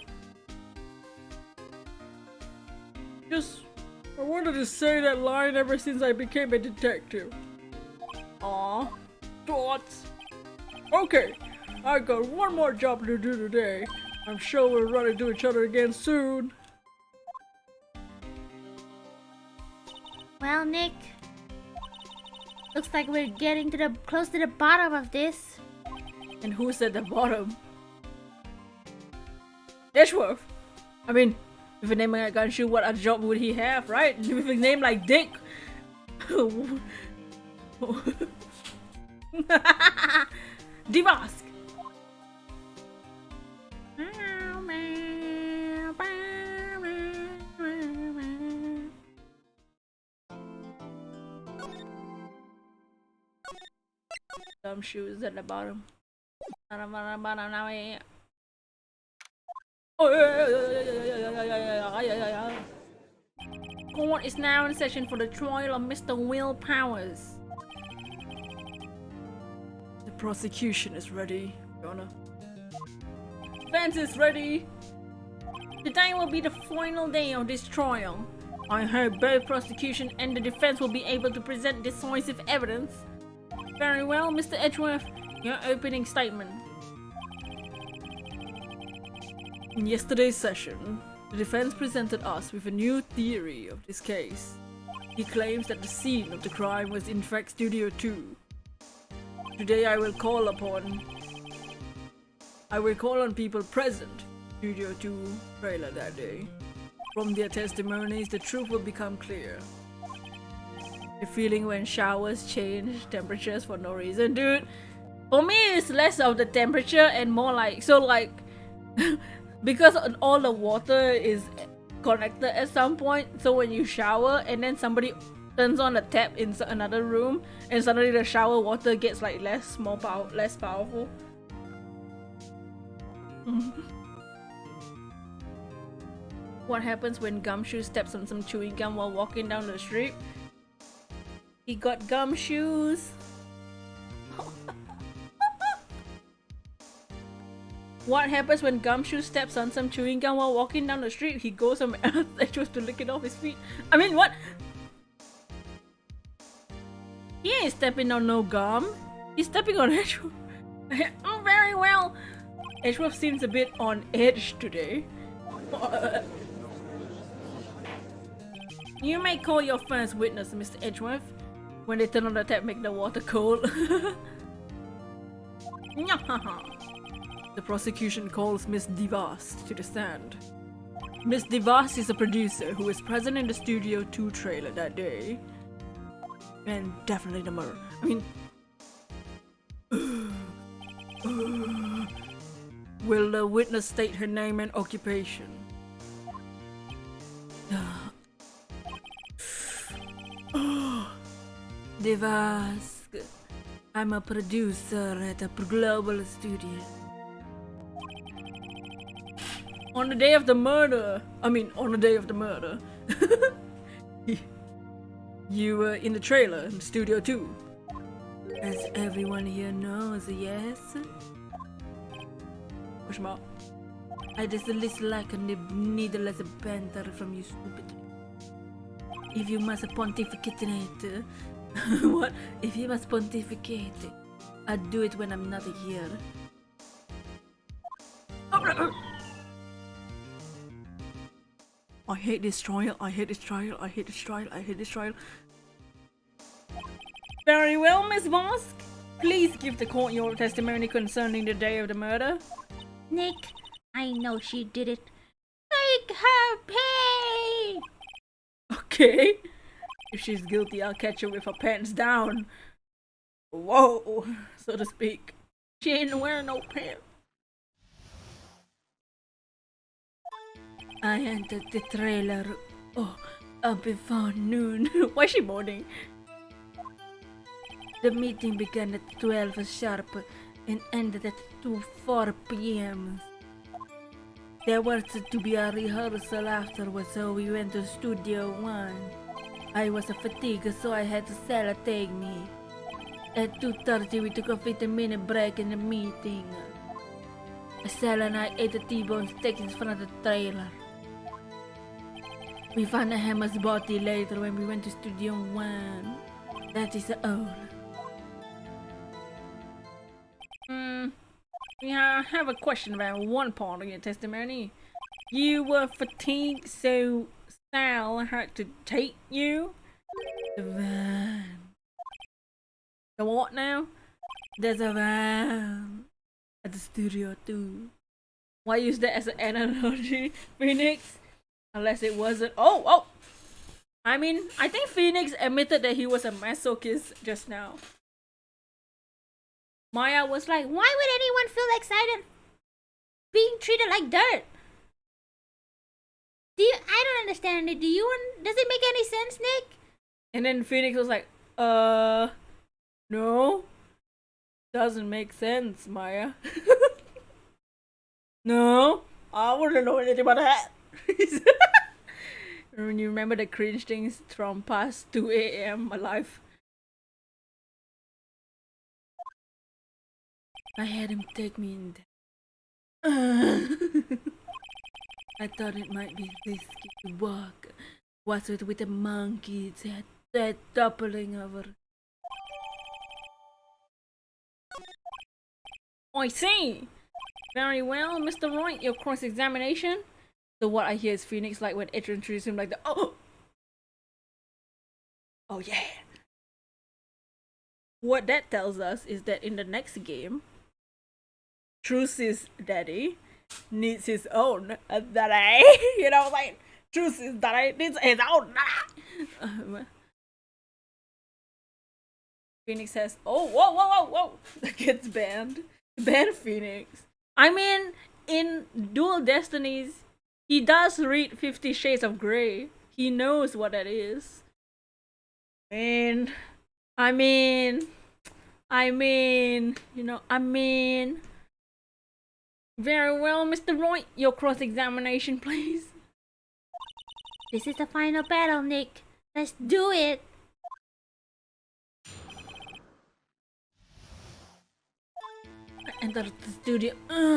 I wanted to say that line ever since I became a detective. Aw. Dots. Okay, I got one more job to do today. I'm sure we'll run into each other again soon. Well, Nick. Looks like we're getting close to the bottom of this. And who's at the bottom? Dashworth. I mean, with a name like Gumshoe, what other job would he have, right? With a name like Dick. Divask. Gumshoe is at the bottom. Court is now in session for the trial of Mr. Will Powers. The prosecution is ready, Your Honor. Defense is ready. Today will be the final day of this trial. I hope both prosecution and the defense will be able to present decisive evidence. Very well, Mr. Edgeworth, your opening statement. In yesterday's session, the defense presented us with a new theory of this case. He claims that the scene of the crime was in fact Studio 2. Today I will call on people present in Studio 2 trailer that day. From their testimonies, the truth will become clear. The feeling when showers change temperatures for no reason, dude. For me, it's less of the temperature and more like, so like, because all the water is connected at some point, so when you shower and then somebody turns on the tap in another room and suddenly the shower water gets like less powerful. What happens when Gumshoe steps on some chewing gum while walking down the street? He got gumshoes. What happens when Gumshoe steps on some chewing gum while walking down the street? He goes somewhere else and tries to lick it off his feet. I mean, what? He ain't stepping on no gum. He's stepping on Edgeworth. Oh, very well. Edgeworth seems a bit on edge today. You may call your first witness, Mr. Edgeworth. When they turn on the tap, make the water cold. The prosecution calls Miss DeVos to the stand. Miss DeVos is a producer who was present in the Studio 2 trailer that day. And definitely the murder. I mean... Will the witness state her name and occupation? DeVos. I'm a producer at a global studio. On the day of the murder, you were in the trailer in Studio 2. As everyone here knows, yes? Question mark. I just like a needless banter from you, stupid. If you must pontificate, what? If you must pontificate, I'll do it when I'm not here. I hate this trial, I hate this trial, I hate this trial, I hate this trial. Very well, Miss Vosk. Please give the court your testimony concerning the day of the murder. Nick, I know she did it. Make her pay! Okay. If she's guilty, I'll catch her with her pants down. Whoa, so to speak. She ain't wearing no pants. I entered the trailer before noon. Why is she moaning? The meeting began at 12 sharp and ended at 4 p.m. There was to be a rehearsal afterwards, so we went to Studio 1. I was fatigued, so I had Sarah take me. At 2:30, we took a 15-minute break in the meeting. Sarah and I ate a T-bone steak in front of the trailer. We found Hammer's body later when we went to Studio 1. That is all. Yeah, I have a question about one part of your testimony. You were fatigued, so Sal had to take you? The van. The what now? There's a van at the Studio 2. Why use that as an analogy, Phoenix? Unless it wasn't. Oh! I mean, I think Phoenix admitted that he was a masochist just now. Maya was like, Why would anyone feel excited being treated like dirt? I don't understand it. Does it make any sense, Nick? And then Phoenix was like, no. Doesn't make sense, Maya. No, I wouldn't know anything about that. When you remember the cringe things from past 2 a.m. my life. I had him take me in there. I thought it might be risky to walk. What's with the monkey? That toppling over. I see. Very well, Mr. Wright, your cross-examination. So what I hear is Phoenix like when Edge introduced him like the oh yeah. What that tells us is that in the next game, Truce's daddy needs his own daddy. You know, like Truce's daddy needs his own daddy. Phoenix says, "Oh, whoa!" That gets banned. Ban Phoenix. I mean, in Dual Destinies, he does read 50 Shades of Grey. He knows what that is. I mean, very well, Mr. Roy, your cross-examination, please. This is the final battle, Nick. Let's do it. enter the studio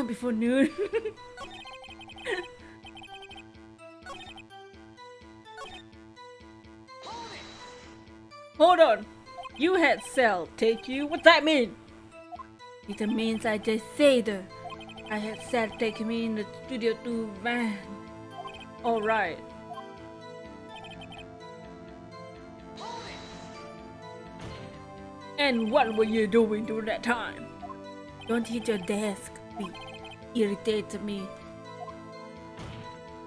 before noon. Hold on. You had Cell take you? What that mean? It means I just said I had Cell take me in the studio too, man. Alright. And what were you doing during that time? Don't hit your desk. It irritates me.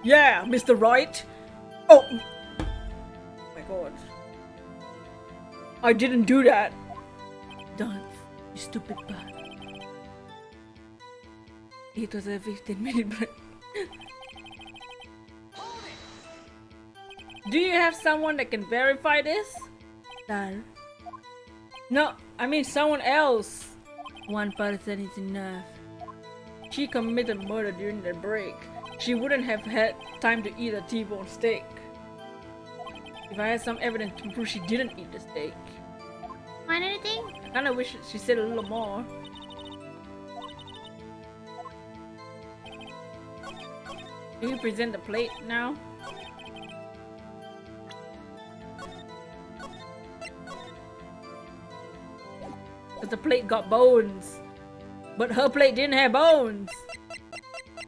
Yeah, Mr. Right. Oh my god. I didn't do that. Don't, you stupid bug. It was a 15-minute break. Do you have someone that can verify this? Dal. No, I mean someone else. One person is enough. She committed murder during the break. She wouldn't have had time to eat a T-bone steak. If I had some evidence to prove she didn't eat the steak. Want anything? I kinda wish she said a little more. Can you present the plate now? But the plate got bones. But her plate didn't have bones.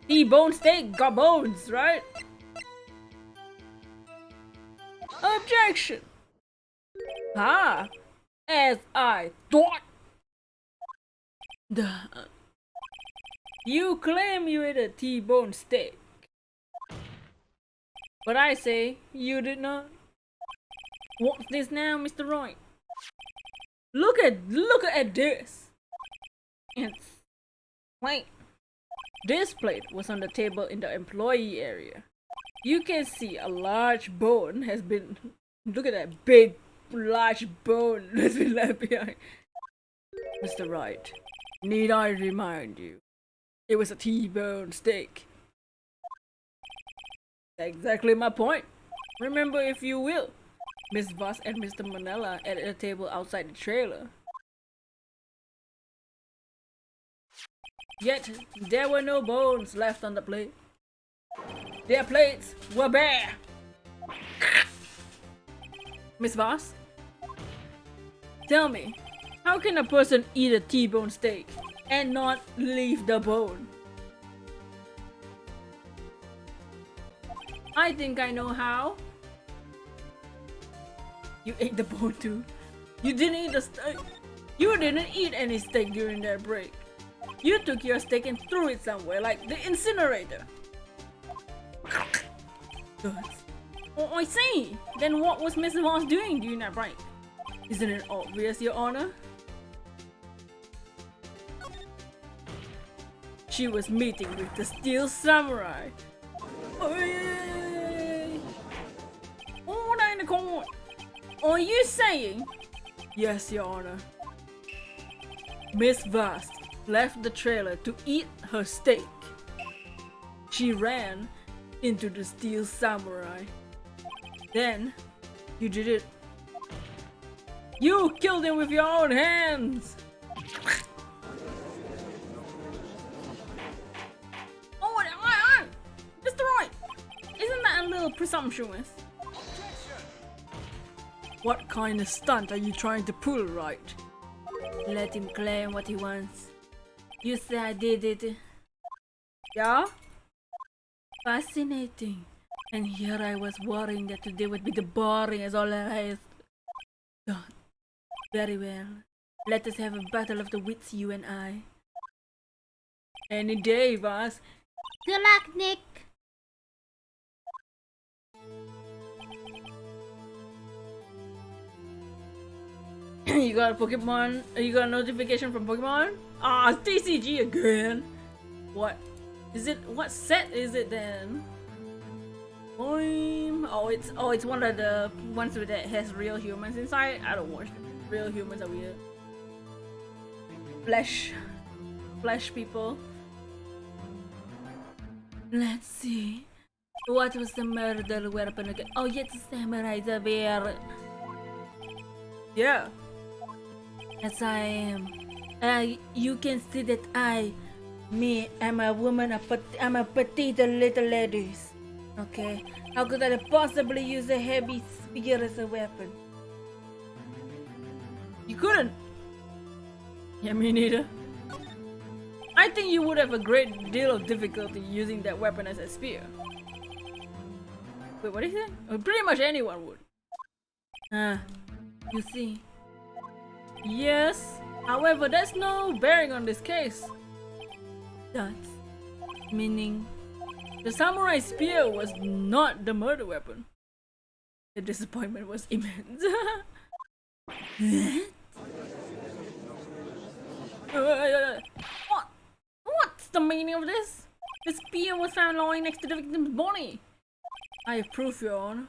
T-bone steak got bones, right? Objection! Ah! As I thought! Duh. You claim you ate a T-bone steak. But I say you did not. What's this now, Mr. Roy? Look at this. It's plain. This plate was on the table in the employee area. You can see a large bone has been. Look at that big, large bone that's been left behind. Mr. Wright, need I remind you? It was a T-bone steak. Exactly my point. Remember, if you will, Miss Voss and Mr. Manella at a table outside the trailer. Yet, there were no bones left on the plate. Their plates were bare. Miss Voss? Tell me, how can a person eat a T-bone steak and not leave the bone? I think I know how. You ate the bone too. You didn't eat the steak. You didn't eat any steak during that break. You took your steak and threw it somewhere, like the incinerator. Oh, I see. Then what was Miss Voss doing during that break? Isn't it obvious, Your Honor? She was meeting with the Steel Samurai. Order in the court. Are you saying? Yes, Your Honor. Miss Voss left the trailer to eat her steak. She ran into the Steel Samurai. Then, you did it. You killed him with your own hands! Oh, Mr. Roy! Isn't that a little presumptuous? What kind of stunt are you trying to pull, right? Let him claim what he wants. You say I did it. Yeah? Fascinating. And here I was worrying that today would be the boring as all I done. Very well. Let us have a battle of the wits, you and I. Any day, Voss. Good luck, Nick. You got a Pokemon? You got a notification from Pokemon? Ah, TCG again. What? Is it? What set is it then? Oh, it's one of the ones that has real humans inside. I don't watch them. Real humans are weird. Flesh people. Let's see. What was the murder weapon again? Oh, yes, samurai bear. Yeah. Yes, I am. You can see that me, I'm a woman, I'm a petite little lady. Okay? How could I possibly use a heavy spear as a weapon? You couldn't. Yeah, me neither. I think you would have a great deal of difficulty using that weapon as a spear. Wait, what is it? Pretty much anyone would. You see. Yes. However, there's no bearing on this case. That's meaning the samurai spear was not the murder weapon. The disappointment was immense. What? What's the meaning of this? The spear was found lying next to the victim's body. I have proof, Your Honor.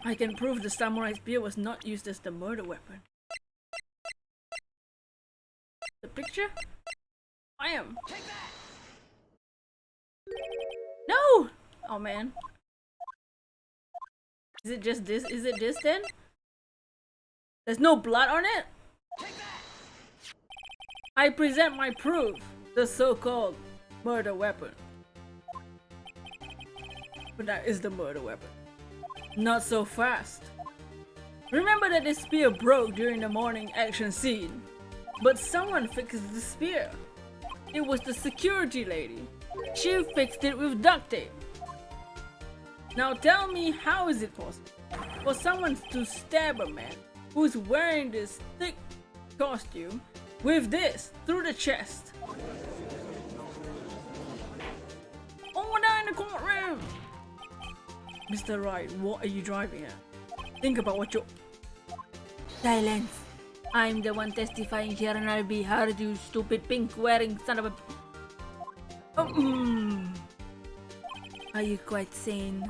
I can prove the samurai spear was not used as the murder weapon. The picture? I am. No! Oh man. Is it just this? Is it this then? There's no blood on it? I present my proof, the so-called murder weapon. But that is the murder weapon. Not so fast. Remember that this spear broke during the morning action scene. But someone fixed the spear. It was the security lady. She fixed it with duct tape. Now tell me, how is it possible for someone to stab a man who's wearing this thick costume with this through the chest? Oh, down in the courtroom! Mr. Wright, what are you driving at? Think about what you're... Silence! I'm the one testifying here and I'll be heard, you stupid pink-wearing son of a... Are you quite sane?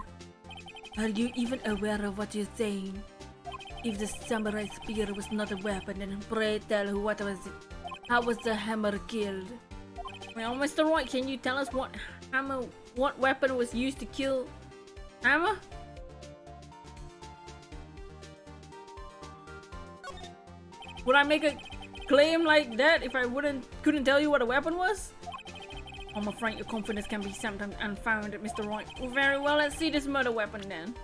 Are you even aware of what you're saying? If the samurai spear was not a weapon, then pray tell what was it? How was the hammer killed? Well, Mr. Wright, can you tell us what weapon was used to kill Hammer? Would I make a claim like that if I couldn't tell you what a weapon was? I'm afraid your confidence can be sometimes unfounded, Mr. Wright. Well, very well, let's see this murder weapon then.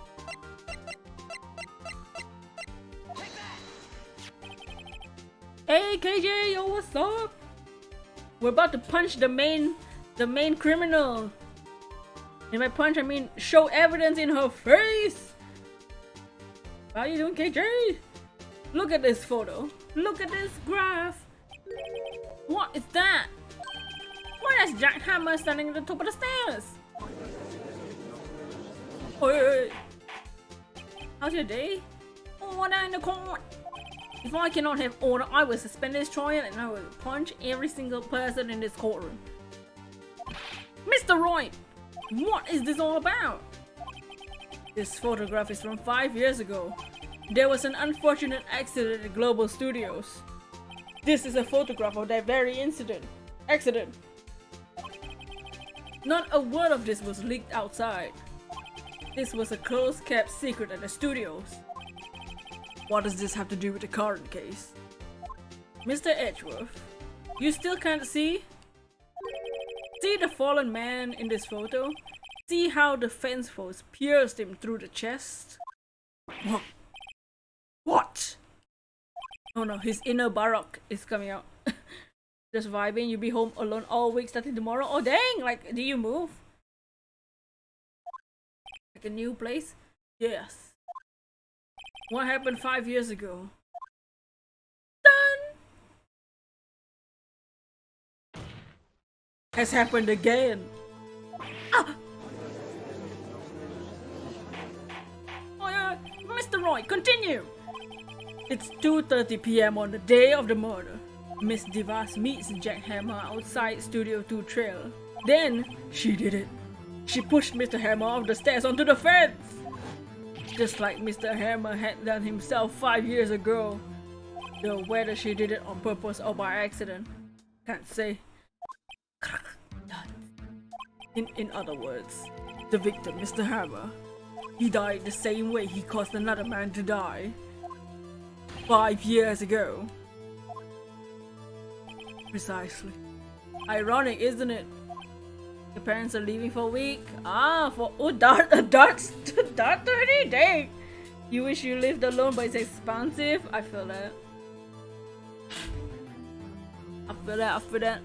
Hey KJ, yo, what's up? We're about to punch the main criminal. And by punch, I mean show evidence in her face. How you doing, KJ? Look at this photo. Look at this graph. What is that? Why is Jack Hammer standing at the top of the stairs? Hey. How's your day? Order in the court. If I cannot have order, I will suspend this trial and I will punch every single person in this courtroom. Mr. Wright, what is this all about? This photograph is from 5 years ago. There was an unfortunate accident at Global Studios. This is a photograph of that very accident. Not a word of this was leaked outside. This was a close-kept secret at the studios. What does this have to do with the current case? Mr. Edgeworth, you still can't see? See the fallen man in this photo? See how the fence post pierced him through the chest? What? Oh no, his inner Baroque is coming out. Just vibing, you'll be home alone all week starting tomorrow. Oh dang, like, do you move? Like a new place? Yes. What happened 5 years ago? Done! Has happened again. Ah! Oh yeah, Mr. Roy, continue! It's 2:30 PM on the day of the murder. Miss Devas meets Jack Hammer outside Studio 2 Trail. Then, she did it. She pushed Mr. Hammer off the stairs onto the fence! Just like Mr. Hammer had done himself 5 years ago. Though whether she did it on purpose or by accident, can't say. In other words, the victim, Mr. Hammer, he died the same way he caused another man to die 5 years ago. Precisely. Ironic, isn't it? Your parents are leaving for a week. Dart 30 day. You wish you lived alone, but it's expensive. I feel that. I feel that.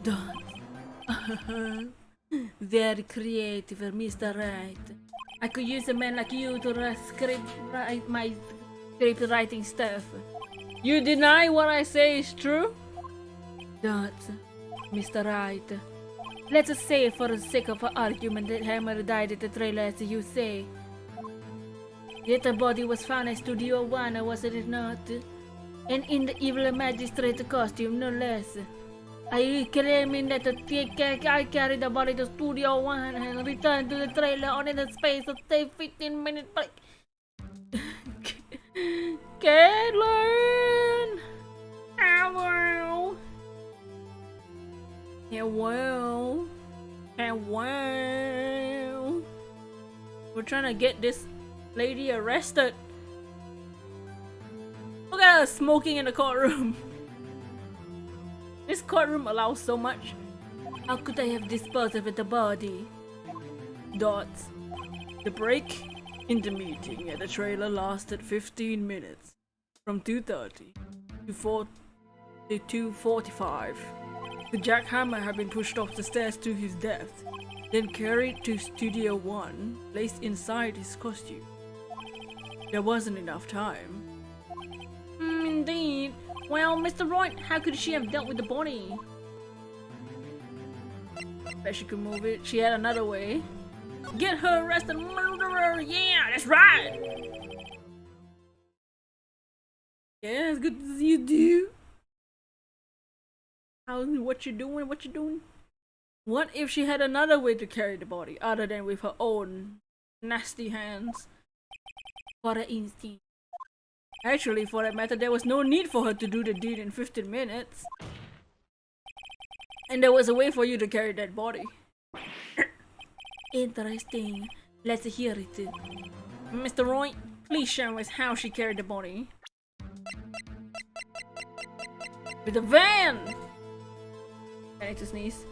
Dart. Very creative, Mr. Right. I could use a man like you to write my script writing stuff. You deny what I say is true? Dart, Mr. Right. Let's say for the sake of argument that Hammer died at the trailer as you say. Yet the body was found at Studio 1, wasn't it not? And in the evil magistrate costume, no less. Are you claiming that I carried the body to Studio 1 and returned to the trailer on in the space of say 15 minutes break? Caitlin! Hello! Hello! Hello! We're trying to get this lady arrested. Look at her smoking in the courtroom. This courtroom allows so much. How could I have disposed of the body? Dots. The break in the meeting at the trailer lasted 15 minutes. From 2:30 to 2:45. The jackhammer had been pushed off the stairs to his death, then carried to Studio 1, placed inside his costume. There wasn't enough time. Indeed. Well, Mr. Wright, how could she have dealt with the body? Bet she could move it. She had another way. Get her arrested, murderer! Yeah, that's right! Yeah, it's good to see you, dude. What you doing? What you doing? What if she had another way to carry the body other than with her own nasty hands? For instance. Actually, for that matter, there was no need for her to do the deed in 15 minutes. And there was a way for you to carry that body. Interesting. Let's hear it. Mr. Roy, please show us how she carried the body. With a van! I need to sneeze.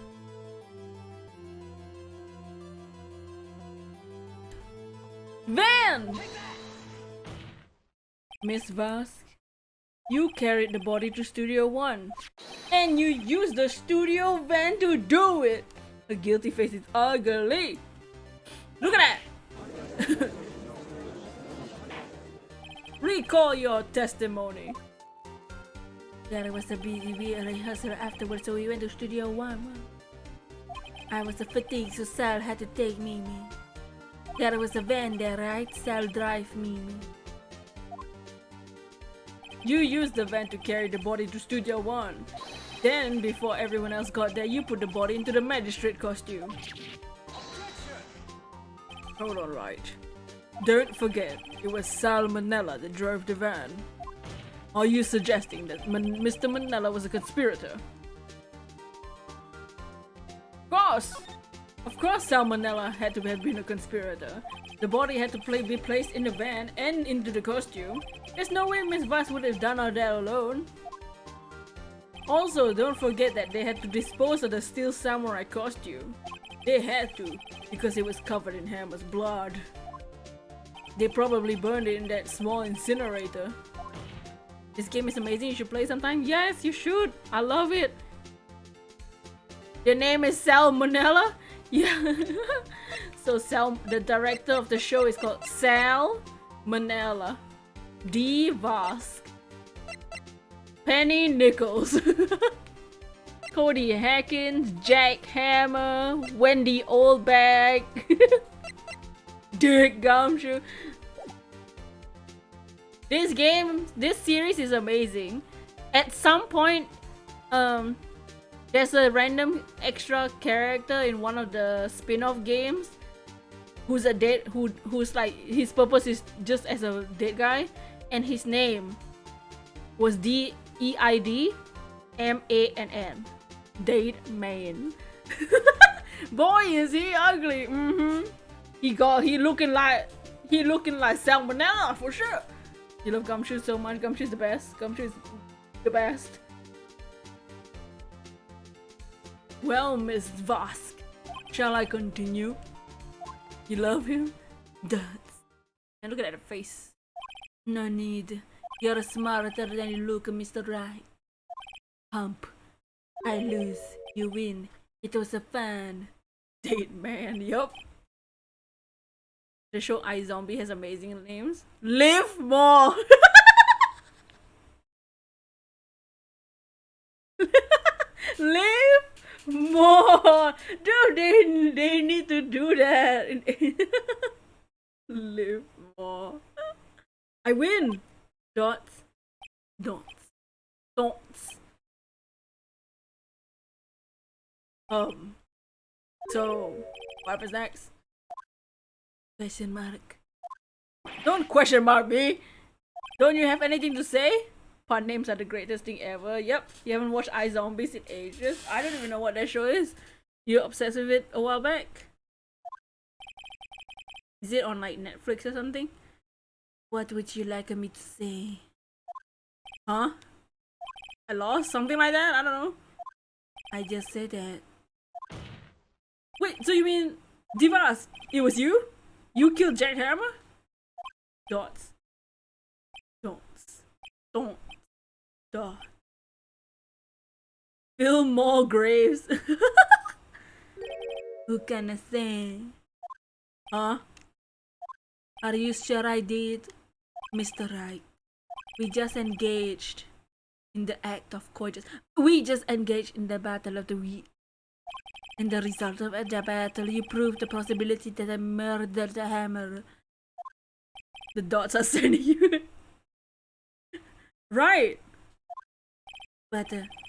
Van! Miss Vask, you carried the body to Studio 1. And you used the studio van to do it! Her guilty face is ugly! Look at that! Recall your testimony. There was a busy rehearsal afterwards, so we went to Studio 1. I was fatigued, so Sal had to take Mimi. There was a van there, right? Sal drive Mimi. You used the van to carry the body to Studio 1. Then, before everyone else got there, you put the body into the magistrate costume. Hold on, right. Don't forget, it was Salmonella that drove the van. Are you suggesting that Mr. Manella was a conspirator? Of course Salmonella had to have been a conspirator. The body had to be placed in the van and into the costume. There's no way Miss Vice would have done all that alone. Also, don't forget that they had to dispose of the Steel Samurai costume. They had to, because it was covered in Hammer's blood. They probably burned it in that small incinerator. This game is amazing, you should play sometime. Yes, you should. I love it. Your name is Salmonella? Yeah. So the director of the show is called Sal Manella, D. Vosk, Penny Nichols, Cody Hackins, Jack Hammer, Wendy Oldbag, Dick Gumshoe. This series is amazing. At some point, there's a random extra character in one of the spin-off games who's like his purpose is just as a dead guy, and his name was D-E-I-D M-A-N-N. Dead Man. Boy, is he ugly. He looking like Salmonella for sure. You love Gumshoe so much. Gumshoe's the best. Gumshoe's the best. Well, Miss Vosk, shall I continue? You love him? That's. And look at that face. No need. You're smarter than you look, Mr. Right. Hump. I lose. You win. It was a fun date, man. Yup. The show iZombie has amazing names. Live more. Live more. Dude, they need to do that. Live more. I win. Dots. Dots. Dots. So, what happens next? Question mark. Don't question mark me! Don't you have anything to say? Pun names are the greatest thing ever. Yep, you haven't watched iZombies in ages. I don't even know what that show is. You're obsessed with it a while back? Is it on like Netflix or something? What would you like me to say? Huh? I lost? Something like that? I don't know. I just said that. Wait, so you mean Divas? It was you? You killed Jack Hammer? Dots. Dots. Don't. Dot. Fill more graves. Who can I say? Huh? Are you sure I did? Mr. Right. We just engaged in the act of coitus. We just engaged in the battle of the week. And the result of the battle, you proved the possibility that I murdered the hammer. The dots are sending you. Right. But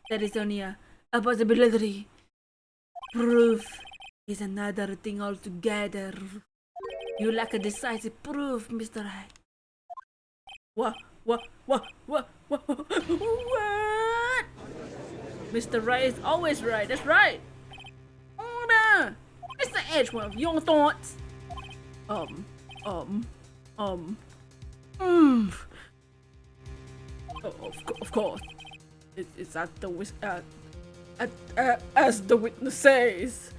that is only a possibility. Proof is another thing altogether. You lack a decisive proof, Mr. Right. What? Mr. Right is always right. That's right. Mr. Edgeworth, your thoughts? Of course. It's at the as the witness says.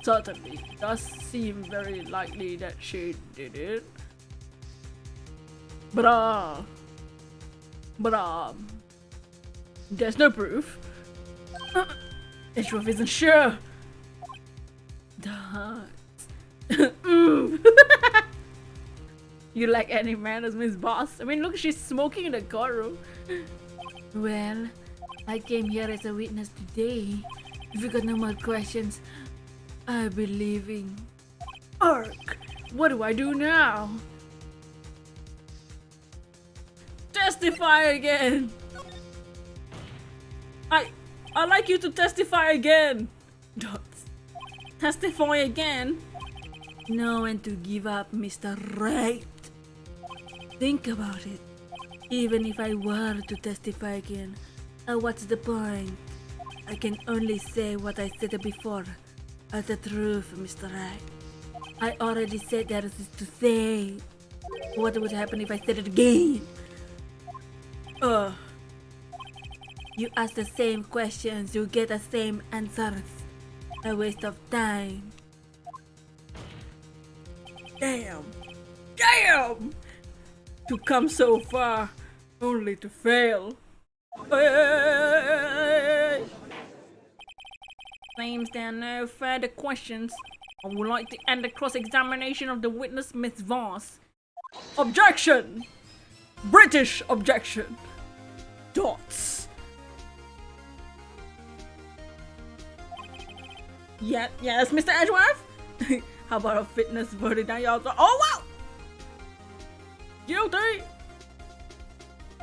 Certainly, it does seem very likely that she did it. But there's no proof. Edgeworth isn't sure. You like any manners, Miss Boss? I mean, look, she's smoking in the courtroom. Well, I came here as a witness today. If you got no more questions, I'll be leaving. Ark, what do I do now? Testify again! I'd like you to testify again! Dots. Testify again? No one to give up, Mr. Right. Think about it. Even if I were to testify again, what's the point? I can only say what I said before. The truth, Mr. Right. I already said there is to say. What would happen if I said it again? You ask the same questions, you get the same answers. A waste of time. Damn! Damn! To come so far, only to fail. Seems there are no further questions. I would like to end the cross-examination of the witness, Miss Voss. Objection! British objection! Dots. Yeah, yes, Mr. Edgeworth? How about a fitness verdict? Now y'all go, oh wow! Guilty!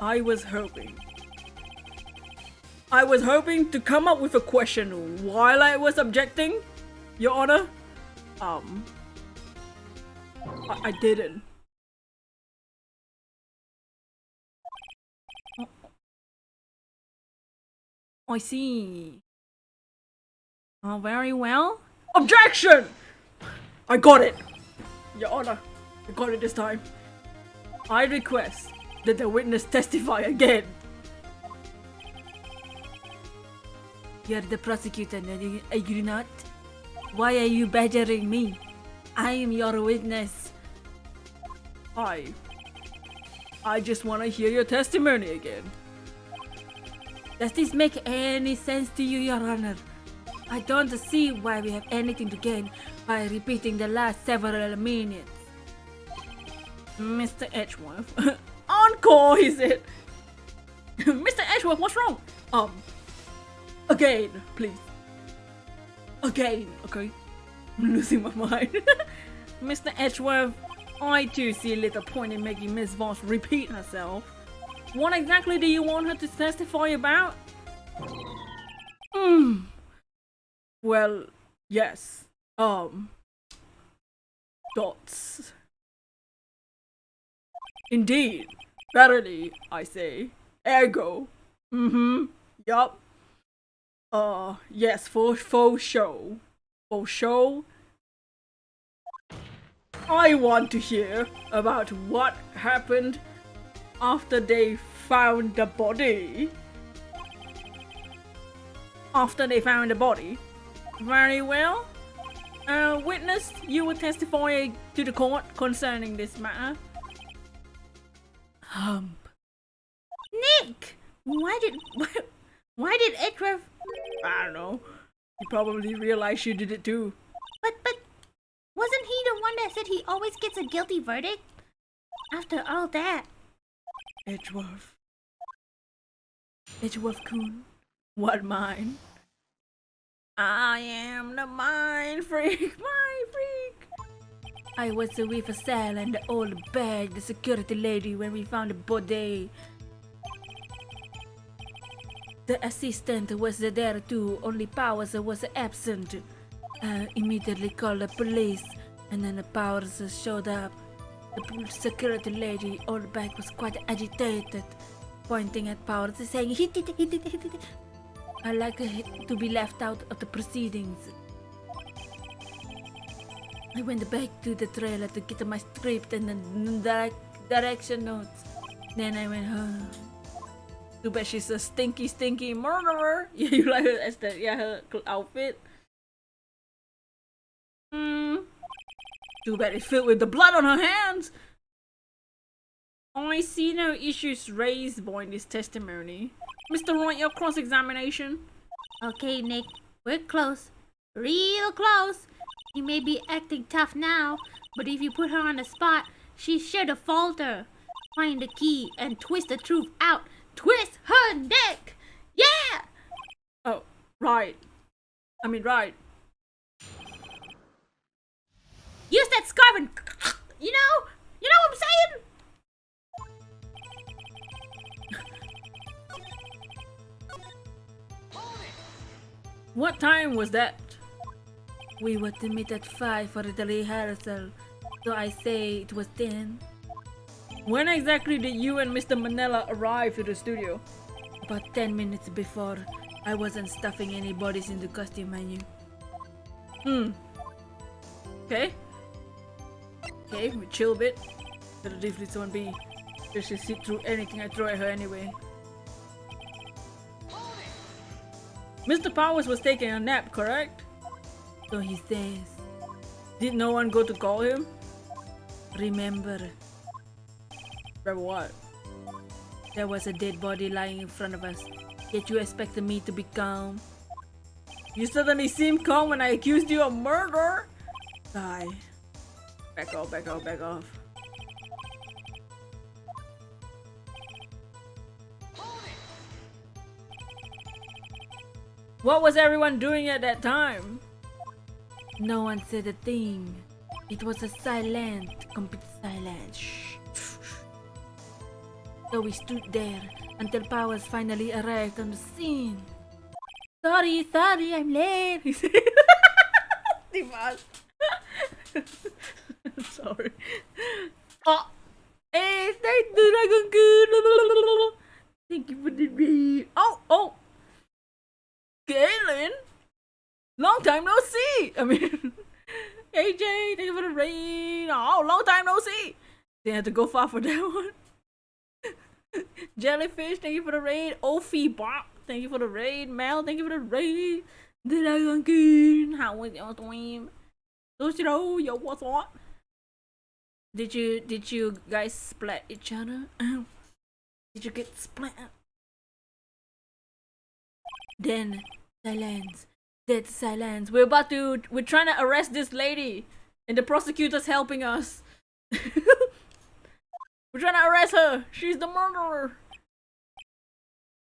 I was hoping to come up with a question while I was objecting, Your Honor. I didn't. I see. Oh, very well. Objection! I got it! Your Honor, I got it this time. I request that the witness testify again. You're the prosecutor, are you not? Why are you badgering me? I am your witness. I just want to hear your testimony again. Does this make any sense to you, Your Honor? I don't see why we have anything to gain by repeating the last several minutes. Mr. Edgeworth. Encore, he said. Mr. Edgeworth, what's wrong? Again, please. Again, okay. I'm losing my mind. Mr. Edgeworth, I too see little point in making Miss Voss repeat herself. What exactly do you want her to testify about? Well, yes. Dots. Indeed. Verily, I say. Ergo. Yup. Yes, for show. For show. I want to hear about what happened after they found the body. After they found the body? Very well. Witness, you will testify to the court concerning this matter. Nick! Why did Edgeworth... I don't know. You probably realized you did it too. But wasn't he the one that said he always gets a guilty verdict? After all that. Edgeworth. Edgeworth-kun. What mine? I am the mind freak, mind freak. I was with Sal and the old bag, the security lady, when we found the body. The assistant was there too, only Powers was absent. Immediately called the police, and then the Powers showed up. The security lady, old bag, was quite agitated, pointing at Powers, saying, he did it. I like to be left out of the proceedings. I went back to the trailer to get my script and the direction notes. Then I went home. Too bad she's a stinky murderer. Yeah, you like her aesthetic, yeah, her outfit. Too bad it's filled with the blood on her hands. I see no issues raised by this testimony. Mr. Wright, your cross-examination. Okay, Nick, we're close. Real close. You may be acting tough now, but if you put her on the spot, she's sure to falter. Find the key and twist the truth out. Twist her neck! Yeah! Oh, right. Right. Use that scarf and... You know what I'm saying? What time was that? We were to meet at 5 for the rehearsal, so I say it was 10. When exactly did you and Mr. Manila arrive to the studio? About 10 minutes before. I wasn't stuffing any bodies in the costume menu. Okay. Okay, we chill a bit. Better leave this one be. She'll see through anything I throw at her anyway. Mr. Powers was taking a nap, correct? So he says. Did no one go to call him? Remember, Remember what? there was a dead body lying in front of us. Yet you expected me to be calm. You suddenly seemed calm when I accused you of murder. Die. Back off, back off, back off. What was everyone doing at that time? No one said a thing. It was a silent, complete silence. Shh. So we stood there until Powers finally arrived on the scene. Sorry, I'm late. He said. Sorry. Oh, hey, thank the Dragon Good. Thank you for the raid. Oh, Galen. Long time no see. AJ, thank you for the raid. Oh, long time no see. Didn't have to go far for that one. Jellyfish, thank you for the raid. Ophi Bop, Thank you for the raid. Mel, thank you for the raid. The Dragon King, how was your stream? Toshiro, yo, what's up? Did you guys splat each other? Did you get splat? Then silence. Dead silence. We're trying to arrest this lady, and the prosecutor's helping us. We're trying to arrest her. She's the murderer.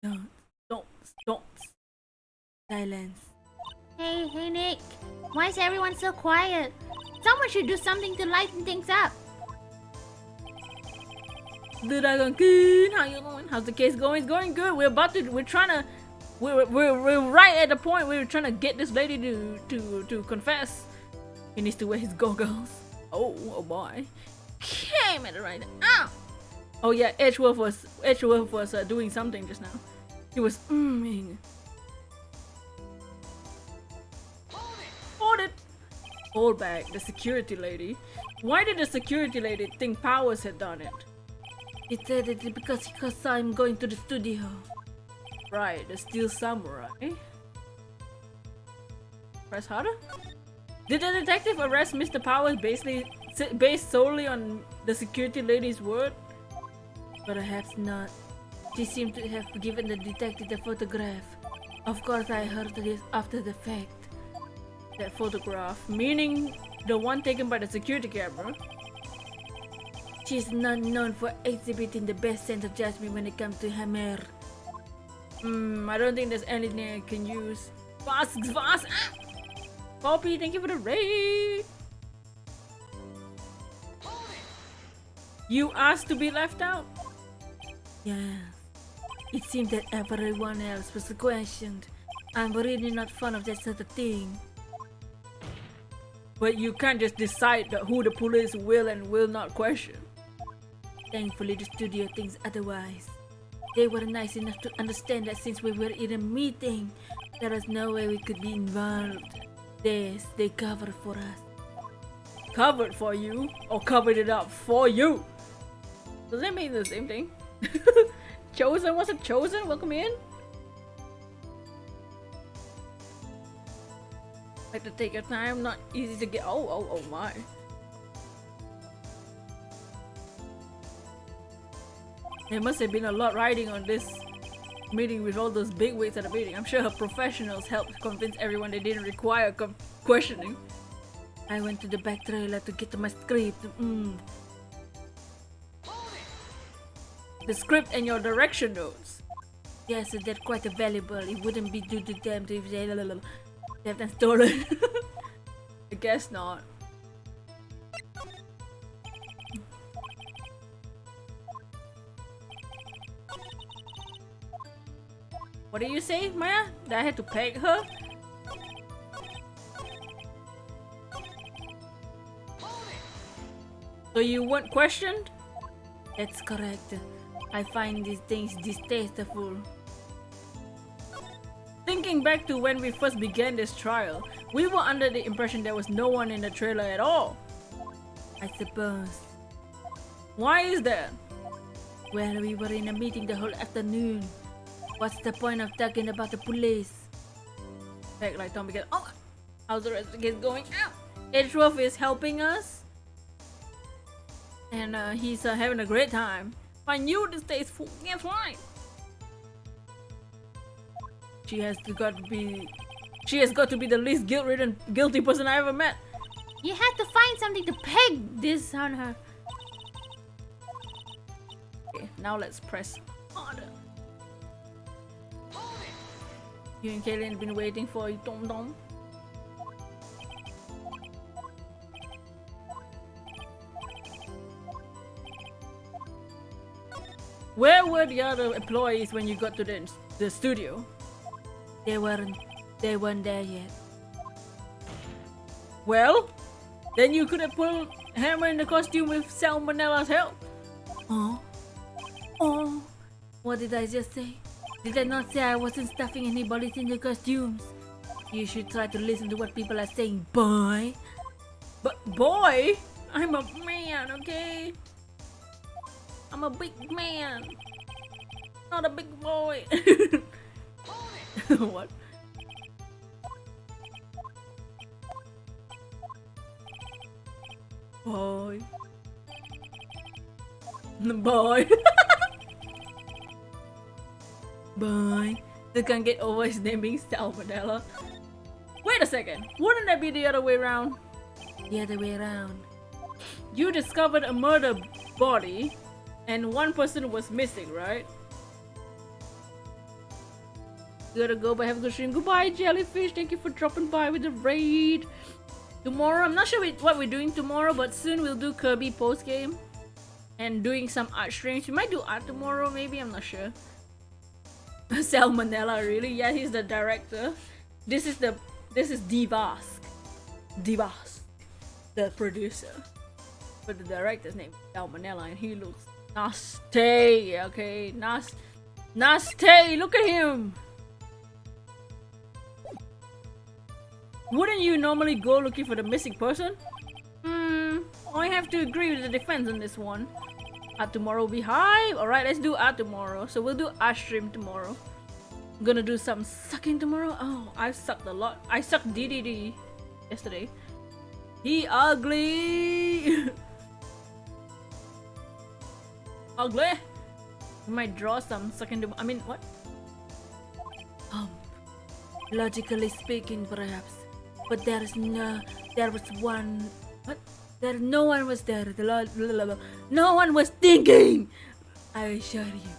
Don't. Silence. Hey Nick, why is everyone so quiet? Someone should do something to lighten things up. The Dragon King, how you doing? How's the case going? It's going good. We're right at the point where we're trying to get this lady to confess. He needs to wear his goggles. Oh boy. Came at it right now. Ow! Oh yeah, Edgeworth was doing something just now. He was Hold it! Hold back, the security lady. Why did the security lady think Powers had done it? He said it because I'm going to the studio. Right, the Steel Samurai. Press harder? Did the detective arrest Mr. Powers based solely on the security lady's word? Perhaps not. She seemed to have given the detective the photograph. Of course, I heard this after the fact. That photograph, meaning the one taken by the security camera. She's not known for exhibiting the best sense of judgment when it comes to hammer. I don't think there's anything I can use. Fast! Poppy, thank you for the raid! You asked to be left out? Yeah. It seemed that everyone else was questioned. I'm really not fond of that sort of thing. But you can't just decide who the police will and will not question. Thankfully, the studio thinks otherwise. They were nice enough to understand that since we were in a meeting, there was no way we could be involved. This, they covered for us. Covered for you? Or covered it up for you? Does that mean the same thing? Chosen? Was it Chosen? Welcome in. Like to take your time, not easy to get. Oh my. There must have been a lot riding on this meeting with all those big wigs at the meeting. I'm sure her professionals helped convince everyone they didn't require questioning. I went to the back trailer to get to my script. The script and your direction notes. Yes, they're quite valuable. It wouldn't be due to them to if they've been stolen. I guess not. What did you say, Maya? That I had to peg her? So you weren't questioned? That's correct. I find these things distasteful. Thinking back to when we first began this trial, we were under the impression there was no one in the trailer at all. I suppose. Why is that? Well, we were in a meeting the whole afternoon. What's the point of talking about the police? Back like Tommy gets. Oh, how's the rest of the kids going? Ow! Edgeworth is helping us. And he's having a great time. I knew this day is full. Guess why? She has got to be the least guilty person I ever met. You had to find something to peg this on her. Okay, now let's press harder. You and Kaylin have been waiting for you, Tom Tom. Where were the other employees when you got to the studio? They weren't there yet. Well, then you could have pulled Hammer in the costume with Salmonella's help. Oh, what did I just say? Did I not say I wasn't stuffing anybody in the costumes? You should try to listen to what people are saying, boy. But boy, I'm a man, okay? I'm a big man, not a big boy. What? Boy. Boy. Boy. They can't get over his name being Salmonella. Wait a second. Wouldn't that be the other way around? The other way around. You discovered a murder body and one person was missing, right? Gotta go, but have a good stream. Goodbye, Jellyfish. Thank you for dropping by with the raid. Tomorrow, I'm not sure what we're doing tomorrow, but soon we'll do Kirby post game and doing some art streams. We might do art tomorrow, maybe. I'm not sure. Salmonella, really? Yeah, he's the director. This is Divask. Divask, the producer. But the director's name is Salmonella, and he looks nasty. Okay, nasty. Look at him. Wouldn't you normally go looking for the missing person? I have to agree with the defense on this one. Art tomorrow will be high. Alright, let's do art tomorrow. So we'll do art stream tomorrow. I'm gonna do some sucking tomorrow. Oh, I've sucked a lot. I sucked DDD yesterday. He ugly. Ugly. We might draw some sucking tomorrow. I mean, what? Logically speaking, perhaps. But there was one. What? No one was there. No one was thinking. I assure you.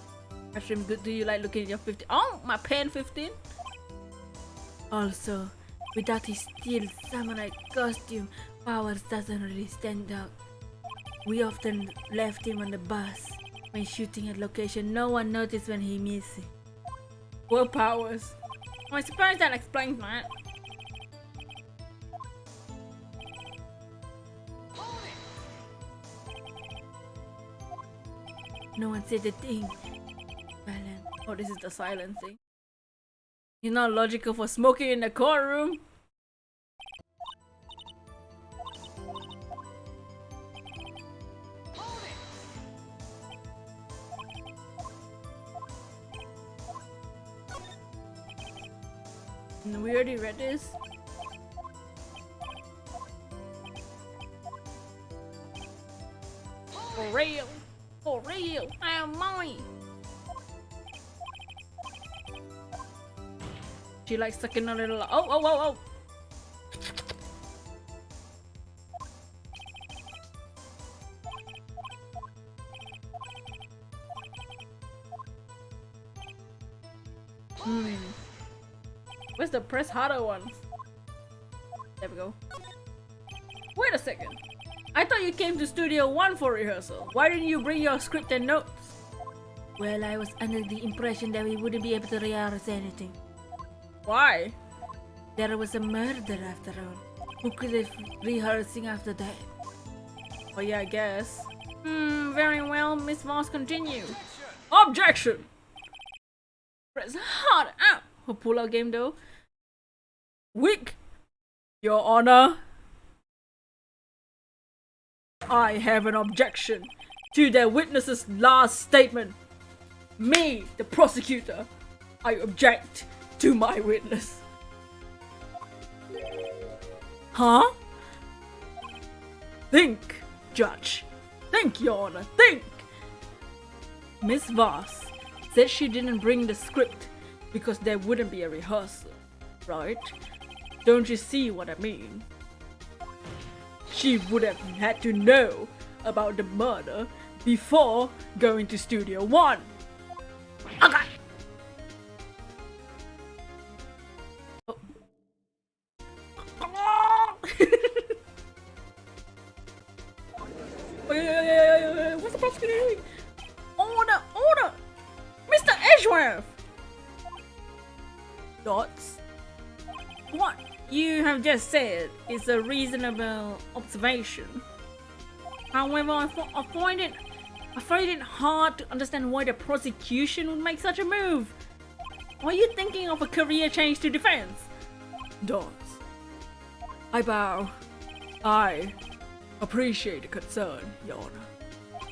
Ashram, good. Do you like looking at your 15? Oh, my pen 15. Also, without his steel samurai costume, Powers doesn't really stand out. We often left him on the bus when shooting at location. No one noticed when he missed. Poor Powers. I suppose that explains that. No one said a thing. Silent. Oh, this is the silencing. You're not logical for smoking in the courtroom. We already read this. For real. For real, I am mine. She likes sucking a little. Oh. Where's the press harder ones? There we go. Wait a second. I thought you came to Studio 1 for rehearsal. Why didn't you bring your script and notes? Well, I was under the impression that we wouldn't be able to rehearse anything. Why? There was a murder after all. Who could have rehearsing after that? Oh yeah, I guess. Very well, Miss Voss, continue. Objection! Press hard out! Her pull-out game though. Weak! Your Honor. I have an objection to the witness's last statement. Me, the prosecutor, I object to my witness. Huh? Think, Judge. Think, Your Honor. Think! Miss Voss said she didn't bring the script because there wouldn't be a rehearsal, right? Don't you see what I mean? She would have had to know about the murder before going to Studio 1. Okay. Oh. What's the prosecutor doing? Order! Mr. Edgeworth! Dots? What you have just said is a reasonable observation. However, I find it hard to understand why the prosecution would make such a move. Are you thinking of a career change to defense? Dots. I bow. I appreciate the concern, Your Honor.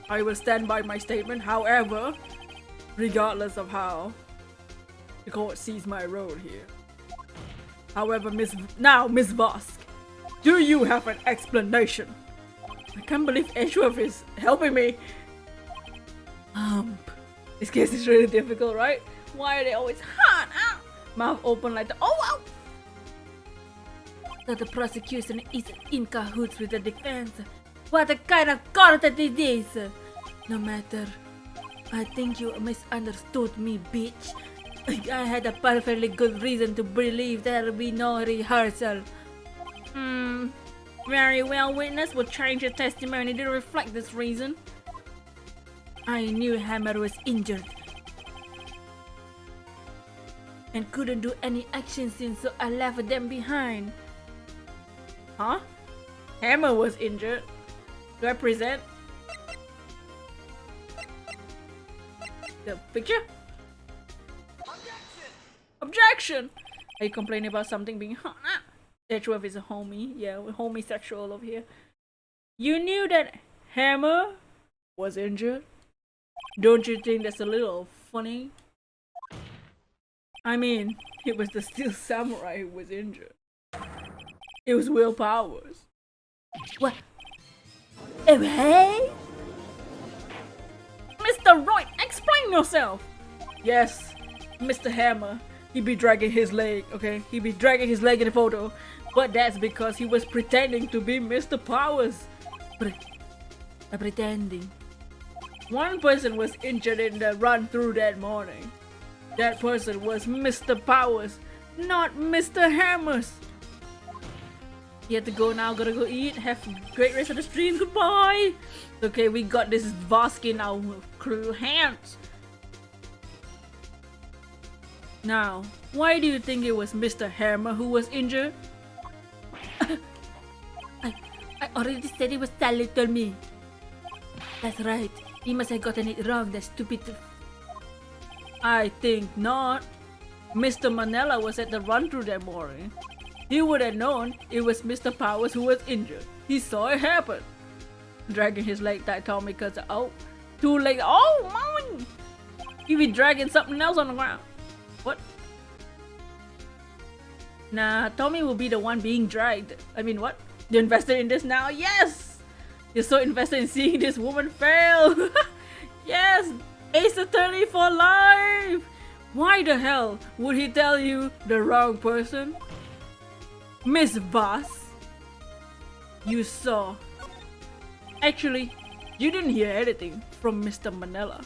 I will stand by my statement, however, regardless of how The court sees my role here. However, Miss Vosk, do you have an explanation? I can't believe Edgeworth is helping me. This case is really difficult, right? Why are they always mouth open like the wow? So the prosecution is in cahoots with the defense. What a kind of court it is! No matter. I think you misunderstood me, bitch. I had a perfectly good reason to believe there'll be no rehearsal. Very well, witness will change your testimony to reflect this reason. I knew Hammer was injured and couldn't do any action since, so I left them behind. Huh? Hammer was injured? Do I present the picture? Objection! Are you complaining about something being Edgeworth is a homie. Yeah, we're homosexual over here. You knew that Hammer was injured? Don't you think that's a little funny? I mean, it was the Steel Samurai who was injured. It was Will Powers. What? Oh, hey? Mr. Wright, explain yourself! Yes, Mr. Hammer. He be dragging his leg, okay? He be dragging his leg in the photo. But that's because he was pretending to be Mr. Powers. Pretending. One person was injured in the run through that morning. That person was Mr. Powers, not Mr. Hammers. You have to go now, gotta go eat. Have a great rest of the stream, goodbye! Okay, we got this Vosk in our crew hands. Now, why do you think it was Mr. Hammer who was injured? I already said it was Sally told me. That's right. He must have gotten it wrong, that stupid. I think not. Mr. Manella was at the run-through that morning. He would have known it was Mr. Powers who was injured. He saw it happen. Dragging his leg, that Tommy because two legs. Oh, mine! He be dragging something else on the ground. What? Nah, Tommy will be the one being dragged. I mean, what? You're invested in this now? Yes! You're so invested in seeing this woman fail. Yes! Ace Attorney for life! Why the hell would he tell you the wrong person? Miss Voss, you saw. Actually, you didn't hear anything from Mr. Manella.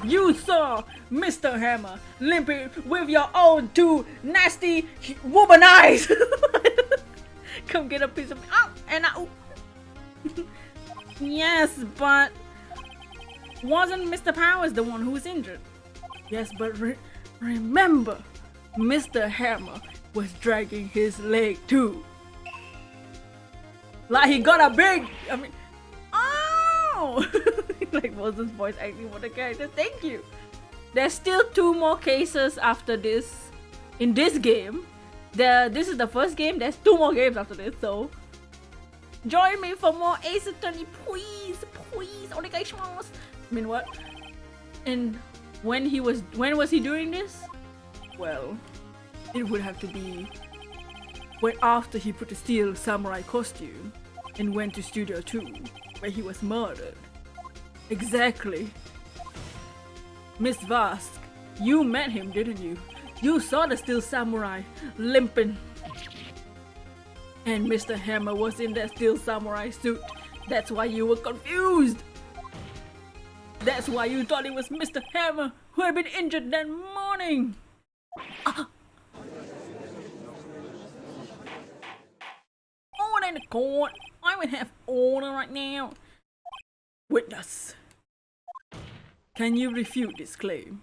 You saw Mr. Hammer limping with your own two nasty woman eyes. Come get a piece of Yes, but wasn't Mr. Powers the one who was injured? Yes, but remember, Mr. Hammer was dragging his leg too. Like he got a big, like Bossu's voice acting for the character. Thank you. There's still 2 more cases after this in this game. This is the first game. There's 2 more games after this, so join me for more Ace Attorney, please, please. Onegaishimasu. I mean, what? And when was he doing this? Well, it would have to be when after he put the Steel Samurai costume and went to Studio 2, where he was murdered. Exactly. Miss Vosk, you met him, didn't you? You saw the Steel Samurai limping. And Mr. Hammer was in that Steel Samurai suit. That's why you were confused. That's why you thought it was Mr. Hammer who had been injured that morning. Order in the court. I would have order right now. Witness, can you refute this claim?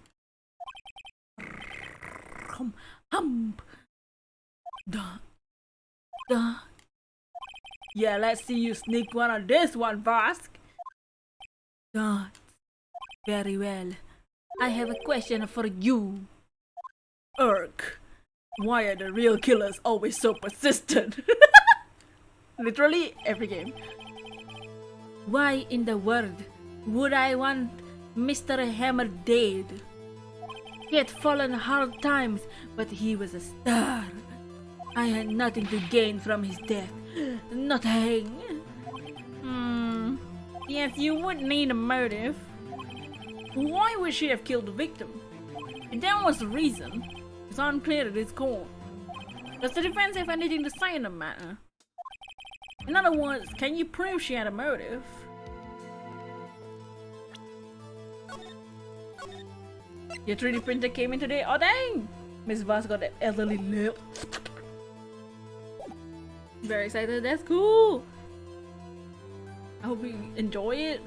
Yeah, let's see you sneak one on this one, Vosk. Very well. I have a question for you. Urk, why are the real killers always so persistent? Literally every game. Why in the world would I want Mr. Hammer dead? He had fallen hard times, but he was a star. I had nothing to gain from his death. Nothing. Yes, you would need a motive. Why would she have killed the victim? If there was a reason, it's unclear at this court. Does the defense have anything to say in the matter? In other words, can you prove she had a motive? Your 3D printer came in today? Oh dang! Miss Voss got that elderly lip. Very excited, that's cool! I hope you enjoy it.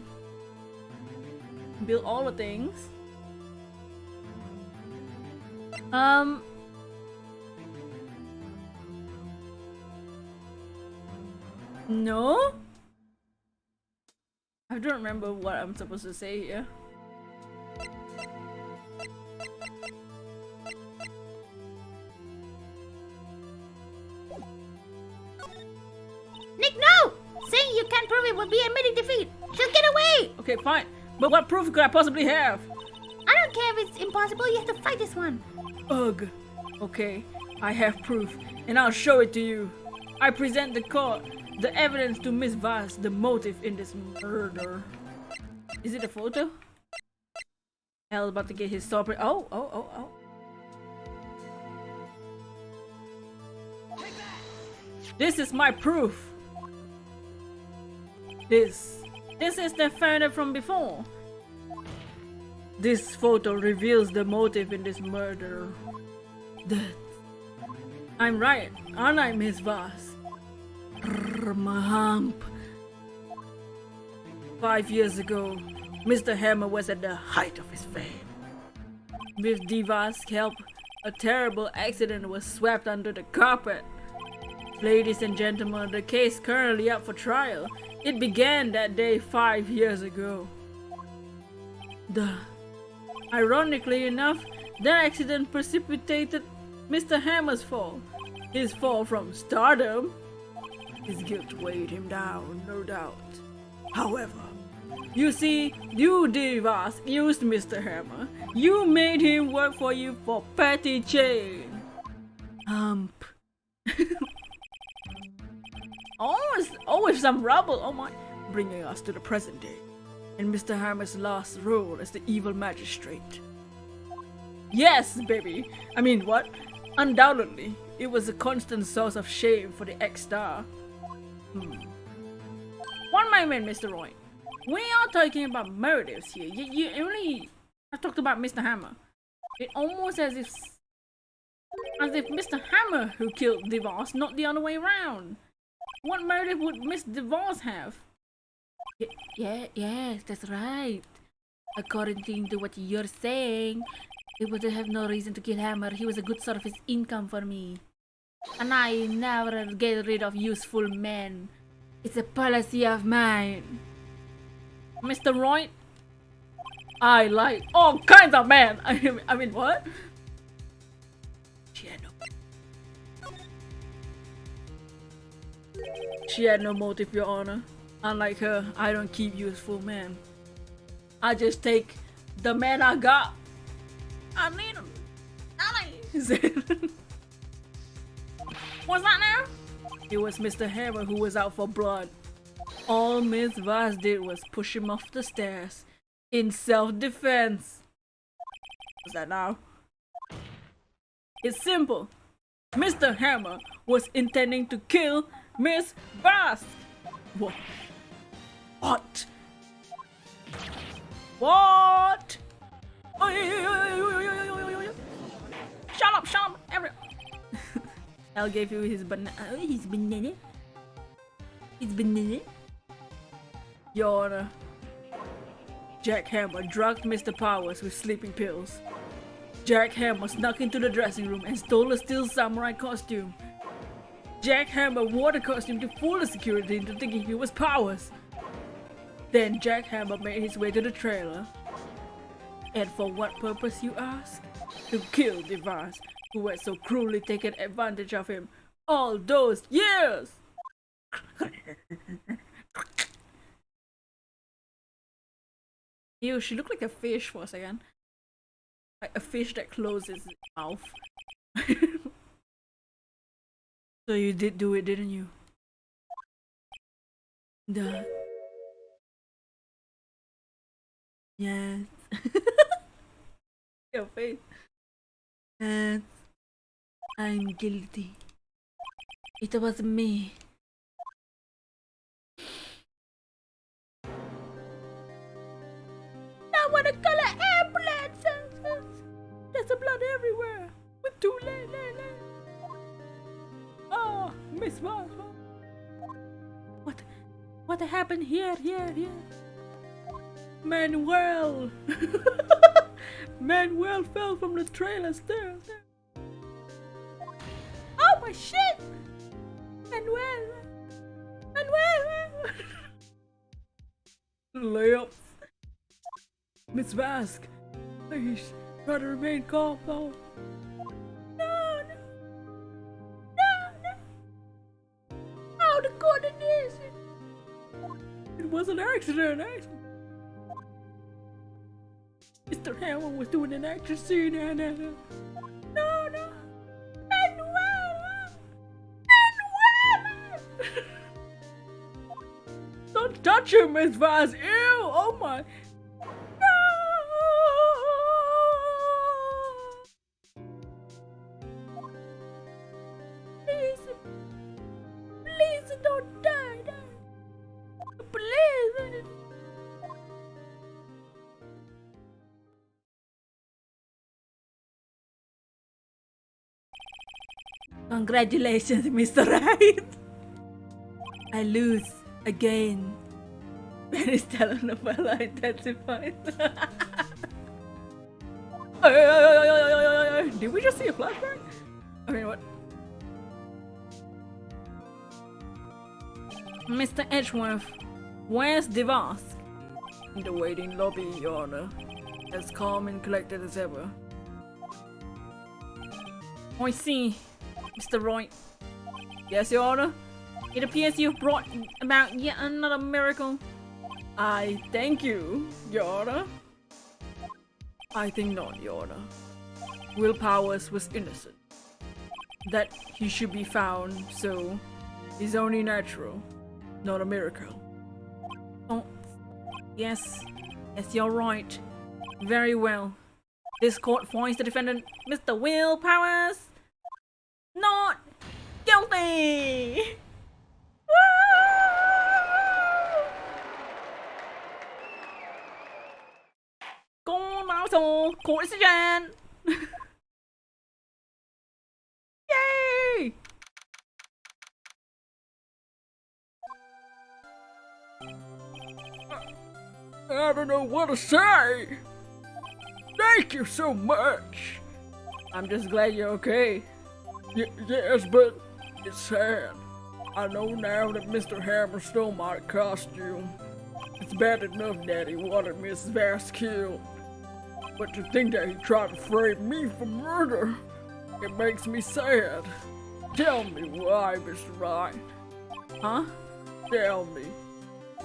Build all the things. No? I don't remember what I'm supposed to say here. Nick, no! Saying you can't prove it would be admitting defeat. Just get away! Okay, fine. But what proof could I possibly have? I don't care if it's impossible, you have to fight this one. Ugh. Okay, I have proof, and I'll show it to you. I present the court the evidence to Miss Voss, the motive in this murder. Is it a photo? Hell, about to get his sword. Oh. This is my proof. This is the photo from before. This photo reveals the motive in this murder. Death. I'm right, aren't I, Miss Voss? My hump. 5 years ago, Mr. Hammer was at the height of his fame. With Diva's help, a terrible accident was swept under the carpet. Ladies and gentlemen, the case currently up for trial. It began that day 5 years ago. Ironically enough, that accident precipitated Mr. Hammer's fall. His fall from stardom. His guilt weighed him down, no doubt. However, you see, you Divas used Mr. Hammer. You made him work for you for petty change. Hump. Always some rubble. Oh my. Bringing us to the present day. And Mr. Hammer's last role as the evil magistrate. Yes, baby. I mean, what? Undoubtedly, it was a constant source of shame for the ex-star. One moment, Mr. Roy. We are talking about motives here. You only have talked about Mr. Hammer. It almost as if Mr. Hammer who killed DeVos, not the other way around. What motive would Miss DeVos have? Yes, that's right. According to what you're saying, it would have no reason to kill Hammer. He was a good source of income for me. And I never get rid of useful men. It's a policy of mine. Mr. Roy, I like all kinds of men. I mean, what? She had no motive, Your Honor. Unlike her, I don't keep useful men. I just take the men I got. I need them. What's that now? It was Mr. Hammer who was out for blood. All Miss Voss did was push him off the stairs in self-defense. What's that now? It's simple. Mr. Hammer was intending to kill Miss Voss. What? What? What? Shut up, everyone. Al gave you his banana. His banana. Your Honor. Jack Hammer drugged Mr. Powers with sleeping pills. Jack Hammer snuck into the dressing room and stole a steel samurai costume. Jack Hammer wore the costume to fool the security into thinking he was Powers. Then Jack Hammer made his way to the trailer. And for what purpose, you ask? To kill DeVos, who had so cruelly taken advantage of him all those years! Ew, she looked like a fish for a second. Like a fish that closes its mouth. So you did do it, didn't you? Duh. Yes. Your face. Yes. I'm guilty. It was me. I wanna call an ambulance! There's blood everywhere! We're too late, Oh, Miss Voss. What happened here? Manuel! Manuel fell from the trailer stairs. Oh my shit! Manuel! Left. Miss Vask, please try to remain calm though. No! How to go to this? It was an accident. Mr. Hammer was doing an action scene and No! Manuel! Don't touch him, Miss Vask. Ew! Oh my. Please don't die. Please. Congratulations, Mr. Right. I lose again. Very telenovela intensified. Did we just see a flashback? I mean, what? Mr. Edgeworth, where's DeVos? In the waiting lobby, Your Honor. As calm and collected as ever. I see, Mr. Roy. Yes, Your Honor? It appears you've brought about yet another miracle. I thank you, Your Honor. I think not, Your Honor. Will Powers was innocent. That he should be found so is only natural, not a miracle. Oh, yes, you're right. Very well. This court finds the defendant, Mr. Will Powers, not guilty! Con báo số của sự kiện. Yay! I don't know what to say. Thank you so much. I'm just glad you're okay. Yes, but it's sad. I know now that Mr. Hammer stole my costume. It's bad enough that he wanted Miss Vass killed. But to think that he tried to frame me for murder, it makes me sad. Tell me why, Mr. Ryan. Huh? Tell me,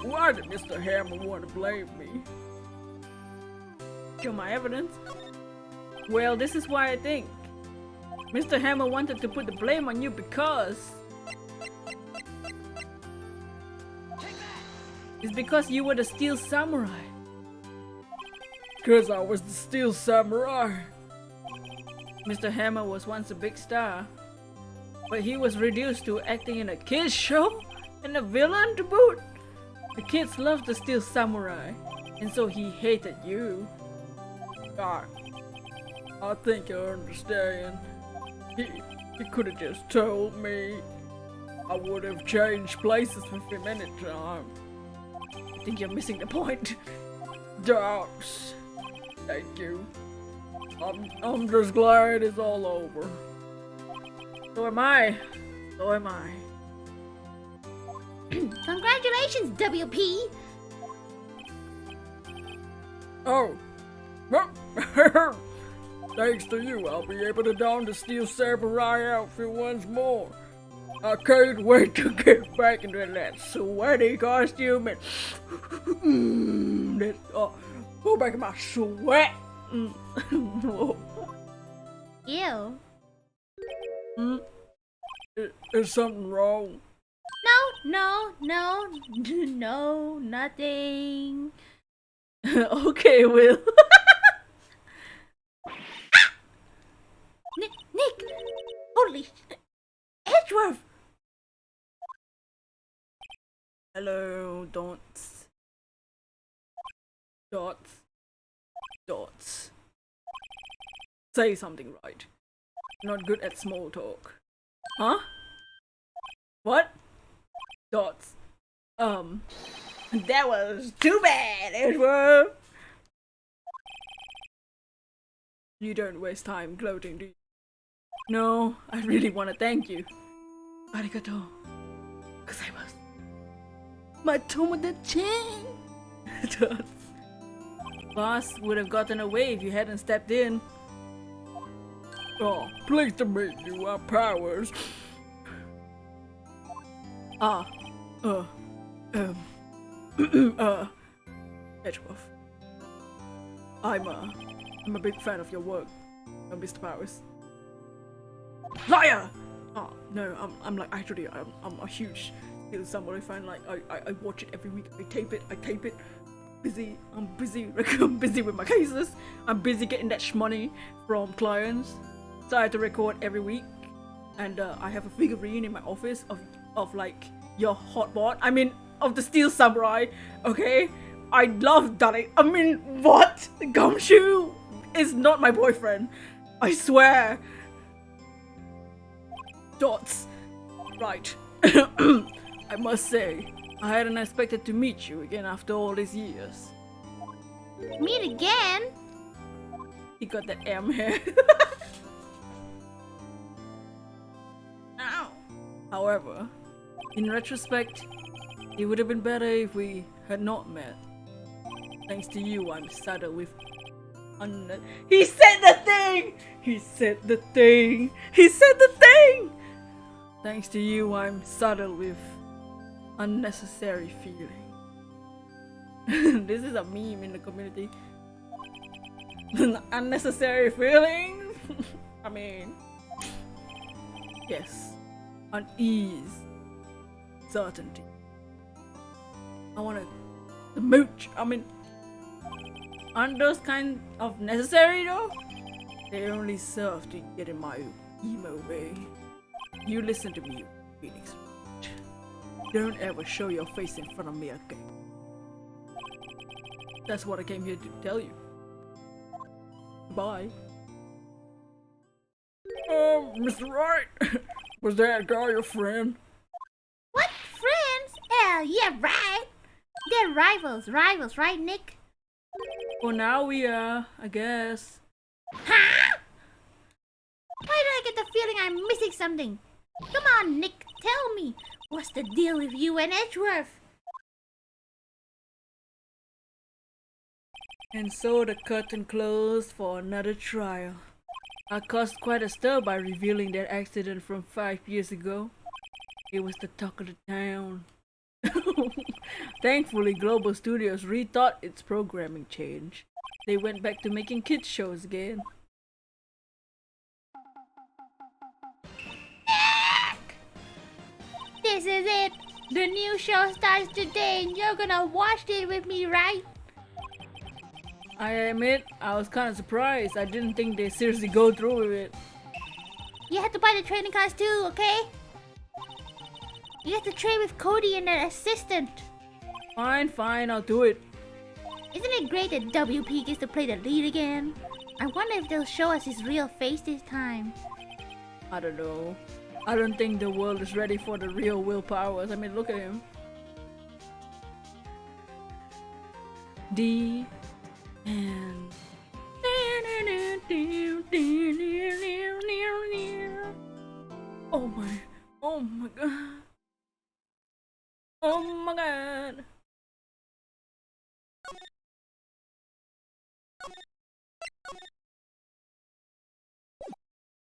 why did Mr. Hammer want to blame me? Show my evidence. Well, this is why I think. Mr. Hammer wanted to put the blame on you because... It's because you were the Steel Samurai. Because I was the Steel Samurai. Mr. Hammer was once a big star, but he was reduced to acting in a kids show and a villain to boot. The kids loved the Steel Samurai, and so he hated you. I think I understand. He could have just told me. I would have changed places with him anytime. I think you're missing the point. Doubts. Thank you. I'm just glad it's all over. So am I. So am I. Congratulations, WP! Oh. Thanks to you, I'll be able to don the Steel Samurai outfit once more. I can't wait to get back into that sweaty costume and go back in my sweat. Is something wrong? No, no, nothing. Okay, Will. Nick! Holy Edgeworth! Hello, Dots. Dots. Say something right. Not good at small talk. Huh? What? Dots. That was too bad, Edward. You don't waste time gloating, do you? No, I really want to thank you. Arigato. Gozaimasu. My Tomodachi. Dots. Boss would have gotten away if you hadn't stepped in. Oh, pleased to meet you, our powers. Edgeworth. I'm a big fan of your work, Mr. Powers. Liar! Oh no, I'm like actually I'm a huge Steel Samurai fan. Like I watch it every week. I tape it. I'm busy I'm busy with my cases. I'm busy getting that shmoney from clients. So I have to record every week. And I have a figurine in my office of like your hotbot. I mean of the Steel Samurai. Okay? I love that. I mean what? Gumshoe is not my boyfriend. I swear. Dots. Right. I must say, I hadn't expected to meet you again after all these years. Meet again? He got that M hair. Ow. However, in retrospect, it would have been better if we had not met. Thanks to you, I'm saddled with He said the thing! He said the thing! He said the thing! Thanks to you, I'm saddled with unnecessary feeling. This is a meme in the community. Unnecessary feelings? I mean, yes, unease, certainty. I wanna mooch. I mean, aren't those kind of necessary though? They only serve to get in my emo way. You listen to me, Phoenix. Don't ever show your face in front of me again. That's what I came here to tell you. Bye. Mr. Wright, was that guy your friend? What? Friends? Yeah, right. They're rivals, right, Nick? For now we are, I guess. Huh? Why do I get the feeling I'm missing something? Come on, Nick, tell me. What's the deal with you and Edgeworth? And so the curtain closed for another trial. I caused quite a stir by revealing that accident from 5 years ago. It was the talk of the town. Thankfully, Global Studios rethought its programming change. They went back to making kids shows again. This is it. The new show starts today and you're gonna watch it with me, right? I admit, I was kind of surprised. I didn't think they'd seriously go through with it. You have to buy the training cards too, okay? You have to train with Cody and their assistant. Fine, I'll do it. Isn't it great that WP gets to play the lead again? I wonder if they'll show us his real face this time. I don't know. I don't think the world is ready for the real Will Powers. I mean, look at him. D and oh my god. Oh my god.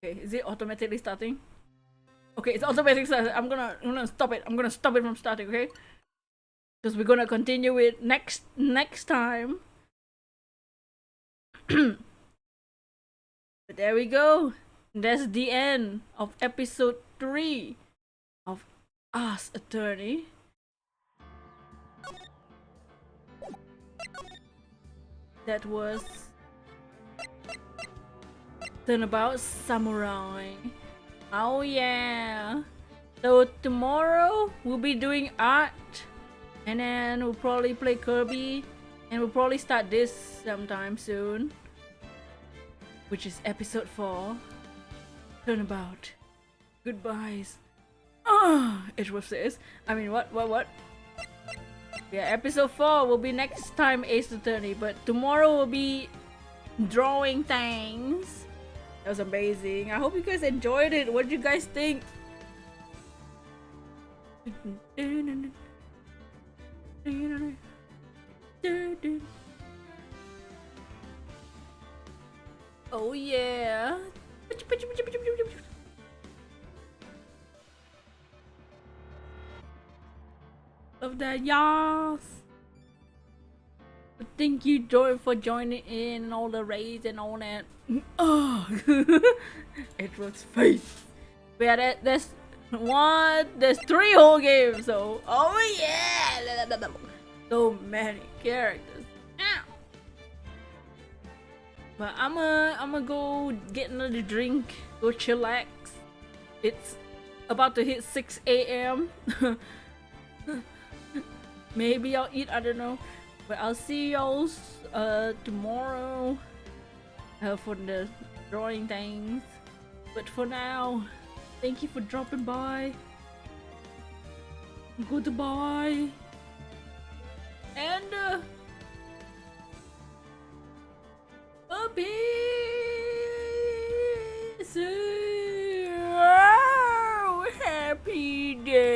Okay, is it automatically starting? Okay, it's automatically starting. I'm gonna stop it. I'm gonna stop it from starting, okay? Because we're gonna continue it next time. But there we go. That's the end of episode 3 of Ask Attorney. That was Turnabout Samurai. Oh yeah. So tomorrow we'll be doing art, and then we'll probably play Kirby, and we'll probably start this sometime soon, which is episode 4. Turnabout. Goodbyes. It was this. I mean, what? Yeah, episode 4 will be next time Ace Attorney, but tomorrow will be drawing things. That was amazing. I hope you guys enjoyed it. What did you guys think? Oh yeah. Love that, y'all. Thank you, Joy, for joining in and all the raids and all that. Oh, it was face. Yeah, there's 3 whole games. So, oh yeah, so many characters. Ow. But I'ma go get another drink, go chillax. It's about to hit 6 a.m. Maybe I'll eat, I don't know. But I'll see y'all tomorrow for the drawing things. But for now, thank you for dropping by. Goodbye. And a peace. Oh, happy day.